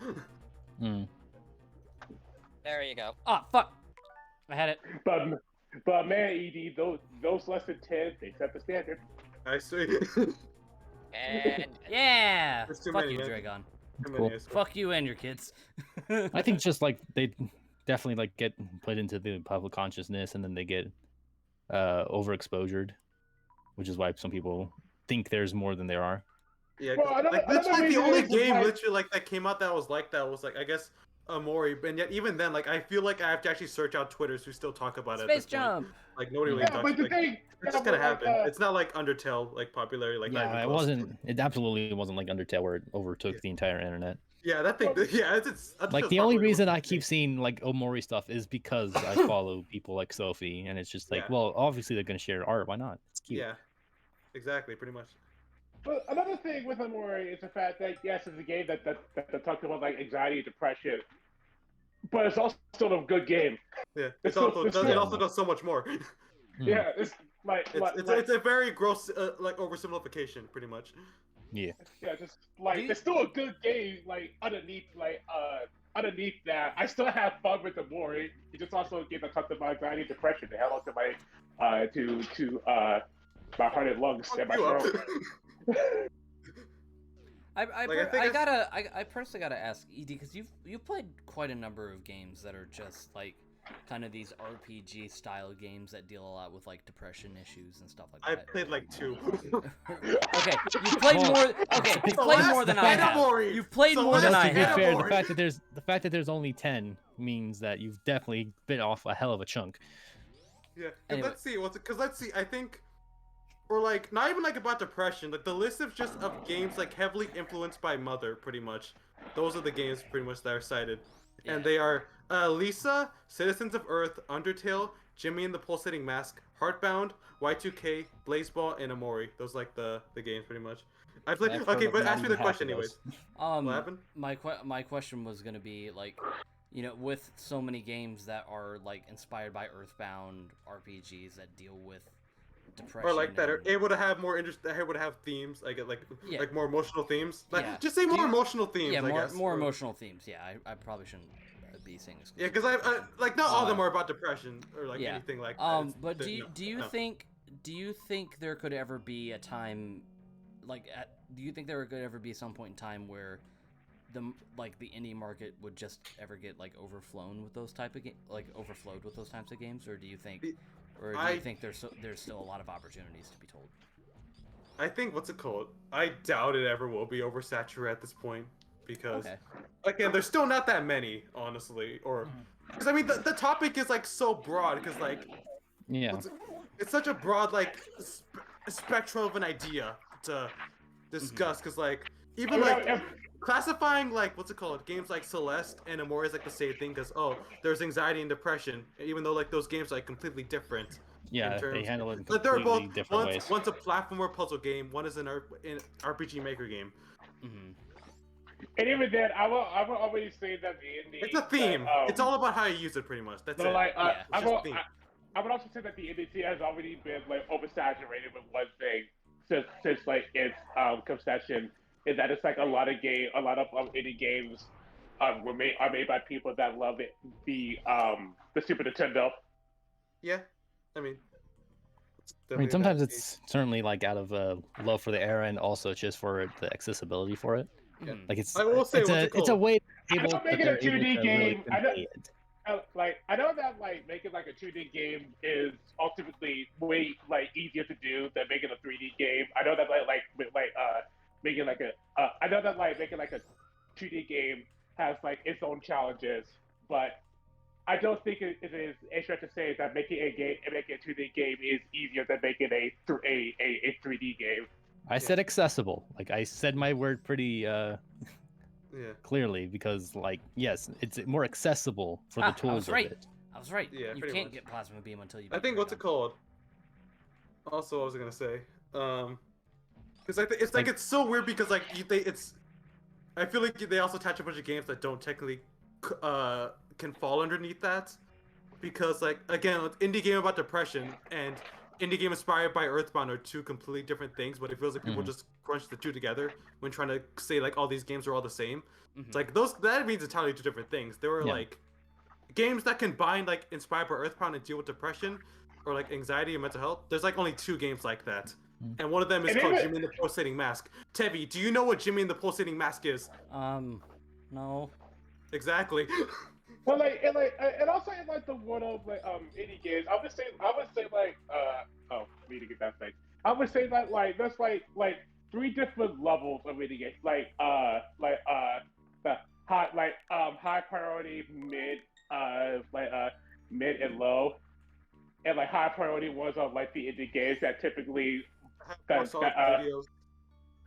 D: There you go.
B: Ah, fuck! I had it.
A: But man, ED, those less than 10, they set the standard.
E: I see.
D: And
B: Yeah!
E: There's too
B: Fuck
E: many,
B: you,
E: man.
B: Dragon.
E: Too
C: Cool.
E: many, I swear.
B: Fuck you and your kids.
C: I think just like they definitely like get put into the public consciousness, and then they get overexposured, which is why some people think there's more than there are.
E: Yeah,
A: Well,
E: 'cause,
A: another-
E: like
A: another
E: literally the
A: reason
E: only
A: is
E: game
A: like-
E: literally like that came out that was like I guess Amori, and yet even then like I feel like I have to actually search out Twitters who still talk about it. At
B: Space
E: this point.
B: jump!
E: Like nobody really
A: Yeah,
E: talks.
A: but the
E: Like,
A: thing,
E: it's just gonna happen. It's not like Undertale like popularity like not even
C: Yeah, it
E: close.
C: wasn't. It absolutely wasn't like Undertale where it overtook
E: Yeah.
C: the entire internet.
E: Yeah, that thing. Yeah, it's
C: Like the only reason I keep seeing like Omori stuff is because I follow people like Sophie, and it's just like,
E: Yeah.
C: well, obviously they're gonna share art. Why not? It's cute.
E: Yeah, exactly, pretty much.
A: But another thing with Amori is the fact that yes, it's a game that talks about like anxiety and depression, but it's also still a good game.
E: Yeah,
A: It's
E: it also
A: still-
E: does. It also does so much more.
A: Yeah, it's like
E: It's a very gross like oversimplification, pretty much.
C: Yeah.
A: yeah, just like
B: you-
A: it's still a good game. Like underneath that, I still have fun with Amori. It's just also a game that talks about anxiety and depression. The hell out to my my heart and lungs and my
E: You up.
A: throat.
B: I personally gotta ask Ed, because you've played quite a number of games that are just like kind of these RPG style games that deal a lot with like depression issues and stuff like
E: I've
B: that.
E: played like 2.
B: Okay, you played
C: Well,
B: more. Okay, you've played more than I have.
E: Amori.
B: You've played more than
C: Well,
B: I
C: to be
B: have.
C: fair,
E: Boring.
C: the fact that there's only 10 means that you've definitely bit off a hell of a chunk.
E: Yeah, 'cause
B: Anyway.
E: let's see. Because let's see. I think, or like not even like about depression. Like the list of just of games like heavily influenced by Mother, pretty much. Those are the games pretty much that are cited,
B: Yeah.
E: and they are Lisa, Citizens of Earth, Undertale, Jimmy and the Pulsating Mask, Heartbound, Y2K, Blazeball, and Amori. Those like the games pretty much. I played.
C: I've heard
E: Okay,
C: of
E: but
C: not
E: ask me
C: even
E: the
C: half
E: question
C: of
E: anyways.
C: those.
E: What happened?
B: My question was gonna be like, you know, with so many games that are like inspired by Earthbound RPGs that deal with depression
E: Or like that,
B: and-
E: it would have more interest. It would have themes. I get
B: Yeah.
E: like more emotional themes. Like
B: Yeah.
E: just say
B: Do
E: more
B: you-
E: emotional themes.
B: yeah,
E: I
B: more
E: guess.
B: more
E: Or-
B: emotional themes. Yeah, I probably shouldn't be saying this.
E: Yeah, because I like not all of them
B: Uh,
E: are about depression or like
B: yeah.
E: anything like that. It's-
B: But do
E: no,
B: you
E: no.
B: think there could ever be a time, do you think there could ever be some point in time where the indie market would just ever get like overflowed with those types of games, or do you think, there's still a lot of opportunities to be told?
E: I think what's it called? I doubt it ever will be oversaturated at this point because
B: Okay.
E: again, there's still not that many, honestly. Or because I mean, the topic is like so broad because like
C: Yeah.
E: it's such a broad like spectrum of an idea to discuss because like even like classifying like what's it called games like Celeste and Amore is like the same thing because there's anxiety and depression even though like those games are like completely different.
C: Yeah,
E: in terms-
C: they handle it in
E: But they're
C: completely
E: both
C: different ways.
E: one's a platformer puzzle game, one is an RPG Maker game.
B: Mm-hmm.
A: And even then, I will always say that the indie.
E: It's a theme.
A: that,
E: It's all about how you use it, pretty much. That's
A: So
E: it.
A: like,
B: Yeah.
A: I,
E: It's
A: will,
E: just theme.
A: I would also say that the indie scene has already been like oversaturated with one thing since like its conception is that it's like a lot of indie games are made by people that love it, the Super Nintendo.
E: Yeah, I mean, It's
C: I mean,
E: definitely
C: sometimes
E: that
C: it's certainly like out of love for the era, and also just for the accessibility for it.
E: Yeah.
B: Mhm.
C: Like it's
E: I will say,
C: it's
E: what's
C: a
E: it
C: it's a
E: called?
C: way
A: I know
C: that
A: making a
C: they're able
A: 2D
C: to really
A: game. I know,
C: convey it.
A: like I know that like making like a 2D game is ultimately way like easier to do than making a 3D game. I know that making like a I know that like making like a 2D game has like its own challenges, but I don't think it is accurate to say that making a 2D game is easier than making a 3D game.
C: I said accessible. Like I said my word pretty
E: Yeah.
C: clearly because like yes, it's more accessible for the
B: I
C: tools
B: was
C: of
B: right.
C: it.
B: I was right.
E: Yeah,
B: You
E: pretty
B: can't
E: much.
B: get plasma beam until you.
E: I
B: beat
E: think what's it
B: Raygun.
E: called? Also, what was I gonna say? Because I think it's like
C: Like-
E: it's so weird because like it's. I feel like they also attach a bunch of games that don't technically can fall underneath that, because like again, with indie game about depression and indie game inspired by Earthbound are two completely different things, but it feels like people
C: Mhm.
E: just crunch the two together when trying to say like all these games are all the same.
B: Mhm.
E: It's like that means entirely two different things. There were
C: Yeah.
E: like games that combine like inspired by Earthbound and deal with depression or like anxiety and mental health. There's like only two games like that.
C: Mm.
E: And one of them is
A: And
E: called
A: even-
E: Jimmy and the Pulsating Mask. Tevi, do you know what Jimmy and the Pulsating Mask is?
B: No.
E: Exactly.
A: Well, and also in like the world of like indie games, I would say like oh, we need to get that thing. I would say that like there's like three different levels of indie games, the high priority, mid and low, and like high priority ones are like the indie games that typically
E: More
A: that,
E: solid
A: that
E: studios.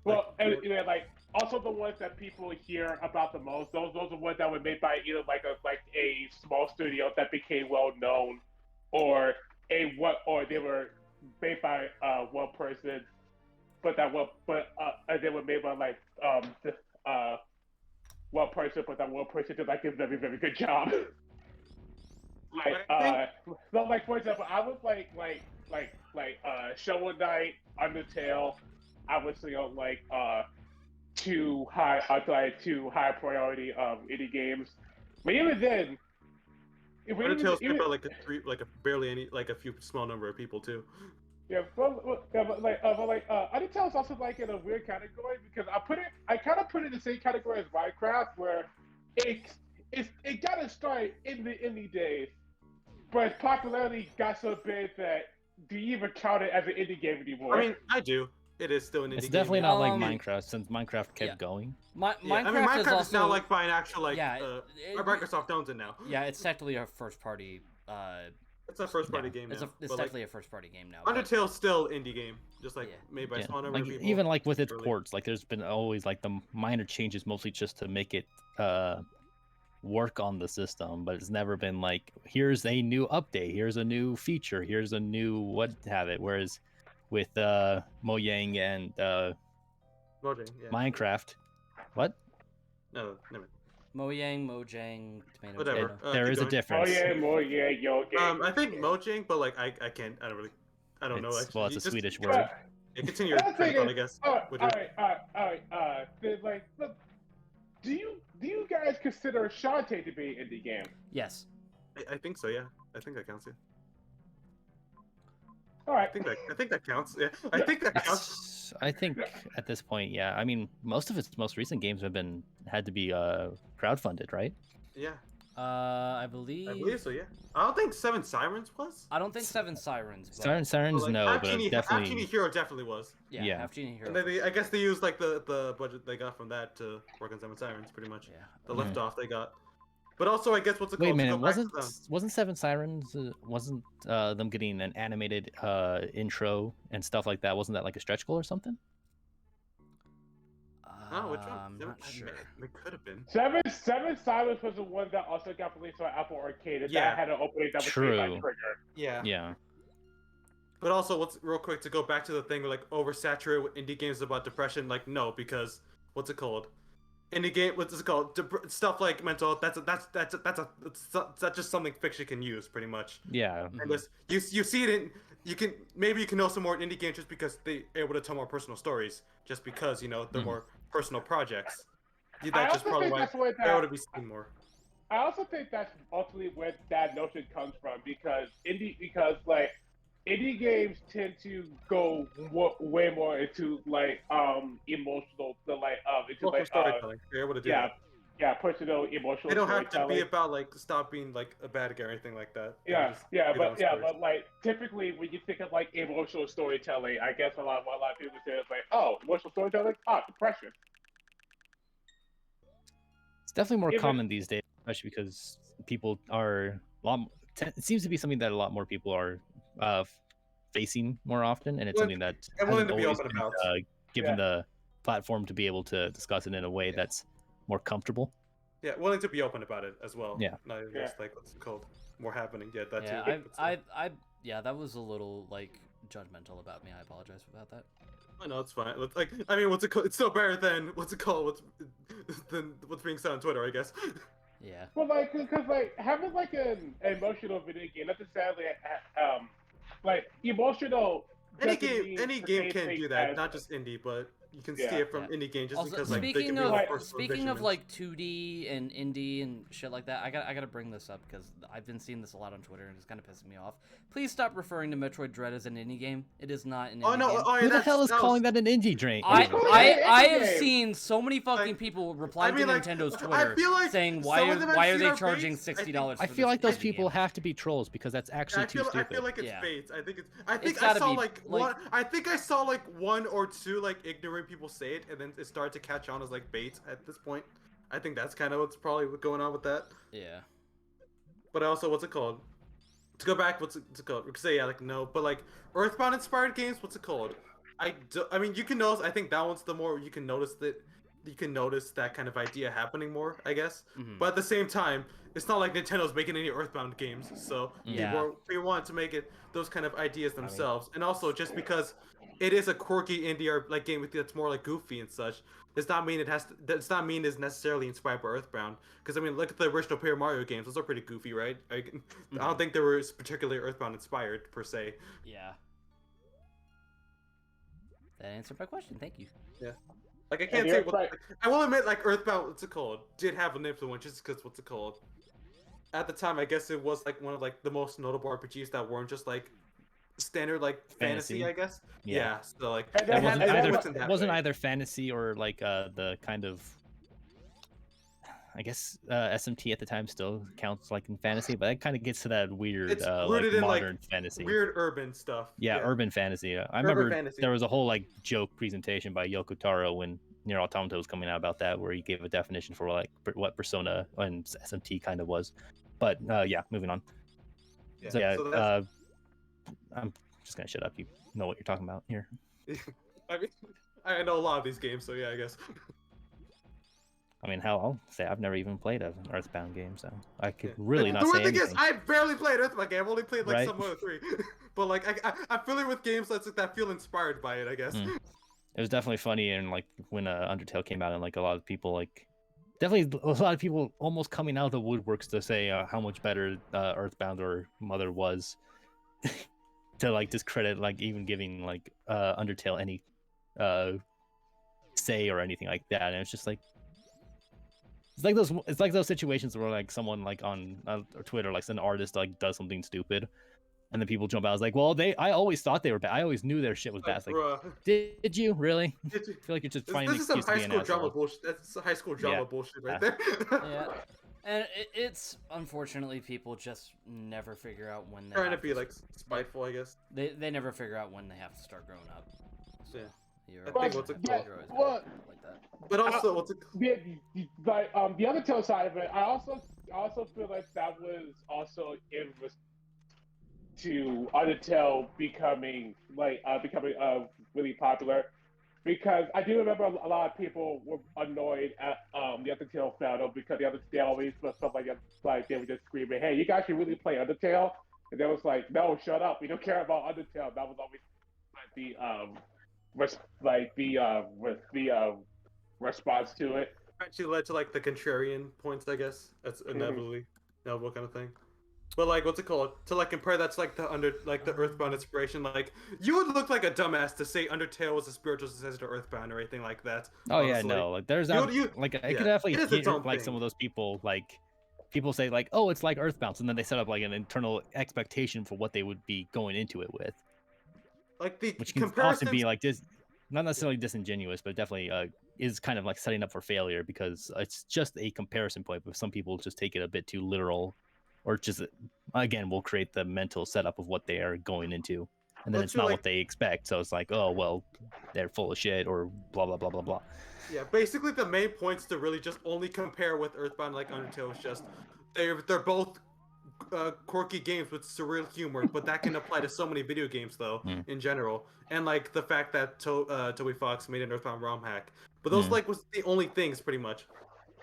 A: well,
E: Like,
A: and, like also the ones that people hear about the most. Those are ones that were made by either like a small studio that became well known, or they were made by one person, but they were made by like one person, but that one person did like a very very good job.
E: I
A: So like for example, I was Shovel Knight, Undertale. I would say like two high priority indie games. But even then, if we
E: Undertale's
A: even,
E: made by like a barely any, like a few small number of people too.
A: yeah, Undertale is also like in a weird category because I kind of put it in the same category as Minecraft, where it got its start in the indie days, but its popularity got so big that do you even count it as an indie game anymore?
E: I mean, I do. It is still an indie
C: It's
E: game.
C: definitely
E: yeah.
C: not like
B: Um,
C: Minecraft since Minecraft kept
B: yeah.
C: going.
E: Yeah,
B: Minecraft,
E: I mean, Minecraft
B: is
E: is,
B: also
E: now like by an actual like
B: it-
E: Microsoft owns it now.
B: yeah, it's technically a first party.
E: It's a first party
C: Yeah.
E: game
B: It's
E: now.
B: it's
E: but,
B: technically
E: like,
B: a first party game now. but-
E: Undertale's still indie game, just like
B: Yeah.
E: made by a
C: Yeah.
E: small number
C: Like
E: of people.
C: even like with its
E: Really.
C: ports, like there's been always like the minor changes, mostly just to make it work on the system, but it's never been like here's a new update, here's a new feature, here's a new what have it. Whereas with Mojang and
E: Mojang, yeah.
C: Minecraft, what?
E: No, never.
B: Mojang, tomato,
E: Whatever.
B: tomato.
C: There
E: keep
C: is a
E: going.
C: difference.
A: More yeah, yo game.
E: I think Mojang, but like I can't. I don't really. I don't know.
C: It's,
E: Actually,
C: well, it's a
E: Just-
C: Swedish
E: just-
C: word.
E: Yeah, continue your
A: That's the
E: train of
A: thing
E: thought, I
A: is-
E: guess.
A: all
E: Would you?
A: right. Then, like, look, do you guys consider Shantae to be an indie game?
B: Yes.
E: I think so. Yeah, I think that counts. Yeah.
A: All right.
E: I think that counts. Yeah, I think that counts.
C: I think at this point, yeah. I mean, most of its most recent games have had to be crowdfunded, right?
E: Yeah,
B: I believe.
E: I believe so. Yeah, I don't think Seven Sirens was.
B: I don't think Seven Sirens. But,
C: Sirens,
E: But, like,
C: no,
E: Half
C: but
E: Genie, Half
C: definitely.
E: Genie Hero definitely was.
B: yeah,
C: yeah.
B: Half Genie Hero.
E: And then I guess they used like the budget they got from that to work on Seven Sirens, pretty much.
B: Yeah.
E: The
C: Mhm.
E: liftoff they got. But also, I guess what's it
C: Wait a
E: called? To
C: minute,
E: go back to
C: wasn't Seven Sirens wasn't them getting an animated intro and stuff like that? Wasn't that like a stretch goal or something?
E: Oh, which one?
B: I'm not sure.
E: It could have been.
A: Seven Silence was the one that also got released on Apple Arcade. And
E: Yeah.
A: that had an opening that was made by
C: True.
A: Trigger.
E: Yeah.
C: Yeah.
E: But also, what's real quick to go back to the thing where, like, oversaturated with indie games about depression? Like, no, because what's it called? Indie game, what's it called? Stuff like mental health. That's just something fiction can use, pretty much.
C: Yeah.
E: And this, you see it in, maybe you can know some more indie games just because they're able to tell more personal stories, just because they're
C: Mhm.
E: more personal projects.
A: I
E: That's just
A: also
E: probably
A: think
E: why
A: that's where
E: they're able
A: that.
E: to be seen more.
A: I also think that's ultimately where that notion comes from because indie games tend to go way more into like emotional, into
E: Emotional
A: like
E: storytelling. They're able to do
A: yeah,
E: that.
A: yeah, personal emotional
E: They don't have to
A: storytelling.
E: be about like stop being like a bad guy or anything like that. They can
A: Yeah,
E: just do their own stories.
A: but like typically when you think of like emotional storytelling, I guess what a lot of people say is like, oh, emotional storytelling, depression.
C: It's definitely more
A: Even
C: common these days, especially because people are a lot. It seems to be something that a lot more people are facing more often, and it's
E: Willing-
C: something that
E: and willing
C: hasn't
E: to be
C: always
E: open
C: been
E: about.
C: given
A: Yeah.
C: the platform to be able to discuss it in a way that's more comfortable.
E: Yeah, willing to be open about it as well.
C: Yeah.
E: Not even
A: Yeah.
E: just like what's it called more happening. Yeah, that
B: Yeah,
E: too.
B: yeah, that was a little like judgmental about me. I apologize about that.
E: I know it's fine. Like, I mean, what's it called? It's still better than what's it called? Than what's being said on Twitter, I guess.
B: Yeah.
A: Well, like, cause like having like an emotional video game, not necessarily, like emotional.
E: Any
A: doesn't
E: game,
A: mean
E: any
A: the
E: game
A: same
E: can
A: thing
E: do that.
A: as-
E: Not just indie, but you can
A: Yeah.
E: see it from
B: Yeah.
E: indie games just
B: Also,
E: because like they can
B: speaking
E: be
B: of
E: like personal
B: speaking of
E: visions.
B: like 2D and indie and shit like that, I got to bring this up because I've been seeing this a lot on Twitter and it's kind of pissing me off. Please stop referring to Metroid Dread as an indie game. It is not an indie
E: Oh no!
B: game.
E: Oh, yeah,
C: Who the
E: that's-
C: hell is
E: that was-
C: calling that an indie drain?
B: I
A: It's called
B: I
A: an
B: I
A: indie
B: have
A: game.
B: seen so many fucking
E: Like,
B: people reply
E: I mean,
B: to
E: like,
B: Nintendo's
E: I
B: Twitter
E: feel like
B: saying
E: some of them I've
B: why are
E: seen
B: they
E: are
B: charging
E: baits. I think-
B: $60?
C: I
B: for
C: feel
B: this
C: like those
B: indie
C: people
B: game?
C: have to be trolls because that's actually too
E: I
C: stupid.
E: feel like it's
B: Yeah.
E: bait. I think
B: It's
E: I
B: gotta
E: saw
B: be,
E: like
B: like-
E: one. I think I saw like one or two like ignorant people say it, and then it started to catch on as like bait at this point. I think that's kind of what's probably going on with that.
B: Yeah.
E: But also, what's it called? To go back, what's it called? We could say yeah, like no, but like Earthbound inspired games, what's it called? I mean, you can notice. I think that one's the more you can notice that. You can notice that kind of idea happening more, I guess.
B: Mhm.
E: But at the same time, it's not like Nintendo's making any Earthbound games, so
B: Yeah.
E: they want to make it those kind of ideas themselves. And also, just because it is a quirky indie or like game that's more like goofy and such, does not mean does not mean it's necessarily inspired by Earthbound. Because I mean, look at the original Paper Mario games; those are pretty goofy, right? I don't think they were particularly Earthbound inspired per se.
B: Yeah. That answered my question. Thank you.
E: Like I can't
A: the
E: say
A: Earthbound-
E: I will admit, like Earthbound, what's it called, did have an influence just because what's it called. At the time, I guess it was like one of like the most notable RPGs that weren't just like standard like fantasy,
C: Fantasy.
E: I guess.
C: Yeah.
E: Yeah. So like
A: And
C: It
A: then-
C: wasn't
A: and then
C: either.
A: what-
C: It wasn't either fantasy or like the kind of. I guess SMT at the time still counts like in fantasy, but that kind of gets to that weird
E: It's
C: like
E: rooted in, like,
C: modern fantasy.
E: weird urban stuff.
C: Yeah, urban fantasy. I
E: Urban
C: remember
E: fantasy.
C: there was a whole like joke presentation by Yoko Taro when Nier Automata was coming out about that, where he gave a definition for like what Persona and SMT kind of was. But yeah, moving on.
E: Yeah.
C: So yeah,
E: So that's,
C: I'm just gonna shut up. You know what you're talking about here.
E: I mean, I know a lot of these games, so yeah, I guess.
C: I mean, hell, I'll say I've never even played an Earthbound game, so I could
E: Yeah.
C: really
E: the
C: not
E: weird
C: say
E: thing
C: anything.
E: is, I barely played Earthbound game. I've only played like
C: Right.
E: some other three. But like I'm familiar with games that feel inspired by it, I guess.
C: Mm. It was definitely funny, and like when Undertale came out, and like a lot of people like definitely a lot of people almost coming out of the woodworks to say how much better Earthbound or Mother was, to like discredit like even giving like Undertale any say or anything like that, and it's just like it's like those situations where like someone like on Twitter, like an artist like does something stupid, and then people jump out. I was like, well, I always thought they were bad. I always knew their shit was bad. It's like,
E: Bruh.
C: did you really?
E: Did you-
C: I feel like you're just
E: This,
C: finding
E: this
C: an
E: is some
C: excuse to
E: high
C: be an
E: school drama
C: asshole.
E: bullshit. That's high school drama
C: Yeah.
E: bullshit right
C: Yeah.
E: there.
B: Yeah. And it's unfortunately people just never figure out when they
E: Trying to
B: have
E: be like spiteful, I guess.
B: they never figure out when they have to start growing up.
E: Yeah.
B: You're
E: I
B: always,
E: think what's it
B: you're
E: called?
B: always
A: Well,
B: like that.
E: But also, what's it?
A: The Undertale side of it, I also feel like that was also in to Undertale becoming really popular, because I do remember a lot of people were annoyed at the Undertale fandom because they always was stuff like they were just screaming, "Hey, you guys should really play Undertale," and they was like, "No, shut up, we don't care about Undertale." That was always the response to it.
E: Actually led to like the contrarian points, I guess. That's inevitable kind of thing. But like, what's it called? To like compare that to like the Earthbound inspiration, like you would look like a dumbass to say Undertale was a spiritual successor to Earthbound or anything like that.
C: Oh yeah,
E: honestly.
C: no, like there's
E: You-
C: like I
E: yeah,
C: could definitely
E: it is its
C: hear
E: own
C: like
E: thing.
C: some of those people like people say like, oh, it's like Earthbound, and then they set up like an internal expectation for what they would be going into it with,
E: Like the
C: which can often
E: comparisons.
C: be like not necessarily disingenuous, but definitely is kind of like setting up for failure because it's just a comparison point. But some people just take it a bit too literal, or just again will create the mental setup of what they are going into, and then
E: Well,
C: it's
E: true,
C: not
E: like-
C: what they expect. So it's like, oh well, they're full of shit, or blah blah blah blah blah.
E: Yeah, basically the main points to really just only compare with Earthbound like Undertale is just they're both quirky games with surreal humor, but that can apply to so many video games though in general. And like the fact that Toby Fox made an Earthbound ROM hack, but those like was the only things pretty much.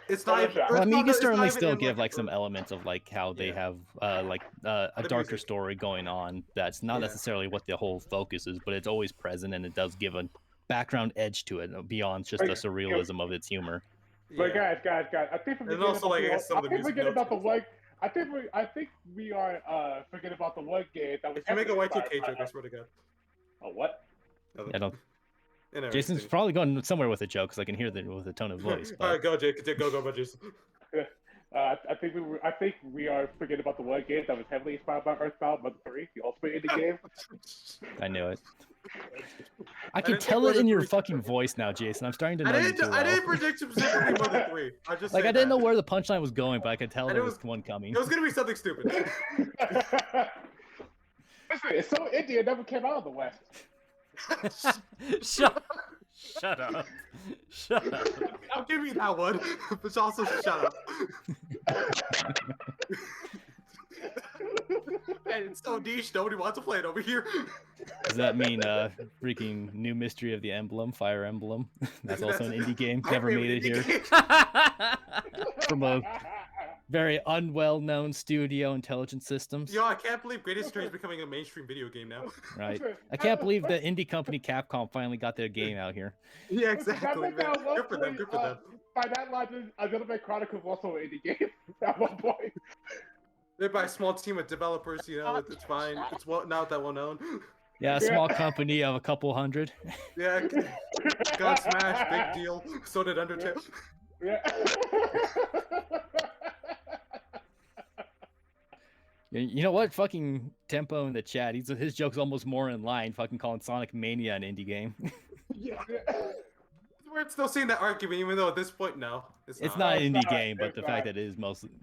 E: It's not. Even,
A: Well,
C: Well, I mean, you
E: Earthbound
C: can
E: is not
C: certainly
E: even
C: still
E: in,
C: give like
E: a-
C: some elements of like how they
E: Yeah.
C: have a
E: The
C: darker
E: music.
C: story going on. That's not
E: Yeah.
C: necessarily what the whole focus is, but it's always present and it does give a background edge to it beyond just the
A: Okay.
C: surrealism of its humor.
A: But
E: Yeah.
A: guys, I think
E: And also, like, I guess some of the music
A: forgetting about the
E: notes.
A: one. I think we are forgetting about the one game that was.
E: If you make a
A: heavily
E: Y2K
A: inspired
E: joke,
A: by-
E: I swear to God.
A: A what?
C: I don't.
E: Interesting.
C: Jason's probably going somewhere with a joke because I can hear that with a tone of voice.
E: All right,
C: But
E: go, Jake. Go, Jason.
A: I think we are forgetting about the one game that was heavily inspired by Earthbound Mother 3, the ultimate indie game.
C: I knew it. I
E: didn't
C: can tell
E: think
C: it in
E: Mother
C: your
E: 3
C: fucking voice now, Jason. I'm starting to know
E: I
C: you
E: didn't.
C: too
E: I
C: well.
E: didn't predict specifically Mother 3. I just
C: Like
E: said
C: I didn't know
E: that.
C: where the punchline was going, but I could tell
E: And
C: there
E: it
C: was
E: was-
C: one coming.
E: It was gonna be something stupid.
A: Listen, it's so indie it never came out of the West.
B: Shut up. Shut up.
E: I'll give you that one, but also shut up. And it's so niche, nobody wants to play it over here.
C: Does that mean freaking new Mystery of the Emblem, Fire Emblem? That's also an indie game. Never made it here. From a very unwell-known studio, Intelligent Systems.
E: Yo, I can't believe Greatest Strange is becoming a mainstream video game now.
C: Right. I can't believe the indie company Capcom finally got their game out here.
E: Yeah,
A: Listen,
E: exactly.
A: that
E: Man.
A: at one
E: Good for them.
A: point,
E: Good for them.
A: By that logic, Xenoblade Chronicles was also an indie game at one point.
E: They're by a small team of developers. You know, it's fine. It's not that well known.
C: Yeah, a
A: Yeah.
C: small company of a couple hundred.
E: Yeah, got smashed. Big deal. So did Undertale.
A: Yeah.
C: You know what? Fucking Tempo in the chat. His joke's almost more in line. Fucking calling Sonic Mania an indie game.
A: Yeah.
E: We're still seeing that argument, even though at this point, no,
C: It's
E: not.
C: not an
A: It's
C: indie
A: not,
C: game, but
A: it's
C: the
A: not.
C: fact that it is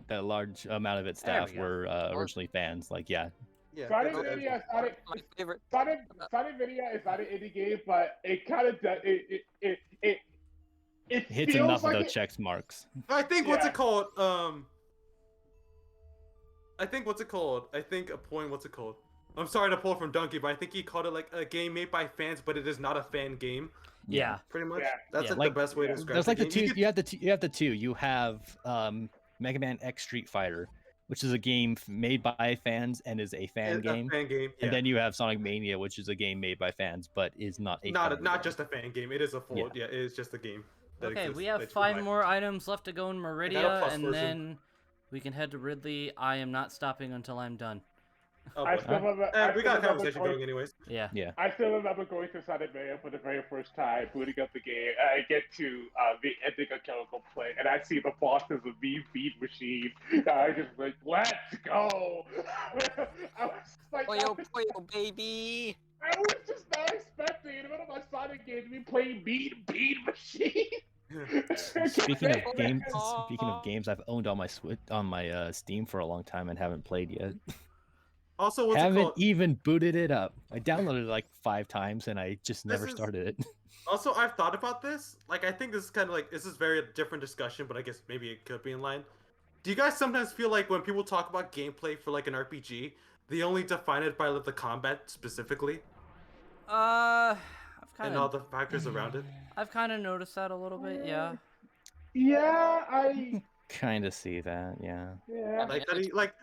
C: that a large amount of its
B: There we
C: staff
B: go.
C: were originally fans. Like, yeah,
E: Yeah,
A: Sonic
E: that's-
A: Mania is not
D: My favorite.
A: Sonic Mania is not an indie game, but it kind of does. It
C: hits
A: feels
C: enough
A: like
C: of those
A: it-
C: check marks.
E: I think what's
A: Yeah.
E: it called? I think what's it called? I think a point. What's it called? I'm sorry to pull from Donkey, but I think he called it like a game made by fans, but it is not a fan game.
B: Yeah.
E: Pretty much.
A: Yeah.
E: That's
B: Yeah.
E: like,
C: Like,
E: the best way to describe
C: There's like the
E: game.
C: two.
E: You could-
C: You have the two. You have Mega Man X Street Fighter, which is a game made by fans and is a fan
E: a
C: game.
E: fan game. Yeah.
C: And then you have Sonic Mania, which is a game made by fans but is not a
E: not
C: fan
E: not
C: game.
E: just a fan game. It is a full.
C: Yeah.
E: Yeah, it is just a game. that
B: Okay,
E: exists
B: we
E: that
B: have
E: you can
B: 5
E: buy.
B: more items left to go in Meridia,
E: plus
B: and
E: version.
B: then we can head to Ridley. I am not stopping until I'm done.
E: Oh,
A: I
E: boy.
A: still remember.
E: Eh,
A: I
E: we
A: still
E: got a
A: remember
E: conversation
A: going-
E: going anyways.
B: Yeah.
A: I still remember going to Sonic Mania for the very first time, booting up the game. I get to the ending of Chemical Play, and I see the bosses of the feed machine. I just like, let's go! I was like,
D: Boyo, boyo, baby.
A: I was just not expecting in the middle of my Sonic game to be playing Beat Machine.
C: Speaking of games,
D: Aw.
C: I've owned on my Steam for a long time and haven't played yet.
E: Also, what's it
C: Haven't
E: called?
C: even booted it up. I downloaded it like 5 times and I just never
E: is-
C: started it.
E: Also, I've thought about this. Like, I think this is kind of like this is very different discussion, but I guess maybe it could be in line. Do you guys sometimes feel like when people talk about gameplay for like an RPG, they only define it by like, the combat specifically
B: I've kind
E: and all
B: of
E: the factors around it?
B: I've kind of noticed that a little bit. Yeah.
A: Yeah, I.
C: Kind of see that, yeah.
A: Yeah.
E: Like, that, like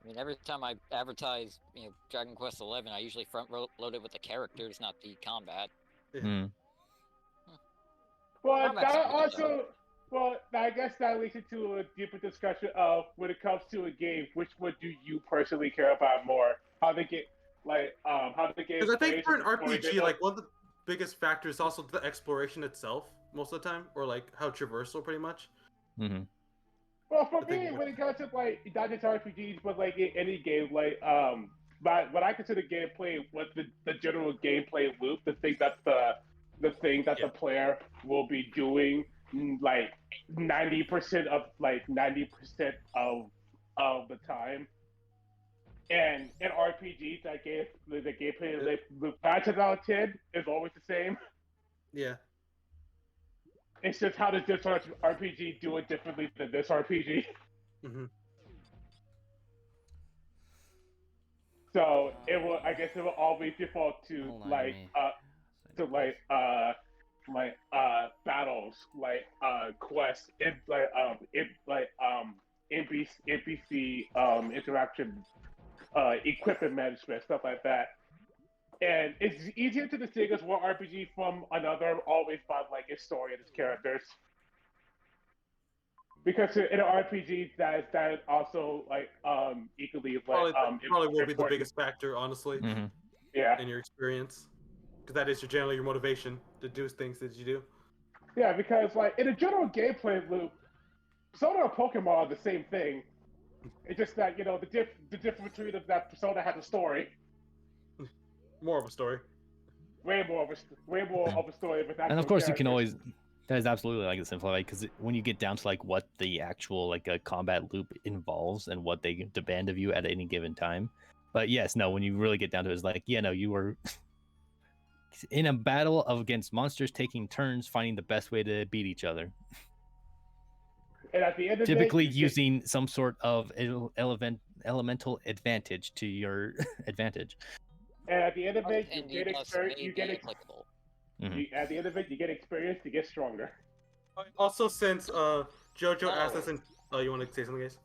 D: I mean, every time I advertise, Dragon Quest XI, I usually front load it with the characters, not the combat.
C: Hmm.
A: Well,
D: I'm
A: that
D: actually
A: also. Well, I guess that leads into a deeper discussion of when it comes to a game, which one do you personally care about more? How they get, how the game.
E: because I think
A: plays
E: for an
A: and the story
E: RPG,
A: build.
E: like one of the biggest factors is also the exploration itself most of the time, or like how traversal pretty much.
C: Hmm.
A: Well, for
E: I think
A: me,
E: what-
A: when it comes to like not just RPGs, but like in any game, like what I consider gameplay was the general gameplay loop, the thing that the
E: Yeah.
A: player will be doing like 90% of the time. And in RPGs, the gameplay
E: Yeah.
A: the 9 out of 10 is always the same.
E: Yeah.
A: It's just how does this RPG do it differently than this RPG?
E: Hmm.
A: So I guess it will always default to
B: Hold on,
A: like
B: give me-
A: battles, like quests, NPC interaction, equipment management, stuff like that. And it's easier to distinguish one RPG from another always by like its story and its characters. Because in an RPG, that is also like equally like
E: Probably will be the
A: important.
E: biggest factor, honestly,
C: Mhm.
A: Yeah,
E: in your experience, because that is generally your motivation to do things that you do.
A: yeah. Because like in a general gameplay loop, Persona and Pokemon are the same thing. It's just that the difference between them is that Persona has a story,
E: More of a story.
A: way more of a story with actual
C: And of course, you can
A: characters.
C: always. That is absolutely like the simplify because when you get down to like what the actual like a combat loop involves and what they demand of you at any given time. But yes, no, when you really get down to it, it's like, yeah, no, you were in a battle against monsters taking turns finding the best way to beat each other.
A: And at the end of the
C: Typically
A: day,
C: using some sort of elemental advantage to your advantage.
A: and at the end of it, you
D: And
A: get
D: thus
A: experience.
D: may
A: You
D: be
A: get
D: applicable.
A: at the end of it, you get experience to get stronger.
E: Also, since JoJo
D: Not
E: asked us,
D: always.
E: oh, you want to say something, guys?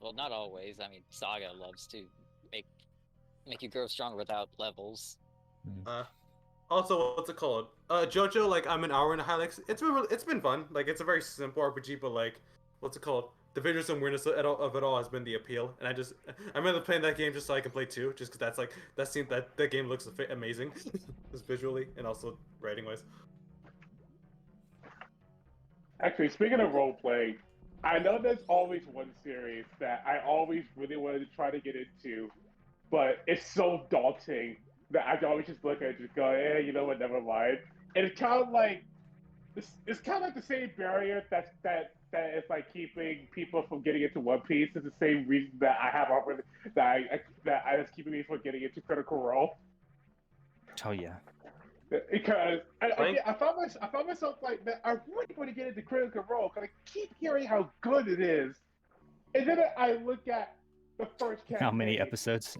D: Well, not always. I mean, Saga loves to make you grow stronger without levels.
E: Also, what's it called? JoJo, like I'm an hour and a half. Like, it's been fun. Like it's a very simple RPG, but like, what's it called? The visuals and weirdness of it all has been the appeal, and I remember playing that game just so I can play too, just because that game looks amazing, just visually and also writing wise.
A: Actually, speaking of role playing, I know there's always one series that I always really wanted to try to get into, but it's so daunting that I always just look at it and just go, you know what, never mind. And it's kind of like it's kind of like the same barrier that is like keeping people from getting into One Piece. It's the same reason that I have already that is keeping me from getting into Critical Role.
C: Oh yeah.
A: Because
E: Right?
A: I found myself like, man, I really want to get into Critical Role because I keep hearing how good it is, and then I look at the first campaign.
C: How many episodes?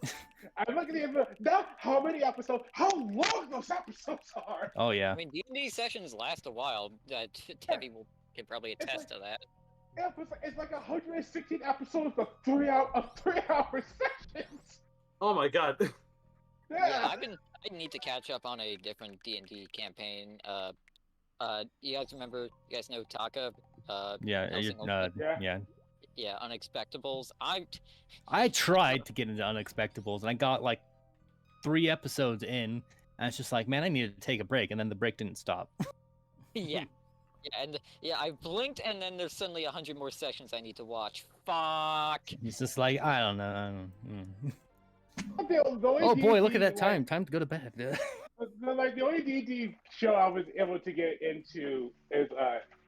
A: I look at not how many episodes, how long those episodes are.
C: Oh yeah.
D: I mean, D&D sessions last a while. Tebby can probably attest to that.
A: Yeah, it's like 116 episodes of 3 hour sessions.
E: Oh my god.
D: Yeah, I need to catch up on a different D&D campaign. You guys remember? You guys know Taka?
C: Yeah.
D: Nelson
A: Yeah.
C: Yeah.
D: Yeah, Unexpectables.
C: I tried to get into Unexpectables and I got like 3 episodes in, and it's just like, man, I needed to take a break, and then the break didn't stop.
D: Yeah. Yeah, and yeah, I blinked, and then there's suddenly 100 more sessions I need to watch. Fuck.
C: It's just like, I don't know.
A: The only
C: Oh boy, look
A: D&D,
C: at that time. Time to go to bed.
A: The only D&D show I was able to get into is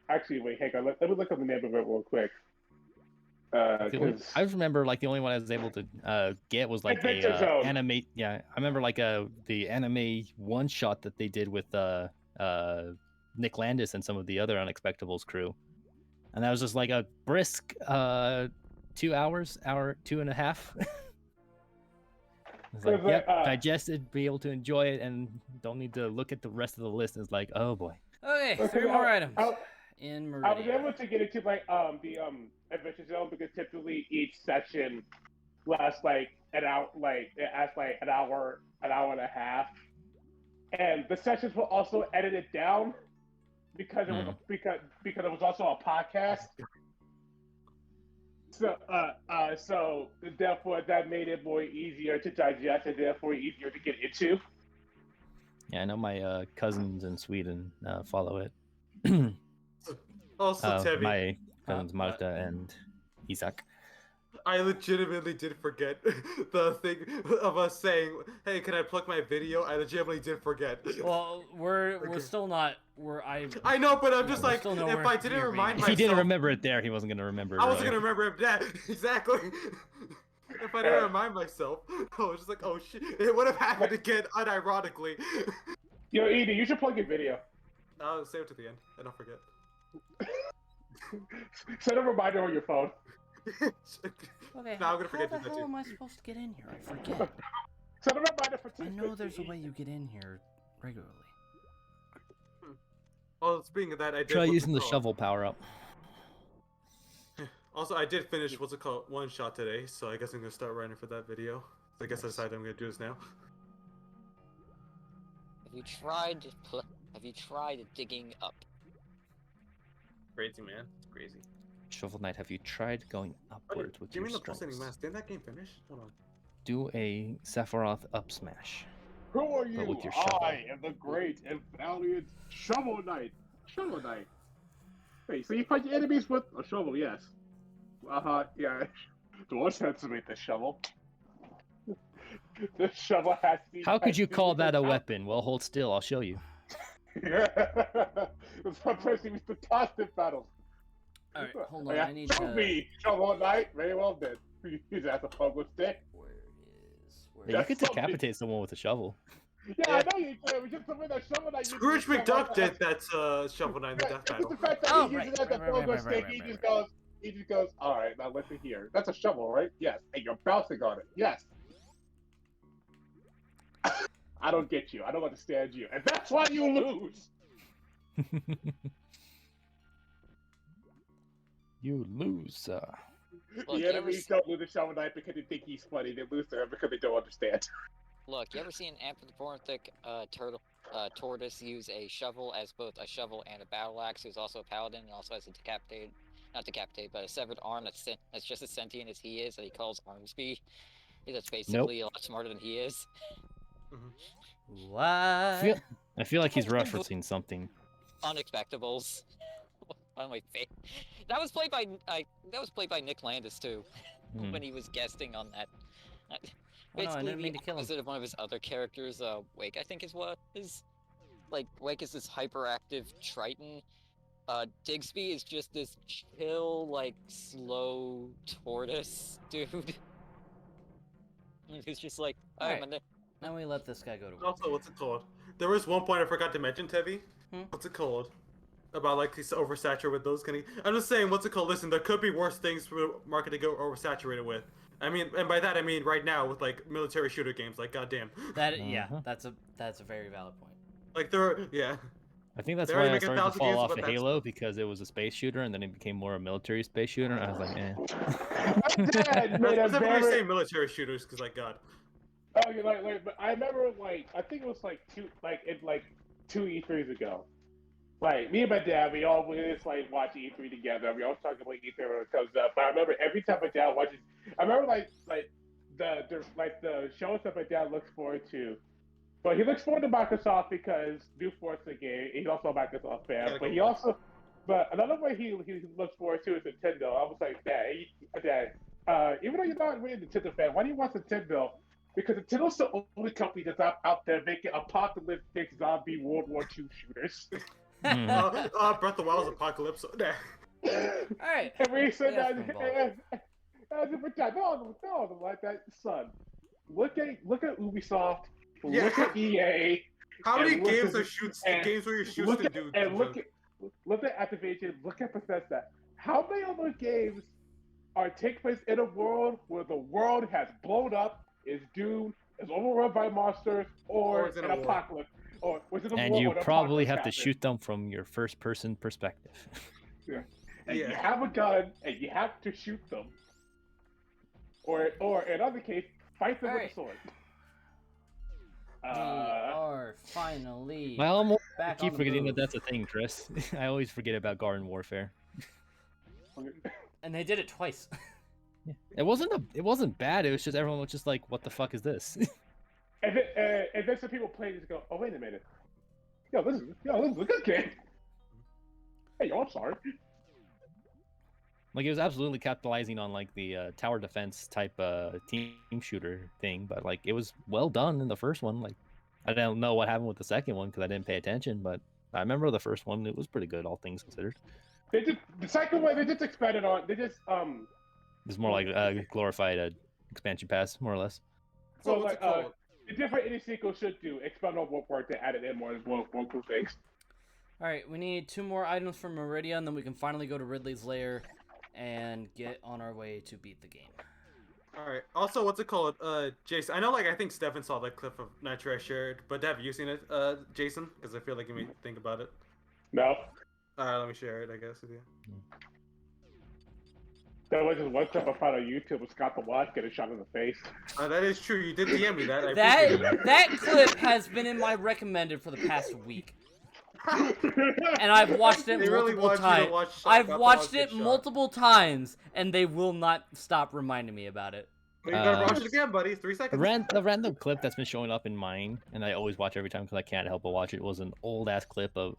A: actually wait, hang on, let me look up the name of it real quick.
C: I remember like the only one I was able to get was like
A: Adventure
C: a
A: Zone.
C: anime. Yeah, I remember like the anime one shot that they did with Nick Landis and some of the other Unexpectables crew, and that was just like a brisk 2 hours, 2.5. It's like, yep, digested, be able to enjoy it, and don't need to look at the rest of the list. It's like, oh boy.
B: Okay,
A: Okay,
B: 3 more items
A: I
B: in
A: was
B: Meridian.
A: able to get into like the Adventure Zone because typically each session lasts like an hour, like it lasts like an hour and a half, and the sessions were also edited down because it was because it was also a podcast. So therefore that made it more easier to digest and therefore easier to get into.
C: Yeah, I know my cousins in Sweden follow it.
E: Also, Tebby.
C: cousins Marta and Isaac.
E: I legitimately did forget the thing of us saying, "Hey, can I plug my video?" I legitimately did forget.
B: Well, we're
E: Okay.
B: still not.
E: I know, but I'm
B: Yeah,
E: just
B: we're
E: like,
B: still
E: if
B: nowhere
E: I didn't
B: near
E: remind
B: being-
C: If he didn't
E: myself,
C: remember it there, he wasn't gonna remember it.
E: I wasn't
C: earlier.
E: gonna remember that exactly. If I didn't remind myself, I was just like, "Oh shit!" It would have happened again, unironically.
A: Yo, Edie, you should plug your video.
E: I'll save it to the end, and I'll forget.
A: Set a reminder on your phone.
B: Okay,
E: No, I'm gonna forget
B: how
E: to
B: the
E: do that
B: hell
E: too.
B: am I supposed to get in here? I forget.
A: Set a reminder for
B: I
A: 2:15.
B: know there's a way you get in here regularly.
E: Well, speaking of that, I did.
C: Try
E: what's it
C: using the
E: called?
C: shovel power up.
E: Also, I did finish what's it called one shot today, so I guess I'm gonna start writing for that video. So I guess I decided I'm gonna do this now.
D: Have you tried digging up?
E: Crazy man, it's crazy.
C: Shovel Knight, have you tried going upwards with
E: Give
C: your
E: me the pulsating
C: strings?
E: mask. Didn't that game finish? Hold on.
C: Do a Sephiroth up smash.
A: Who are
C: But
A: you?
C: with your shovel.
A: I am the great and valiant Shovel Knight. Shovel Knight. Wait, so you fight your enemies with a shovel? Yes. Yeah. Don't underestimate the shovel. The shovel has to be.
C: How could you call that a weapon? Well, hold still, I'll show you.
A: Yeah. Sometimes he used to toss in battles.
B: All right, hold
A: Oh,
B: on.
A: yeah.
B: I need
A: Show
B: to.
A: me, Shovel Knight. Very well then. He's at the public stick.
B: Where is? Where
C: Yeah, you
A: That's
C: could
A: something.
C: decapitate someone with a shovel.
A: Yeah, I know you can. Just the way that Shovel Knight. uses
E: Scrooge
A: the shovel
E: McDuck did that Shovel Knight in the
A: Yeah,
E: death
A: just
E: battle.
A: the fact that
B: Oh,
A: he uses
B: right,
A: it as a
B: right,
A: pogo
B: right,
A: stick,
B: right,
A: he
B: right,
A: just
B: right.
A: goes, all right, now listen here. That's a shovel, right? Yes. And you're bouncing on it. Yes. I don't get you. I don't understand you. And that's why you lose.
C: You lose.
D: Look,
A: The
D: you ever
A: enemies
D: s-
A: don't lose to Shovel Knight because they think he's funny. They lose to him because they don't understand.
D: Look, you ever seen an anthropomorphic tortoise use a shovel as both a shovel and a battle axe? Who's also a paladin and also has a not decapitated, but a severed arm that's just as sentient as he is, that he calls Armsby. That's basically a lot smarter than he is.
B: What?
C: I feel like he's referencing something.
D: Unexpectables. One of my that was played by Nick Landis too, when he was guesting on that.
B: Oh, no, I
D: Basically,
B: didn't mean
D: the
B: to kill him.
D: opposite of one of his other characters, Wake, I think is what is. Like, Wake is this hyperactive Triton. Digsby is just this chill, like, slow tortoise dude. Who's just like,
B: Alright.
D: I'm a
B: Now we let this guy go to work.
E: Also, what's it called? There was one point I forgot to mention, Tevi.
B: Hmm?
E: What's it called? About like he's oversaturated with those kind of. I'm just saying, what's it called? Listen, there could be worse things for the market to go oversaturated with. I mean, and by that I mean right now with like military shooter games, like goddamn.
B: That yeah,
C: Uh-huh.
B: that's a very valid point.
E: Like there, yeah.
C: I think that's
E: They're
C: why
E: already
C: I
E: making
C: started to
E: 1,000
C: fall
E: games
C: off
E: about
C: of
E: that
C: Halo,
E: stuff.
C: because it was a space shooter, and then it became more a military space shooter, and I was like, eh.
A: My dad made a
E: That's why I
A: very.
E: say military shooters, because like God.
A: Oh, you like, but I remember like I think it was like two E3s ago. Like me and my dad, we always like watch E3 together. We always talk about E3 when it comes up. But I remember every time my dad watches, I remember like the shows that my dad looks forward to. But he looks forward to Microsoft because new Forza game. He's also a Microsoft fan.
E: Gotta
A: But
E: go
A: he
E: back.
A: also, but another way he looks forward to is Nintendo. I was like, Dad, even though you're not really a Nintendo fan, why do you want Nintendo? Because Nintendo's the only company that's out there making apocalyptic zombie World War II shooters.
C: Mhm.
E: Breath of the Wild's apocalypse. Nah.
B: Alright.
A: And we said
B: Yeah,
A: that,
B: it's involved.
A: no, like that, son. Look at Ubisoft.
E: Yeah.
A: Look at EA.
E: How many
A: And look
E: games
A: at-
E: are shoots?
A: and
E: Games where you're shooting
A: Look at
E: dudes?
A: and look at Activision. Look at Bethesda. How many of those games take place in a world where the world has blown up, is doomed, is overrun by monsters, or
E: is in
A: an
E: a war.
A: apocalypse, or was it a
C: And
A: war
C: you
A: where an
C: probably
A: apocalypse
C: have to
A: happened?
C: shoot them from your first-person perspective.
A: And you
E: Yeah.
A: have a gun, and you have to shoot them, or in other case, fight them
B: Alright.
A: with a sword.
B: We are finally
C: I almost
B: back
C: keep
B: on the
C: forgetting
B: move.
C: that that's a thing, Chris. I always forget about Garden Warfare.
B: And they did it twice.
C: It wasn't bad. It was just everyone was just like, "What the fuck is this?"
A: And then some people play this and go, oh, wait a minute. This is a good game. Hey, yo, I'm sorry.
C: Like it was absolutely capitalizing on like the tower defense type team shooter thing, but like it was well done in the first one. Like I don't know what happened with the second one because I didn't pay attention, but I remember the first one. It was pretty good, all things considered.
A: They just the second one. They just expanded on. They just
C: It's more like glorified expansion pass, more or less.
E: So
A: well
E: what's
A: like
E: it called?
A: the different any sequel should do expand on what part they added in more cool things.
B: All right, we need 2 more items from Meridia, and then we can finally go to Ridley's lair and get on our way to beat the game.
E: All right. Also, what's it called? Jason. I know, like, I think Stefan saw that clip of Nitro I shared, but have you seen it, Jason? Because I feel like you may think about it.
A: No,
E: All right, let me share it, I guess, with you.
A: there was just one clip I found on YouTube of Scott the Watch getting shot in the face.
E: That is true. You did DM me that. I appreciate
B: That that clip has been in my recommended for the past week,
E: that.
B: and I've watched it
E: They really
B: multiple
E: want you to
B: times.
E: watch
B: I've
E: Scott the
B: watched
E: Watch get
B: it
E: shot.
B: multiple times, and they will not stop reminding me about it.
E: Well, you gotta watch it again, buddy. 3 seconds.
C: The random clip that's been showing up in mine, and I always watch every time because I can't help but watch it, was an old ass clip of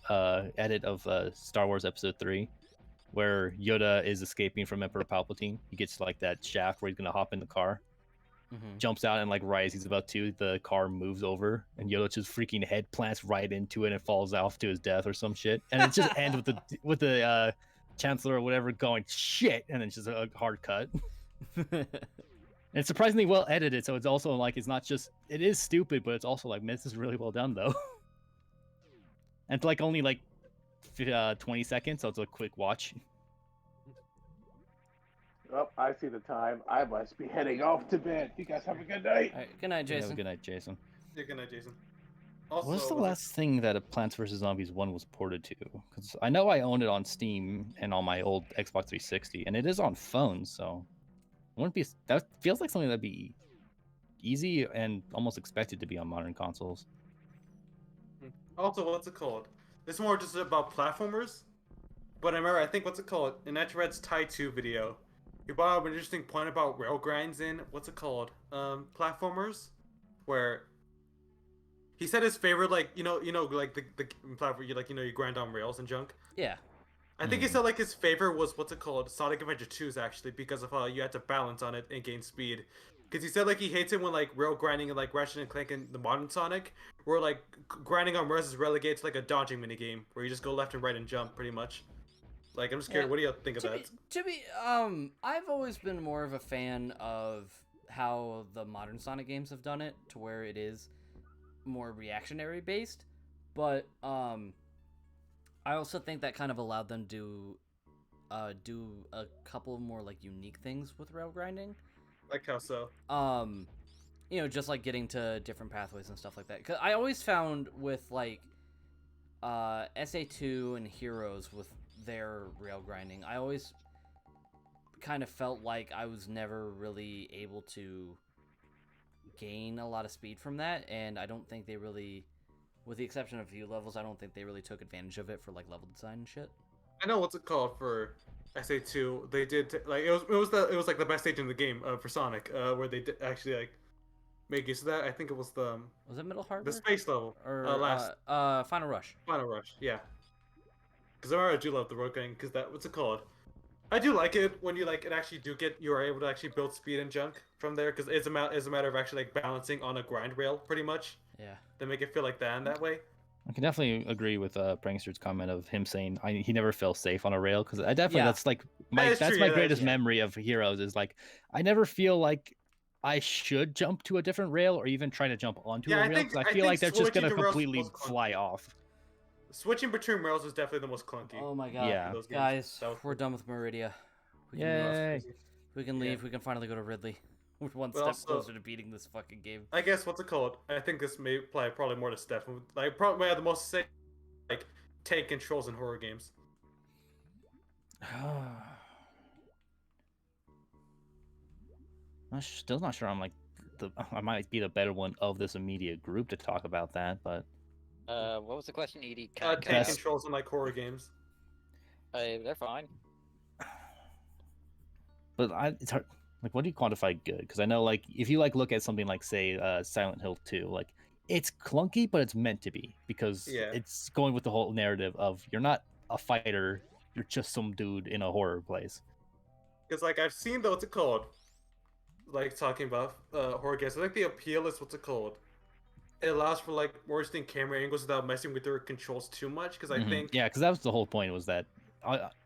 C: edit of Star Wars Episode 3, where Yoda is escaping from Emperor Palpatine. He gets like that shaft where he's gonna hop in the car, jumps out, and like right as he's about to, the car moves over, and Yoda just freaking head plants right into it and falls off to his death or some shit. And it just ends with the Chancellor or whatever going shit, and then just a hard cut. And it's surprisingly well edited, so it's also like it's not just it is stupid, but it's also like man, this is really well done though. And it's like only like 20 seconds, so it's a quick watch.
A: Oh, I see the time. I must be heading off to bed. You guys have a good night.
B: All right, good night,
C: Have a
B: Jason.
C: good night, Jason.
E: Yeah, good night, Jason. Also,
C: What's the
E: was it-
C: last thing that a Plants vs Zombies 1 was ported to? Because I know I own it on Steam and on my old Xbox 360, and it is on phones, so it wouldn't be. That feels like something that'd be easy and almost expected to be on modern consoles.
E: Also, what's it called? This is more just about platformers. But I remember, I think, what's it called? In Metroid's Tai 2 video, he brought up an interesting point about rail grinds in, what's it called? Platformers? Where he said his favorite, like, like the platform, you grind on rails and junk.
B: Yeah.
E: I think he said, like, his favorite was, what's it called? Sonic Adventure 2's, actually, because of how you had to balance on it and gain speed. Because he said, like, he hates it when, like, rail grinding and, like, Ratchet and Clank in the modern Sonic, where, like, grinding on rails is relegated to, like, a dodging minigame, where you just go left and right and jump, pretty much. Like, I'm just curious,
B: Yeah.
E: what do you think of that?
B: I've always bin more of a fan of how the modern Sonic games have done it, to where it is more reactionary based, but I also think that kind of allowed them to do a couple more like unique things with rail grinding.
E: Like how so?
B: Just like getting to different pathways and stuff like that. 'Cause I always found with like SA2 and Heroes with their rail grinding, I always kind of felt like I was never really able to gain a lot of speed from that, and I don't think they really, with the exception of a few levels, I don't think they really took advantage of it for like level design and shit.
E: I know what's it called for SA2. They did like it was like the best stage in the game for Sonic, where they did actually like make use of that. I think it was the
B: Was it Middle Harbor?
E: the space level
B: Or
E: last
B: Final Rush.
E: Final Rush. Yeah, because I do love the road gang. Because that what's it called? I do like it when you like it actually do get you are able to actually build speed and junk from there because it's a matter of actually like balancing on a grind rail pretty much.
B: Yeah.
E: They make it feel like that in that way.
C: I can definitely agree with Prankster's comment of him saying he never felt safe on a rail because I definitely
B: Yeah.
C: that's like my
E: That is
C: that's
E: true,
C: my
E: yeah, that is
C: greatest
B: true.
C: memory of Heroes is like I never feel like I should jump to a different rail or even try to jump onto
E: Yeah,
C: a
E: I
C: rail
E: think-
C: because I
E: I
C: feel
E: think
C: like they're just
E: switching
C: gonna
E: to rails
C: completely
E: was clunky.
C: fly off.
E: Switching between rails is definitely the most clunky.
B: Oh my god.
C: Yeah.
E: Those games.
B: Guys,
E: That was-
B: we're done with Meridia. We can,
C: Yay.
B: we can
E: Yeah.
B: leave. We can finally go to Ridley. We're one
E: But
B: step
E: also-
B: closer to beating this fucking game.
E: I guess what's it called? I think this may apply probably more to Stefan. Like probably have the most say like tank controls in horror games.
C: I'm still not sure. I'm like I might be the better one of this immediate group to talk about that, but
D: What was the question, Edie?
E: Tank
C: Best-
E: controls in like horror games.
D: They're fine.
C: it's hard. Like, what do you quantify good? Because I know, like, if you like look at something like, say, Silent Hill 2, like, it's clunky, but it's meant to be because
E: Yeah.
C: it's going with the whole narrative of you're not a fighter, you're just some dude in a horror place.
E: Because like I've seen the what's it called? Like talking about horror games. I think the appeal is what's it called? It allows for like more interesting camera angles without messing with their controls too much. Because I think
C: Yeah, because that was the whole point, was that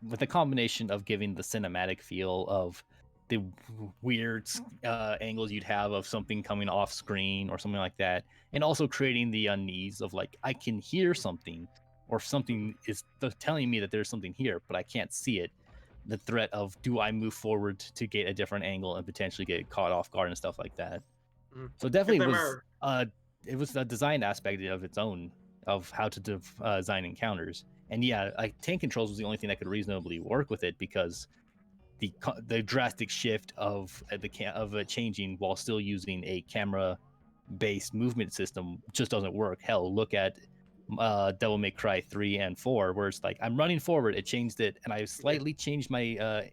C: with the combination of giving the cinematic feel of the weird angles you'd have of something coming off screen or something like that, and also creating the unease of like, I can hear something, or something is telling me that there's something here, but I can't see it. The threat of, do I move forward to get a different angle and potentially get caught off guard and stuff like that.
E: Mhm.
C: So it
E: if
C: definitely
E: they
C: was
E: remember,
C: it was a design aspect of its own, of how to design encounters. And yeah, like tank controls was the only thing that could reasonably work with it, because the drastic shift of changing while still using a camera based movement system just doesn't work. Hell, look at Devil May Cry 3 and 4, where it's like, I'm running forward, it changed it, and I slightly changed my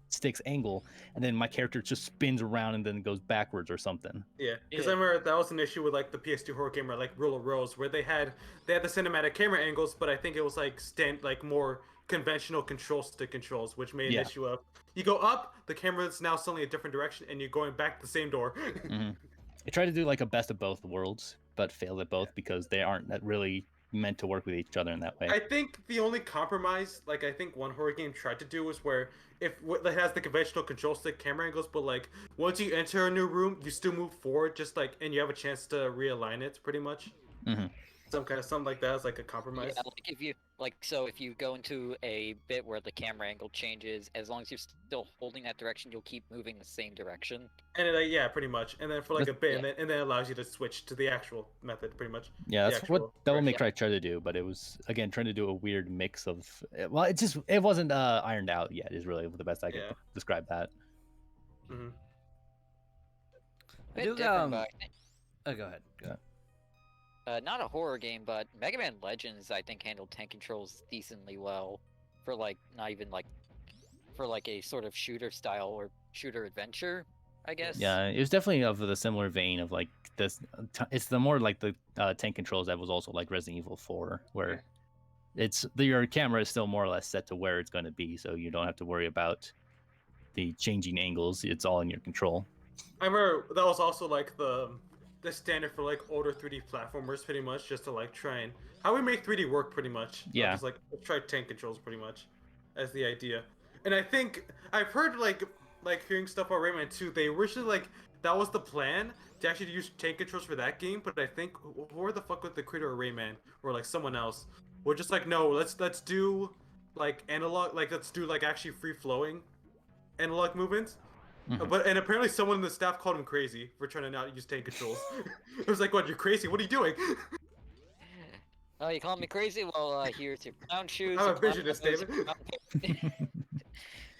C: stick's angle, and then my character just spins around and then goes backwards or something.
E: yeah, because
D: Yeah.
E: I remember that was an issue with like the PS2 horror game, or like Rule of Rose, where they had the cinematic camera angles, but I think it was like more conventional control stick controls, which made
C: Yeah.
E: an issue of you go up, the camera is now suddenly a different direction, and you're going back the same door.
C: Mhm. It tried to do like a best of both worlds, but failed at both because they aren't really meant to work with each other in that way.
E: I think the only compromise, like I think one horror game tried to do, was where it has the conventional control stick camera angles, but like once you enter a new room, you still move forward, just like, and you have a chance to realign it, pretty much.
C: Mhm.
E: Something like that is like a compromise.
D: Yeah, like if you go into a bit where the camera angle changes, as long as you're still holding that direction, you'll keep moving the same direction.
E: And it, yeah, pretty much. And then for like a bit,
D: Yeah.
E: and then it allows you to switch to the actual method, pretty much.
C: Yeah,
E: The
C: that's
E: actual
C: what Devil May
E: direction.
C: Cry tried to do, but it was, again, trying to do a weird mix of, well, it wasn't ironed out yet, is really the best I could
E: Yeah.
C: describe that.
E: Hmm.
B: I
D: Bit
B: do,
D: different, but
B: Oh, go ahead. Go ahead.
D: not a horror game, but Mega Man Legends I think handled tank controls decently well for like not even like for like a sort of shooter style or shooter adventure, I guess.
C: Yeah, it was definitely of the similar vein of like this. It's the more like the tank controls that was also like Resident Evil 4, where your camera is still more or less set to where it's going to be, so you don't have to worry about the changing angles. It's all in your control.
E: I remember that was also like the standard for like older 3D platformers, pretty much, just to like try and how we make 3D work, pretty much.
C: Yeah.
E: Just like let's try tank controls, pretty much, as the idea. And I think I've heard like hearing stuff about Rayman 2. They originally like that was the plan to actually use tank controls for that game, but I think who the fuck with the creator of Rayman or like someone else were just like, no, let's do like analog, like let's do like actually free flowing analog movements.
C: Mhm.
E: But and apparently someone in the staff called him crazy for trying to not use tank controls. It was like, what? You're crazy? What are you doing?
D: Oh, you calling me crazy? Well, here's your clown shoes.
E: I'm
D: your
E: a
D: clown
E: visionist,
D: nose,
E: David.
D: your clown cape. Need to enjoy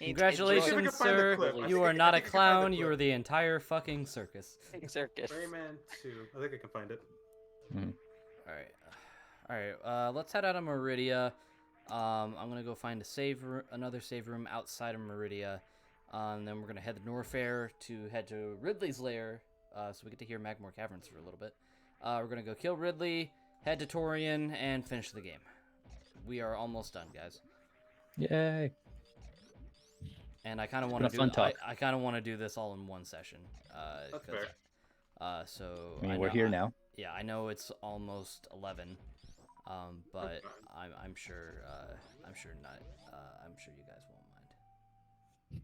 E: See if we
B: Congratulations,
E: can find the
B: sir.
E: clip. I
B: You
E: think
B: are not
E: I
B: a
E: think I can find the
B: clown. You
E: clip.
B: are the entire fucking circus.
D: the circus.
E: Rayman 2. I think I can find it.
B: All right. All right. Let's head out of Meridia. I'm gonna go find another save room outside of Meridia. Then we're gonna head to Norfair to head to Ridley's lair. So we get to hear Magmore Caverns for a little bit. We're gonna go kill Ridley, head to Torian, and finish the game. We are almost done, guys.
C: Yay!
B: And I kind of
C: been
B: want
C: a
B: to
C: fun
B: do.
C: talk.
B: I kind of want to do this all in one session.
E: That's
B: 'Cause,
E: fair.
B: so
C: I mean, we're
B: know-
C: here now.
B: Yeah, I know it's almost 11. But I'm sure. I'm sure not. I'm sure you guys won't mind.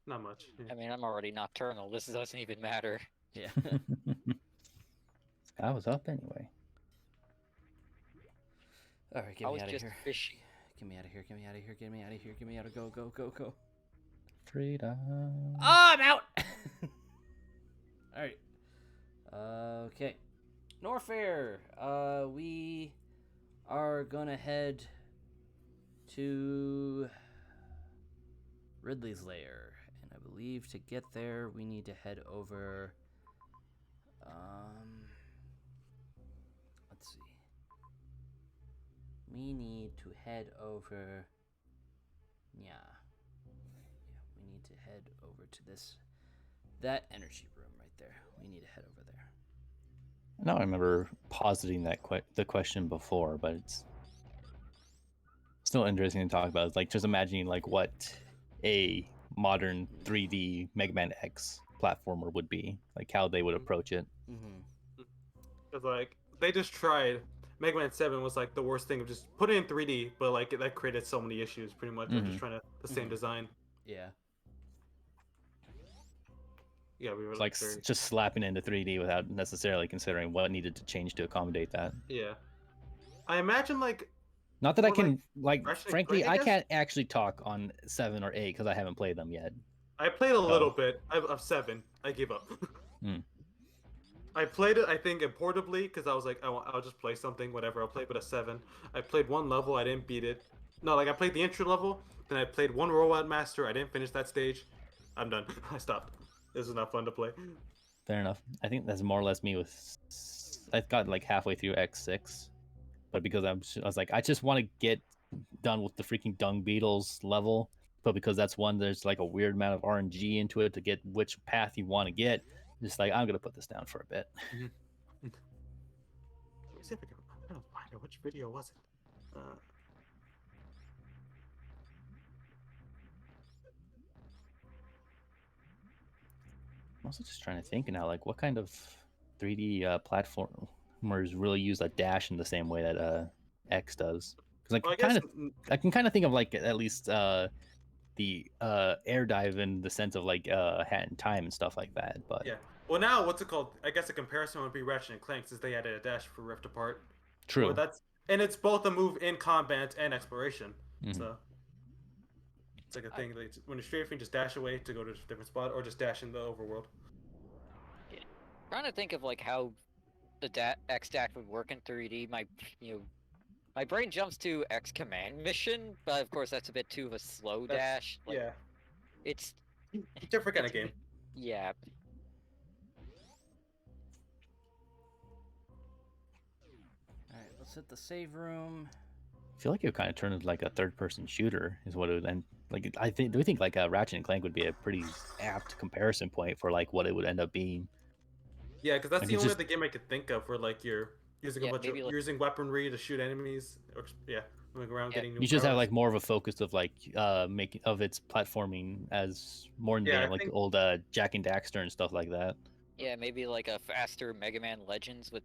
E: Not much.
D: I mean, I'm already nocturnal. This doesn't even matter.
B: Yeah.
C: I was up anyway.
B: All right, get
D: I
B: me
D: was
B: out of
D: just
B: here.
D: fishy.
B: Get me out of here. Get me out of here. Get me out of here. Get me out of go go go go.
C: Freedom.
B: Oh, I'm out. All right. Okay. Norfair. We are gonna head to Ridley's lair, and I believe to get there we need to head over. Let's see. We need to head over. Yeah. We need to head over to that energy room right there. We need to head over there.
C: Now I remember positing the question before, but it's still interesting to talk about. It's like just imagining like what a modern 3D Mega Man X platformer would be, like how they would approach it.
B: Mm-hmm.
E: Cause like they just tried. Mega Man 7 was like the worst thing of just put it in 3D, but like that created so many issues. Pretty much, of just trying to the same
B: Mhm.
E: design.
B: Yeah.
E: Yeah, we were
C: It's like
E: very...
C: just slapping into 3D without necessarily considering what needed to change to accommodate that.
E: Yeah, I imagine like
C: Not that I
E: for like
C: can, like,
E: Ratchet and
C: frankly,
E: Clank, I
C: I
E: guess.
C: can't actually talk on 7 or 8 because I haven't played them yet.
E: I played a
C: So-
E: little bit of 7. I gave up.
C: Hmm.
E: I played it, I think, portably because I was like, I'll just play something, whatever. I'll play with a 7. I played one level, I didn't beat it. No, like I played the intro level, then I played one Robot Master. I didn't finish that stage. I'm done. I stopped. This is not fun to play.
C: Fair enough. I think that's more or less me with. I got like halfway through X6, but because I was like, I just want to get done with the freaking Dung Beetles level. But because that's one, there's like a weird amount of RNG into it to get which path you want to get. Just like, I'm gonna put this down for a bit.
E: Let me see if I can find it. Which video was it?
C: I'm also just trying to think now, like, what kind of 3D platformers really use a dash in the same way that X does? Because
E: Well, I guess
C: I can kind of think of like at least the air dive in the sense of like Hat in Time and stuff like that. But
E: yeah. Well, now what's it called? I guess a comparison would be Ratchet and Clank, since they added a dash for Rift Apart.
C: true.
E: Well, and it's both a move in combat and exploration.
C: Mhm.
E: So it's like a thing. Like, when you're strafing, just dash away to go to a different spot, or just dash in the overworld.
D: Trying to think of like how the X dash would work in 3D. My brain jumps to X command mission, but of course that's a bit too of a slow dash. Like,
E: Yeah,
D: it's
E: different kind of game.
D: yeah.
B: All right, let's hit the save room.
C: I feel like it would kind of turn into like a third-person shooter, is what it would end. Like, I think, do we think like Ratchet and Clank would be a pretty apt comparison point for like what it would end up being?
E: Yeah, because that's
C: Like,
E: the
C: it's
E: only
C: just-
E: other game I could think of where like you're using a
D: Yeah,
E: bunch of
D: maybe, like-
E: using weaponry to shoot enemies. Or, yeah, moving around,
D: Yeah,
E: getting new
C: You just have
E: powers.
C: like more of a focus of like making of its platforming as more in the
E: Yeah,
C: vein
E: I
C: of like
E: think-
C: old Jack and Daxter and stuff like that.
D: Yeah, maybe like a faster Mega Man Legends with,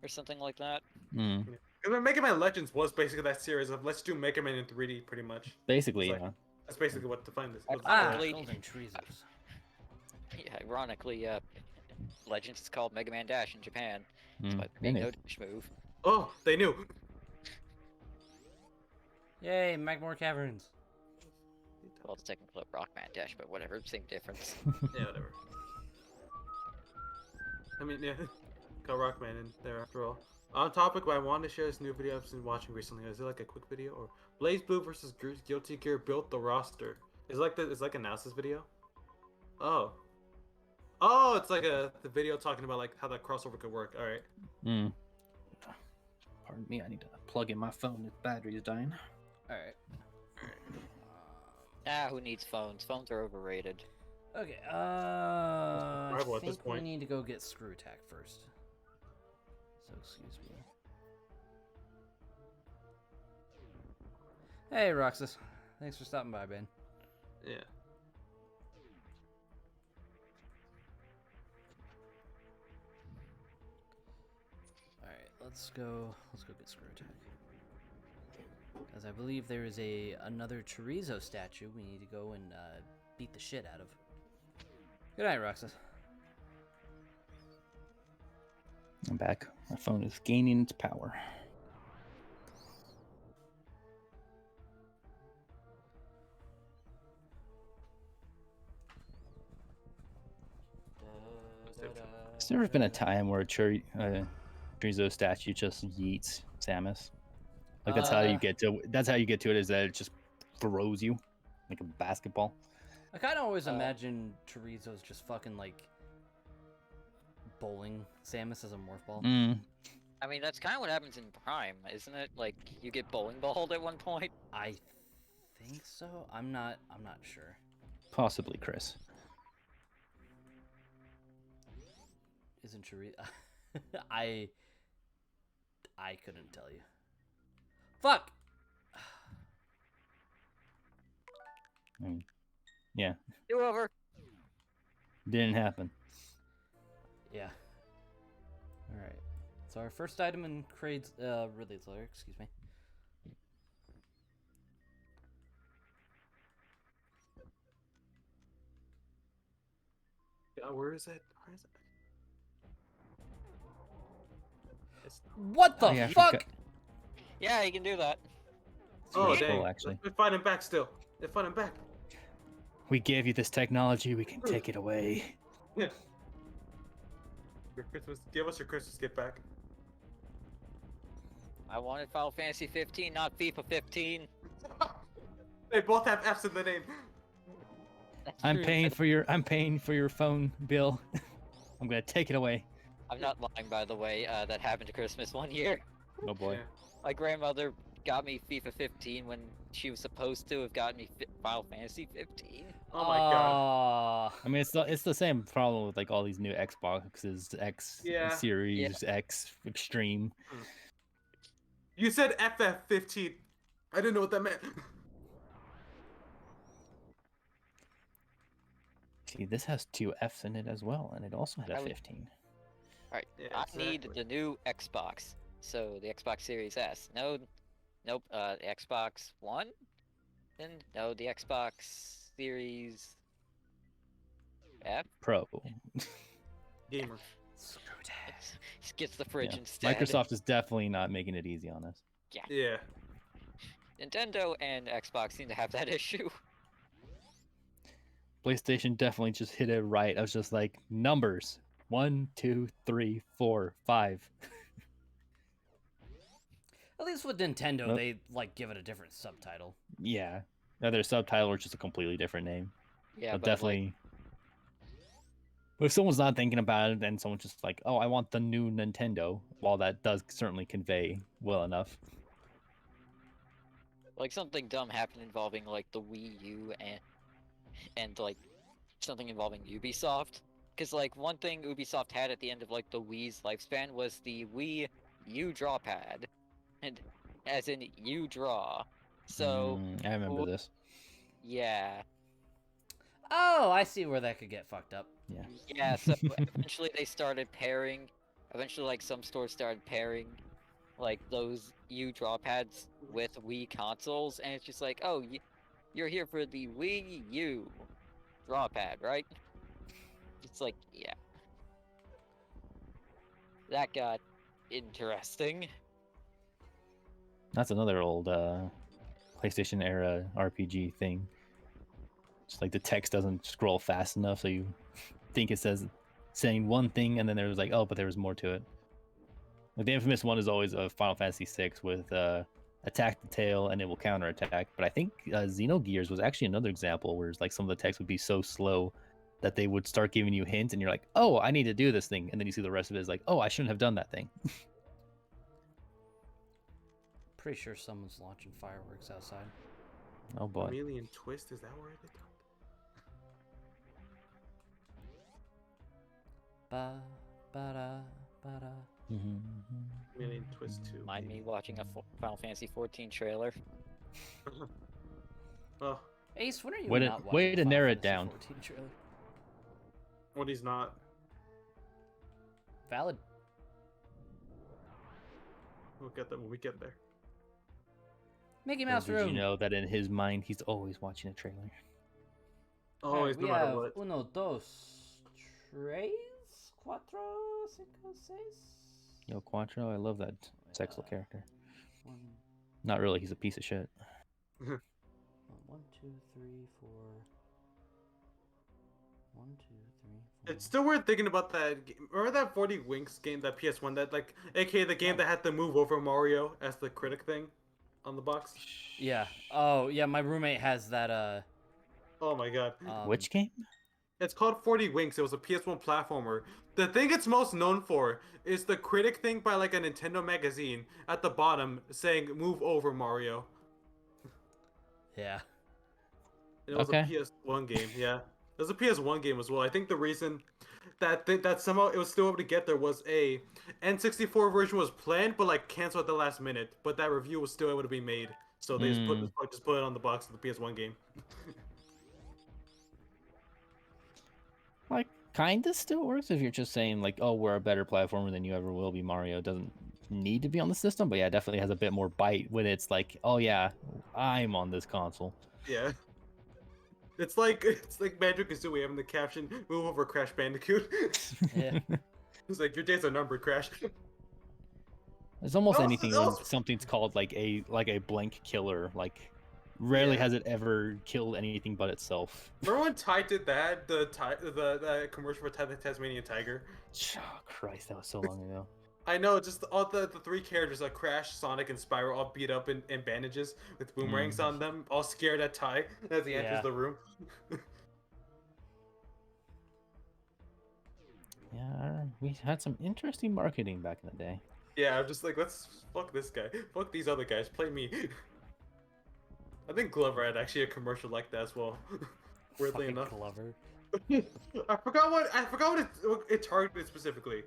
D: or something like that.
C: Mm.
E: Because Mega Man Legends was basically that series of let's do Mega Man in 3D, pretty much.
C: Basically,
E: It's like-
C: yeah.
E: That's basically what defined this.
B: Ah,
D: Ironically-
B: golden chorizos.
D: Yeah, ironically, Legends is called Mega Man Dash in Japan.
C: Mm.
D: But
C: It
D: no
C: is.
D: dash move.
E: Oh, they knew.
B: Yay, Magmore Caverns.
D: Well, it's technically a Rockman Dash, but whatever, same difference.
E: Yeah, whatever. I mean, yeah, got Rockman in there after all. On topic, but I wanted to share this new video I've been watching recently. Is it like a quick video or Blaze Blue versus Guilty Gear built the roster? Is like it's like an analysis video. Oh, it's like the video talking about like how that crossover could work. All right.
C: Mm. Pardon me, I need to plug in my phone. Its battery's dying.
B: All right.
D: Who needs phones? Phones are overrated.
B: Okay.
E: Rival
B: I
E: at this
B: think we
E: point.
B: need to go get Screw Attack first. So excuse me. Hey, Roxas. Thanks for stopping by, Ben.
E: Yeah.
B: All right, let's go. Let's go get Screw Attack. Because I believe there is another chorizo statue we need to go and beat the shit out of. Good night, Roxas.
C: I'm back. My phone is gaining its power. Has there ever been a time where a chorizo statue just yeets Samus? Like that's how you get to. That's how you get to it. Is that it just throws you like a basketball?
B: I kind of always imagine chorizos just fucking like bowling Samus as a morph ball.
C: Mm.
D: I mean, that's kind of what happens in Prime, isn't it? Like, you get bowling balled at one point.
B: I think so. I'm not sure.
C: Possibly, Chris.
B: Isn't chorizo? I couldn't tell you. Fuck.
C: Yeah,
D: Do over.
C: didn't happen.
B: Yeah. All right. So our first item in Craig's Ridley's letter, excuse me.
E: Yeah, where is it? Where is it? It's...
B: What the
C: Oh, yeah, I
B: fuck?
C: forgot.
D: Yeah, you can do that.
C: It's
E: Oh,
C: really
E: dang.
C: cool, actually.
E: They're fighting back still. They're fighting back.
C: We gave you this technology. We can take it away.
E: Yeah. Your Christmas. Give us your Christmas gift back.
D: I wanted Final Fantasy 15, not FIFA 15.
E: They both have F's in the name.
D: That's
C: I'm
D: true.
C: paying for your phone bill. I'm gonna take it away.
D: I'm not lying, by the way. That happened to Christmas one year.
C: Oh boy.
E: Yeah.
D: My grandmother got me FIFA 15 when she was supposed to have gotten me Final Fantasy 15.
E: Oh my god.
C: I mean, it's the same problem with like all these new Xboxes, X
E: Yeah.
C: Series, X Extreme.
E: You said FF15. I didn't know what that meant.
C: See, this has 2 Fs in it as well, and it also had a
D: I would-
C: 15.
D: Alright,
E: Yeah,
D: I need
E: exactly.
D: the new Xbox. So the Xbox Series S. No, nope. The Xbox One. Then no, the Xbox Series F.
C: Pro.
E: Gamer.
B: Screw that.
D: Just gets the fridge
C: Yeah.
D: instead.
C: Microsoft is definitely not making it easy on us.
E: Yeah.
D: Nintendo and Xbox seem to have that issue.
C: PlayStation definitely just hit it right. I was just like, numbers. 1, 2, 3, 4, 5.
B: At least with Nintendo,
C: Nope.
B: they like give it a different subtitle.
C: Yeah. Either subtitle or just a completely different name.
D: Yeah,
C: But
D: but like,
C: definitely. But if someone's not thinking about it, then someone's just like, oh, I want the new Nintendo. While that does certainly convey well enough.
D: like something dumb happened involving like the Wii U and like something involving Ubisoft. Because like one thing Ubisoft had at the end of like the Wii's lifespan was the Wii U draw pad, and as in U draw. So
C: I remember this.
D: yeah,
B: Oh, I see where that could get fucked up.
C: Yeah.
D: yeah. So eventually they started pairing. Eventually, like some stores started pairing like those U draw pads with Wii consoles, and it's just like, oh, you're here for the Wii U draw pad, right? It's like, yeah. That got interesting.
C: That's another old PlayStation era RPG thing. Just like the text doesn't scroll fast enough, so you think it says saying one thing, and then there was like, oh, but there was more to it. Like the infamous one is always a Final Fantasy VI with attack the tail and it will counterattack. But I think Xenogears was actually another example where it's like some of the text would be so slow that they would start giving you hints, and you're like, oh, I need to do this thing, and then you see the rest of it is like, oh, I shouldn't have done that thing.
B: Pretty sure someone's launching fireworks outside.
C: Oh boy.
E: Chameleon Twist, is that where they got?
B: Ba ba da ba da.
E: Chameleon Twist 2.
D: Mind me watching a Final Fantasy 14 trailer.
E: Oh,
B: Ace, when are you
C: Way to-
B: not watching
C: way
B: the
C: to
B: Final
C: narrow it
B: Fantasy
C: down.
B: 14 trailer?
E: what he's not.
B: Valid.
E: We'll get that when we get there.
B: Mickey
C: Little
B: Mouse
C: did
B: room.
C: you know that in his mind he's always watching a trailer?
E: Always,
B: we
E: no matter
B: have
E: what.
B: uno, dos, tres, cuatro, cinco, seis.
C: Yo, Quattro, I love that sexual character.
B: One,
C: Not really, he's a piece of shit.
B: 1, 2, 3, 4. 1, 2, 3, 4.
E: It's still weird thinking about that. Remember that 40 Winks game, that PS1, that like, aka the game that had to move over Mario as the critic thing on the box?
B: Yeah. Oh, yeah. My roommate has that.
E: Oh my god.
C: Which game?
E: It's called 40 Winks. It was a PS1 platformer. The thing it's most known for is the critic thing by like a Nintendo magazine at the bottom saying "Move over Mario."
B: Yeah.
E: It was
C: Okay.
E: a PS1 game. Yeah, it was a PS1 game as well. I think the reason that that somehow it was still able to get there was a N64 version was planned but like canceled at the last minute. But that review was still able to be made, so they just put it on the box of the PS1 game.
C: Like, kinda still works if you're just saying like, oh, we're a better platformer than you ever will be. Mario doesn't need to be on the system, but yeah, it definitely has a bit more bite when it's like, oh yeah, I'm on this console.
E: Yeah. It's like Banjo Kazooie having the caption "Move over, Crash Bandicoot."
B: Yeah.
E: It's like your days are numbered, Crash.
C: It's almost
E: Also-
C: anything when
E: also-
C: something's called like a blank killer. Like, rarely
E: Yeah.
C: has it ever killed anything but itself.
E: Remember when Ty did that? The commercial for the Tasmanian Tiger.
C: Oh, Christ, that was so long ago.
E: I know, just all the three characters like Crash, Sonic, and Spyro all beat up in bandages with boomerangs on them, all scared at Ty as he enters
B: Yeah.
E: the room.
C: Yeah, we had some interesting marketing back in the day.
E: Yeah, I'm just like, let's fuck this guy. Fuck these other guys. Play me. I think Glover had actually a commercial like that as well. Weirdly
B: Fucking
E: enough.
B: Glover.
E: I forgot what it targeted specifically.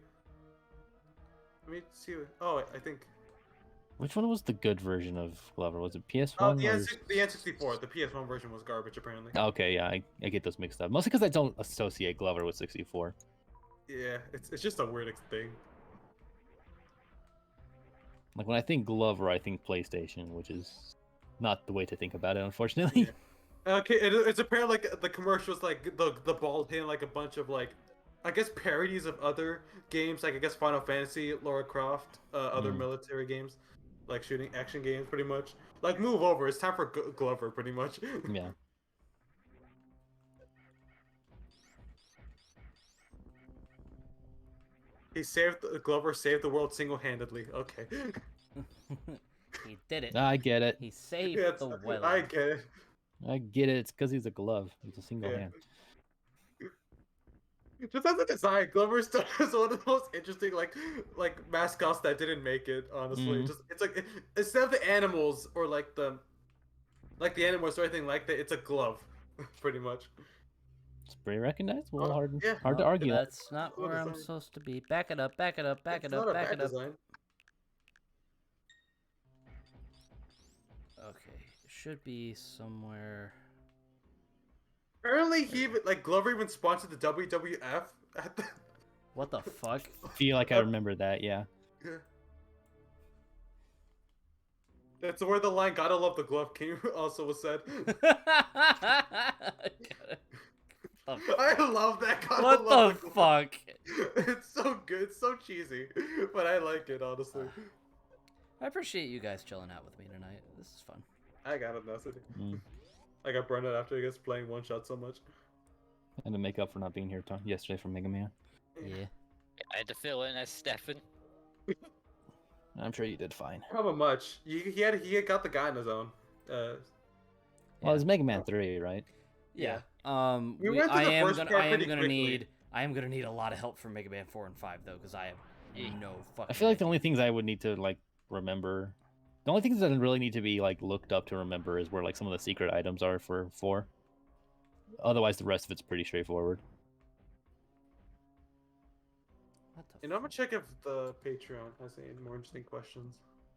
E: Let me see. Oh, I think.
C: Which one was the good version of Glover? Was it PS1?
E: Oh, the
C: or...
E: N64. The PS1 version was garbage apparently.
C: Okay, yeah, I get those mixed up. Mostly because I don't associate Glover with 64.
E: Yeah, it's just a weird thing.
C: Like, when I think Glover, I think PlayStation, which is not the way to think about it, unfortunately.
E: Yeah. Okay, it's apparently like the commercials, like the ball hitting like a bunch of like, I guess parodies of other games, like I guess Final Fantasy, Lara Croft, other military games, like shooting action games, pretty much. Like move over, it's time for Glover, pretty much.
C: Yeah.
E: Glover saved the world single-handedly. Okay.
B: He did it.
C: I get it.
B: He saved
E: Yeah,
B: the world.
E: I get it.
C: I get it. It's because he's a glove. He's a single
E: Yeah.
C: hand.
E: Just as a design, Glover is one of the most interesting like mascots that didn't make it. Honestly,
C: Mhm.
E: just it's like instead of the animals or like the animals or anything like that, it's a glove, pretty much.
C: It's pretty recognizable. Hard,
E: yeah.
C: hard to argue.
B: That's not
E: Cool
B: where I'm
E: design.
B: supposed to be. Back it up, back it up, back
E: It's
B: it
E: not
B: up,
E: a
B: back
E: bad
B: it up.
E: design.
B: Okay, it should be somewhere.
E: Apparently, he even like Glover even sponsored the WWF at the.
B: What the fuck?
C: I feel like I remember that. Yeah.
E: That's where the line "Gotta love the glove" came. Also was said. I love that. Gotta
B: What
E: love
B: the
E: glove.
B: fuck?
E: It's so good. It's so cheesy, but I like it honestly.
B: I appreciate you guys chilling out with me tonight. This is fun.
E: I got it, Nessie.
C: Mm.
E: I got burned out after I guess playing one shot so much.
C: And to make up for not being here yesterday for Mega Man.
B: Yeah.
D: I had to fill in as Stefan.
C: I'm sure you did fine.
E: How much? He had got the guy in his own.
C: Well, it's Mega Man 3, right?
B: Yeah.
E: We went to the first part pretty
B: I am gonna need a lot of help from Mega Man 4 and 5 though, because I have no fucking.
C: I feel like the
B: idea.
C: only things I would need to like remember, the only things that really need to be like looked up to remember is where like some of the secret items are for 4. Otherwise, the rest of it's pretty straightforward.
B: What the
E: You know, I'm gonna
B: fuck?
E: check if the Patreon has any more interesting questions.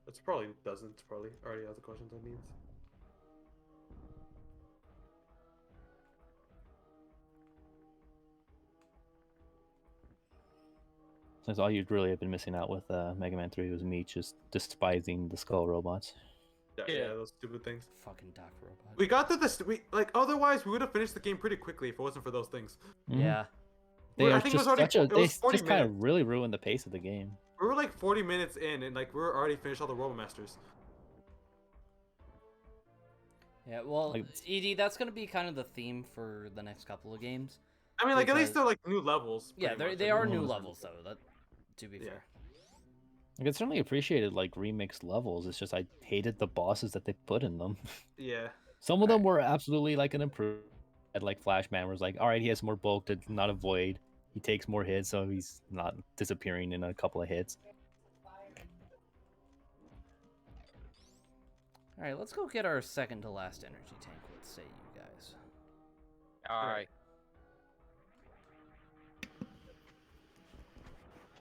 E: It probably doesn't. It's probably already has the questions it needs.
C: Since all you'd really have been missing out with Mega Man 3 was me just despising the skull robots.
E: Yeah, those stupid things.
B: Fucking Doc Robot.
E: We got to this. We like otherwise we would have finished the game pretty quickly if it wasn't for those things.
C: Mhm.
B: Yeah.
C: They
E: Well, I
C: are
E: think it was
C: just
E: already
C: such a,
E: it
C: they
E: was 40
C: just kind of
E: minutes.
C: really ruined the pace of the game.
E: We were like 40 minutes in, and like we were already finished all the Robo Masters.
B: Yeah. Well,
C: Like-
B: Ed, that's gonna be kind of the theme for the next couple of games.
E: I mean, like at least
B: Because-
E: they're like new levels.
B: Yeah,
E: pretty much.
B: they are
E: Every
B: new
E: level is
B: levels though. That, to be
E: Yeah.
B: fair.
C: I could certainly appreciated like remixed levels. It's just I hated the bosses that they put in them.
E: Yeah.
C: Some of them were absolutely like an improvement. Like Flashman was like, all right, he has more bulk to not avoid. He takes more hits, so he's not disappearing in a couple of hits.
B: All right, let's go get our second to last energy tank. Let's say you guys.
D: Alright.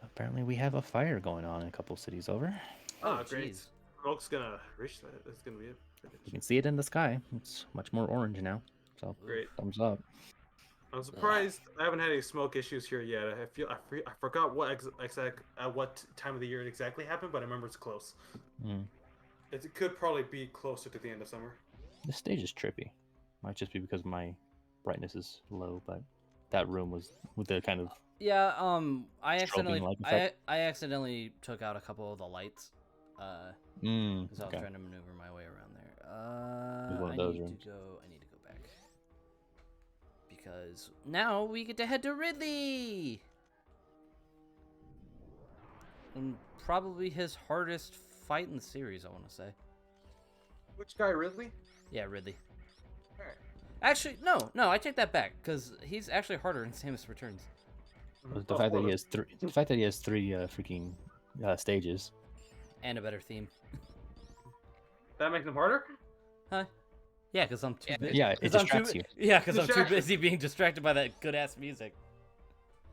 C: Apparently, we have a fire going on in a couple cities over.
E: Oh,
B: Oh,
E: great.
B: jeez.
E: Smoke's gonna reach that. It's gonna be it.
C: You can see it in the sky. It's much more orange now. So
E: Great.
C: thumbs up.
E: I'm surprised I haven't had any smoke issues here yet. I forgot what at what time of the year it exactly happened, but I remember it's close.
C: Mm.
E: It could probably be closer to the end of summer.
C: This stage is trippy. Might just be because my brightness is low, but that room was with the kind of
B: Yeah, I accidentally,
C: light effect.
B: I accidentally took out a couple of the lights, because I was
C: okay.
B: trying to maneuver my way around there.
C: With one
B: I
C: of those
B: need
C: rooms.
B: to go. I need to go back because now we get to head to Ridley, and probably his hardest fight in the series. I want to say.
E: Which guy, Ridley?
B: Yeah, Ridley.
E: Alright.
B: Actually, no, I take that back because he's actually harder in Samus Returns.
C: The fact that he has three freaking stages.
B: And a better theme.
E: That makes him harder.
B: Huh? Yeah, because I'm too busy.
C: Yeah, it distracts you.
B: Yeah, because I'm too
E: Distraction.
B: busy being distracted by that good ass music.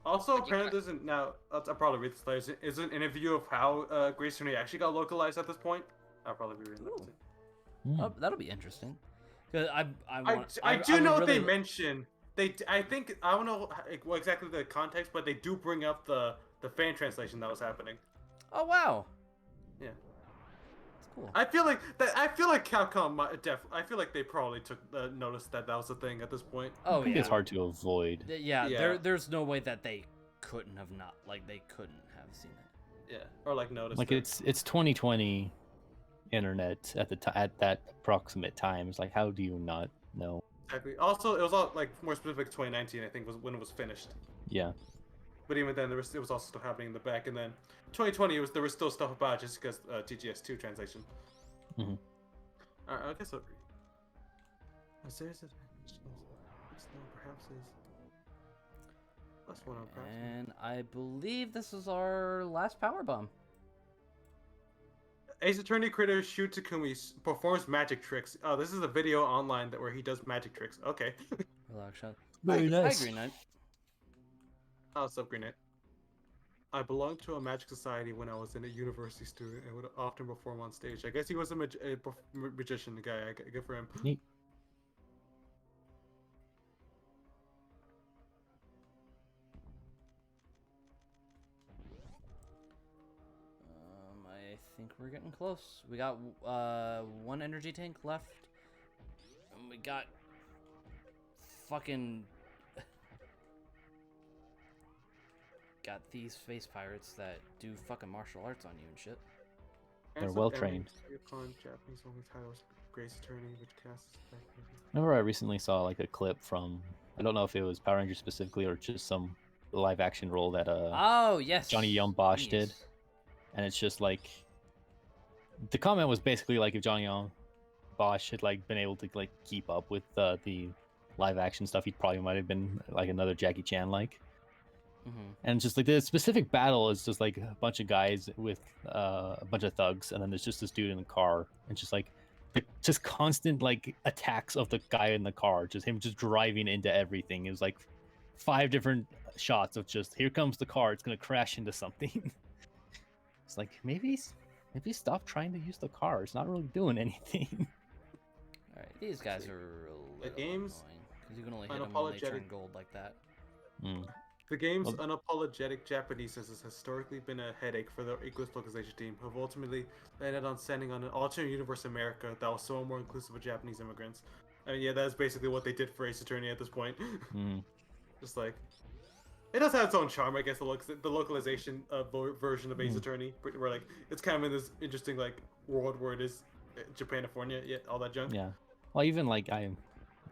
E: Also,
D: But you
E: apparently, doesn't now. I'll probably read this later. Is an interview of how Grace Journey actually got localized at this point. I'll probably be reading that.
B: Ooh.
E: Too.
B: Oh, that'll be interesting. Cause I
E: do know
B: would
E: they
B: really-
E: mention I think I don't know what exactly the context, but they do bring up the fan translation that was happening.
B: Oh wow.
E: Yeah.
B: That's cool.
E: I feel like Capcom I feel like they probably took notice that was a thing at this point.
B: Oh
C: I think
B: yeah.
C: it's hard to avoid.
B: Yeah.
E: Yeah.
B: There's no way that they couldn't have not they couldn't have seen it.
E: Yeah, or like noticed.
C: Like
E: it.
C: it's 2020 internet at at that approximate time. It's like, how do you not know?
E: Exactly. Also, it was all like more specific. 2019, I think, was when it was finished.
C: Yeah.
E: But even then, it was also still happening in the back. And then 2020, there was still stuff about it just because TGS2 translation.
C: Mhm.
E: I guess I'll agree. There's a perhaps is. That's one of perhaps.
B: And I believe this is our last power bomb.
E: Ace Attorney creator Shu Takumi performs magic tricks. Oh, this is a video online where he does magic tricks. Okay.
B: Relax, shot.
C: Very nice.
B: I agree, Knight.
E: Oh, what's up, Green Knight? I belonged to a magic society when I was a university student and would often perform on stage. I guess he was a magician guy. Good for him.
C: Neat.
B: I think we're getting close. We got one energy tank left, and we got fucking got these face pirates that do fucking martial arts on you and shit.
C: They're well trained.
E: Upon Japanese only titles, Grace Attorney, which casts.
C: Remember, I recently saw like a clip from, I don't know if it was Power Rangers specifically or just some live action role that
B: Oh yes,
C: Johnny Young Bosch did,
B: Jeez.
C: and it's just like the comment was basically like if Johnny Young Bosch had like been able to like keep up with the live action stuff, he probably might have been like another Jackie Chan like.
B: Mhm.
C: And just like the specific battle is just like a bunch of guys with a bunch of thugs, and then there's just this dude in the car, and just like just constant like attacks of the guy in the car, just him just driving into everything. It was like 5 different shots of just here comes the car, it's gonna crash into something. It's like maybe stop trying to use the car. It's not really doing anything.
B: All right, these guys are a little
E: game's
B: annoying because you can only hit them when they turn
E: unapologetic.
B: gold like that.
C: Mm.
E: The game's
C: Well-
E: unapologetic Japanese has historically been a headache for the English localization team, who have ultimately landed on sending on an alternate universe America that was so more inclusive of Japanese immigrants. I mean, yeah, that's basically what they did for Ace Attorney at this point.
C: Mm.
E: Just like, it does have its own charm, I guess. The localization version of Ace
C: Mm.
E: Attorney, where like it's kind of in this interesting like world where it is Japanifornia, yeah, all that junk.
C: Yeah. Well, even like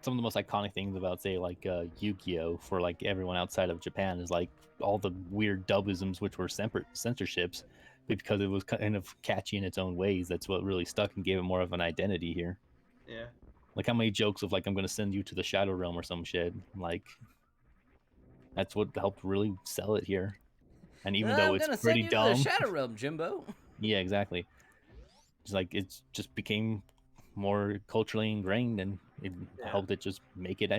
C: some of the most iconic things about say like Yu-Gi-Oh for like everyone outside of Japan is like all the weird dubisms which were censorships, but because it was kind of catchy in its own ways, that's what really stuck and gave it more of an identity here.
E: Yeah.
C: Like how many jokes of like I'm gonna send you to the Shadow Realm or some shit, like that's what helped really sell it here. And even though
B: I'm
C: it's
B: gonna
C: pretty
B: send you
C: dumb,
B: to the Shadow Realm, Jimbo.
C: yeah, exactly. It's like it's just became more culturally ingrained, and it
E: Yeah.
C: helped it just make it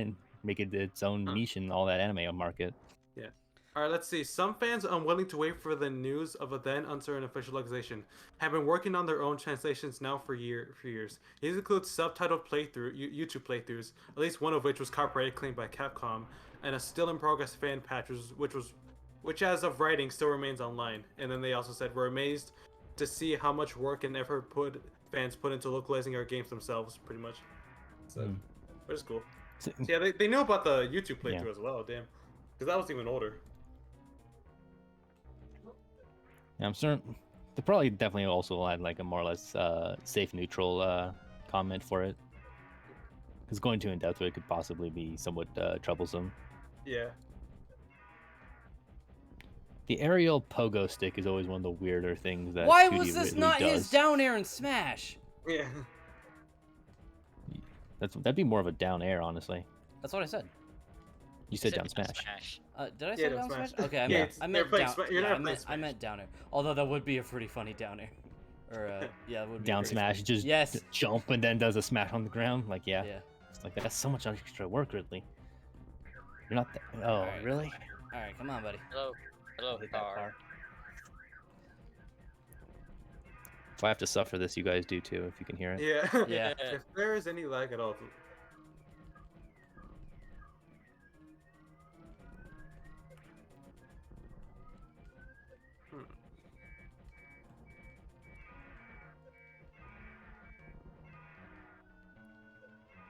C: its own niche in all that anime market.
E: Yeah. All right, let's see. Some fans, unwilling to wait for the news of a then uncertain official localization, have been working on their own translations now for years. These include subtitled YouTube playthroughs, at least one of which was copyright claimed by Capcom, and a still in progress fan patch, which as of writing still remains online. And then they also said we're amazed to see how much work and effort fans put into localizing our games themselves, pretty much. So, which is cool. So, yeah, they knew about the YouTube playthrough as well. Damn, because that was even older.
C: Yeah, I'm certain they probably definitely also had like a more or less safe neutral comment for it, because going too in depth with it could possibly be somewhat troublesome.
E: Yeah.
C: The aerial pogo stick is always one of the weirder things that.
B: Why
C: 2D
B: was this
C: really
B: not
C: does.
B: his down air in Smash?
E: Yeah.
C: That'd be more of a down air, honestly.
B: That's what I said.
C: You said down smash.
B: Did I say down smash? Okay, I meant down air. Although that would be a pretty funny down air. Or yeah, it would be
C: down smash.
B: Funny.
C: Just jump and then does a smash on the ground. Like yeah.
B: Yeah.
C: It's like that's so much extra work, Ridley. You're not. Oh,
B: right.
C: Really?
B: All right, come on, buddy.
D: Hello, car.
C: If I have to suffer this, you guys do too. If you can hear it.
E: Yeah.
B: Yeah.
E: If there is any lag at all.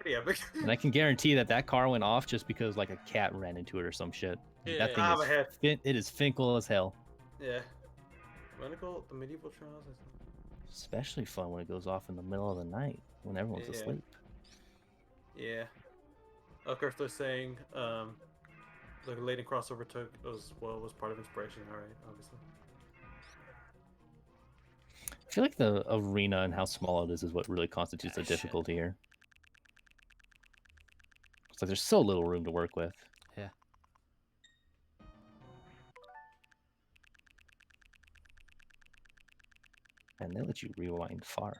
E: Pretty epic.
C: And I can guarantee that car went off just because like a cat ran into it or some shit.
D: Yeah.
C: That thing it is finkel as hell.
E: Yeah. Radical, the medieval trials.
C: Especially fun when it goes off in the middle of the night when everyone's asleep.
E: Yeah. Of course, they're saying the Lady crossover was part of inspiration. All right, obviously.
C: I feel like the arena and how small it is what really constitutes the difficulty here. It's like there's so little room to work with.
B: Yeah.
C: And they let you rewind far.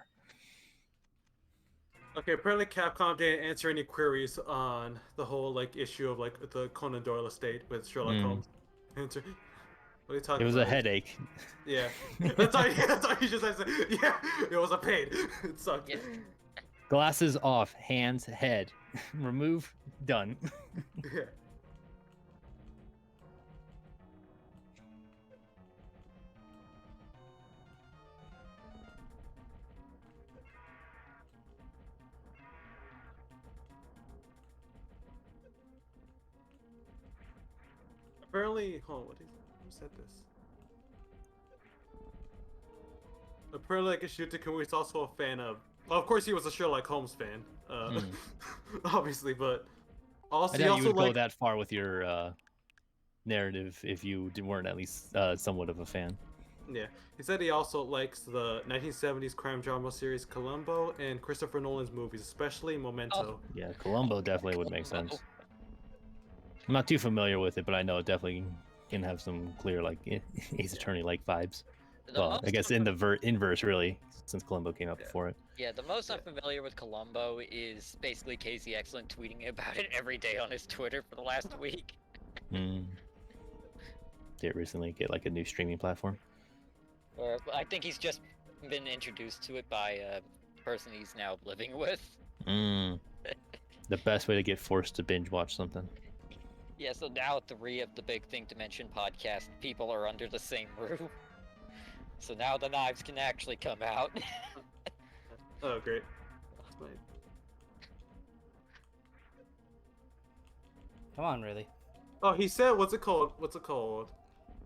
E: Okay, apparently Capcom didn't answer any queries on the whole issue of the Conan Doyle estate with Sherlock Holmes. What are you talking about?
C: It was a headache.
E: Yeah. That's all you just said. Yeah, it was a pain. It sucked. Yeah.
C: Glasses off, hands, head. Remove, done.
E: Yeah. Apparently, hold on, who said this? Apparently, Shuta Kamui is also a fan of. Well, of course, he was a Sherlock Holmes fan, obviously, but also
C: I doubt you would go that far with your narrative if you weren't at least somewhat of a fan.
E: Yeah, he said he also likes the 1970s crime drama series Columbo and Christopher Nolan's movies, especially Memento.
C: Oh. Yeah, Columbo definitely would make sense. I'm not too familiar with it, but I know it definitely can have some clear Ace Attorney-like vibes. Well, I guess in the inverse, really, since Columbo came out before it.
D: Yeah, the most I'm familiar with Columbo is basically Casey Excellent tweeting about it every day on his Twitter for the last week.
C: Did it recently get a new streaming platform?
D: I think he's just been introduced to it by a person he's now living with.
C: The best way to get forced to binge watch something.
D: Yeah, so now 3 of the Big Thing to Mention podcast people are under the same roof. So now the knives can actually come out.
E: Oh, great.
B: Come on, really.
E: Oh, he said, what's it called?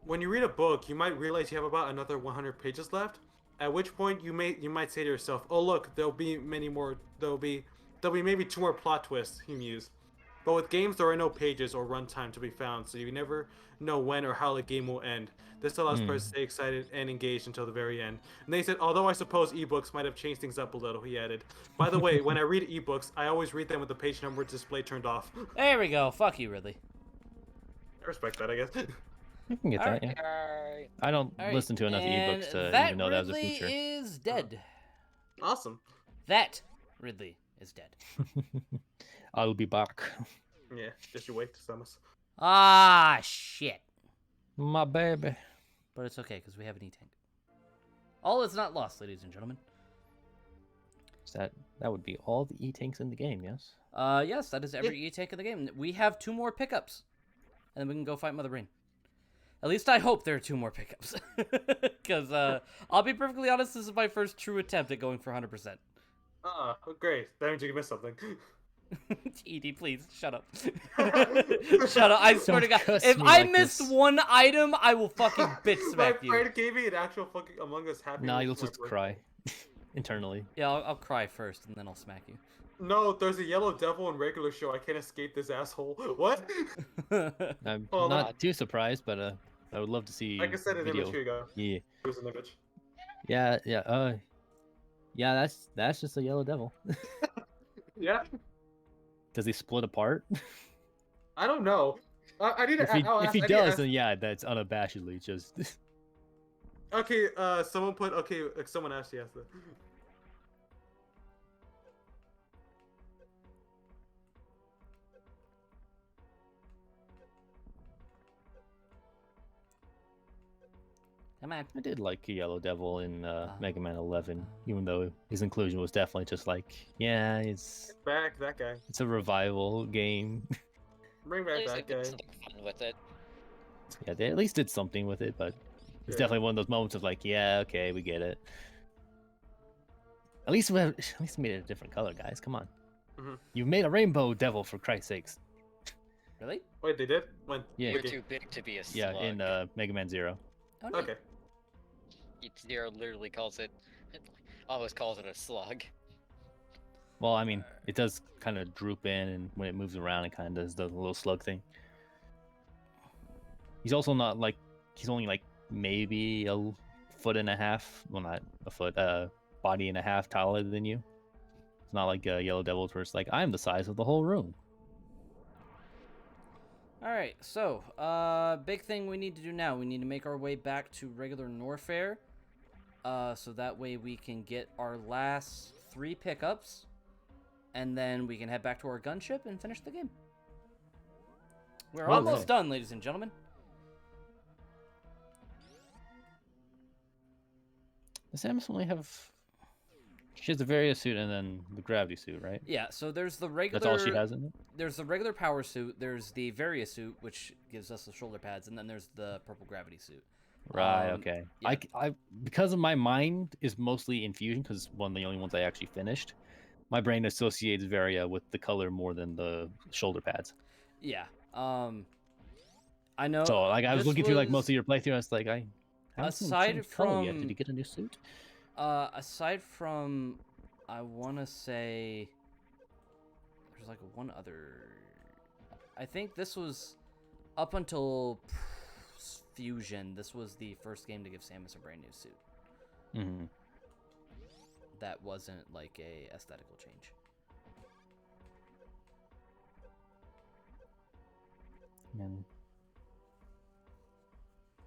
E: When you read a book, you might realize you have about another 100 pages left. At which point you might say to yourself, "Oh, look, there'll be many more. There'll be maybe 2 more plot twists." He mused. But with games, there are no pages or runtime to be found, so you never know when or how the game will end. This allows players to stay excited and engaged until the very end. And they said, although I suppose ebooks might have changed things up a little, he added. By the way, when I read ebooks, I always read them with the page number display turned off.
B: There we go. Fuck you, Ridley.
E: I respect that, I guess.
C: You can get that, yeah. I don't listen to enough ebooks to even know that was a feature.
B: Ridley is dead.
E: Awesome.
B: That Ridley is dead.
C: I'll be back.
E: Yeah, just you wait, Samus.
B: Ah, shit.
C: My baby.
B: But it's okay, because we have an E-Tank. All is not lost, ladies and gentlemen.
C: Is that would be all the E-tanks in the game, yes?
B: Yes, that is every E-Tank in the game. We have 2 more pickups. And then we can go fight Mother Brain. At least I hope there are 2 more pickups. Because, I'll be perfectly honest, this is my first true attempt at going for 100%.
E: Great. That means you can miss something.
B: ED, please, shut up. Shut up, I swear to God.
C: cuss
B: If
C: me
B: I
C: like
B: missed
C: this.
B: one item, I will fucking bitch
E: My
B: smack you.
E: friend gave me an actual fucking Among Us happy.
C: Nah,
E: Meal
C: you'll
E: for my
C: just
E: birthday.
C: cry. Internally.
B: Yeah, I'll cry first, and then I'll smack you.
E: No, there's a yellow devil in regular show. I can't escape this asshole. What?
C: I'm
E: Oh,
C: not too surprised, but I would love to see
E: Like I said, an
C: video.
E: image. Here you go.
C: Yeah.
E: Here's an image.
C: Yeah, yeah, that's just a yellow devil.
E: Yeah.
C: Does he split apart?
E: I don't know. I need to.
C: If he does, then yeah, that's unabashedly just.
E: Okay. Someone put. Okay. Someone actually asked that.
B: Come on.
C: I did like Yellow Devil in Mega Man 11, even though his inclusion was definitely just like, yeah, it's
E: Back that guy.
C: a revival game.
E: Bring
D: At
E: back
D: least they
E: that
D: did
E: guy.
D: something fun with it.
C: Yeah, they at least did something with it, but it's
E: Yeah.
C: definitely one of those moments of like, yeah, okay, we get it. At least we made it a different color, guys. Come on,
E: Mhm.
C: you made a rainbow devil for Christ's sakes.
B: Really?
E: Wait, they did? When?
C: Yeah.
D: You're
E: Okay.
D: too big to be a slug.
C: Yeah, in Mega Man Zero.
B: Oh, neat.
E: Okay.
D: Zero literally calls it, always calls it a slug.
C: Well, I mean, it does kind of droop in, and when it moves around, it kind of does the little slug thing. He's also not like he's only like maybe a foot and a half. Well, not a foot. Body and a half taller than you. It's not like Yellow Devils, where it's like I'm the size of the whole room.
B: Alright, so, big thing we need to do now. We need to make our way back to regular Norfair. So that way we can get our last 3 pickups. And then we can head back to our gunship and finish the game. We're
C: Well,
B: almost
C: right.
B: done, ladies and gentlemen.
C: Does Samus only have? She has the various suit and then the gravity suit, right?
B: Yeah, so there's the regular...
C: That's all she has in it.
B: There's the regular power suit, there's the Varia suit, which gives us the shoulder pads, and then there's the purple gravity suit.
C: Right.
B: Um,
C: Okay.
B: yeah.
C: I because of my mind is mostly infusion because it's one of the only ones I actually finished. My brain associates Varia with the color more than the shoulder pads.
B: Yeah. I know.
C: So like I was
B: this
C: looking through like
B: was-
C: most of your playthrough, I was like, I haven't seen him
B: Aside
C: change color yet.
B: from-
C: Did he get a new suit?
B: Aside from, I want to say, there's like one other. I think this was up until Fusion. This was the first game to give Samus a brand new suit.
C: Mm-hmm.
B: That wasn't like a aesthetical change.
C: And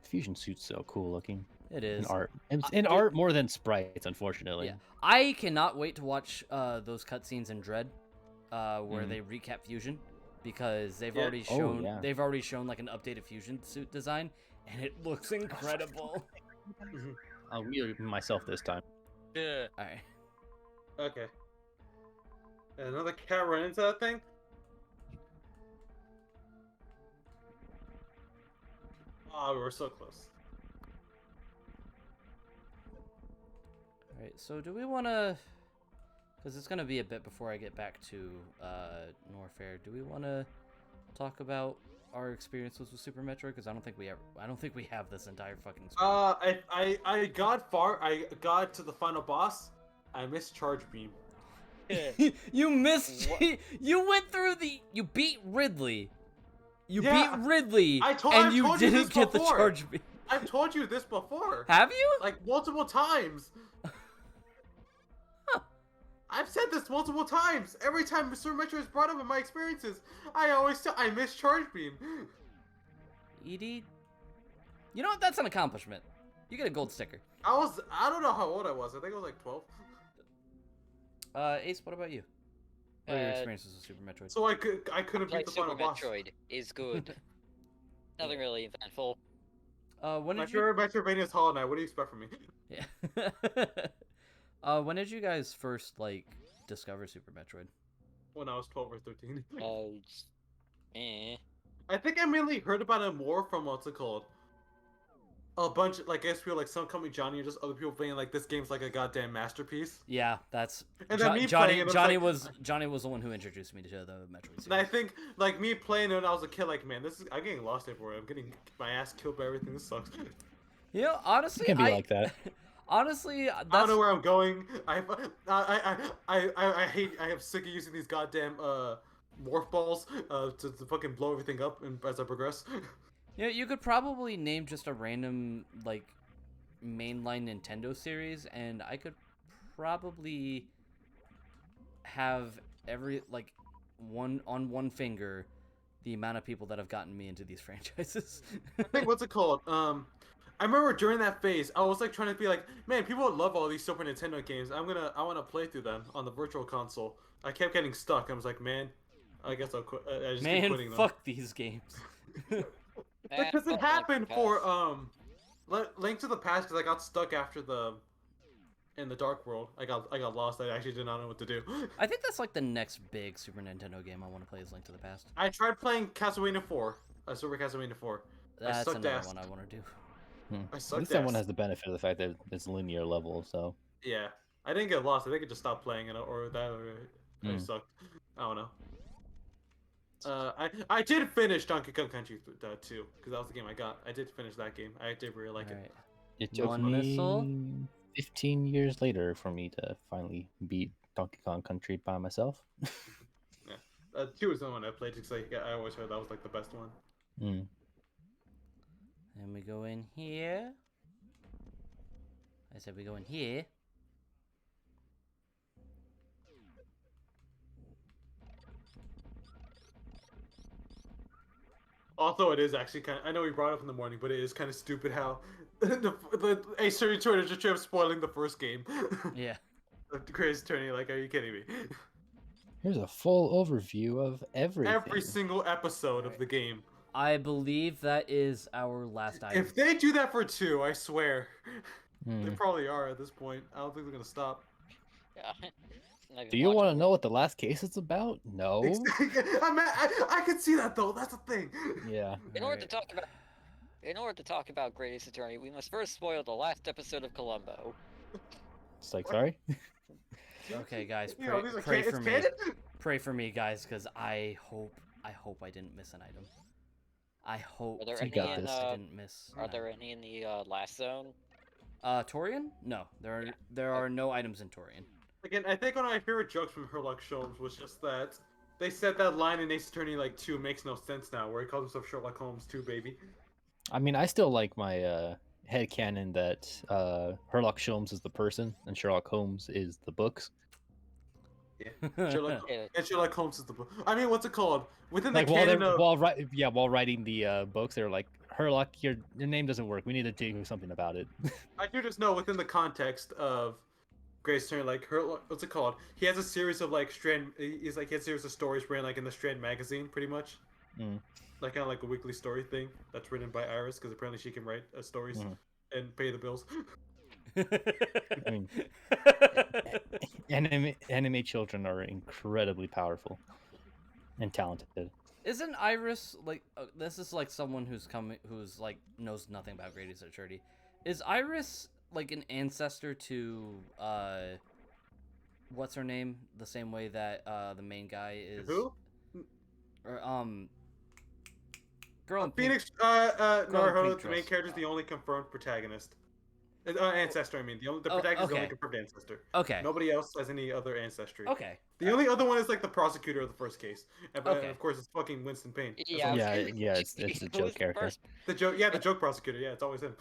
C: fusion suit's so cool looking
B: It is.
C: in art. In art more than sprites, unfortunately.
B: Yeah. I cannot wait to watch those cutscenes in Dread, where
C: Mhm.
B: they recap Fusion, because they've
E: Yeah.
B: already
C: Oh,
B: shown
C: yeah.
B: they've already shown like an updated Fusion suit design, and it looks incredible.
C: I'll wheel myself this time.
D: Yeah.
B: All right.
E: Okay. Another cat run into that thing? Oh, we were so close.
B: All right. So do we want to? Because it's gonna be a bit before I get back to Norfair. Do we want to talk about our experiences with Super Metroid? Because I don't think we have this entire fucking. Screen.
E: I got far. I got to the final boss. I missed Charge Beam.
B: You missed. You went through the. You beat Ridley. You
E: Yeah,
B: beat Ridley,
E: I told-
B: and
E: I've
B: you
E: told you
B: didn't
E: this
B: get the
E: before.
B: charge beam.
E: I've told you this before.
B: Have you?
E: Like multiple times. I've said this multiple times. Every time Super Metroid is brought up in my experiences, I always say I missed Charge Beam.
B: Ed. You know what? That's an accomplishment. You get a gold sticker.
E: I don't know how old I was. I think I was like 12.
B: Ace, what about you? What are your
D: Uh,
B: experiences with Super Metroid?
E: So I couldn't
D: Like
E: beat the
D: Super
E: final boss.
D: Metroid is good. Nothing really eventful.
B: When
E: My
B: did you?
E: favorite Metroidvania is Hollow Knight. What do you expect from me?
B: Yeah. When did you guys first like discover Super Metroid?
E: When I was 12 or 13.
D: Eh.
E: I think I mainly heard about it more from what's it called? A bunch, like, I guess people like some company Johnny or just other people playing like this game's like a goddamn masterpiece.
B: Yeah, that's
E: And then me
B: Johnny.
E: playing it,
B: Johnny was the one who introduced me to the Metroid
E: And I
B: series.
E: think like me playing it when I was a kid, like man, I'm getting lost everywhere. I'm getting my ass killed by everything. This sucks.
B: You know,
C: It
B: honestly,
C: can be like that.
B: honestly,
E: I don't
B: that's
E: know where I'm going. I hate. I am sick of using these goddamn morph balls to fucking blow everything up and as I progress.
B: you know, you could probably name just a random like mainline Nintendo series, and I could probably have every like one finger the amount of people that have gotten me into these franchises.
E: I think what's it called? I remember during that phase, I was like trying to be like, man, people would love all these Super Nintendo games. I want to play through them on the Virtual Console. I kept getting stuck. I was like, man, I guess I'll quit. I just keep
B: Man,
E: quitting them.
B: fuck these games.
E: Because it
D: Link
E: happened
D: to the
E: for
D: Past.
E: Link to the Past because I got stuck after in the Dark World. I got lost. I actually did not know what to do.
B: I think that's like the next big Super Nintendo game I want to play is Link to the Past.
E: I tried playing Castlevania 4, Super Castlevania 4.
B: That's
E: sucked
B: another
E: ass.
B: one I want to do.
E: I
C: At
E: sucked
C: least that one
E: ass.
C: has the benefit of the fact that it's linear level, so.
E: Yeah, I didn't get lost. I think I just stopped playing it, or that, or I
C: Hmm.
E: sucked. I don't know. I did finish Donkey Kong Country 2 because that was the game I got. I did finish that game. I did really like it.
B: Alright.
C: It took
B: One missile?
C: me 15 years later for me to finally beat Donkey Kong Country by myself.
E: 2 is the one I played because I always heard that was like the best one.
C: Mm.
B: And we go in here. I said we go in here.
E: Also, it is actually kind of, I know we brought it up in the morning, but it is kind of stupid how the Ace Attorney Twitter just kept spoiling the first game.
B: Yeah.
E: The Crazy Attorney, like, are you kidding me?
C: Here's a full overview of everything.
E: Every single episode of the game.
B: I believe that is our last item.
E: If they do that for 2, I swear. They
C: Mm.
E: probably are at this point. I don't think they're gonna stop.
D: Yeah. Not even
C: Do you want to
D: watchable.
C: know what the last case is about? No.
E: I can see that though. That's the thing.
C: Yeah.
D: In order to
B: Alright.
D: talk about, in order to talk about Great Ace Attorney, we must first spoil the last episode of Columbo.
C: It's like, sorry?
B: Okay, guys,
E: You know, these are
B: pray
E: it's
B: for me.
E: canon?
B: Pray for me, guys, because I hope I didn't miss an item. I hope
D: Are there
B: to
D: any
B: God
D: in,
B: I didn't miss.
D: Are there any in the last zone?
B: Torian? No, there are no items in Torian.
E: Again, I think one of my favorite jokes from Sherlock Holmes was just that they said that line in Ace Attorney like 2 makes no sense now, where he calls himself Sherlock Holmes 2, baby.
C: I mean, I still like my headcanon that Sherlock Holmes is the person and Sherlock Holmes is the books.
E: Sherlock,
D: Yeah.
E: and Sherlock Holmes is the book. I mean, what's it called? Within the
C: Like while
E: canon
C: they're
E: of...
C: while writing the books, they're like, Sherlock, your name doesn't work. We need to do something about it.
E: I do just know within the context of Grace Turner, like what's it called? He has a series of like Strand. He has a series of stories written like in the Strand magazine, pretty much.
C: Mm.
E: Like kind of like a weekly story thing that's written by Iris because apparently she can write stories
C: Mhm.
E: and pay the bills.
C: I mean, anime children are incredibly powerful and talented.
B: Isn't Iris like this is like someone who's like knows nothing about Great Ace Attorney. Is Iris like an ancestor to what's her name? The same way that the main guy is
E: Who?
B: or girl in
E: Phoenix.
B: Girl in
E: Naruto,
B: pink
E: the main
B: dress.
E: character, is the only confirmed protagonist. Ancestor, I mean. The protagonist is the only
B: okay.
E: confirmed ancestor.
B: Okay.
E: Nobody else has any other ancestry.
B: Okay.
E: The only other one is like the prosecutor of the first case. And,
B: Okay.
E: of course, it's fucking Winston Payne. That's
D: Yeah,
E: always-
C: Yeah, it's a
D: Who's
C: joke
D: the
C: character.
D: first-
E: The joke, yeah, the joke prosecutor. Yeah, it's always him.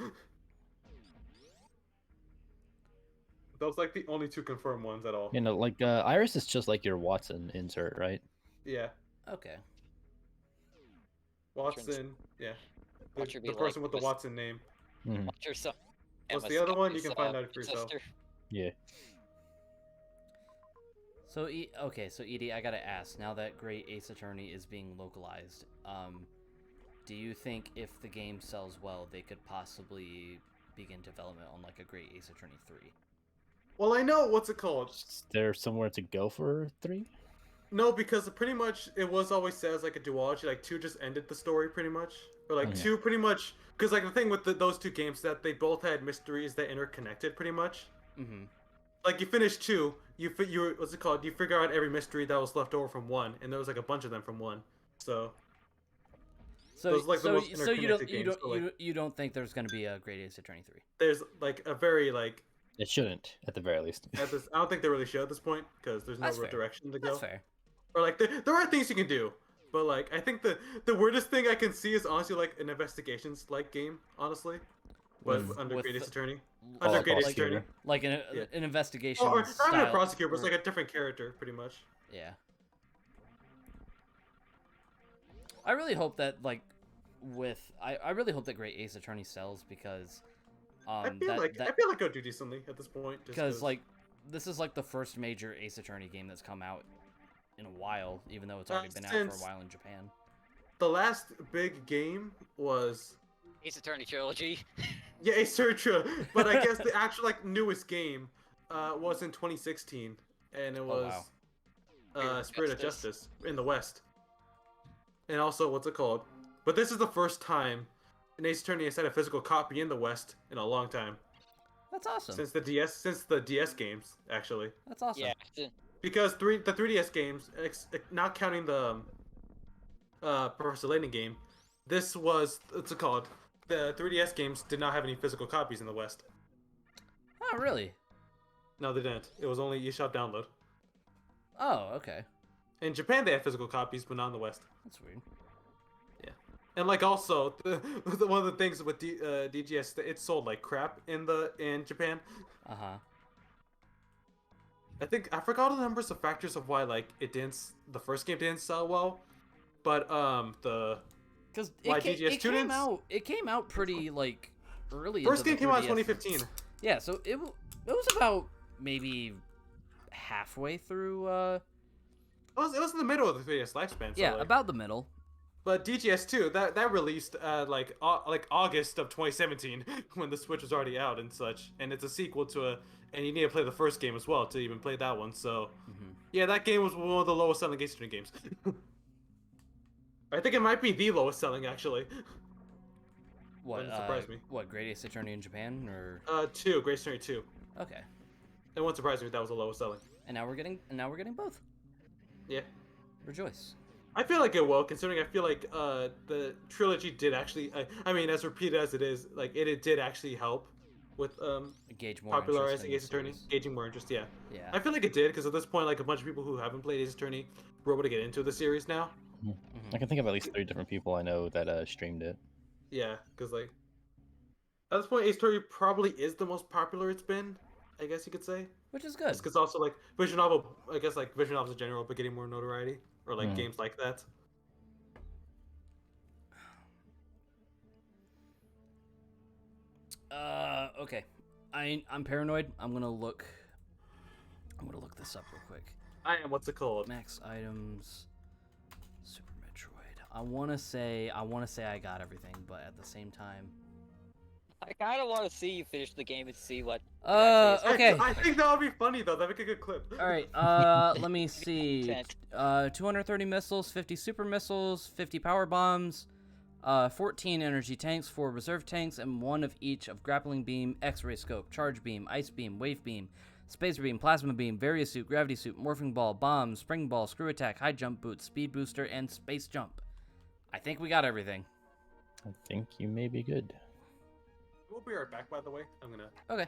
E: Those like the only 2 confirmed ones at all.
C: You know, like Iris is just like your Watson insert, right?
E: Yeah,
B: Okay.
E: Watson. Yeah,
D: Watch her be
E: the person
D: like
E: with the
D: Miss-
E: Watson name.
C: Mhm.
D: Watch your son.
E: What's
D: Emma
E: the other one?
D: Scott's,
E: You can find out for yourself.
D: ancestor.
C: Yeah.
B: So okay, so Edie, I gotta ask. Now that Great Ace Attorney is being localized, do you think if the game sells well, they could possibly begin development on like a Great Ace Attorney 3?
E: Well, I know what's it called.
C: Is there somewhere to go for 3?
E: No, because pretty much it was always said as like a duology. Like 2 just ended the story pretty much, or like
C: Yeah.
E: 2 pretty much. Because like the thing with those 2 games is that they both had mysteries that interconnected pretty much.
B: Mm-hmm.
E: Like you finish 2, you what's it called? You figure out every mystery that was left over from 1, and there was like a bunch of them from 1. So
B: So,
E: those, like, the most
B: so you don't
E: interconnected games, so, like-
B: you don't think there's going to be a Great Ace Attorney 3?
E: there's like a very like
C: It shouldn't, at the very least.
E: at this. I don't think they really should at this point because there's no
B: That's
E: real
B: fair.
E: direction to go.
B: That's fair.
E: Or like there are things you can do, but like I think the weirdest thing I can see is honestly like an investigations like game, honestly, but
B: With-
E: under
B: with
E: Great Ace
B: the-
E: Attorney,
C: Oh,
E: under Great Ace
C: prosecutor.
E: Attorney,
B: Like an
E: Yeah.
B: an investigation
E: or not even a
B: style-
E: prosecutor, but it's
B: or-
E: like a different character, pretty much.
B: Yeah. I really hope that I really hope that Great Ace Attorney sells because
E: I feel
B: that
E: like it'll do decently at this point. just
B: because like this is like the first major Ace Attorney game that's come out in a while, even though it's already been out for a
E: since-
B: while in Japan.
E: the last big game was
D: Ace Attorney trilogy.
E: yeah, Ace Attorney, but I guess the actual like newest game was in 2016, and it was
B: wow.
E: Spirit of Justice in the West. And also, what's it called? But this is the first time an Ace Attorney has had a physical copy in the West in a long time.
B: That's awesome.
E: Since the DS games, actually.
B: That's awesome.
D: Yeah.
E: Because the 3DS games, not counting the Professor Layton game, this was, what's it called? The 3DS games did not have any physical copies in the West.
B: Oh, really?
E: No, they didn't. It was only eShop download.
B: Oh, okay.
E: In Japan, they had physical copies, but not in the West.
B: That's weird.
E: And like also, one of the things with DGS, it sold like crap in Japan.
B: Uh-huh.
E: I think I forgot the numbers of factors of why like the first game didn't sell well, but
B: Because
E: Why DGS students?
B: It came out pretty like early.
E: first
B: into
E: game
B: the
E: came out in
B: 3DS.
E: 2015.
B: Yeah, so it was about maybe halfway through.
E: It was in the middle of the 3DS lifespan. So
B: Yeah,
E: like,
B: about the middle.
E: But DGS 2 that released like August of 2017 when the Switch was already out and such, and it's a sequel to and you need to play the first game as well to even play that one. So
B: Mhm.
E: yeah, that game was one of the lowest selling Ace Attorney games. I think it might be the lowest selling actually.
B: What?
E: Doesn't surprise me.
B: What? Great Ace Attorney in Japan, or
E: 2 Great Attorney 2.
B: okay?
E: It won't surprise me if that was the lowest selling.
B: And now we're getting both.
E: Yeah.
B: Rejoice.
E: I feel like it will, considering I feel like the trilogy did actually. I mean, as repeated as it is, like it did actually help with
B: Gauge more
E: popularizing
B: interest
E: Ace
B: in the
E: Attorney,
B: series.
E: gauging more interest. Yeah,
B: Yeah.
E: I feel like it did because at this point, like a bunch of people who haven't played Ace Attorney were able to get into the series now.
B: Mhm.
C: I can think of at least 3 different people I know that streamed it.
E: Yeah, because like at this point, Ace Attorney probably is the most popular it's been. I guess you could say.
B: Which is good.
E: Because also like visual novel, I guess like visual novels in general, but getting more notoriety or like
C: Mhm.
E: games like that.
B: Okay. I'm paranoid. I'm gonna look this up real quick.
E: I am. What's it called?
B: Max items. Super Metroid. I wanna say I got everything, but at the same time.
D: I kind of want to see you finish the game and see what.
B: Okay.
E: I think that would be funny though. That'd make a good clip.
B: All right. Let me see. 230 missiles, 50 super missiles, 50 power bombs, 14 energy tanks, 4 reserve tanks, and 1 of each of grappling beam, X-ray scope, charge beam, ice beam, wave beam, spacer beam, plasma beam, various suit, gravity suit, morphing ball, bomb, spring ball, screw attack, high jump boot, speed booster, and space jump. I think we got everything.
C: I think you may be good.
E: We'll be right back. By the way, I'm gonna.
B: Okay.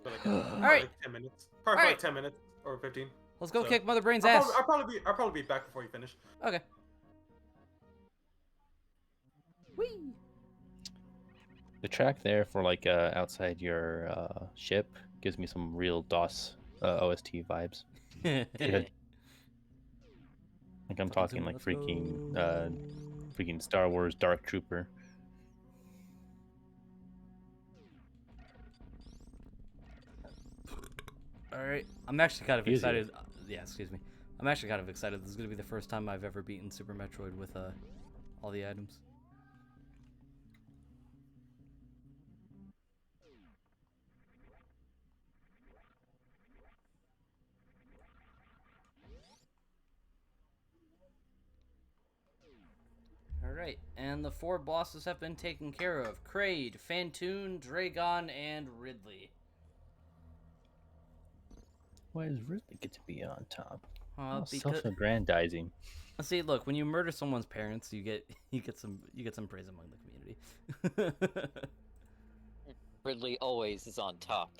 E: For like,
B: All right.
E: Like 10 minutes. Probably
B: All
E: for
B: right.
E: like 10 minutes or 15.
B: Let's go
E: So,
B: kick Mother Brain's
E: I'll
B: ass.
E: probably be back before you finish.
B: Okay. Whee!
C: The track there for like outside your ship gives me some real DOS OST vibes. Like I'm talking like freaking Star Wars Dark Trooper.
B: All right. I'm actually kind of
C: Easy.
B: excited. Yeah, excuse me. I'm actually kind of excited. This is gonna be the first time I've ever beaten Super Metroid with all the items. right, and the 4 bosses have been taken care of. Kraid, Phantoon, Dragon, and Ridley.
C: Why does Ridley get to be on top? Oh,
B: Because
C: self-aggrandizing.
B: see, look, when you murder someone's parents, you get some praise among the community.
D: Ridley always is on top.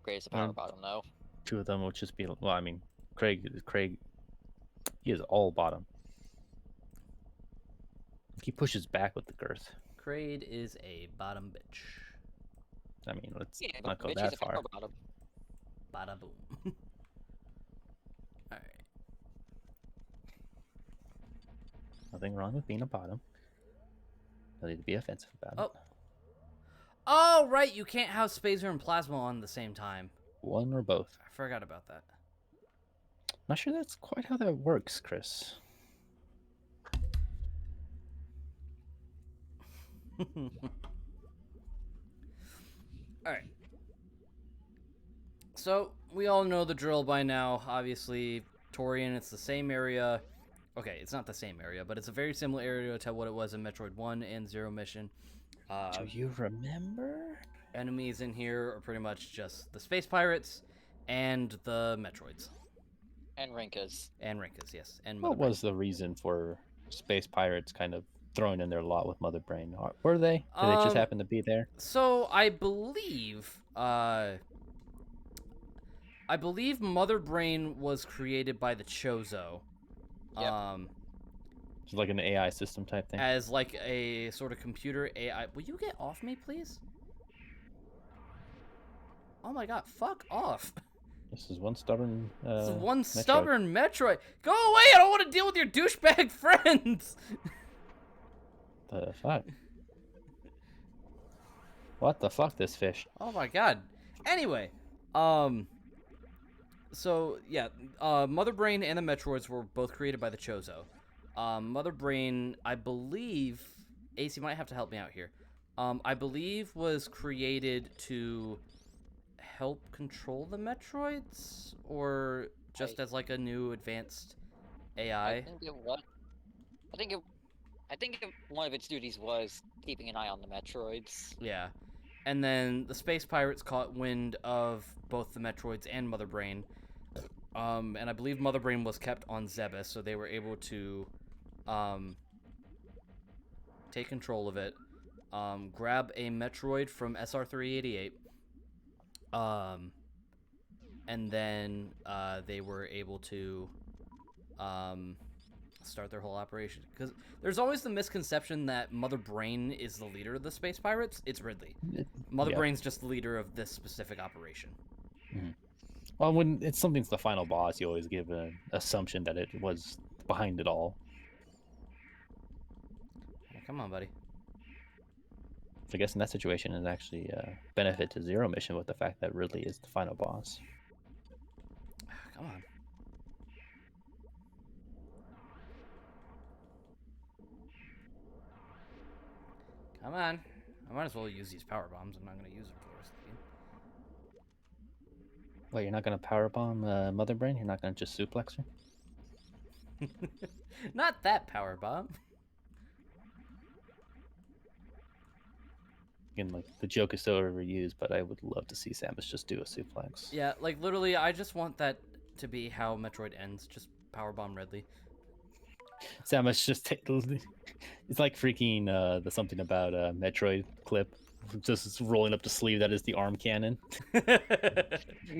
D: Greatest power bottom, though.
C: 2 of them will just be. Well, I mean, Craig, he is all bottom. He pushes back with the girth.
B: Kraid is a bottom bitch.
C: I mean, let's
D: Yeah,
C: not go
D: bitch is
C: that
D: a power
C: far.
D: bottom.
B: Bada boom. Alright.
C: Nothing wrong with being a bottom. No need to be offensive about
B: Oh.
C: it.
B: Oh, right, you can't have Spazer and Plasma on the same time.
C: One or both.
B: I forgot about that.
C: Not sure that's quite how that works, Chris.
B: Alright. So, we all know the drill by now. Obviously, Torian, it's the same area. Okay, it's not the same area, but it's a very similar area to what it was in Metroid 1 and Zero Mission.
C: Do you remember?
B: Enemies in here are pretty much just the Space Pirates and the Metroids.
D: And Rinkas.
B: And Rinkas, yes. And
C: What
B: Mother Brain.
C: was the reason for Space Pirates kind of throwing in their lot with Mother Brain? Were they? Did they just happen to be there?
B: So, I believe Mother Brain was created by the Chozo.
D: Yep.
C: It's like an AI system type thing.
B: As like a sort of computer AI. Will you get off me, please? Oh my god, fuck off.
C: This is one stubborn.
B: This is one
C: Metroid.
B: stubborn Metroid. Go away! I don't want to deal with your douchebag friends!
C: The fuck? What the fuck, this fish?
B: Oh my god. Anyway, so yeah, Mother Brain and the Metroids were both created by the Chozo. Mother Brain, I believe, AC might have to help me out here. I believe was created to help control the Metroids, or just as like a new advanced AI.
D: I think it was. I think one of its duties was keeping an eye on the Metroids.
B: Yeah. And then the Space Pirates caught wind of both the Metroids and Mother Brain. And I believe Mother Brain was kept on Zebes, so they were able to take control of it, grab a Metroid from SR388, and then they were able to start their whole operation. Because there's always the misconception that Mother Brain is the leader of the Space Pirates. It's Ridley. Mother Brain's just the leader of this specific operation.
C: Mm-hmm. Well, when it's something's the final boss, you always give an assumption that it was behind it all.
B: Oh, come on, buddy.
C: I guess in that situation, it actually benefit to Zero Mission with the fact that Ridley is the final boss.
B: Come on. Come on. I might as well use these power bombs. I'm not going to use them for the rest of the
C: Wait, you're not going to powerbomb Mother Brain? You're not going to just suplex her?
B: game. Not that power bomb.
C: Again, like, the joke is so overused, but I would love to see Samus just do a suplex.
B: Yeah, like literally, I just want that to be how Metroid ends. Just power bomb Ridley.
C: Samus just it's like freaking the something about Metroid clip, just rolling up the sleeve that is the arm cannon.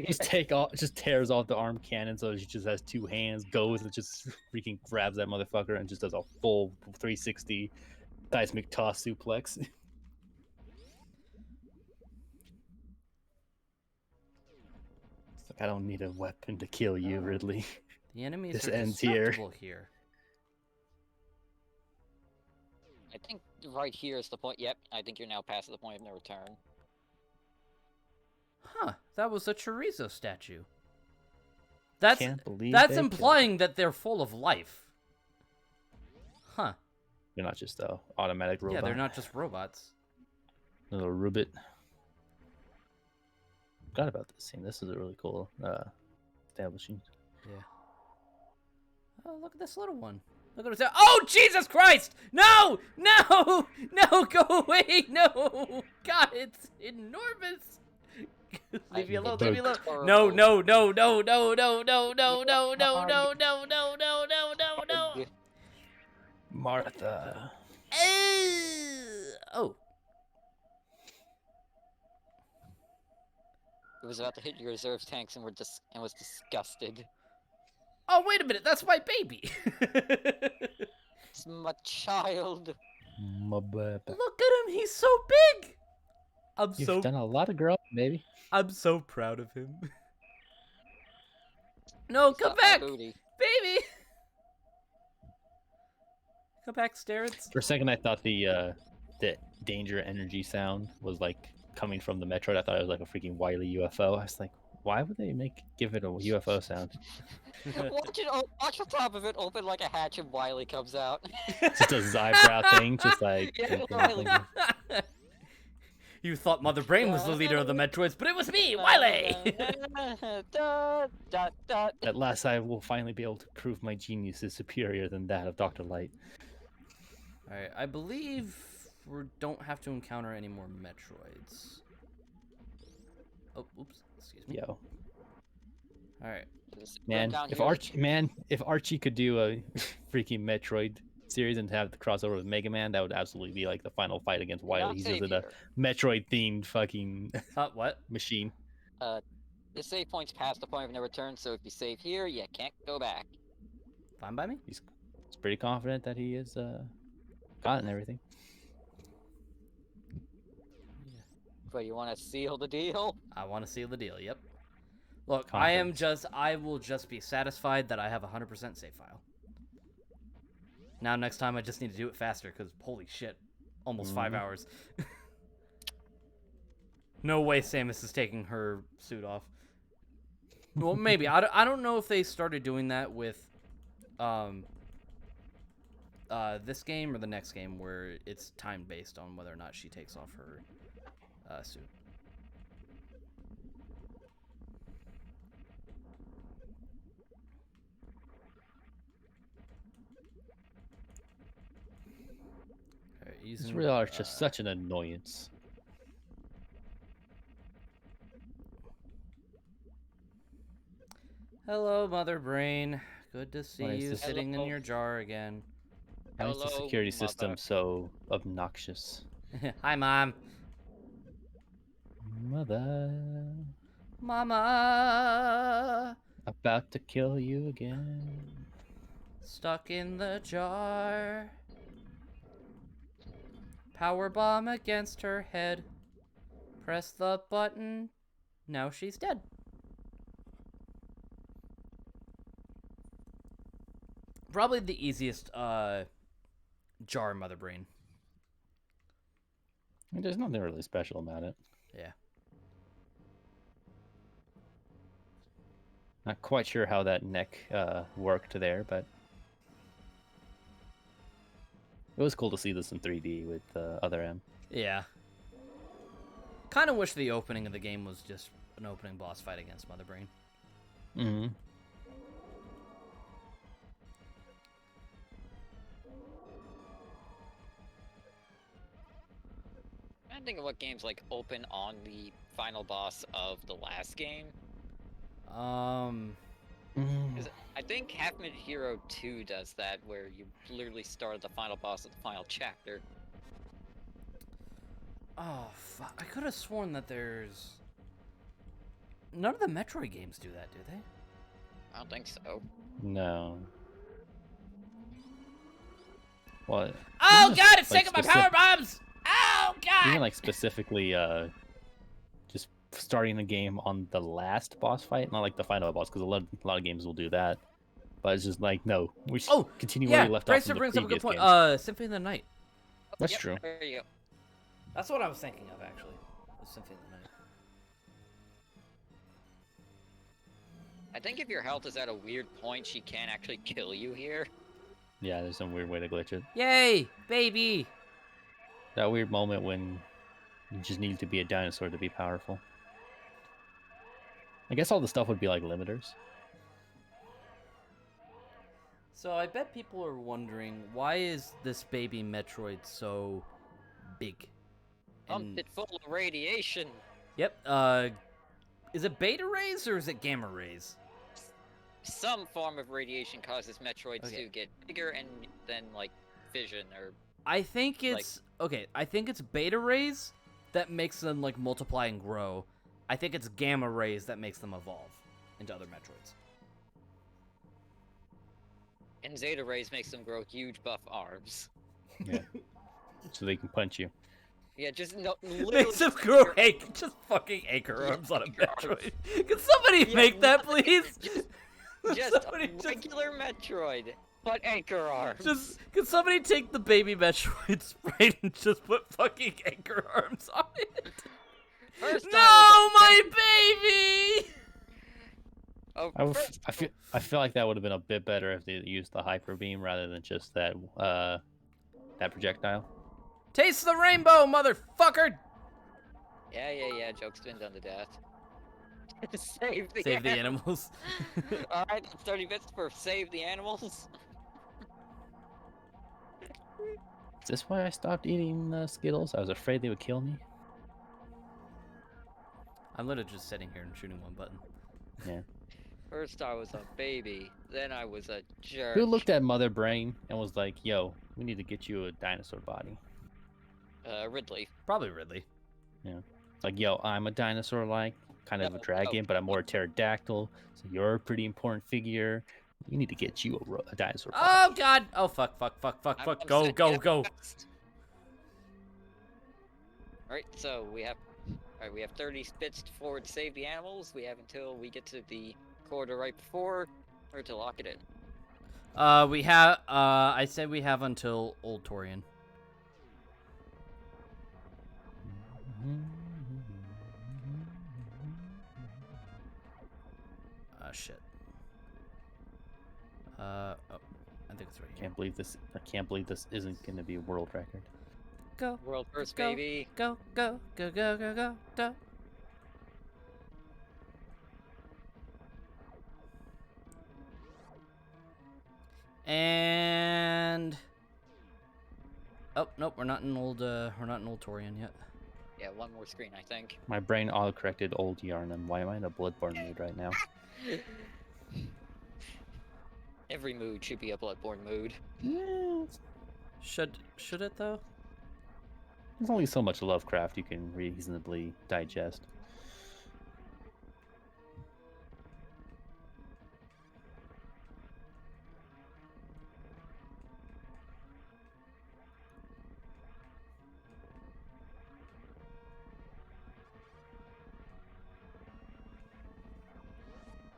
C: Just tears off the arm cannon, so she just has 2 hands, goes and just freaking grabs that motherfucker and just does a full 360 seismic toss suplex. It's like, I don't need a weapon to kill you, Ridley.
B: The enemies
C: This
B: are
C: ends here.
B: destructible here.
D: I think right here is the point. Yep, I think you're now past the point of no return.
B: Huh, that was a chorizo statue. That's
C: Can't believe
B: that's
C: they killed
B: implying that they're full of life. Huh.
C: They're not just automatic robot.
B: Yeah, they're not just robots.
C: Little Rubit. Forgot about this scene. This is a really cool establishing.
B: Yeah. Oh, look at this little one. Look at him. Oh, Jesus Christ! No! No! No! Go away! No! God, it's enormous! Leave me alone, leave me alone. No, no, no, no, no, no, no, no, no, no, no, no, no, no, no, no, no.
C: Martha.
B: Oh.
D: It was about to hit your reserve tanks and was disgusted.
B: Oh, wait a minute, that's my baby.
D: It's my child.
C: My baby.
B: Look at him, he's so big.
C: You've done a lot of growing, baby.
B: I'm so proud of him. No, come
D: Stop my
B: back,
D: booty.
B: baby. Come back, Starrett.
C: For a second, I thought the danger energy sound was like coming from the Metroid. I thought it was like a freaking Wily UFO. I was like, why would they give it a UFO sound?
D: Watch the top of it open like a hatch and Wily comes out.
C: Just a his eyebrow thing, just like.
D: Yeah, Wily.
B: You thought Mother Brain was the leader of the Metroids, but it was me, Wily!
C: At last, I will finally be able to prove my genius is superior than that of Dr. Light.
B: Alright, I believe we don't have to encounter any more Metroids. Oh, oops, excuse me.
C: Yo,
B: Alright.
C: man, if Archie could do a freaking Metroid series and have the crossover with Mega Man, that would absolutely be like the final fight against Wily. He's just a Metroid-themed fucking
B: What?
C: machine.
D: The save point's past the point of no return, so if you save here, you can't go back.
B: Fine by me?
C: He's pretty confident that he is gotten everything.
D: But you want to seal the deal?
B: I want to seal the deal, yep. Look, I will just be satisfied that I have a 100% save file. Now, next time I just need to do it faster, because holy shit, almost 5 hours. No way Samus is taking her suit off. Well, maybe. I don't know if they started doing that with this game or the next game, where it's time based on whether or not she takes off her suit.
C: These really are just such an annoyance.
B: Hello, Mother Brain. Good to see
C: Why is
B: you
C: this-
B: sitting in your jar again.
C: Why is the
D: Hello,
C: security system
D: mother.
C: so obnoxious?
B: Hi, Mom.
C: Mother,
B: Mama.
C: about to kill you again.
B: Stuck in the jar. Power bomb against her head. Press the button. Now she's dead. Probably the easiest jar Mother Brain.
C: There's nothing really special about it.
B: Yeah.
C: Not quite sure how that neck worked there, but it was cool to see this in 3D with Other M.
B: Yeah. Kind of wish the opening of the game was just an opening boss fight against Mother Brain.
C: Mm-hmm.
D: I'm thinking what games like open on the final boss of the last game. I think Half Minute Hero 2 does that, where you literally start at the final boss of the final chapter.
B: Oh, fuck. I could have sworn that there's... None of the Metroid games do that, do they?
D: I don't think so.
C: No. What?
B: Oh,
C: Even
B: God, it's
C: like,
B: taking my power bombs! Oh, God!
C: Even like specifically, just starting the game on the last boss fight, not like the final boss, because a lot of games will do that. But it's just like, no, we should continue where we left off in the
B: brings up a good
C: previous
B: point.
C: games.
B: Symphony of the Night.
C: That's
D: Yep,
C: true.
D: There you go.
B: That's what I was thinking of, actually. Was Symphony of the Night.
D: I think if your health is at a weird point, she can actually kill you here.
C: Yeah, there's some weird way to glitch it.
B: Yay, baby!
C: That weird moment when you just need to be a dinosaur to be powerful. I guess all the stuff would be like limiters.
B: So I bet people are wondering, why is this baby Metroid so big?
D: Pumped it full of radiation.
B: Yep, is it beta rays or is it gamma rays?
D: Some form of radiation causes Metroids
B: Okay.
D: to get bigger and then, like, fission or...
B: I think it's I think it's beta rays that makes them like multiply and grow. I think it's gamma rays that makes them evolve into other Metroids.
D: And Zeta rays makes them grow huge buff arms.
C: Yeah. So they can punch you.
D: Yeah, just no, literally
B: Makes them
D: just
B: grow
D: bigger-
B: just fucking anchor arms on a
D: Anchor arms.
B: Metroid. Can somebody
D: Yeah,
B: make that,
D: nothing,
B: please?
D: Just
B: Somebody
D: a regular Metroid, but anchor arms.
B: Can somebody take the baby Metroid sprite and just put fucking anchor arms on it?
D: First
B: No,
D: I was a
B: my
D: baby-
B: baby!
D: Oh,
C: I, would,
D: first-
C: I feel like that would have been a bit better if they used the hyper beam rather than just that projectile.
B: Taste the rainbow, motherfucker!
D: Yeah. Joke's been done to death. Save the
B: Save the animals.
D: Alright, that's 30 bits for save the animals.
C: Is this why I stopped eating Skittles? I was afraid they would kill me.
B: I'm literally just sitting here and shooting one button.
C: Yeah.
D: First I was a baby, then I was a jerk.
C: Who looked at Mother Brain and was like, "Yo, we need to get you a dinosaur body."
D: Ridley.
B: Probably Ridley.
C: It's like, "Yo, I'm a dinosaur-like, kind of
D: No,
C: a dragon,
D: no.
C: but I'm more a pterodactyl. So you're a pretty important figure. We need to get you a dinosaur body."
B: Oh god! Oh fuck!
D: I'm
B: Go,
D: upset
B: go,
D: yet
B: go!
D: fast. Alright, so we have 30 bits forward to save the animals. We have until we get to the corridor right before, or to lock it in.
B: We have. I said we have until Old Torian. Shit. Oh, I think it's right here.
C: I can't believe this isn't going to be a world record.
B: Go,
D: World first,
B: go.
D: baby.
B: go, go, go, go, go, go, go. And oh nope, we're not in old Torian yet.
D: Yeah, one more screen, I think.
C: My brain auto-corrected old Yarnum. Why am I in a Bloodborne mood right now?
D: Every mood should be a Bloodborne mood.
B: Should it though?
C: There's only so much Lovecraft you can reasonably digest.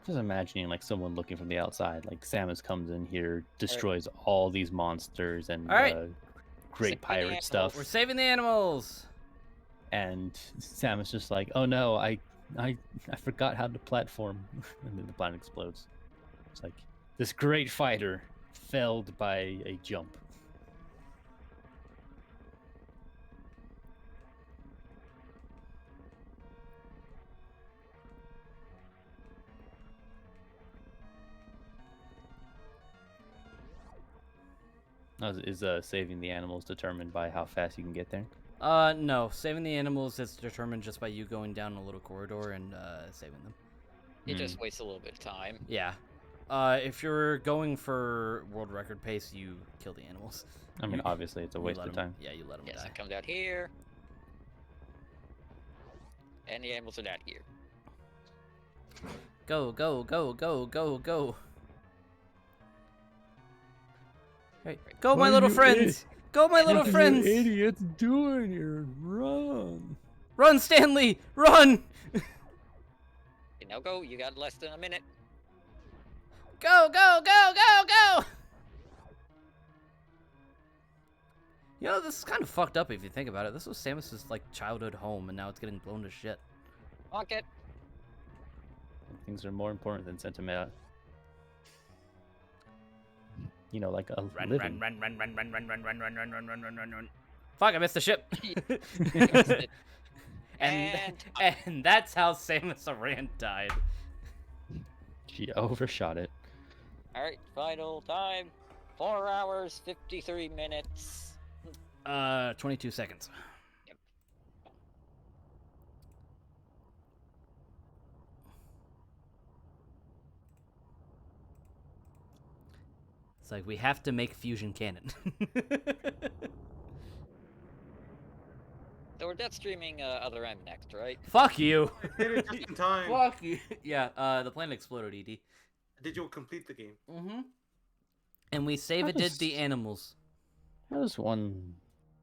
C: Just imagining like someone looking from the outside, like Samus comes in here, destroys all these monsters and
B: All right.
C: great
D: Save the
C: pirate
D: animals.
C: stuff,
B: We're saving the animals.
C: and Samus just like, "Oh no, I forgot how to platform," and then the planet explodes. It's like this great fighter felled by a jump. Now, is saving the animals determined by how fast you can get there?
B: No. Saving the animals is determined just by you going down a little corridor and saving them.
D: It just wastes a little bit of time.
B: Yeah. If you're going for world record pace, you kill the animals.
C: I mean, obviously, it's a
B: You
C: waste
B: let
C: of
B: 'em-
C: time.
B: Yeah, you let them
D: Yes,
B: die.
D: it comes out here. And the animals are down here.
B: Go, go, go, go, go, go. Hey, go, my little friends! Go, my little friends!
C: idiots doing here? Run!
B: Run, Stanley! Run!
D: Okay, now go. You got less than a minute.
B: Go, go, go, go, go! You know, this is kind of fucked up if you think about it. This was Samus's, like, childhood home, and now it's getting blown to shit.
D: Lock it.
C: Things are more important than sentiment. You know, like a
B: Run,
C: living.
B: run, run, run, run, run, run, run, run, run, run, run, run, run, run, run. Fuck, I missed the ship.
D: Missed it.
B: and that's how Samus Aran died.
C: She overshot it.
D: Alright, final time. 4 hours, 53 minutes.
B: 22 seconds.
D: Yep.
B: It's like we have to make fusion canon.
D: So we're death streaming Other M next, right?
B: Fuck you.
E: I did it just in time.
B: Fuck you. Yeah, the planet exploded, ED.
E: Did you complete the game?
B: Mm-hmm. And we save it did the animals.
C: How does one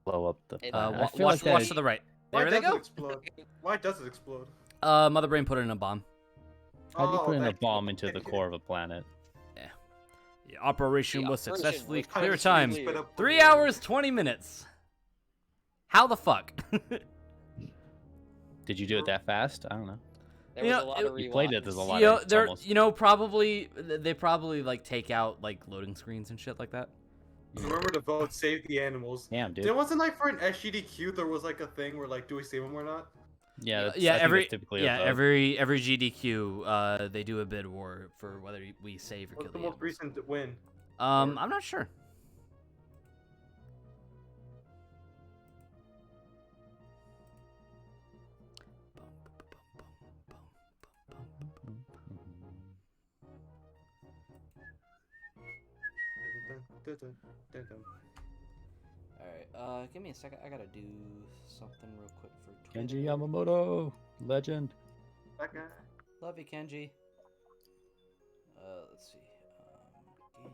C: blow up the
D: It-
C: planet? I
B: Watch,
C: feel like that
B: watch
C: is-
B: to the right.
E: Why
B: There they
E: does
B: go.
E: it explode? Why does it explode?
B: Mother Brain put in a bomb.
C: How do you
E: Oh,
C: put in a
E: that-
C: bomb into the core of a planet?
B: The operation
D: The
B: was
D: operation
B: successfully
D: was
B: clear
D: successfully
B: time.
D: clear.
B: 3 hours, 20 minutes. How the fuck?
C: Did you do it that fast? I don't know.
D: There
B: You
D: was
B: know,
D: a lot of
C: You played it,
D: rewinds.
C: there's a lot
B: You know,
C: of it's
B: they're
C: almost...
B: probably they probably like take out like loading screens and shit like that.
E: Remember to vote, save the animals.
C: Damn, dude.
E: There wasn't like for an SGDQ, there was like a thing where like, do we save them or not?
C: Yeah, that's,
B: Yeah,
C: I think
B: every
C: that's typically a
B: yeah
C: vote.
B: every GDQ they do a bid war for whether we save or
E: What's
B: kill
E: the
B: the
E: most
B: animals.
E: recent win?
B: I'm not sure. All right, give me a second. I gotta do something real quick for
C: Kenji
B: Twitter.
C: Yamamoto, legend.
E: That guy.
B: Love you, Kenji. Let's see. Game.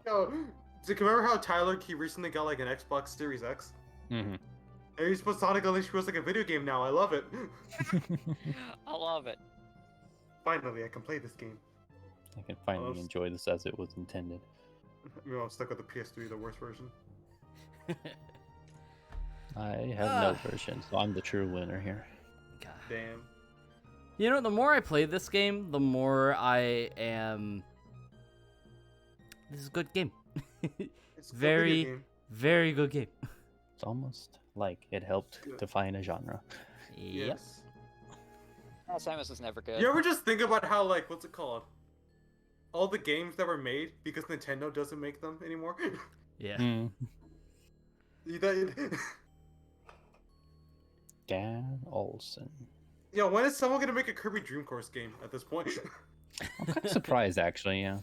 E: Yo, do you remember how Tyler he recently got like an Xbox Series X?
C: Mm-hmm.
E: And he's supposed Sonic Unleashed was like a video game now. I love it.
D: I love it.
E: Finally, I can play this game.
C: I can finally
E: Almost.
C: enjoy this as it was intended.
E: I'm stuck with the PS3, the worst version.
C: I have no version, so I'm the true winner here.
B: God.
E: Damn.
B: You know, the more I play this game, the more I am. This is a good game.
E: It's a good
B: Very-
E: video game.
B: Very good game.
C: It's almost like it helped
E: Good.
C: define a genre.
B: Yep.
E: Yes.
D: Samus was never good.
E: You ever just think about how like what's it called? All the games that were made because Nintendo doesn't make them anymore.
B: Yeah.
C: Mm.
E: You thought-
C: Dan Olsen.
E: Yo, when is someone gonna make a Kirby Dream Course game at this point?
C: I'm kind of surprised, actually. Yeah.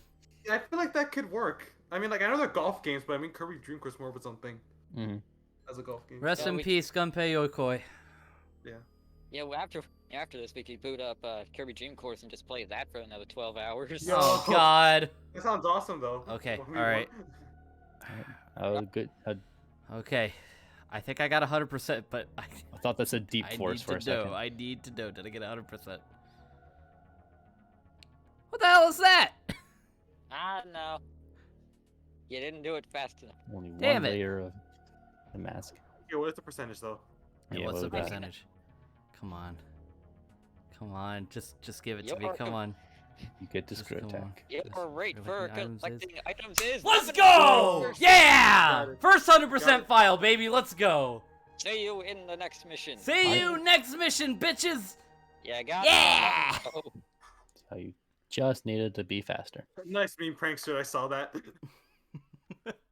E: Yeah, I feel like that could work. I mean, like I know they're golf games, but I mean Kirby Dream Course more of its own thing
C: Mm-hmm.
E: as a golf game.
B: Rest
D: Yeah,
B: in
D: we-
B: peace, Gunpei Yokoi.
D: Yeah, well, after this, we could boot up Kirby Dream Course and just play that for another 12 hours.
E: Yo.
B: Oh God.
E: That sounds awesome though.
B: Okay,
E: What we
B: alright.
E: want.
C: Good.
B: Okay. I think I got 100%, but I
C: thought that said Deep
B: I
C: Force
B: need
C: for
B: to
C: a second.
B: know. I need to know. Did I get 100%? What the hell is that?
D: Ah, no. You didn't do it fast enough.
C: Only one
B: Damn it.
C: layer of the mask.
E: Yo, what is the percentage though?
B: Yeah, what's
C: what
B: the
C: was that?
B: percentage? Come on. Come on. Just give it to me.
D: You're
B: Come on.
C: You get to
B: Just
C: screw
B: come on.
C: attack.
D: Your
B: Just
D: rate for
B: collecting items is-
D: collecting items is.
B: Let's
D: nothing.
B: go! Yeah!
E: Got it.
B: First
E: Got
B: 100%
E: it.
B: file, baby. Let's go.
D: See you in the next mission.
B: See you next mission, bitches.
D: Yeah, got
B: Yeah!
D: it. Oh,
C: So you just needed to be faster.
E: Nice meme prankster. I saw that.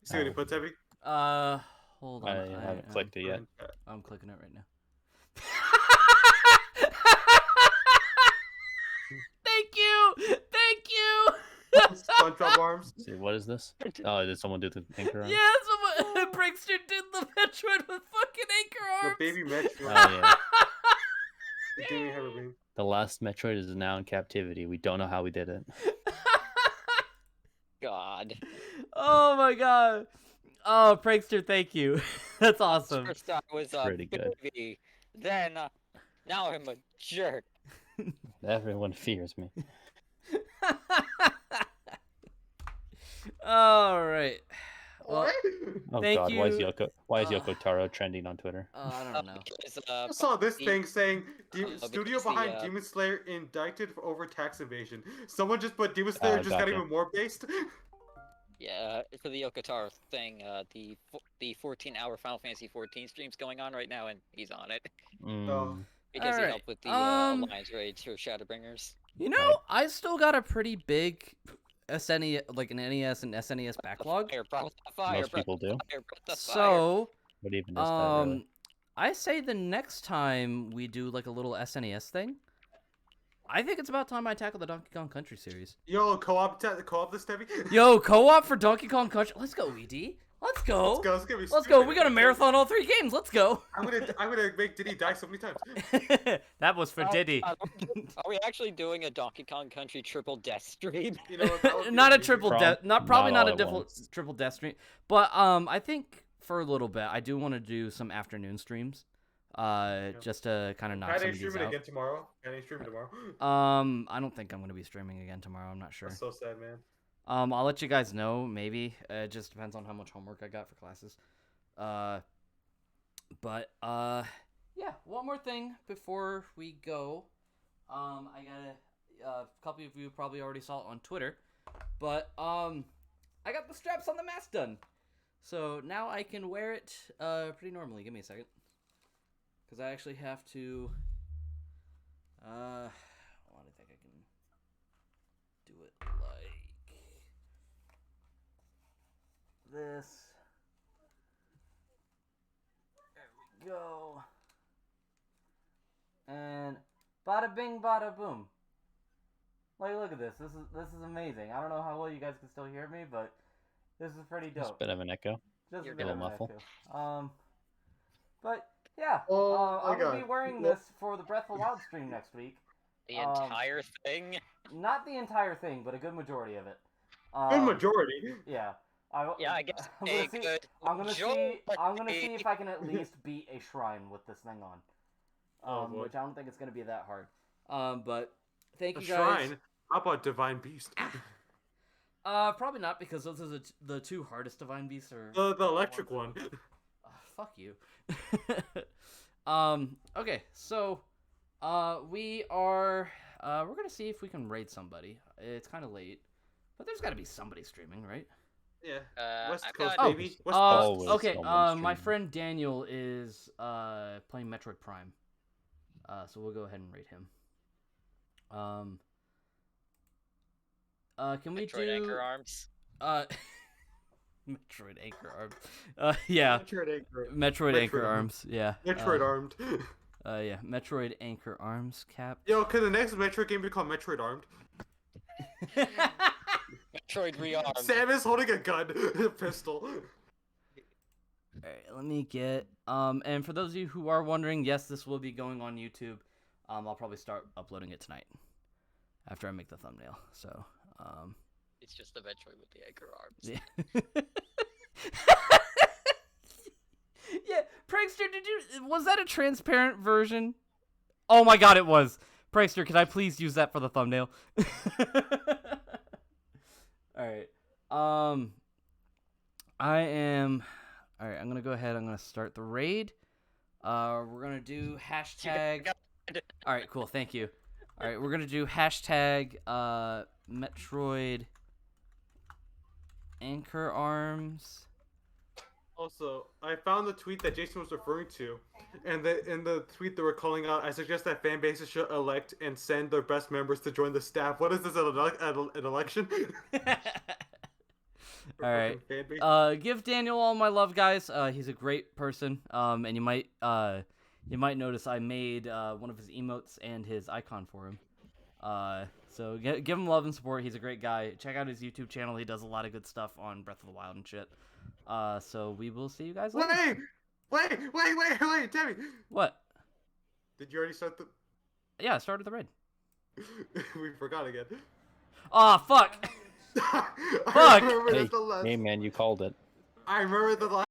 E: See what he puts, Heavy?
B: Hold on.
C: I haven't clicked it yet.
B: I'm clicking it right now. Thank you! Thank you!
E: SpongeBob arms.
C: See, what is this? Oh, did someone do the anchor on?
B: Yeah, someone Prankster did the Metroid with fucking anchor
E: The
B: arms.
E: baby Metroid.
C: Oh, yeah.
E: Give me a heavy beam.
C: The last Metroid is now in captivity. We don't know how we did it.
D: God.
B: Oh my god. Oh, Prankster, thank you. That's awesome.
D: First I was
C: Pretty good.
D: baby. Then, now I'm a jerk.
C: Everyone fears me.
B: All right. Well,
E: What?
C: Oh
B: Thank
C: God,
B: you.
C: why is Yoko Taro trending on Twitter?
B: I don't know.
D: Because,
E: I saw this
D: the-
E: thing saying
D: because
E: studio
D: the,
E: behind Demon Slayer indicted over tax evasion. Someone just put Demon Slayer
C: Oh,
E: just got
C: gotcha.
E: even more based.
D: Yeah, for the Yokotar thing, the 14-hour Final Fantasy 14 stream's going on right now, and he's on it
C: Mm,
D: because he
B: Alright,
D: helped with the Alliance raids for Shadowbringers.
B: You know,
C: Right.
B: I still got a pretty big SNES, like an NES and SNES backlog.
D: Fire, breath of fire,
C: Most
D: breath
C: people
D: of
C: do.
D: fire, breath of fire.
B: So,
C: What even is that really?
B: I say the next time we do like a little SNES thing, I think it's about time I tackle the Donkey Kong Country series.
E: Yo, co-op this, Debbie?
B: Yo, co-op for Donkey Kong Country. Let's go, ED. Let's go.
E: Let's go. It's gonna be
B: Let's go.
E: stupid.
B: We got to marathon all 3 games. Let's go.
E: I'm gonna make Diddy die so many times.
B: That was for Diddy.
D: Are we actually doing a Donkey Kong Country triple death stream?
E: You know what, that would be
B: Not a
E: amazing.
B: triple death. Probably
C: not
B: not
C: all
B: a
C: at once.
B: triple death stream. But I think for a little bit, I do want to do some afternoon streams. Just to kind of knock some
E: Can I
B: of
E: stream
B: these
E: it
B: out.
E: again tomorrow? Can I stream tomorrow?
B: I don't think I'm gonna be streaming again tomorrow. I'm not sure.
E: That's so sad, man.
B: I'll let you guys know. Maybe it just depends on how much homework I got for classes. But yeah. One more thing before we go. I got a couple of you probably already saw it on Twitter, but I got the straps on the mask done, so now I can wear it pretty normally. Give me a second, because I actually have to. I think I can do it like this. There we go. And bada bing, bada boom. Like, look at this. This is amazing. I don't know how well you guys can still hear me, but this is pretty
C: Just a
B: dope.
C: bit of an echo.
B: Just
D: You're
B: a bit
C: good.
B: of an
C: Muffle.
B: echo. But yeah,
E: Oh my
B: I'm gonna be
E: God.
B: wearing this for the Breath of the Wild stream next week.
D: The entire thing?
B: Not the entire thing, but a good majority of it.
E: Good majority.
B: Yeah.
D: Yeah, I guess
B: I'm
D: a
B: gonna see.
D: good
B: I'm gonna see. I'm gonna see
D: majority.
B: if I can at least beat a shrine with this thing on.
E: Oh, boy.
B: Which I don't think it's gonna be that hard. But thank
E: A
B: you guys.
E: shrine. How about Divine Beast?
B: Probably not, because those are the 2 hardest divine beasts are.
E: The electric one.
B: Fuck you. Okay, so we are we're gonna see if we can raid somebody. It's kind of late, but there's got to be somebody streaming, right?
E: Yeah. West
D: I've
E: Coast,
D: got-
E: baby. West Coast.
C: Always
B: okay.
C: someone
B: My
C: streaming.
B: friend Daniel is playing Metroid Prime. So we'll go ahead and rate him. Can we
D: Metroid
B: do
D: Anchor Arms.
B: Metroid Anchor Arms? Yeah, Metroid Anchor Arms. Yeah,
E: Metroid Armed.
B: yeah, Metroid Anchor Arms cap.
E: Yo, can the next Metroid game be called Metroid Armed?
D: Metroid Rearmed.
E: Samus holding a gun, a pistol.
B: Alright, let me get and for those of you who are wondering, yes, this will be going on YouTube. I'll probably start uploading it tonight after I make the thumbnail. So,
D: It's just the Metroid with the Anchor Arms.
B: yeah. Yeah, Prankster, was that a transparent version? Oh my god, it was. Prankster, can I please use that for the thumbnail? Alright. Alright, I'm gonna go ahead, I'm gonna start the raid. We're gonna do hashtag. Alright, cool, thank you. Alright, we're gonna do hashtag Metroid Anchor Arms.
E: Also, I found the tweet that Jason was referring to, and in the tweet they were calling out, I suggest that fan bases should elect and send their best members to join the staff. What is this, an election?
B: Alright.
E: Fan base?
B: Give Daniel all my love, guys. He's a great person. And you might notice I made one of his emotes and his icon for him. So give him love and support. He's a great guy. Check out his YouTube channel. He does a lot of good stuff on Breath of the Wild and shit. So we will see you guys later.
E: Wait, Debbie!
B: What?
E: Did you already start the...
B: Yeah, I started the raid.
E: We forgot again.
B: Aw, fuck!
E: I
B: Fuck!
E: remember
C: Hey,
E: that the last...
C: hey man, you called it.
E: I remember the last